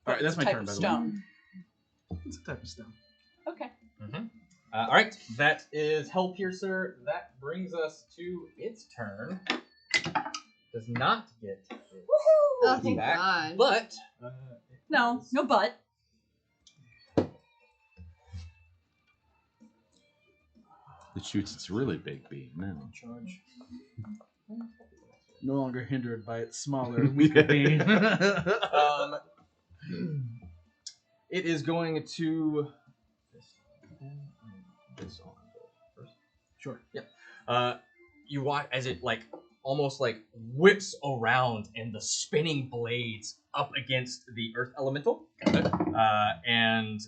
All right, that's my Type turn. of By the stone. It's a type of stone. Okay. All right, that is Hellpiercer. That brings us to its turn. Does not get it Oh, thank back, God. but No but. It shoots its really big beam now. Charge. No longer hindered by its smaller, weaker beam. It is going to. This on first. Sure. Yep. You watch as it almost whips around and the spinning blades up against the earth elemental. And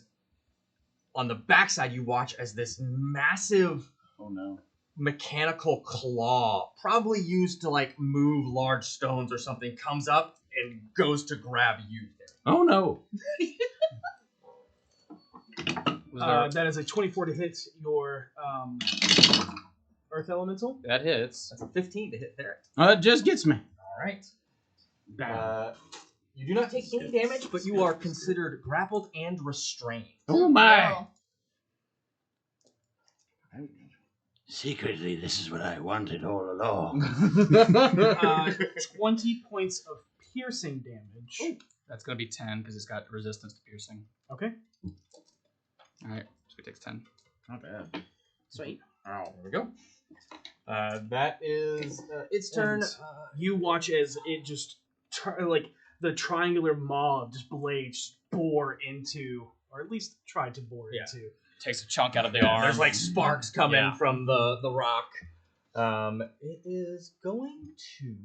on the backside, you watch as this massive mechanical claw, probably used to move large stones or something, comes up and goes to grab you. Oh no! That is a 24 to hit your earth elemental. That hits. That's a 15 to hit there. It just gets me. All right. You do not take any damage, but you are considered grappled and restrained. Oh my! Secretly, this is what I wanted all along. 20 points of piercing damage. Ooh. That's going to be 10 because it's got resistance to piercing. Okay. All right, so it takes 10. Not bad. Sweet. There we go. That is its turn. You watch as it just the triangular maw of just blades bore into, or at least tried to bore into. Takes a chunk out of the arm. There's sparks coming from the rock. It is going to.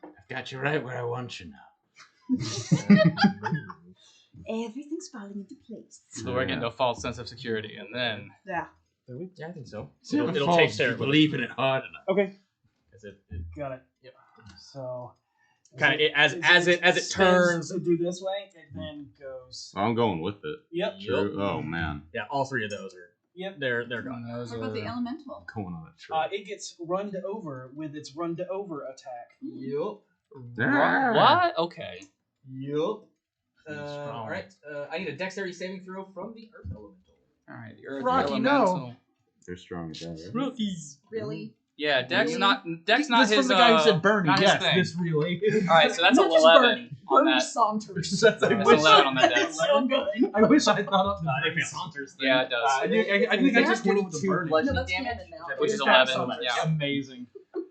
I've got you right where I want you now. Everything's falling into place. So we're getting a false sense of security, and then... Yeah. Yeah, I think so. It'll take care of believing it hard enough. Okay. It Got it. Yep. So kind of as it turns to do this way, it then goes. I'm going with it. Yep. True. Oh man. Yeah, all three of those are. Yep. They're gone. What about the elemental? Going on a trip. It gets run over with its run to over attack. Yep. What? Okay. Yep. All right. I need a dexterity saving throw from the earth elemental. All right. The earth Rocky, elemental. no. They're strong as that, right? Rookies. Really? Yeah, Dex not This his. from the guy who said Bernie. Not his Yes, thing. this really. All right, so that's Not an just 11 Bernie. on Bernie that. Saunters. That's 11 on that Dex. So good. I wish I thought up the Bernie Saunters. Yeah, it does. I think I just went with the Bernie. No, that's canon now. Which is It's 11. Saunters. Yeah. Amazing.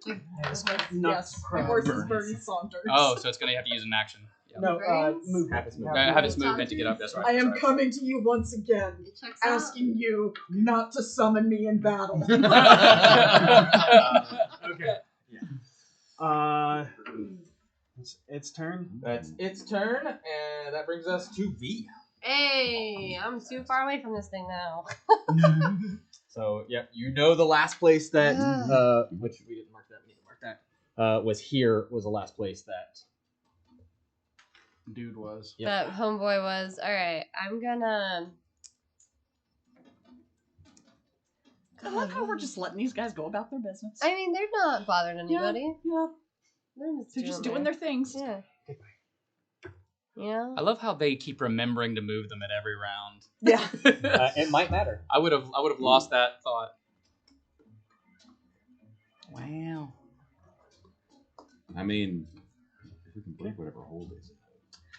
Yes, my horse is Bernie Saunters. Oh, so it's gonna have to use an action. Yeah. No, move. Have its move. Have its movement to get up. That's right. I am Sorry. coming to you once again, asking you not to summon me in battle. Okay. It's turn. That's its turn, and that brings us to V. Hey, I'm too far away from this thing now. So yeah, you know the last place that which we didn't mark that. We need to mark that. Was here was the last place that Dude was. That homeboy was. All right, I'm gonna. I love how we're just letting these guys go about their business. I mean, they're not bothering anybody. Yeah. They're just doing their things. Yeah. Yeah. I love how they keep remembering to move them at every round. Yeah. it might matter. I would have lost that thought. Wow. I mean, if we can break whatever hold is.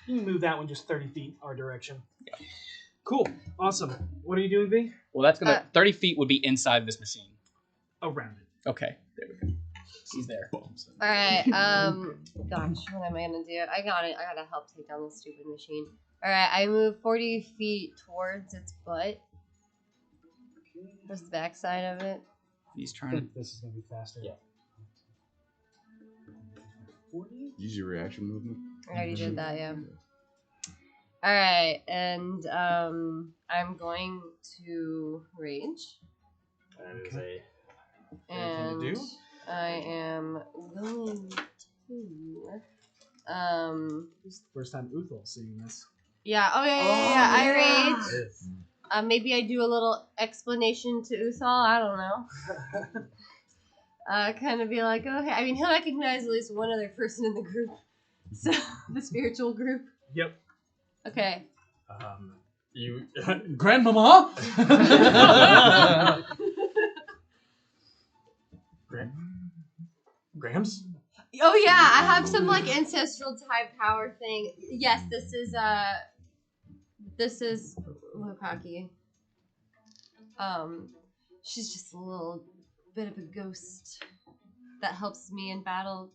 You can move that one just 30 feet our direction. Yeah. Cool. Awesome. What are you doing, V? Well, that's gonna 30 feet would be inside this machine. Around it. Okay. There we go. He's there. All right. Gosh, what am I gonna do? I gotta help take down this stupid machine. All right. I move 40 feet towards its butt. Where's the backside of it? He's trying. This is gonna be faster. Yeah. 40? Use your reaction movement. I already did that. Yeah. All right, and I'm going to rage. That is a And thing to do. I am going to This is the first time Uthal's seeing this. yeah. Oh yeah. I rage. Maybe I do a little explanation to Uthal. I don't know. Kind of be like, oh, hey. I mean, he'll recognize at least one other person in the group. So, the spiritual group. Yep. Okay. You, Grandmama. Grams? Oh yeah, I have some like ancestral type power thing. Yes, this is Lokaki. She's just a little bit of a ghost that helps me in battle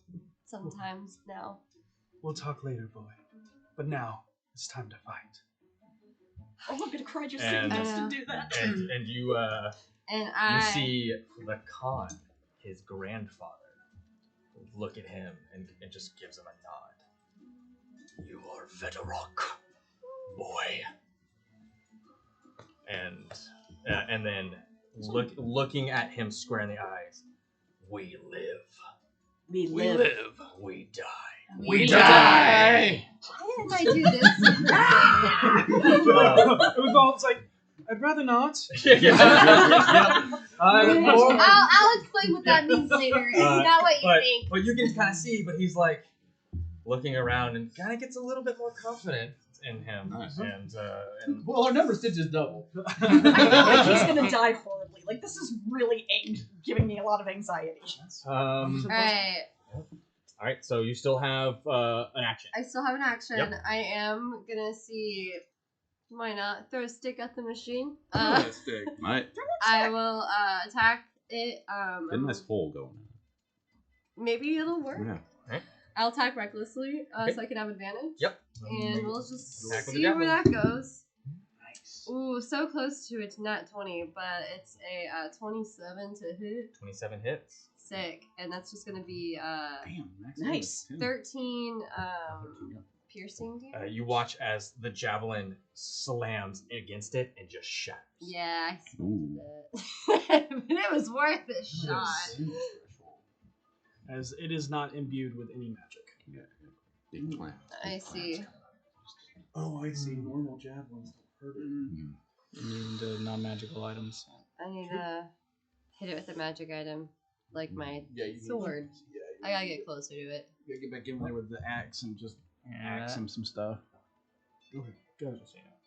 sometimes now. We'll talk later, boy. But now it's time to fight. Oh, I'm gonna cry just And- saying yes to do that. And you you see the Khan, his grandfather, look at him and just gives him a nod. You are Veterok, boy. And then looking at him square in the eyes, we live. We live. We die. We die. Why didn't I do this? It was all, it's like, I'd rather not. I'll explain what that means later. It's not what you think. But you can kind of see, but he's like looking around and kind of gets a little bit more confident in him. Nice. And Well, our numbers did just double. I feel like he's gonna die horribly. Like, this is really giving me a lot of anxiety. All right, so you still have an action. I still have an action. Yep. I am gonna see. Why not throw a stick at the machine? Stick. Right. I will attack it. Got a nice hole going. Maybe it'll work. Yeah. Alright. I'll attack recklessly, Okay. so I can have advantage. Yep. And we'll just Attack with see the where that javelin. goes. Nice. Ooh, so close to it, nat 20, but it's a 27 to hit. 27 hits. Sick, and that's just gonna be Damn, nice. 13 piercing damage. You watch as the javelin slams against it and just shatters. Yeah, I see that. But it was worth the shot. As it is not imbued with any magic. Big plan. I see. Oh, I see. Normal javelins don't hurt it. You need non-magical items. I need to hit it with a magic item, like my you sword. I gotta get closer to it. You gotta get back in there with the axe and just axe him some stuff. Go ahead. Go ahead.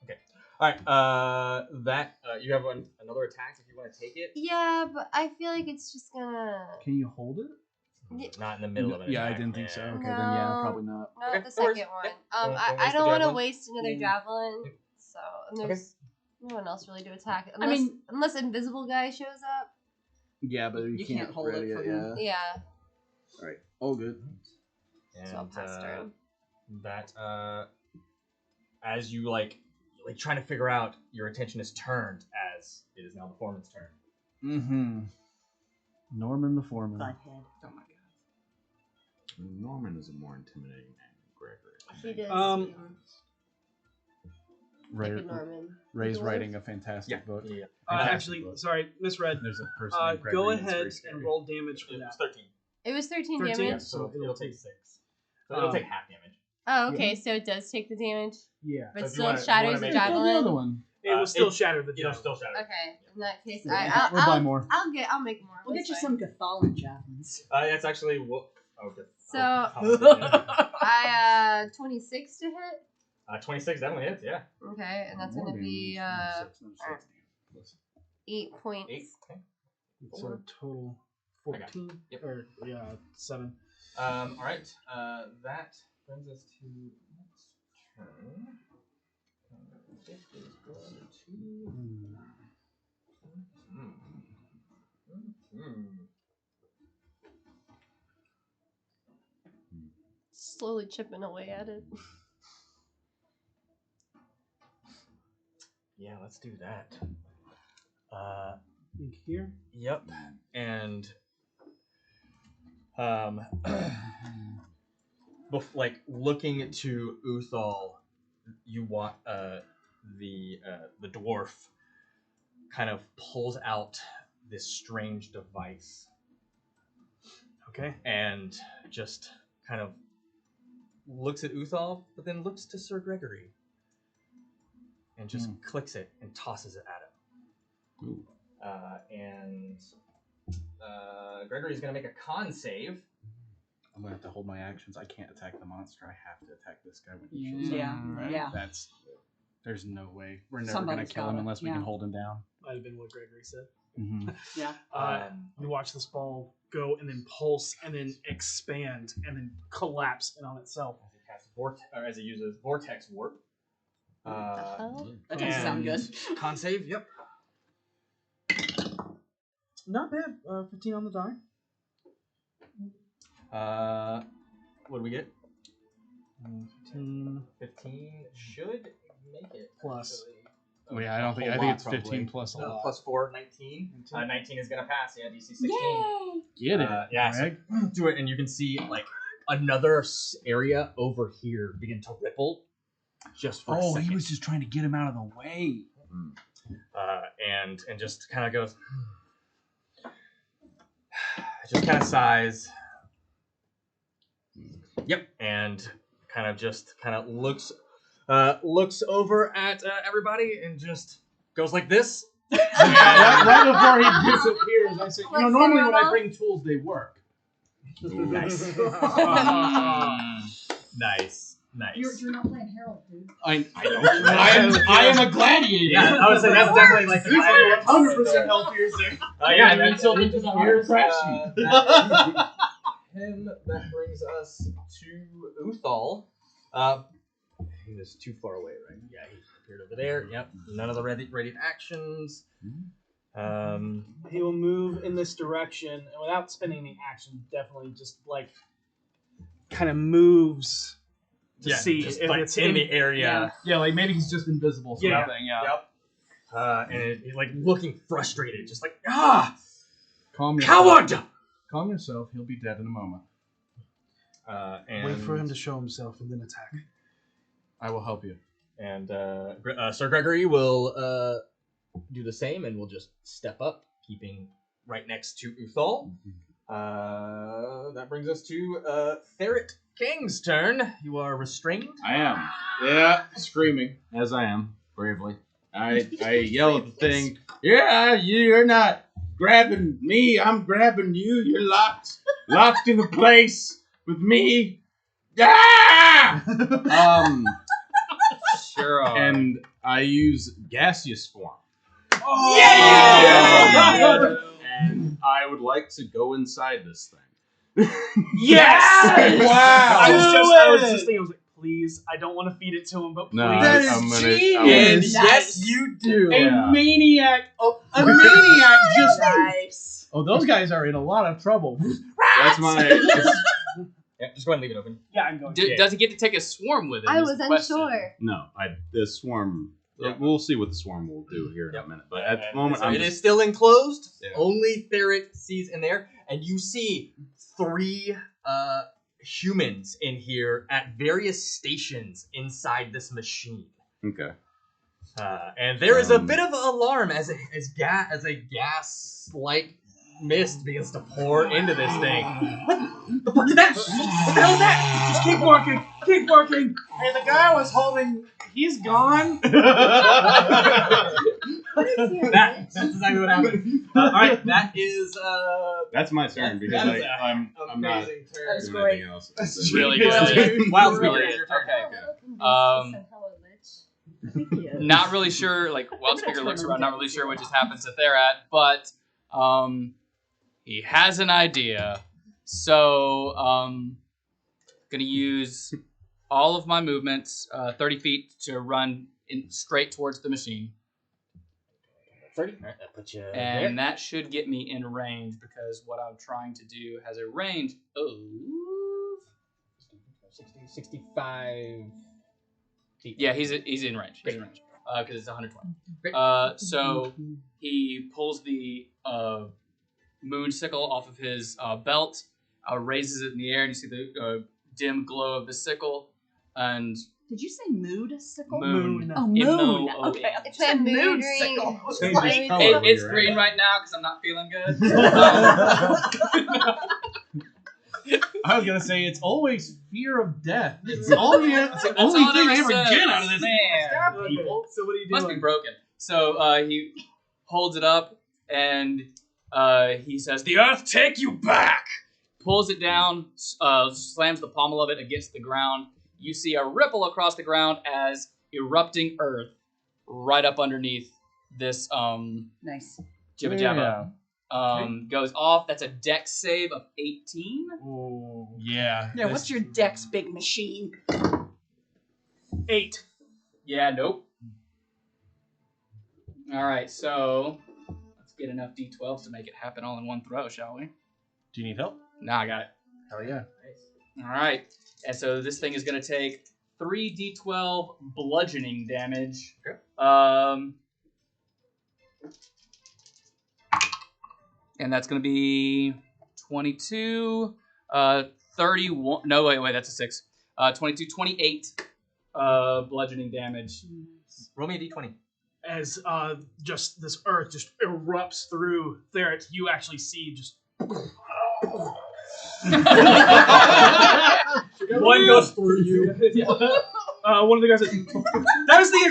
Okay. All right. That you have another attack if you want to take it. Yeah, but I feel like it's just gonna. Can you hold it? Not in the middle of it. Yeah, I didn't think so. Okay, then yeah, probably not. Not Okay, the no worries. second one. Don't I waste don't the want to javelin. waste another javelin. So, and there's no one else really to attack. I Unless, mean- unless invisible guy shows up. Yeah, but you can't hold ready it for it. him. Yeah. Yeah. All right. All good. And So I'll pass turn. that as you like trying to figure out, your attention is turned as it is now the foreman's turn. Mm-hmm. Norman the foreman. Butthead. Oh my god. Norman is a more intimidating name than Gregory. He does. Ray, Like a Norman. Ray's Dwarf. writing a fantastic book. Yeah. Actually, sorry, misread. There's a person named Go Gregory that's ahead very scary. and roll damage for It that. was 13. It was 13 13? damage. So it'll take 6. So it'll take half damage. Oh, okay. So it does take the damage, Yeah. but So if you still wanna- shatters the make- The other javelin. one. It will still it- shatter the It'll javelin. still shatter. Okay. In that case, Yeah, we'll buy more. I'll make more. We'll That's get you fine. some Gathalan javelins. That's actually what. Okay. So Oh, I 26 to hit. 26 definitely hits. Yeah. Okay, and that's gonna be 8 points. 8. Okay. So total I got it. 14. Yep. Or yeah, 7. All right. That brings us to next turn. This is going to. Slowly chipping away at it. Yeah, let's do that. Think here. Yep. And like looking to Uthal, you want the dwarf kind of pulls out this strange device. Okay. And just kind of looks at Uthal, but then looks to Sir Gregory. and just clicks it and tosses it at him. And Gregory's going to make a con save. I'm gonna have to hold my actions. I can't attack the monster. I have to attack this guy when he shows Yeah, up. Right? yeah. There's no way. We're never Somebody's gonna kill got him it, unless we yeah. can hold him down. Might have been what Gregory said. Mm-hmm. Yeah. You watch this ball go and then pulse and then expand and then collapse in on itself. As it uses Vortex Warp. That doesn't sound good. Con save, yep. Not bad. 15 on the die. What do we get? 15. 15 should make it. Plus. Oh yeah, I think it's 15 plus a lot. Plus 4, 19. 19 is going to pass, yeah, DC 16. Yay! Get it, yeah, Greg. so do it, and you can see, like, another area over here begin to ripple just for a second. He was just trying to get him out of the way. And just kind of goes... just kind of sighs. Yep, and kind of looks over at everybody and just goes like this. right before he disappears, I say, normally when I bring tools, they work. Nice. Nice. You're not playing Harold, dude. I am a gladiator. Yeah, I would say that's definitely like the 100% health piercing. Yeah, and until into the hard crash sheet. That brings us to Uthal. He was too far away, right? Yeah, he appeared over there. Yep. None of the radiant actions. He will move in this direction and without spending any action, definitely just like kind of moves to see if like it's in the area. Yeah, like maybe he's just invisible. Sort of thing, yeah. Yep. And he's like looking frustrated, just like Calm yourself. coward. Calm yourself. He'll be dead in a moment. And wait for him to show himself and then attack. I will help you. And Sir Gregory will do the same, and we'll just step up, keeping right next to Uthal. That brings us to Ferret King's turn. You are restrained. I am. Yeah, screaming as I am bravely. I yell at the thing. Yeah, you're not grabbing me. I'm grabbing you. You're locked in a place with me. Ah! Sure are. And I use gaseous form. Oh! Yeah! And I would like to go inside this thing. Yes! Wow! I was just thinking, I was like, please, I don't want to feed it to him, but please. No, That is genius! Yes, you do. Maniac. A maniac just. Nice. Oh, those guys are in a lot of trouble. That's my. Yeah, just go ahead and leave it open. Yeah, I'm going. Does he get to take a swarm with him? I is was the question. unsure. No, the swarm. Yeah. We'll see what the swarm will do here in a minute. But at the moment, so it is still enclosed. Yeah. Only Ferret sees in there, and you see 3 humans in here at various stations inside this machine. Okay. And there is a bit of alarm as a gas-like mist begins to pour into this thing. What the fuck is that? What the hell is that? Just keep working. Keep working. Hey, the guy I was holding, he's gone. That's exactly what happened. All right, that is. That's my turn because I'm not turn. That's doing great. anything else. That's really good. Wild Really Speaker, good. your turn. Not really sure. Like Wild Speaker looks around, not really sure what just happens if they're at, but he has an idea. So gonna use all of my movements, 30 feet, to run straight towards the machine. 30. All right, that puts you And that should get me in range because what I'm trying to do has a range of 65 feet. Yeah, he's in range. He's in range because it's 120. Great. So he pulls the moon sickle off of his belt, raises it in the air, and you see the dim glow of the sickle. And did you say mood sickle? Moon. Oh, moon. M-O-O-N. Okay, It's a mood ring. sickle. It's green right now because I'm not feeling good. I was gonna say it's always fear of death. It's all the only thing I ever get out of this. Man. people. So what are you doing? Must be broken. So he holds it up and he says, "The earth take you back!" Pulls it down, slams the pommel of it against the ground. You see a ripple across the ground as erupting earth right up underneath this Nice. jibba jabba goes off. That's a dex save of 18. Ooh, yeah. Yeah, what's your dex, big machine? 8. Yeah, nope. All right, so let's get enough d12s to make it happen all in one throw, shall we? Do you need help? Nah, I got it. Hell yeah. All right, and so this thing is going to take 3d12 bludgeoning damage. Okay. And that's going to be 22, 31. No, wait, that's a 6. 22, 28 bludgeoning damage. Roll me a d20. As just this earth just erupts through Theret, you actually see just One goes through you. one of the guys says, that is the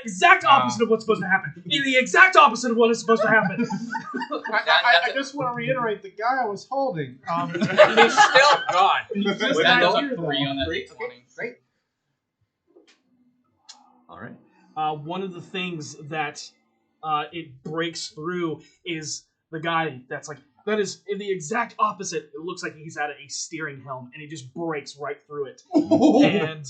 exact opposite of what's supposed to happen. The exact opposite of what is supposed to happen. I just want to reiterate the guy I was holding. He's still gone. He's just That's not a here, 3 on that Three? d20. Great. All right. One of the things that it breaks through is the guy that's like, that is in the exact opposite. It looks like he's at a steering helm, and he just breaks right through it. And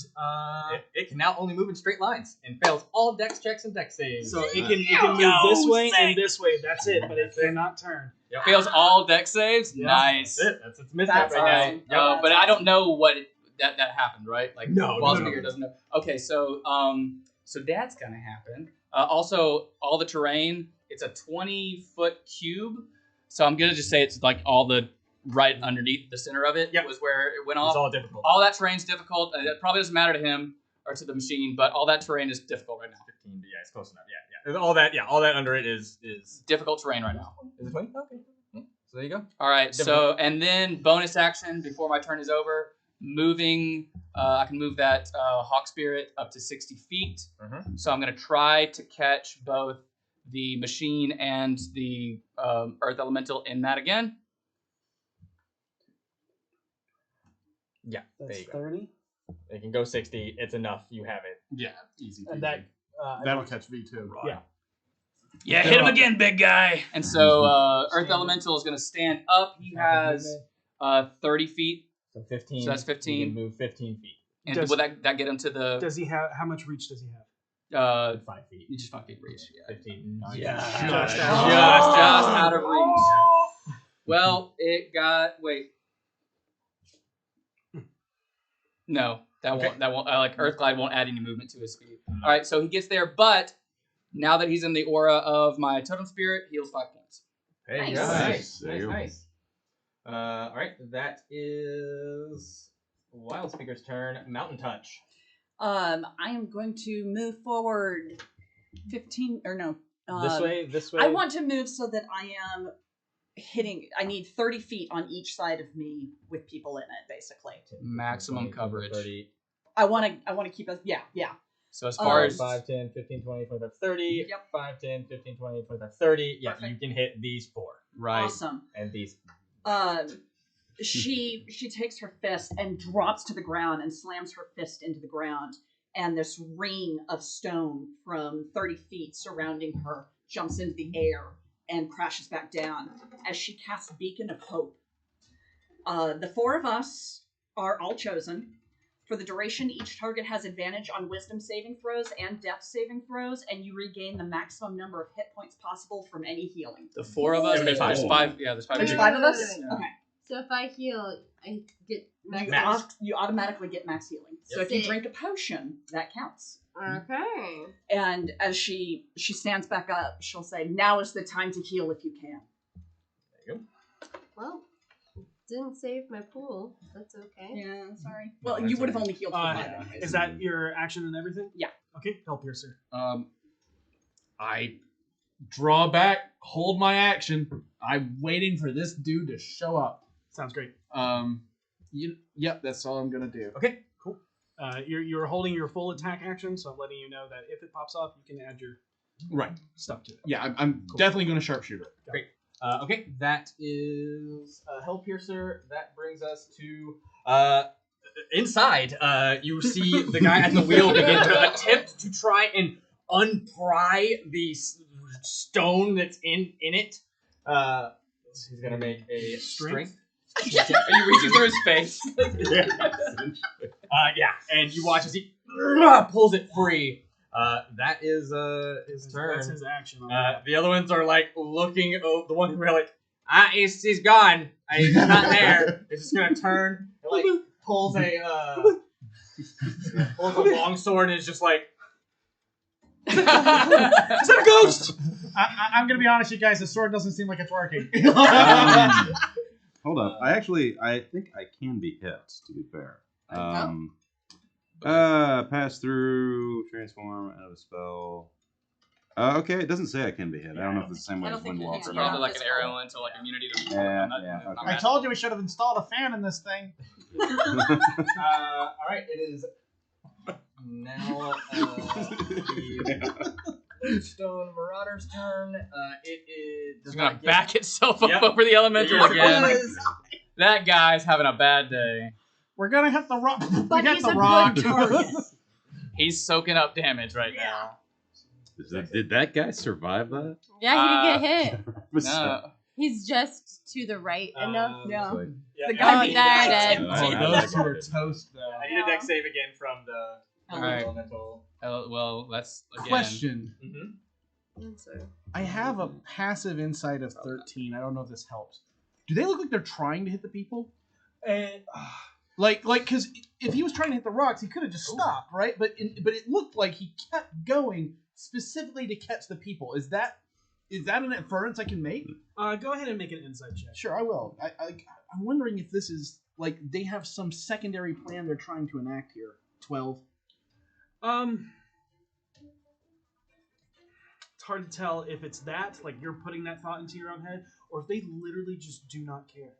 it can now only move in straight lines and fails all dex checks and dex saves. so it can move this way and this way. That's it, but it cannot turn. Yep. Fails all dex saves? Yeah. Nice. That's it. That's its mishap That's right now. awesome. But I don't know what that happened, right? Like No, Boss no. Speaker doesn't know. Okay, so that's gonna happen. Also, all the terrain, it's a 20-foot cube. So I'm gonna just say it's like all the right underneath the center of it was where it went off. It's all difficult. All that terrain's difficult. It probably doesn't matter to him or to the machine, but all that terrain is difficult right now. 15, yeah, it's close enough. Yeah. All that under it is Difficult terrain right now. Is it 20? Okay. Yeah. So there you go. All right. So Difficult. and then bonus action before my turn is over, moving. I can move that hawk spirit up to 60 feet. Mhm. So I'm gonna try to catch both the machine and the earth elemental in that again. Yeah, there That's you go. 30. It can go 60. It's enough. You have it. Yeah, easy. And that That'll catch V2. yeah. Yeah, hit him again, big guy. And so earth elemental is gonna stand up. He has 30 feet. So 15. So that's 15. You can move 15 feet. And Does- will that get him to the Does he have, how much reach does he have? 5 feet. You just 5 feet reach. Yeah. 15. Yeah. Just out of reach. Well, it got No, that won't. Like Earthglide won't add any movement to his speed. All right, so he gets there, but now that he's in the aura of my totem spirit, heals 5 points. There you Nice. go. Nice. All right, that is Wild Speaker's turn. Mountain Touch. I am going to move forward 15 or no. This way. I want to move so that I am hitting. I need 30 feet on each side of me with people in it, basically. Maximum coverage. 30. I want to keep us. Yeah. So as far as 5, 10, 15, 20, 25, 30. Yep. 5, 10, 15, 20, 25, 30. Yeah, Perfect. you can hit these 4. right. Awesome. And these. She takes her fist and drops to the ground and slams her fist into the ground, and this ring of stone from 30 feet surrounding her jumps into the air and crashes back down as she casts Beacon of Hope. The 4 of us are all chosen. For the duration, each target has advantage on wisdom saving throws and death saving throws, and you regain the maximum number of hit points possible from any healing. The 4 of us, there's 5. Yeah, there's 5. There's 5 of us? Yeah. Okay. So if I heal, I get max. You automatically get max healing. So if you Sick. drink a potion, that counts. Okay. And as she stands back up, she'll say, "Now is the time to heal if you can." There you go. Well, didn't save my pool. That's okay. Yeah, sorry. Well, you would have only healed for 5 anyways. Is that your action and everything? Yeah. Okay, help here, sir. I draw back, hold my action. I'm waiting for this dude to show up. Sounds great. Yep, that's all I'm gonna do. Okay, cool. You're holding your full attack action, so I'm letting you know that if it pops off, you can add your stuff to it. Yeah, I'm definitely going to sharpshooter. Great. Okay, that is Hellpiercer. That brings us to inside. You see the guy at the wheel begin to attempt to try and unpry the stone that's in it. He's gonna make a strength. Are you reaching through his face? Yeah, and you watch as he pulls it free. That is his turn. That's his action. The other ones are like looking. The one who are like, he's gone. He's not there. He's just gonna turn and like pulls a long sword and is just like, is that a ghost? I'm gonna be honest, you guys. The sword doesn't seem like it's working. Hold up. I think I can be hit, to be fair. Pass through, transform, out of a spell. Okay, it doesn't say I can be hit. I don't know if it's the same way as Windwalker. It's probably like an arrow into like immunity to okay. I told you we should have installed a fan in this thing. all right, it is now the Stone Marauder's turn. It is. It's gonna back itself up over the elemental again. That guy's having a bad day. We're gonna hit the rock. But we hit he's the a rock. good target. He's soaking up damage right now. Did that guy survive that? Yeah, he didn't get hit. No. He's just to the right enough. Yeah. Yeah, The guy yeah, Those two are toast, though. I need a deck save again from the Alright. elemental. Well, that's again. Question. Answer. I have a passive insight of 13. I don't know if this helps. Do they look like they're trying to hit the people? Like, because if he was trying to hit the rocks, he could have just stopped, right? But it looked like he kept going specifically to catch the people. Is that an inference I can make? Go ahead and make an insight check. Sure, I will. I'm wondering if this is like they have some secondary plan they're trying to enact here. 12. It's hard to tell if it's that, like you're putting that thought into your own head, or if they literally just do not care.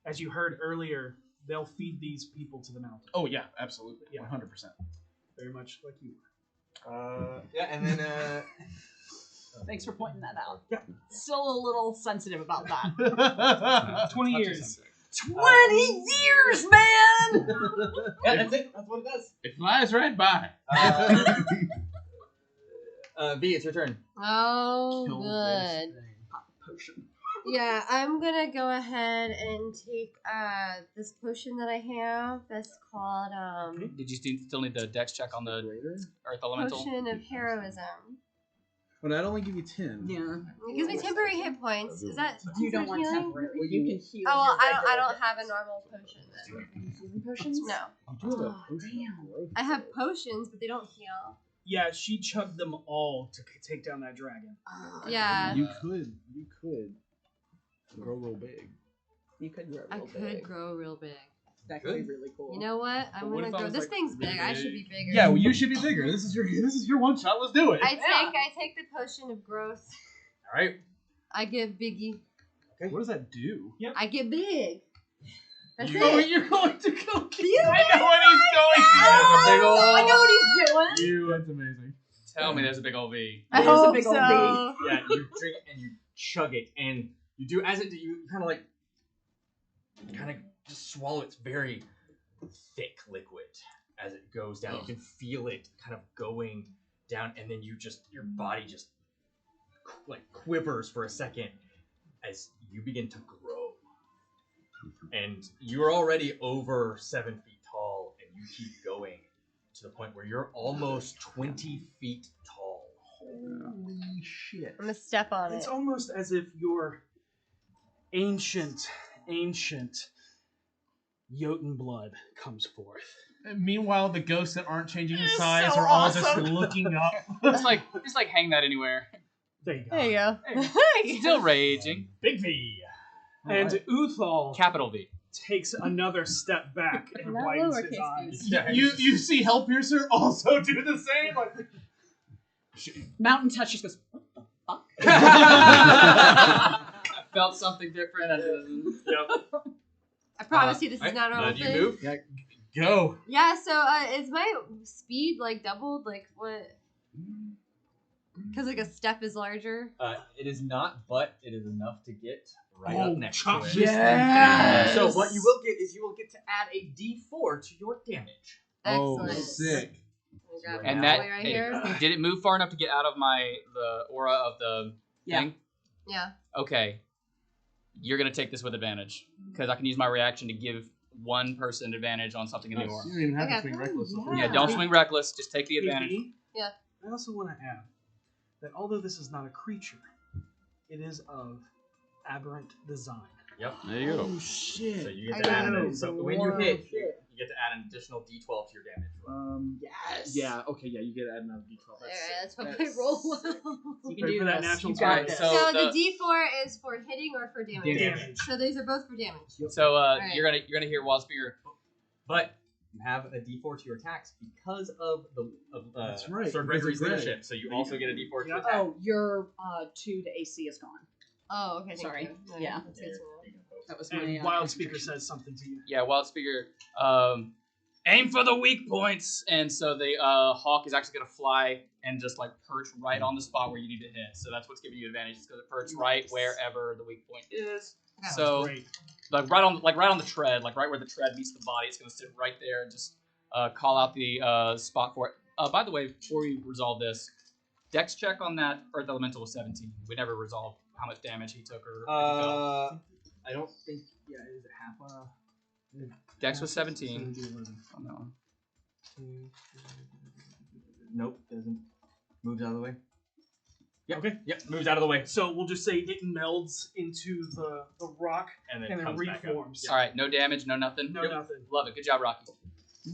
As you heard earlier, they'll feed these people to the mountain. Oh yeah, absolutely. Yeah. 100%. Very much like you. Yeah, and then Thanks for pointing that out. Yeah. Still a little sensitive about that. 20 years. 20 years, man! Yeah, that's it. That's what it does. It flies right by. V, it's your turn. Oh, Kill good. Potion. Yeah, I'm gonna go ahead and take this potion that I have. That's called Did you still need the dex check on the Earth Elemental? Potion of Heroism. But I'd only give you 10. Yeah. It gives me temporary hit points. Is that You don't want healing? temporary. You can heal. Oh well, your I don't regular have a normal potion then. healing potions. No, You do have a Oh, potion. damn. I have potions, but they don't heal. Yeah, she chugged them all to take down that dragon. Yeah. You could grow real big. You could grow I real could big. grow real big. That could be really cool. You know what? I'm what gonna if I go. was, This like, thing's really big. I should big? be bigger. Yeah, well, you should be bigger. This is your one shot. Let's do it. I take the potion of growth. All right. I get biggie. Okay. What does that do? I get big. That's You're it. going to go. I know what he's going to. I know what he's doing. That's amazing. Tell me there's a big old V. I There's a hope big old so. Yeah, you drink it and you chug it, and you do as it do. You kind of just swallow its very thick liquid as it goes down. You can feel it kind of going down, and then your body just like quivers for a second as you begin to grow, and you're already over 7 feet tall, and you keep going to the point where you're almost 20 feet tall. Holy shit. I'm gonna step on It's it. almost as if your ancient Jotun blood comes forth. And meanwhile, the ghosts that aren't changing in This is size so are all just awesome. looking up. Just like hang that anywhere. There you go. There you go. Still raging. Big V. And Alright. Uthal Capital V. takes another step back and Not widens his lowercase eyes. v. You see Hellpiercer also do the same. Like, Mountain Touch just goes, I felt something different. Yep. I promise you, this is not a normal Do you thing. move? yeah, Go. Yeah, so is my speed like doubled? Like what? Because like a step is larger. It is not, but it is enough to get right Oh, up next chop to it. this thing Yeah. down. So what you will get is you will get to add a D4 to your damage. Excellent. Sick. Grab And that that toy right here. did it move far enough to get out of the aura of the thing? Yeah. Okay. You're gonna take this with advantage because I can use my reaction to give one person advantage on something in the aura. You don't even have Okay. to swing reckless. Yeah, don't swing reckless. Just take the advantage. Yeah. I also want to add that although this is not a creature, it is of aberrant design. Yep. There you go. Oh shit! So you get to add an, so when you hit, you get to add an additional D12 to your damage. Yes. Yeah. Okay. Yeah. You get to add another D12. Let's hope I roll well. You can do that natural You got 20. it. So the D4 is for hitting or for damage. Damage. So these are both for damage. So Alright. you're gonna hear Wild Spear. But you have a D4 to your attacks because of the That's right, Sword because Gregory's of Greg. leadership. So you also get a D4 to attack. Oh, your 2 to AC is gone. Oh, okay. Sorry. Thank you. Yeah. That's good to know. That was And my Wild Speaker says something to you. Yeah, Wild Spear. Aim for the weak points, and so the hawk is actually gonna fly and just like perch right on the spot where you need to hit. So that's what's giving you advantage. It's gonna perch right wherever the weak point is. So Great. like right on the tread, like right where the tread meets the body, it's gonna sit right there and just call out the spot for it. By the way, before we resolve this, Dex check on that Earth Elemental was 17. We never resolved how much damage he took or if he fell. I don't think. Yeah, is it half a? Dex was 17. On that one. Nope, doesn't. Moves out of the way. Yep. Okay. Yep, moves out of the way. So we'll just say it melds into the rock And and then comes back up. reforms. All right, no damage, no nothing. No nothing. Love it. Good job, Rocky.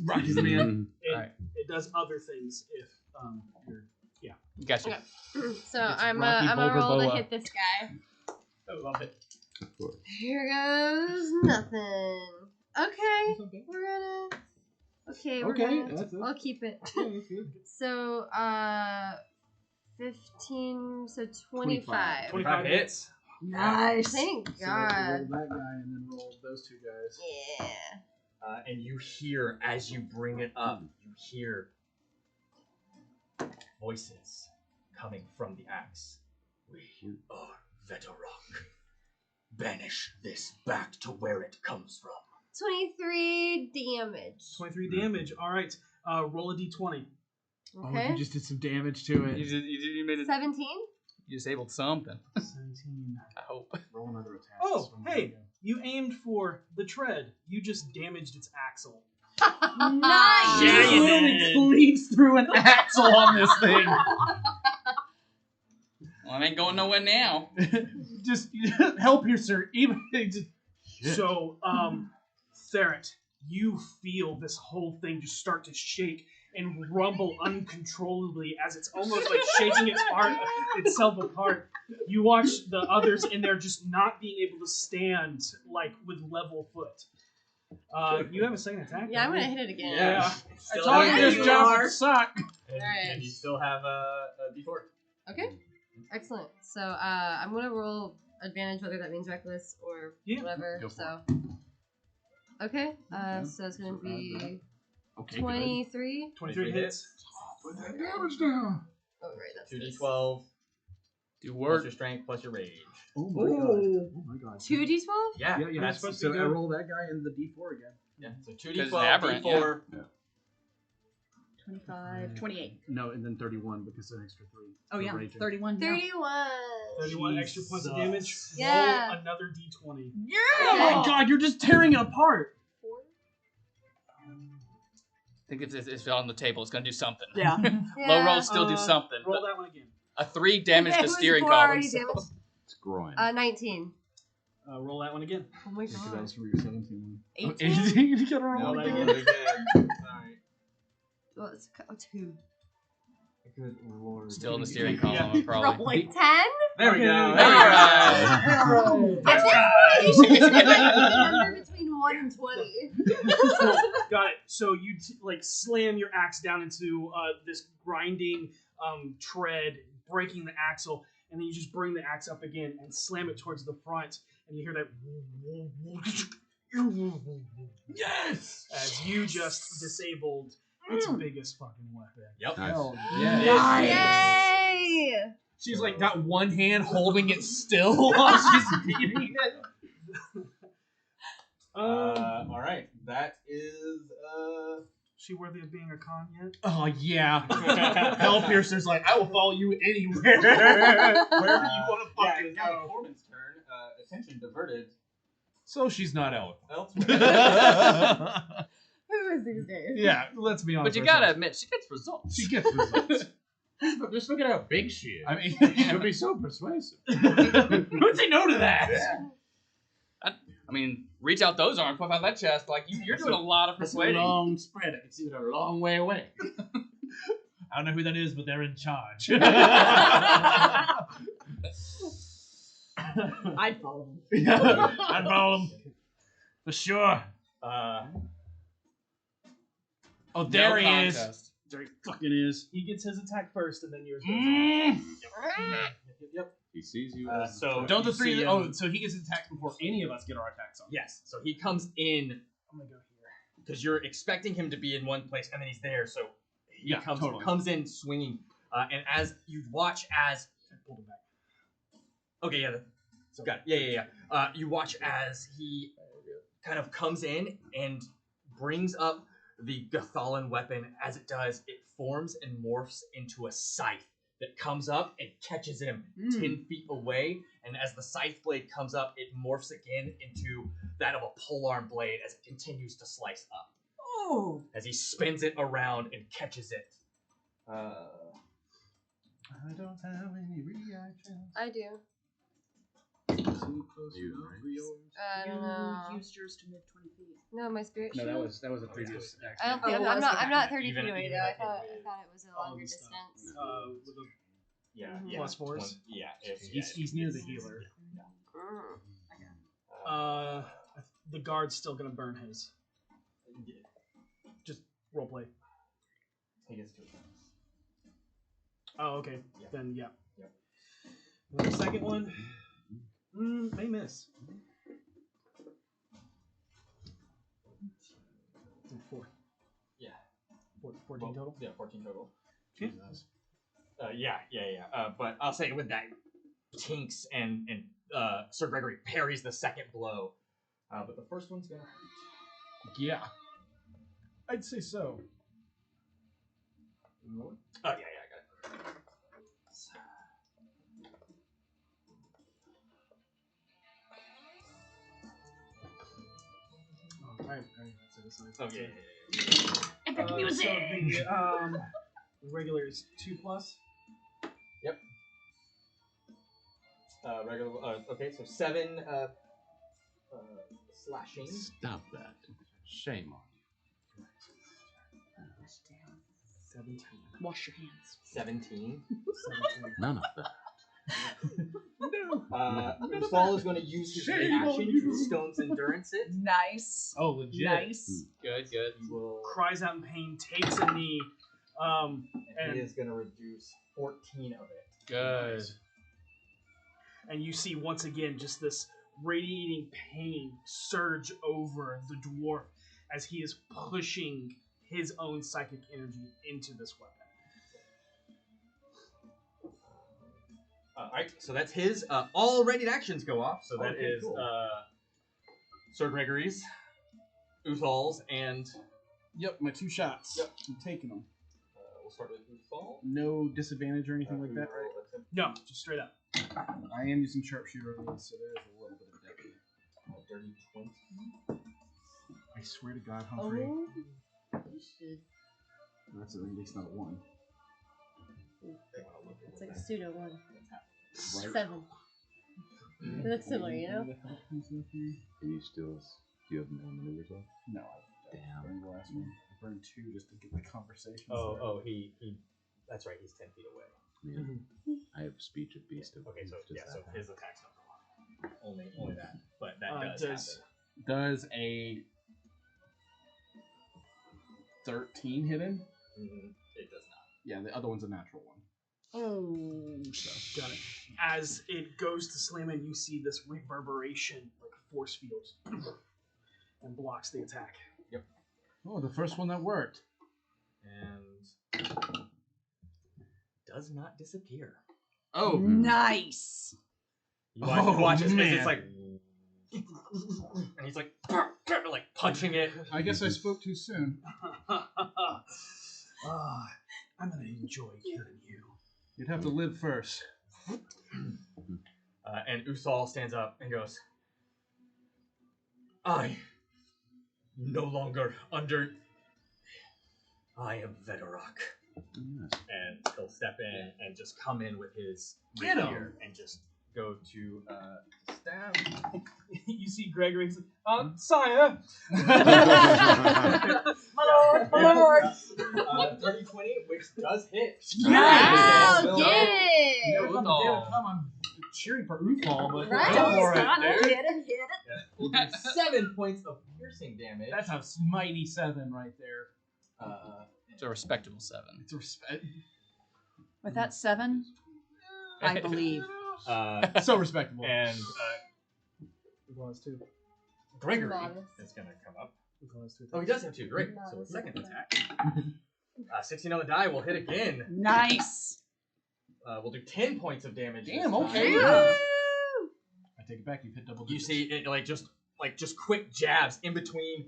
Rocky's the man. All right. It does other things if you're. Yeah. Gotcha. So I'm Rocky gonna roll to Balboa. hit this guy. I love it. Here goes nothing. Okay, we're gonna. Okay, we're gonna. I'll keep it. So 15. So 25. 25 hits. Nice. Thank So God. roll that guy and then roll those two guys. Yeah. And you hear as you bring it up, you hear voices coming from the axe. We are Veterok. Banish this back to where it comes from. 23 damage. 23 damage. All right. Roll a d20. Oh, Okay. you just did some damage to it. You made it. 17. You disabled something. 17. I hope. Roll another attack. Oh, hey, you aimed for the tread. You just damaged its axle. Nice. Yeah, you literally cleaves through an axle on this thing. Well, I ain't going nowhere now. Just help here, sir. Even So, Ferret, you feel this whole thing just start to shake and rumble uncontrollably as it's almost like shaking itself apart. You watch the others in there just not being able to stand like with level foot. You have a second attack. Yeah, I'm gonna hit it again. Yeah. Still I told have you a this D4. job would suck. And you still have a D4. Okay. Excellent. So I'm gonna roll advantage, whether that means reckless or whatever. Go for So. Okay. So it's gonna be Okay, 23. 23 hits. Put that damage down. Oh right, that's 2d12. Do Plus work. your strength plus your rage. Oh my god. Oh my god. 2d12. Yeah, Yeah, that's supposed supposed to to I be roll that guy and the D4 again. Yeah, so 'Cause it's 2d12, aberrant, D4. Yeah. 25, 28. No, and then 31 because an extra 3. Oh, for yeah. raging. 31. Yeah. 31. 31 extra points of damage. Yeah. Roll another d20. Yeah. Oh my god, you're just tearing it apart. I think it's on the table. It's gonna do something. Yeah. Low rolls still do something. Roll but that one again. a 3 damage Okay, the it was steering 4 column. already so- damaged. It's groin. 19. Roll that one again. Oh my Because that god. was from your 17 one. 18? You gotta roll No, it that again. again. Sorry. Well, it's 2. Good lord. Still in the steering column, probably. Rolling 10? There we go. All There right. we go. At this point, you should just get a number between 1 and 20. Got it. So you like slam your axe down into this grinding tread, breaking the axle, and then you just bring the axe up again and slam it towards the front, and you hear that, Yes! As you just disabled its biggest fucking weapon. Yep. Hell Yeah. yeah. Yay! She's like got one hand holding it still while she's beating it. All right, that is. She worthy of being a con yet? Oh yeah. Hellpiercer's like, I will follow you anywhere, wherever you want to fucking go. Foreman's turn. Attention diverted. So she's not eloquent. Who is these days? Yeah, let's be honest. But you gotta admit, she gets results. She gets results. But just look at how big she is. I mean, she'll be so persuasive. Who'd say no to that? I mean, reach out those arms, puff out that chest. Like you're doing a lot of That's a persuading. long spread. I can see it a long way away. I don't know who that is, but they're in charge. I'd follow him. I'd follow them for sure. Oh, there he is. There he fucking is. He gets his attack first, and then yours goes Yep. He sees you. So Don't the you three? see Oh, him- so he gets his attacks before any of us get our attacks on. Yes. So he comes in I'm gonna go here. because you're expecting him to be in one place, and then he's there. So he Yeah, comes totally. comes in swinging, and as you watch as Pull it back. okay, yeah, so got it. Yeah. You watch as he kind of comes in and brings up the Gathalan weapon. As it does, it forms and morphs into a scythe that comes up and catches him 10 feet away. And as the scythe blade comes up, it morphs again into that of a polearm blade as it continues to slice up. Oh. As he spins it around and catches it. I don't have any reactions. I do. You, I don't know. You used yours to move 20 feet. No, my spirit No, shield. that was a previous I action. don't think Oh, I'm not. okay. I'm not 30 Even- feet away even though. I I thought think it was a All longer the stuff. distance. With a Yeah. Plus fours? He's near the healer. The guard's still gonna burn his. Just roleplay. He gets 2 attacks. Oh, okay. Yeah. Then yeah. Yep. And the second one, may miss. Four. Yeah. 14 total. Yeah, 14 total. Okay. Yeah. But I'll say with that, Tinks and Sir Gregory parries the second blow. But the first one's gonna hurt. Yeah. I'd say so. Oh yeah, I got it. All right. So Oh yeah. Epic So music! the regular is 2+. Yep. Regular. Okay, so 7 slashing. Stop that. Shame on you. 17. Wash your hands. 17. None of that. Saul is going to use his reaction to Stone's Endurance it. Nice. Oh, legit. Nice. Good. He will. Cries out in pain, takes a knee, And and he is going to reduce 14 of it. Good. and you see once again just this radiating pain surge over the dwarf as he is pushing his own psychic energy into this weapon. Alright, so that's his. All readied actions go off. So that is cool. Sir Gregory's, Uthal's, and... Yep, my 2 shots. Yep. I'm taking them. We'll start with Uthal. No disadvantage or anything like that, right? No, just straight up. I am using sharpshooter on these, so there is a little bit of deadly. Dirty 20. I swear to God, Humphrey. Oh. That's at least not a 1. It's like a pseudo one. Right. 7. It looks similar, you know? Can you still? Do you have more maneuvers left? No, I Damn. burned the last one. I burned 2 just to get the conversation. He. That's right, he's 10 feet away. Yeah. I have speech of beast of. Okay, so does yeah, that so happen? his attacks don't go off. Only that, but that does happen. Does a 13 hit him? It does not. Yeah, the other one's a natural one. Oh, got it. As it goes to slam in, you see this reverberation, like force fields, and blocks the attack. Yep. Oh, the first one that worked. And does not disappear. Oh, nice. You watch as man. it's like, and he's like punching it. I guess I spoke too soon. I'm gonna enjoy killing you. You'd have to live first. And Uthal stands up and goes, I am Veterok. And he'll step in and just come in with his Get him. rapier and just go to stab. You see Gregory's like, sire. My lord. 30-20, which does hit. Wow, Will get hit. it! Every time the day would come, I'm cheering for Uthal, but Right? go for it, dude. Hit it. Yeah, we'll do 7 points of piercing damage. That's a mighty 7 right there. It's a respectable 7. It's a respect. With that 7, I believe. So respectable. And Gregory Modest. is going to come up. Oh, he does have 2. Great. So his second attack. 16 on the die will hit again. Nice. We'll do 10 points of damage. Damn, this time. okay. I take it back. You've hit double You digits. see it just quick jabs in between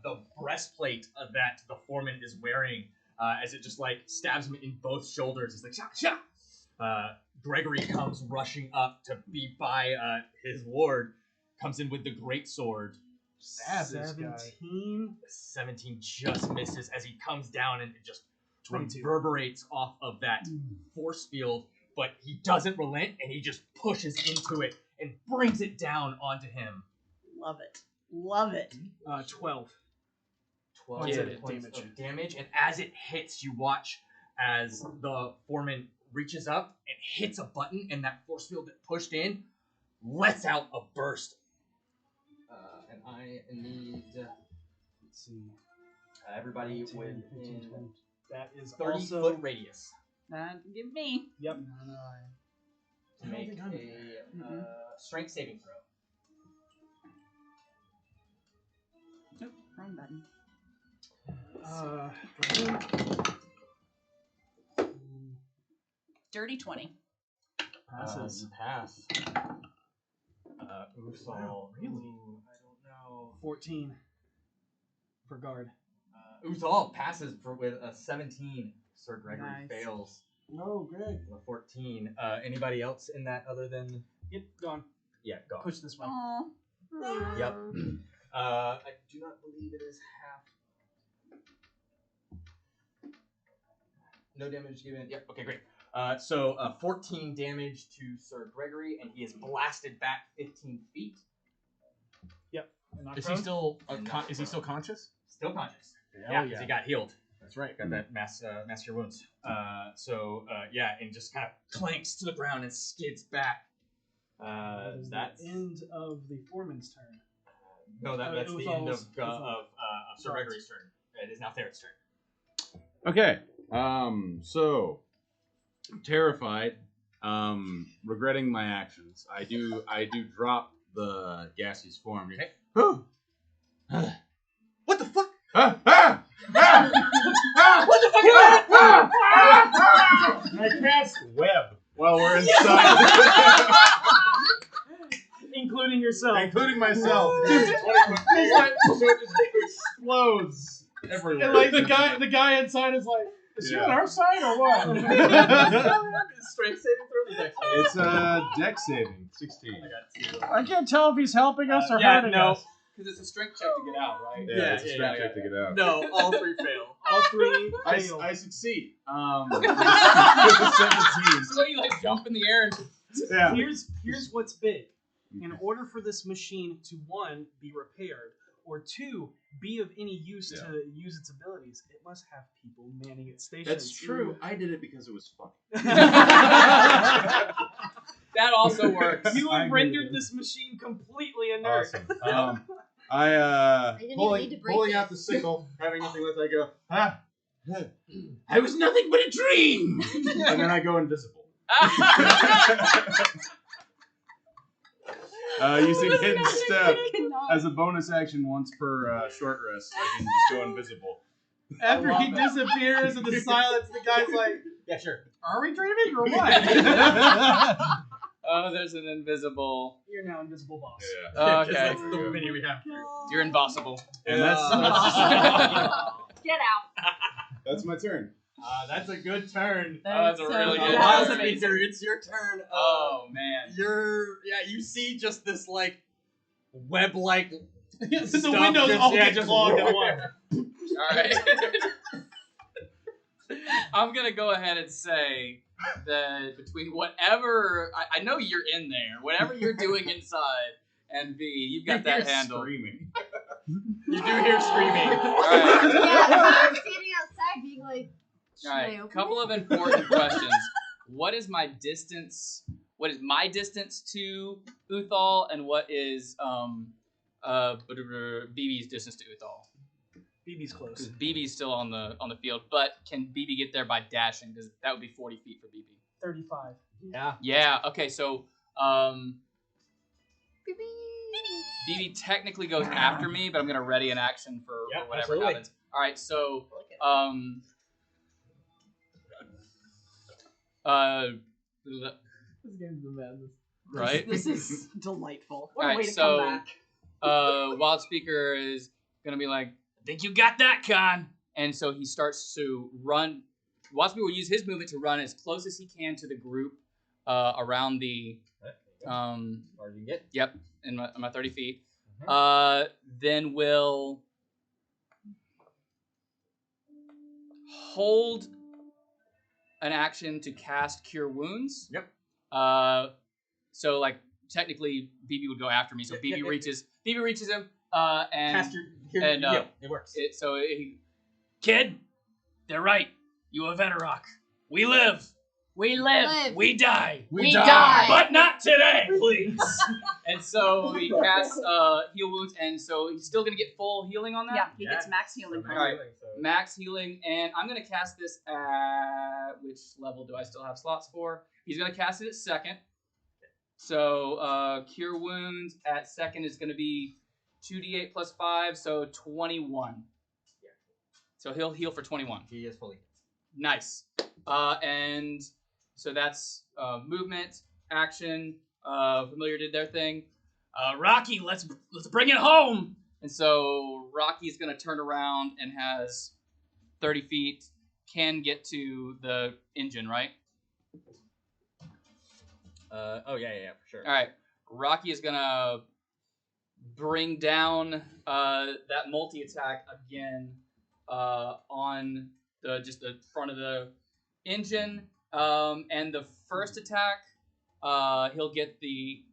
the breastplate that the foreman is wearing as it just stabs him in both shoulders. It's like shot, shot. Gregory comes rushing up to be by his ward. Comes in with the great sword. Stab this guy. 17 just misses as he comes down and it just 22. reverberates off of that force field. But he doesn't relent and he just pushes into it and brings it down onto him. Love it. Love it. 12. 12 Points of points damage. of damage. And as it hits, you watch as the foreman reaches up and hits a button, and that force field that pushed in lets out a burst. And I need, let's see, everybody within That is 30-foot radius Give me. Yep. to make a strength saving throw. Nope, wrong button. Dirty 20. Passes. You pass. Uthal. Really? I don't know. 14 for guard. Uthal passes with a 17. Sir Gregory Nice. fails. Oh, great. With a 14. Anybody else in that other than? Yep, gone. Yeah, go. Push this way. Yep. I do not believe it is half. No damage given. Yep. Okay, great. So 14 damage to Sir Gregory, and he is blasted back 15 feet. Yep. Is he still is he still conscious? Still conscious. Hell Yeah, because he got healed. That's right. Got that mass cure wounds. Yeah, and just kind of clanks to the ground and skids back. That is That's the end of the foreman's turn. no, that's the end of Sir Guards. Gregory's turn. It is now Therod's turn. Okay. So terrified, regretting my actions, I do drop the gaseous form. Okay. What the fuck? What the fuck? I cast web while we're inside. Including yourself. Including myself. So it just explodes everywhere. And the guy inside is like, is he on our side or what? Strength saving throw. It's dex saving, 16. I can't tell if he's helping us or Yeah, hurting no. us. Because it's a strength check to get out, right? Yeah, it's a strength check to get out. No, all 3 fail. All 3 fail. I succeed. 17. 17. So you jump in the air and Yeah. Here's what's big. In order for this machine to 1, be repaired, or 2, be of any use to use its abilities, it must have people manning its stations. That's true. I did it because it was fun. that also works. You have rendered this machine completely inert. Awesome. I didn't pulling even need to break pulling it. out the sickle, having nothing left. I go, I was nothing but a dream, and then I go invisible. Using hidden step as a bonus action once per short rest. I can just go invisible. After he disappears in the silence, the guy's like, yeah, sure. are we dreaming or what? Oh, there's an invisible. You're now invisible boss. Oh, okay. That's the mini we have. You're impossible. And that's Get out. that's my turn. That's a good turn. That's a really good Wow, turn. Peter, it's your turn. Oh man. You see just this like web-like. The windows all get clogged at once. All right. I'm gonna go ahead and say that between whatever I know you're in there, whatever you're doing inside, and B, you've got that handle. Screaming. You do hear screaming. All right. Yeah, I'm standing outside being like, should All I right. open Couple it? of important questions. What is my distance? What is my distance to Uthal, and what is BB's distance to Uthal? BB's close. Because BB's still on the field, but can BB get there by dashing? Because that would be 40 feet for BB. 35. Yeah. Yeah. Okay. So BB technically goes after me, but I'm gonna ready an action for whatever absolutely. happens. All right. So This game's the madness. right. This is delightful. All What a right. way to So come back. Wild Speaker is gonna be like, I think you got that, Con. And so he starts to run. Wild Speaker will use his movement to run as close as he can to the group around the. Or you can get. Yep, in my 30 feet. Then we'll hold an action to cast Cure Wounds. Yep. So like technically BB would go after me. So BB reaches him and Cast your and yeah, it works. Kid, they're right. You a Veterok. We live. We live. We die. We die. But not today, please. And so he casts heal wounds, and so he's still gonna get full healing on that. Yeah, he gets max healing. All right, max healing, and I'm gonna cast this at which level do I still have slots for? He's gonna cast it at second. So cure wounds at second is gonna be 2d8 plus 5, so 21. Yeah. So he'll heal for 21. He is fully. Nice. And so that's movement, action. Familiar did their thing. Rocky, let's bring it home. And so Rocky's gonna turn around and has 30 feet. Can get to the engine, right? Oh yeah, for sure. All right. Rocky is gonna bring down that multi attack again on the front of the engine. And the first attack, he'll get the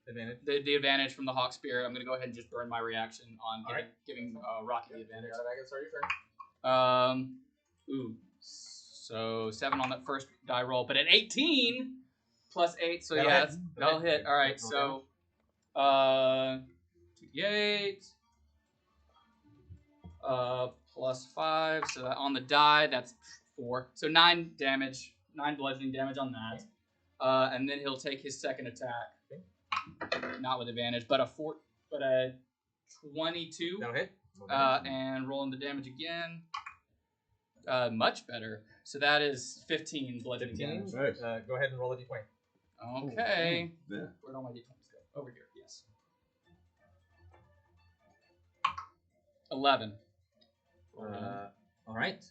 advantage. The advantage from the Hawk Spear. I'm gonna go ahead and just burn my reaction on giving Rocky the advantage. So 7 on that first die roll, but at 18 plus 8, so That'll hit. that'll hit. All right, so 2d8 plus 5, so that on the die that's 4, so 9 damage, 9 bludgeoning damage on that, and then he'll take his second attack, not with advantage, but a 22. That'll hit. And rolling the damage again. Much better. So that is 15 bludgeoning damage. Nice. Go ahead and roll a d20. Okay. Yeah. Where'd all my d20s go? Over here. Yes. 11. All right.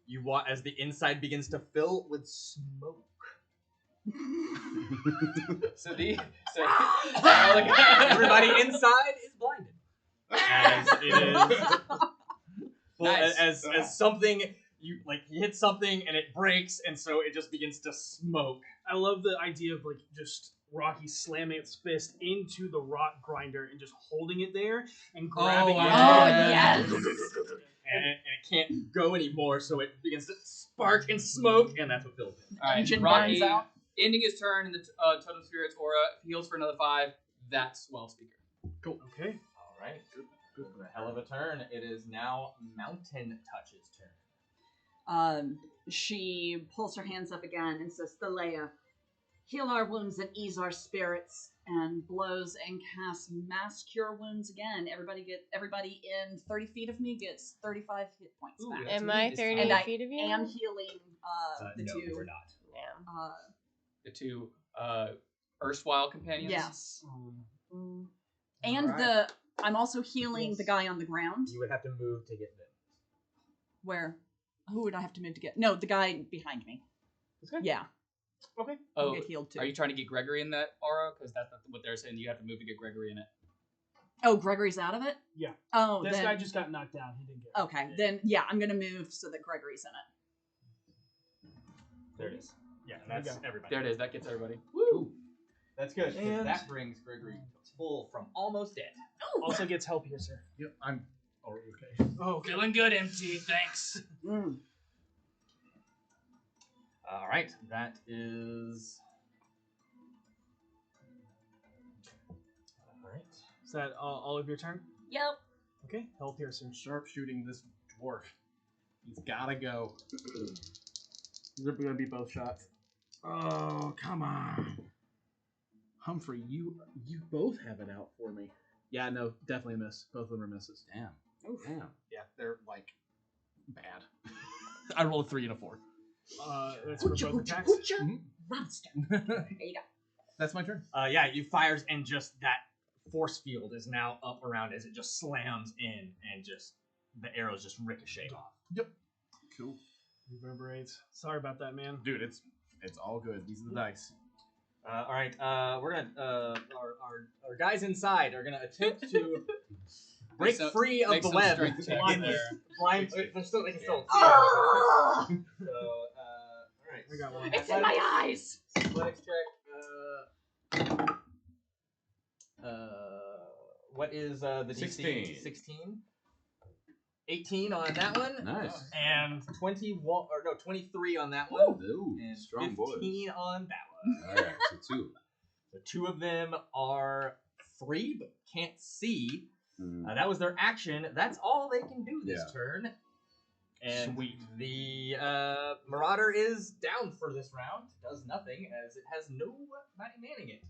You watch as the inside begins to fill with smoke. Everybody inside is blinded. As it is. Well, Nice. as something you he hits something and it breaks, and so it just begins to smoke. I love the idea of just Rocky slamming its fist into the rock grinder and just holding it there and grabbing it. yes. And it can't go anymore, so it begins to spark and smoke, and that's what fills it. All right. Engine Rocky, burns out. ending his turn in the Totem Spirit's aura, heals for another 5. That's Wild Speaker. Cool. Okay. All right. Good for a hell of a turn. It is now Mountain Touch's turn. She pulls her hands up again and says, Thalea, heal our wounds and ease our spirits, and blows and casts mass cure wounds again. Everybody in 30 feet of me gets 35 hit points back. Am I 30 and feet of you? I am healing the no, two. we're not. Yeah. The two erstwhile companions. Yes. Mm. And Alright. I'm also healing the guy on the ground. You would have to move to get them. Where? Who would I have to move to get? No, the guy behind me. Yeah. Okay. Oh, Get healed too. are you trying to get Gregory in that aura? Because that's what they're saying. You have to move to get Gregory in it. Oh, Gregory's out of it? Yeah. Oh, This then, guy just got knocked down. He didn't get Okay, then yeah, I'm gonna move so that Gregory's in it. There it is. Yeah, and that's everybody. There it is. That gets everybody. Woo! That's good. 'cause And- that brings Gregory full from almost dead. Also gets help here, sir. Yep, I'm. Oh, okay. Oh, okay. Feeling good, MT. Thanks. All right, that is. All right. Is that all of your turn? Yep. Okay, help here, sir. Sharpshooting this dwarf. He's gotta go. They're gonna be both shots. Oh, come on. Humphrey, you both have it out for me. Yeah, no, definitely a miss. Both of them are misses. Damn. Damn. Yeah, they're like bad. I rolled a 3 and a 4. That's for both attacks. Monster. There you go. That's my turn. Yeah, you fires and just that force field is now up around as it just slams in and just the arrows just ricochet off. Yep. Cool. Reverberates. Sorry about that, man. Dude, it's all good. These are the dice. All right, we're gonna our guys inside are gonna attempt to break free of the web. Blind. They can still see. So, all right. I got one. It's in my eyes. Athletics check. What is the DC? 16. 16. 18 on that one. Nice. And 23 on that one. Ooh, And strong 15 boys. on that one. All right, so 2. The two of them are free but can't see. Mm. That was their action. That's all they can do this Yeah. turn. And Sweet. the marauder is down for this round. Does nothing as it has nobody manning it.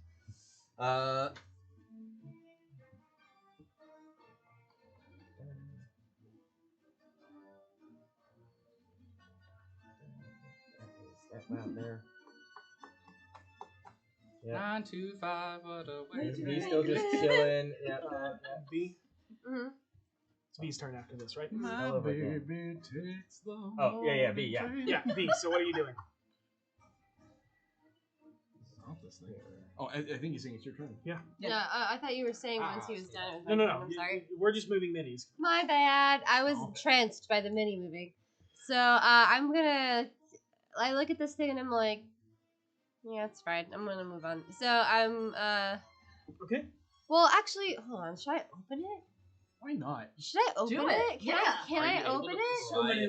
That round there. Yeah. 9, 2, 5. What a way. He's still just chilling. Yeah. B. Mm-hmm. It's B's turn after this, right? My All over again. baby takes the Oh, yeah, B, yeah. Yeah, B. So what are you doing? Oh, I think he's saying it's your turn. Yeah. Yeah, I thought you were saying once he was done. It was No, my no, turn. no. I'm sorry. We're just moving minis. My bad. I was tranced by the mini moving. So I'm gonna. I look at this thing and I'm like, yeah, it's fine. I'm gonna move on. So I'm. Okay. Well, actually, hold on. Should I open it? Why not? Should I open Do it? it. Can I open it? So many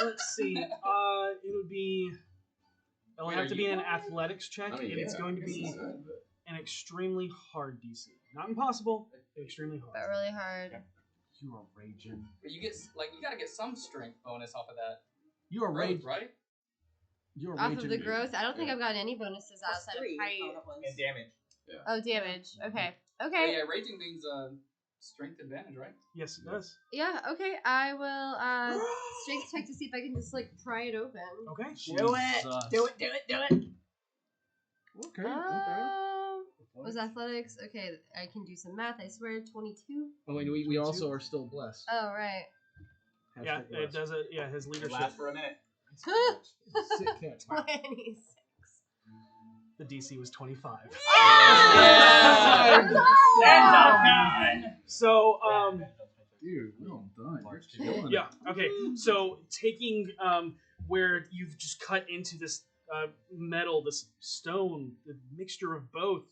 Let's see. It'll be. It'll Wait, have are to be you an on? athletics check, Oh, and it's yeah, going to I be guess so. an extremely hard DC. Not impossible, but extremely hard. But really hard. You are raging. But you get you gotta get some strength bonus off of that. You are Growth, raging. right? You are Off raging. of the growth, I don't think I've gotten any bonuses Plus outside of 3. height. And damage. Oh, damage. Okay. Oh, Okay. yeah, raging means strength advantage, right? Yes, it does. Yeah. Okay. I will strength check to see if I can just like pry it open. Okay. Do it. Do it. Do it. Do it. Okay. Was athletics? Okay, I can do some math. I swear, 22. Oh, and we also are still blessed. Oh right. Yeah, Hashtag it blessed. does it. Yeah, his It leadership. lasts for a minute. Sick catch. 26. The DC was 25. So, Dude, well done. You're killing it. yeah, okay. So, taking where you've just cut into this metal, this stone, the mixture of both,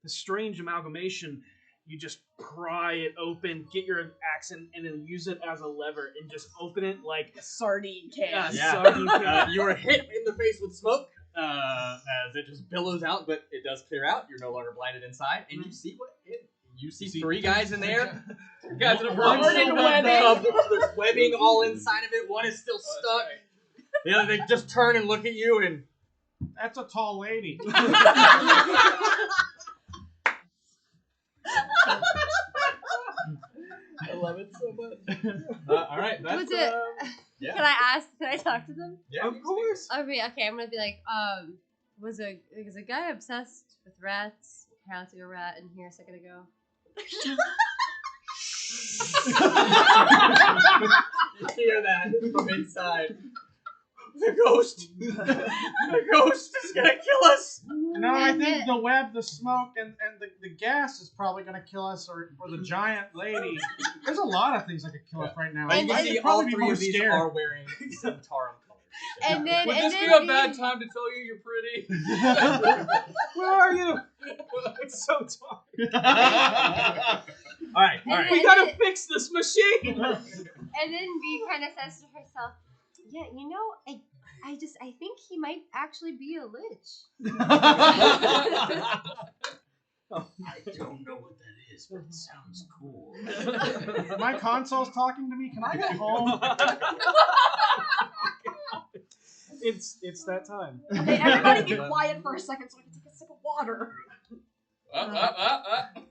the strange amalgamation, you just pry it open, get your axe and then use it as a lever and just open it like A sardine can. sardine can. You were hit in the face with smoke as it just billows out, but it does clear out. You're no longer blinded inside, and you see what it. You see three guys in there. Three guys in a room. There's webbing all inside of it. One is still stuck. The other, they just turn and look at you, and That's a tall lady. I love it so much. All right, that's Was it? yeah. Can I ask? Can I talk to them? Yeah, of course. Okay, I'm gonna be like, was a guy obsessed with rats? Housing a rat in here a second ago. You hear that from inside. The ghost is gonna kill us. No, I think the web, the smoke, and the gas is probably gonna kill us, or the giant lady. There's a lot of things that could kill us right now. And you I see should all probably be three more of these scared. are wearing Centaurum colors. And then, Would and this then be a bad time to tell you you're pretty? Where are you? It's so dark. All right. We gotta fix this machine. And then V kind of says to herself, "Yeah, you know, I think he might actually be a lich." I don't know what that is, but it sounds cool. My console's talking to me. Can I get home? It's that time. Okay, everybody be quiet for a second so I can take a sip of water.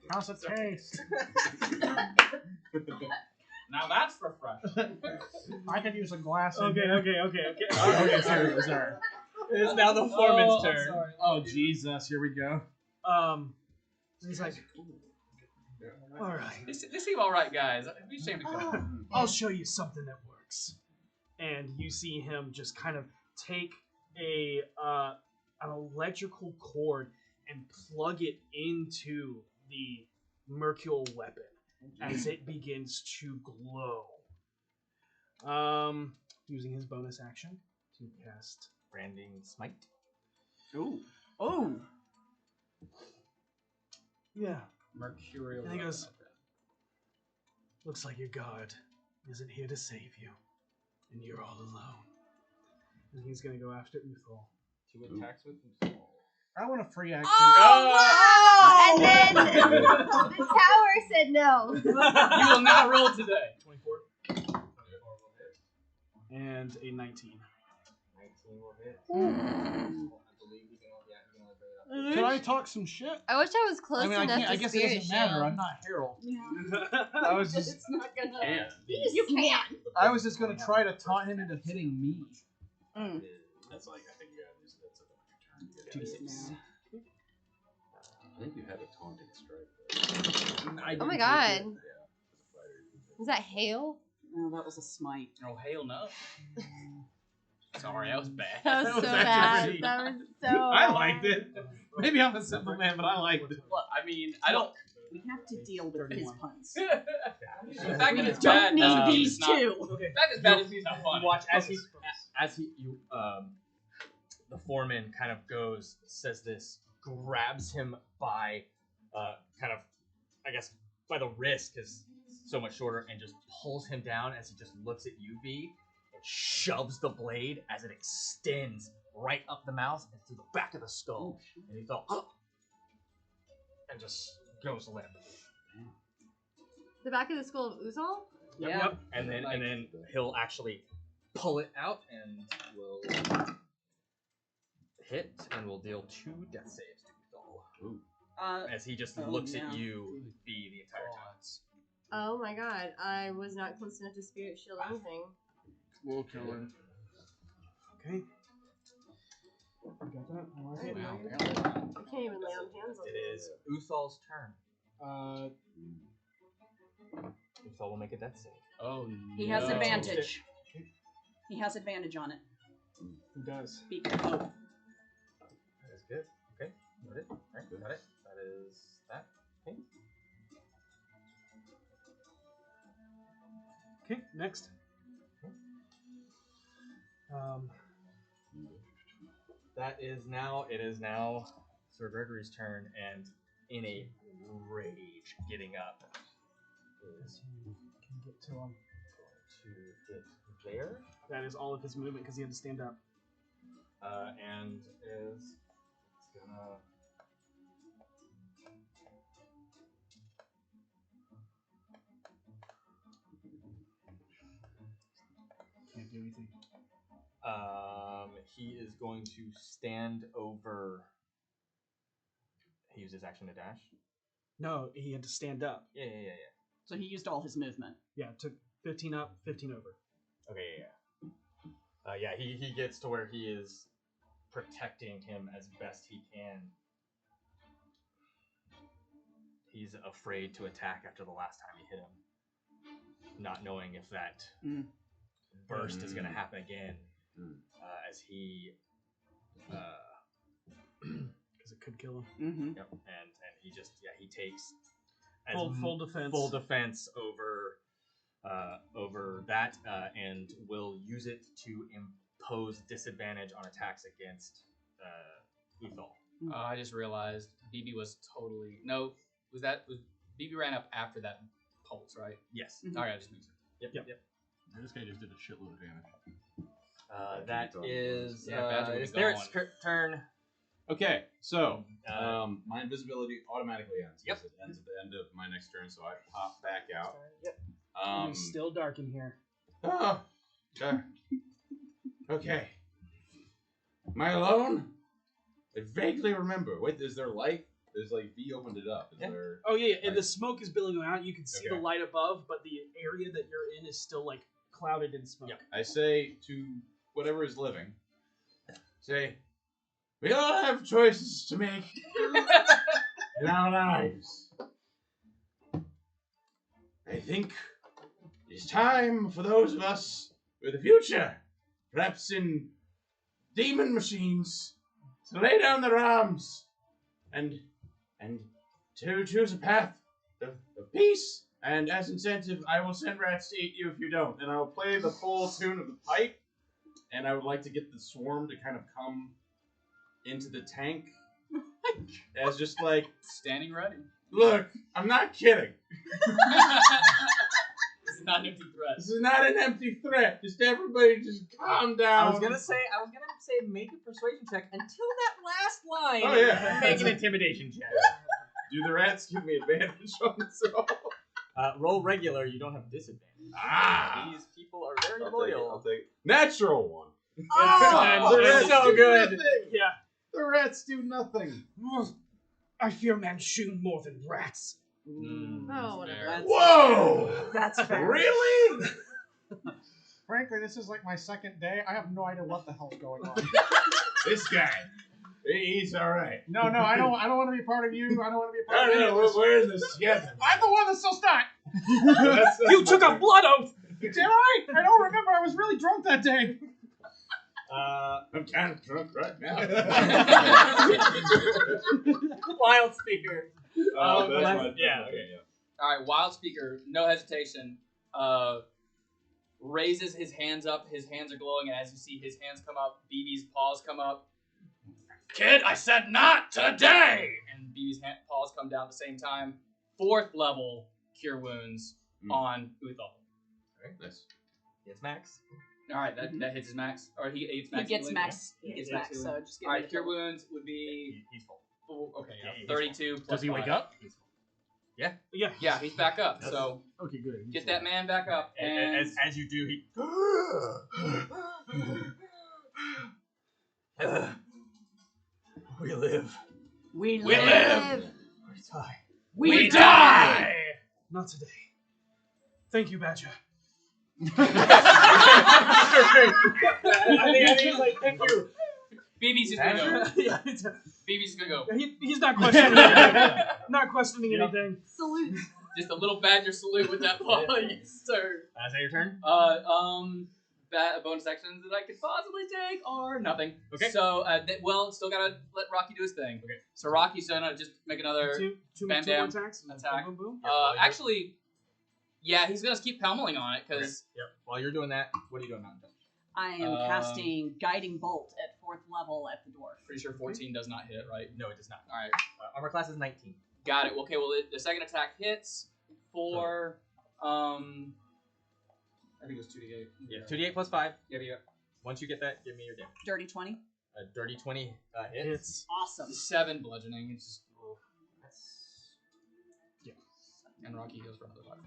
How's it taste? Now that's refreshing. I could use a glass. Okay. Okay, sorry. It's now the foreman's turn. Sorry. Oh Jesus! Here we go. He's like, all right, They seem all right, guys. It'd be a shame to kill. I'll show you something that works. And you see him just kind of take an electrical cord and plug it into the mercurial weapon as it begins to glow. Using his bonus action to cast Branding Smite. Oh. Yeah. Mercurial. And he goes, looks like your guard isn't here to save you, and you're all alone. And he's gonna go after Uthal. 2 attacks with himself. I want a free action. Oh, wow! And then the tower said no. You will not roll today. 24. And a 19. 19 will hit. Can I talk some shit? I wish I was close enough I to guess it Spirit doesn't matter. Shield. I'm not Harold. Yeah. I was just. It's not gonna. Yeah. You can. I was just gonna try to taunt him into hitting me. That's like, I think you have this. That's a turn. I think you had a taunting strike. Oh my god. Was that hail? No, that was a smite. Oh, hell no. Sorry, that was bad. That was so actually bad. pretty- That was so I bad. liked it. Maybe I'm a simple man, but I liked it. Well, I mean, I don't. We have to deal with his puns. The fact We that it's don't bad need doesn't mean these it's not. two. The fact that it's bad doesn't mean it's not funny. Watch as the foreman kind of goes, says this, grabs him by kind of, I guess, by the wrist, because so much shorter, and just pulls him down as he just looks at you, V, and shoves the blade as it extends right up the mouth and through the back of the skull. And he fell, and just goes limp. The back of the skull of Uzal? Yep. And then he'll actually pull it out and will hit, and will deal 2 death saves to Uzal. As he just looks at you, V, the entire time. Oh my god, I was not close enough to Spirit Shield anything. We'll kill him. Okay. You got that? All right. I can't even lay on hands on It is Uthal's turn. Uthal will make a death save. Oh, He has advantage. He has advantage on it. He does. Be careful. That is good. Okay, got it. Alright, got it. That is that. Okay. Okay, next. It is now Sir Gregory's turn, and in a rage, getting up is Can get to him. to hit there, That is all of his movement because he had to stand up. and is gonna. Can't do anything. He is going to stand over. He used his action to dash. No, he had to stand up. Yeah. So he used all his movement. Yeah, took 15 up, 15 over. Okay, yeah. He gets to where he is protecting him as best he can. He's afraid to attack after the last time he hit him, not knowing if that burst is going to happen again, as he, because it could kill him. Mm-hmm. Yep, and he just he takes full defense, over that, and will use it to impose disadvantage on attacks against Uthal. I just realized BB was totally Was BB ran up after that pulse, right? Yes. Mm-hmm. All right, I just made sure. Yep. This guy just did a shitload of damage. That is Badger would it's be their gone. turn. Okay, so my invisibility automatically ends. Yep. It ends at the end of my next turn, so I pop back out. Yep. It's still dark in here. Oh, okay. Am I alone? I vaguely remember. Wait, is there light? There's like V opened it up. Is there? Oh yeah, and the smoke is billowing out. You can see Okay. the light above, but the area that you're in is still like clouded in smoke. I say to whatever is living, Say, we all have choices to make in our lives. I think it's time for those of us with a future, perhaps in demon machines, to lay down their arms and to choose a path of peace. And as incentive, I will send rats to eat you if you don't. and I'll play the full tune of the pipe, and I would like to get the swarm to kind of come into the tank as just like standing ready. Look, I'm not kidding. This is not an empty threat. This is not an empty threat. Just everybody just calm down. I was gonna say make a persuasion check until that last line. Oh, yeah. Make an intimidation check. Do the rats give me advantage on this at all? Roll regular. You don't have disadvantage. These people are very loyal. I'll take it. Natural one. Oh, the they're rats so do good. nothing. Yeah. The rats do nothing. I fear Manchun more than rats. Oh, whatever. Whoa! That's fair. Really? Frankly, this is like my second day. I have no idea what the hell's going on. This guy, he's all right. No, I don't want to be part of you. I don't want to be a part of any of this. We're in this together. I'm the one that's still stuck. You took a blood oath. Did I? I don't remember. I was really drunk that day. I'm kind of drunk right now. Wild speaker. Oh, that's my, yeah. Okay, yeah. All right, Wild Speaker, no hesitation, raises his hands up. His hands are glowing, and as you see his hands come up, BB's paws come up. Kid, I said not today! And BB's paws come down at the same time. 4th level Cure Wounds on Uthal. Okay, nice. It's max. All right, that hits his max. Or he hits max. He gets healing? max. Yeah. He gets Yeah. max. So just get All rid right, of Cure him. Wounds would be He's full. okay. Yeah, he's 32 plus Does he wake 5. up? Yeah. Yeah. Yeah, he's back up. So Okay, good. get that man back up. And As you do, he. We live. We We live. We die. We die. Not today. Thank you, Badger. I think like thank you. BB's just gonna go. Yeah, BB's gonna go. he's not questioning anything. Not questioning anything. Salute. Just a little badger salute with that paw. Yes, sir. Is that your turn? Bonus actions that I could possibly take are nothing. Okay. So, still gotta let Rocky do his thing. Okay. So Rocky's gonna just make another Two bam more bam attacks. attack. Boom, boom, boom. Actually, yeah, he's gonna keep pummeling on it because. Yep. While you're doing that, what are you doing, Mountain? I am casting Guiding Bolt at 4th level at the dwarf. Pretty sure 14 does not hit, right? No, it does not. All right. Armor class is 19. Got it. Okay. Well, the second attack hits for I think it was 2d8. Yeah. 2d8 plus 5. Yeah. Once you get that, give me your damage. Dirty 20. A dirty 20 hits. Awesome. 7 bludgeoning. It's just. Yeah. And Rocky heals for another 5.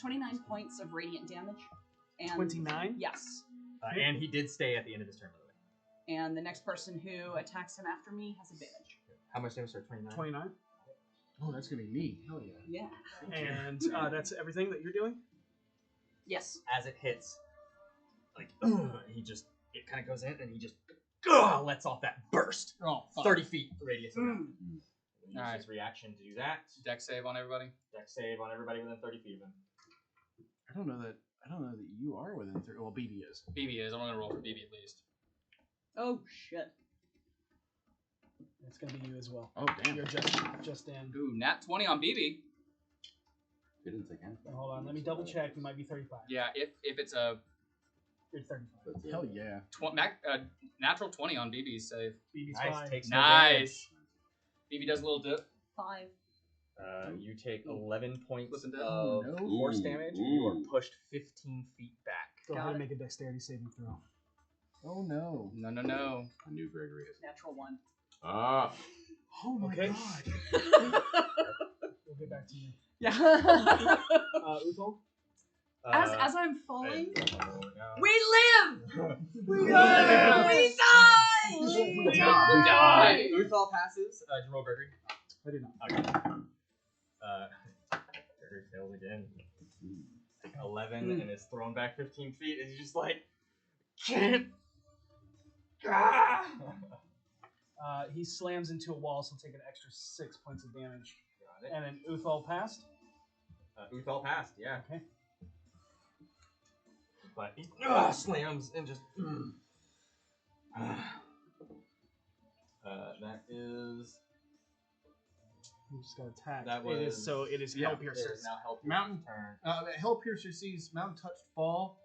29 points of radiant damage. And 29? Yes. And he did stay at the end of his turn, by the way. And the next person who attacks him after me has advantage. How much damage? 29? 29. Oh, that's gonna be me. Hell yeah. Yeah. And that's everything that you're doing? Yes. As it hits, like, it kind of goes in and he just lets off that burst. Oh, fuck. 30 feet radius. Use Alright. his reaction to do that. Deck save on everybody. Deck save on everybody within 30 feet of him. I don't know that you are within 3. Well, BB is. BB is. I'm gonna roll for BB at least. Oh shit. It's gonna be you as well. Oh damn. You're just in. Ooh, nat 20 on BB. He didn't take anything. Hold on, let me double check. You might be 35. Yeah, if it's a You're 35. Hell yeah. natural 20 on BB's save. BB's Nice. fine. Takes no damage. Nice. BB does a little dip. 5. You take 11 points Listen to of that. force damage. You are pushed 15 feet back. Go ahead and make a dexterity saving throw. Oh no. No. I knew Gregory is. Natural 1. Ah. Oh my Okay. god. We'll get back to you. Yeah. Uthal? As I'm falling, We live! We die! We die! Uthal passes. Did you roll Gregory? I did not. Okay. Gregory fails again. 11 and is thrown back 15 feet. And he's just like, can't. He slams into a wall, so he'll take an extra 6 points of damage. Got it. And then Uthal passed. Uthal passed, yeah. Okay. But he slams and just. That is. He just got attacked. That It was. is Yeah, Hell Piercer. it is now Hell Piercer's Mountain. turn. Hell Piercer sees Mountain Touched fall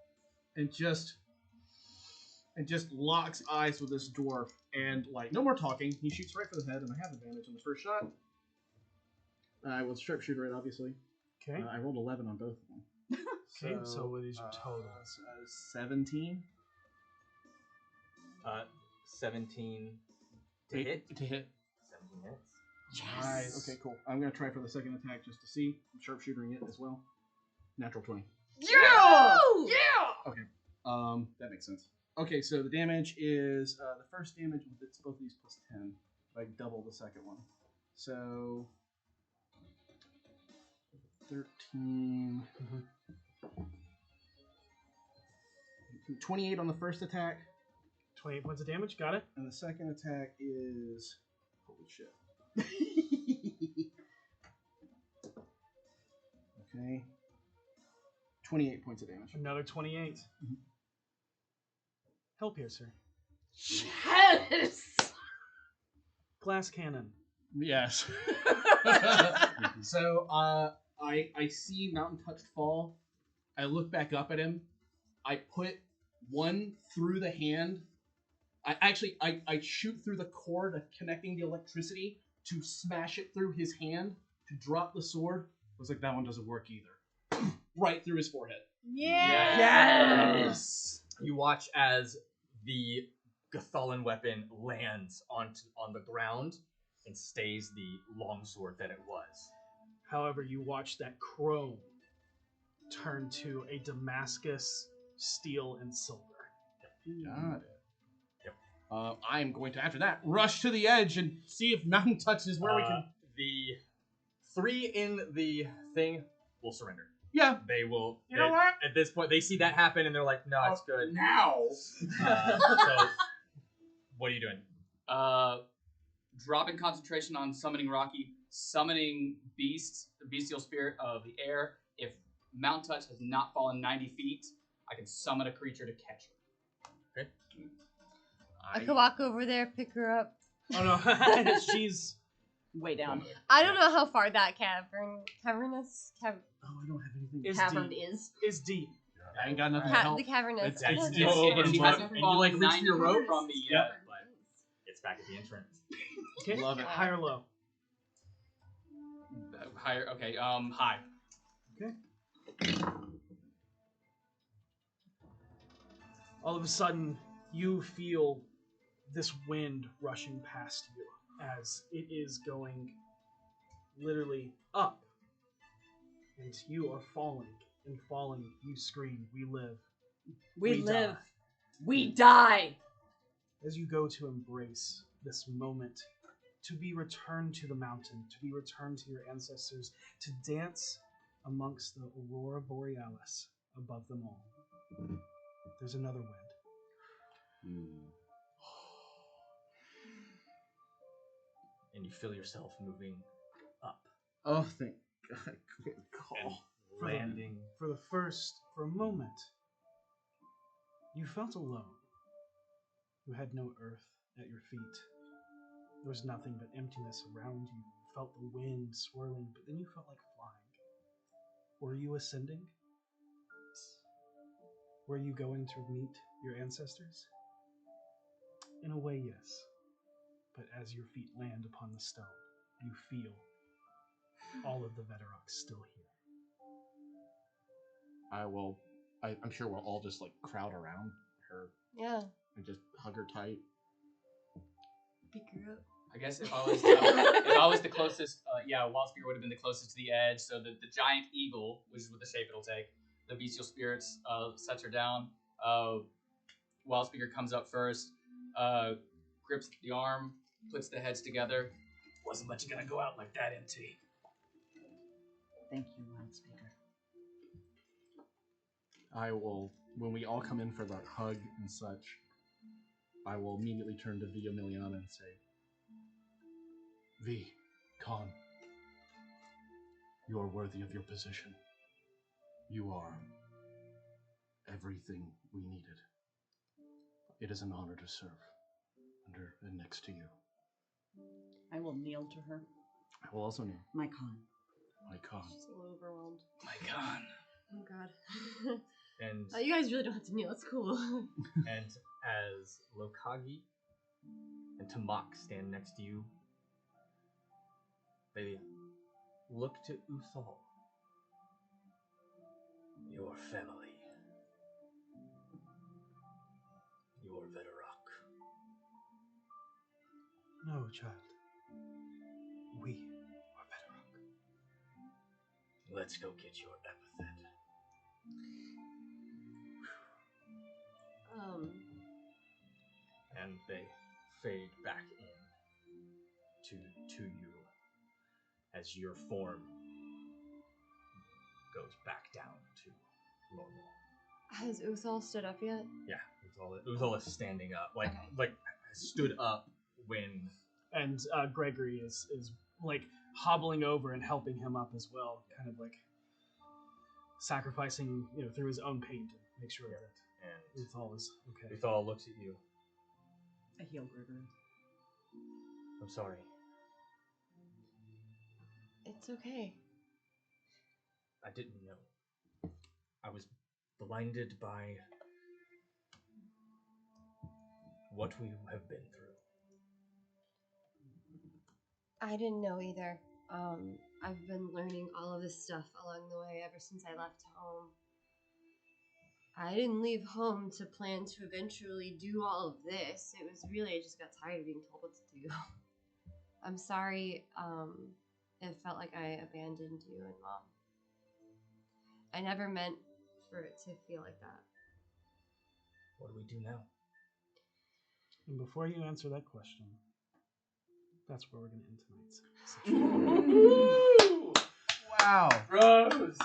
and just locks eyes with this dwarf and like no more talking. He shoots right for the head and I have advantage on the first shot. I was sharpshooter it obviously. Okay. I rolled 11 on both of them. Okay, so what is your total? 17. 17 to hit. To hit. 17 hits. Nice. Okay, cool. I'm gonna try for the second attack just to see. I'm sharpshootering it as well. Natural 20. Yeah! Okay. That makes sense. Okay, so the damage is the first damage. It's both of these plus 10. Like double the second one. So 13. 28 on the first attack. 28 points of damage. Got it. And the second attack is holy shit. Okay. 28 points of damage. Another 28. Hell Piercer. Yes! Glass cannon. Yes. So I see Mountain Touched fall. I look back up at him. I put one through the hand. I shoot through the cord connecting the electricity to smash it through his hand to drop the sword. I was like, that one doesn't work either. Right through his forehead. Yes! You watch as the Gathalan weapon lands on the ground and stays the longsword that it was. However, you watch that chrome turn to a Damascus steel and silver. Got it. I'm going to, after that, rush to the edge and see if Mountain touches where we can. The 3 in the thing will surrender. Yeah. They will. You know what? At this point, they see that happen and they're like, no, it's good. Now. So, what are you doing? Dropping concentration on summoning Rocky, summoning beasts, the bestial spirit of the air. If Mount Touch has not fallen 90 feet, I can summon a creature to catch her. Okay. I could walk over there, pick her up. Oh no, she's way down. I don't know how far that cavern is. Oh, I don't have anything. Cavern deep. is. It's deep. I ain't got nothing to help. The cavern is. It's She hasn't and you like reach 90 for your rope from the but it's back at the entrance. Okay. Love it. High or low? Higher. Okay. High. Okay. All of a sudden, you feel this wind rushing past you as it is going literally up, and you are falling and falling, you scream, "We live." We live. die. We die. As you go to embrace this moment, to be returned to the mountain, to be returned to your ancestors, to dance amongst the aurora borealis above them all. There's another wind. And you feel yourself moving up. Oh, thank God. Good call. Landing. For a moment, you felt alone. You had no earth at your feet. There was nothing but emptiness around you. You felt the wind swirling, but then you felt like flying. Were you ascending? Were you going to meet your ancestors? In a way, yes. But as your feet land upon the stone, you feel all of the Veteroks still here. I'm sure we'll all just like crowd around her. Yeah. And just hug her tight. Pick her up. I guess if I was the closest, Wild Spear would have been the closest to the edge. So the giant eagle, which is what the shape it'll take, the bestial spirits sets her down. Wild Spear comes up first, grips the arm, puts the heads together. Wasn't much gonna go out like that, MT. Thank you, Wild Speaker. I will, when we all come in for that hug and such, I will immediately turn to V. Emiliana and say, V, Con, you are worthy of your position. You are everything we needed. It is an honor to serve under and next to you. I will kneel to her. I will also kneel. My Con. My Con. She's a little overwhelmed. My God. Oh God. And Oh, you guys really don't have to kneel. It's cool. and as Lokagi and Tamak stand next to you, they look to Uthal. Your family. Your Veterok. No, child. We are Veterok. Let's go get your epithet. And they fade back in to you as your form goes back down to normal. Has Uthal stood up yet? Yeah, Uthal is standing up, like stood up when. And Gregory is like hobbling over and helping him up as well, kind of like sacrificing, through his own pain to make sure that and Uthal is okay. Uthal looks at you. I heal Gregory. I'm sorry. It's okay. I didn't know. I was blinded by what we have been through. I didn't know either. I've been learning all of this stuff along the way ever since I left home. I didn't leave home to plan to eventually do all of this. It was really, I just got tired of being told what to do. I'm sorry, it felt like I abandoned you and Mom. I never meant for it to feel like that. What do we do now? And before you answer that question, that's where we're going to end tonight's session. Wow. Rose.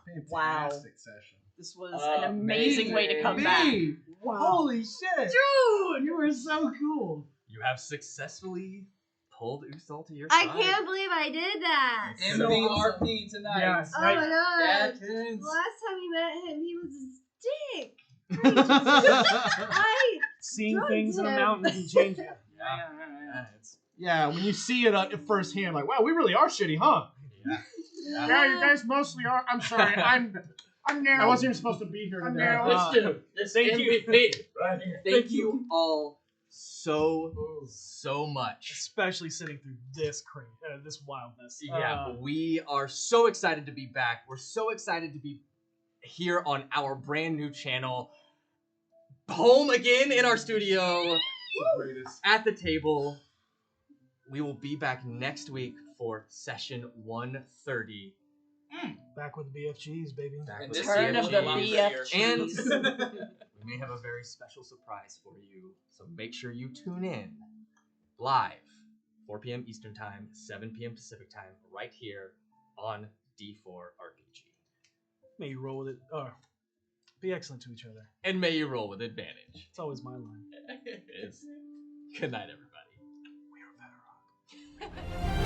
Fantastic session. This was an amazing way to come back. Wow. Holy shit! Dude! You were so cool. You have successfully pulled Uthal to your side. I can't believe I did that! MVRP tonight. Yes. Oh my god! Jackins. Last time we met him, he was a dick. Seeing drugged things in a him. mountain can change you. Yeah, when you see it at firsthand, like, wow, we really are shitty, huh? Yeah, you guys mostly are. I'm sorry. I'm now. I wasn't even supposed to be here today. Let's do this. Thank you. Right here. Thank you all so much. Especially sitting through this this wildness. Yeah, but we are so excited to be back. We're so excited to be here on our brand new channel. Home again in our studio. At the table. We will be back next week for session 130. Back with the BFGs, baby. Back And with this Turn of the BFG. BFGs. And we may have a very special surprise for you, so make sure you tune in live, 4 p.m. Eastern Time, 7 p.m. Pacific Time, right here on D4 RPG. May you roll with it. Be excellent to each other. And may you roll with advantage. It's always my line. It is. Good night, everybody. We are Veterok.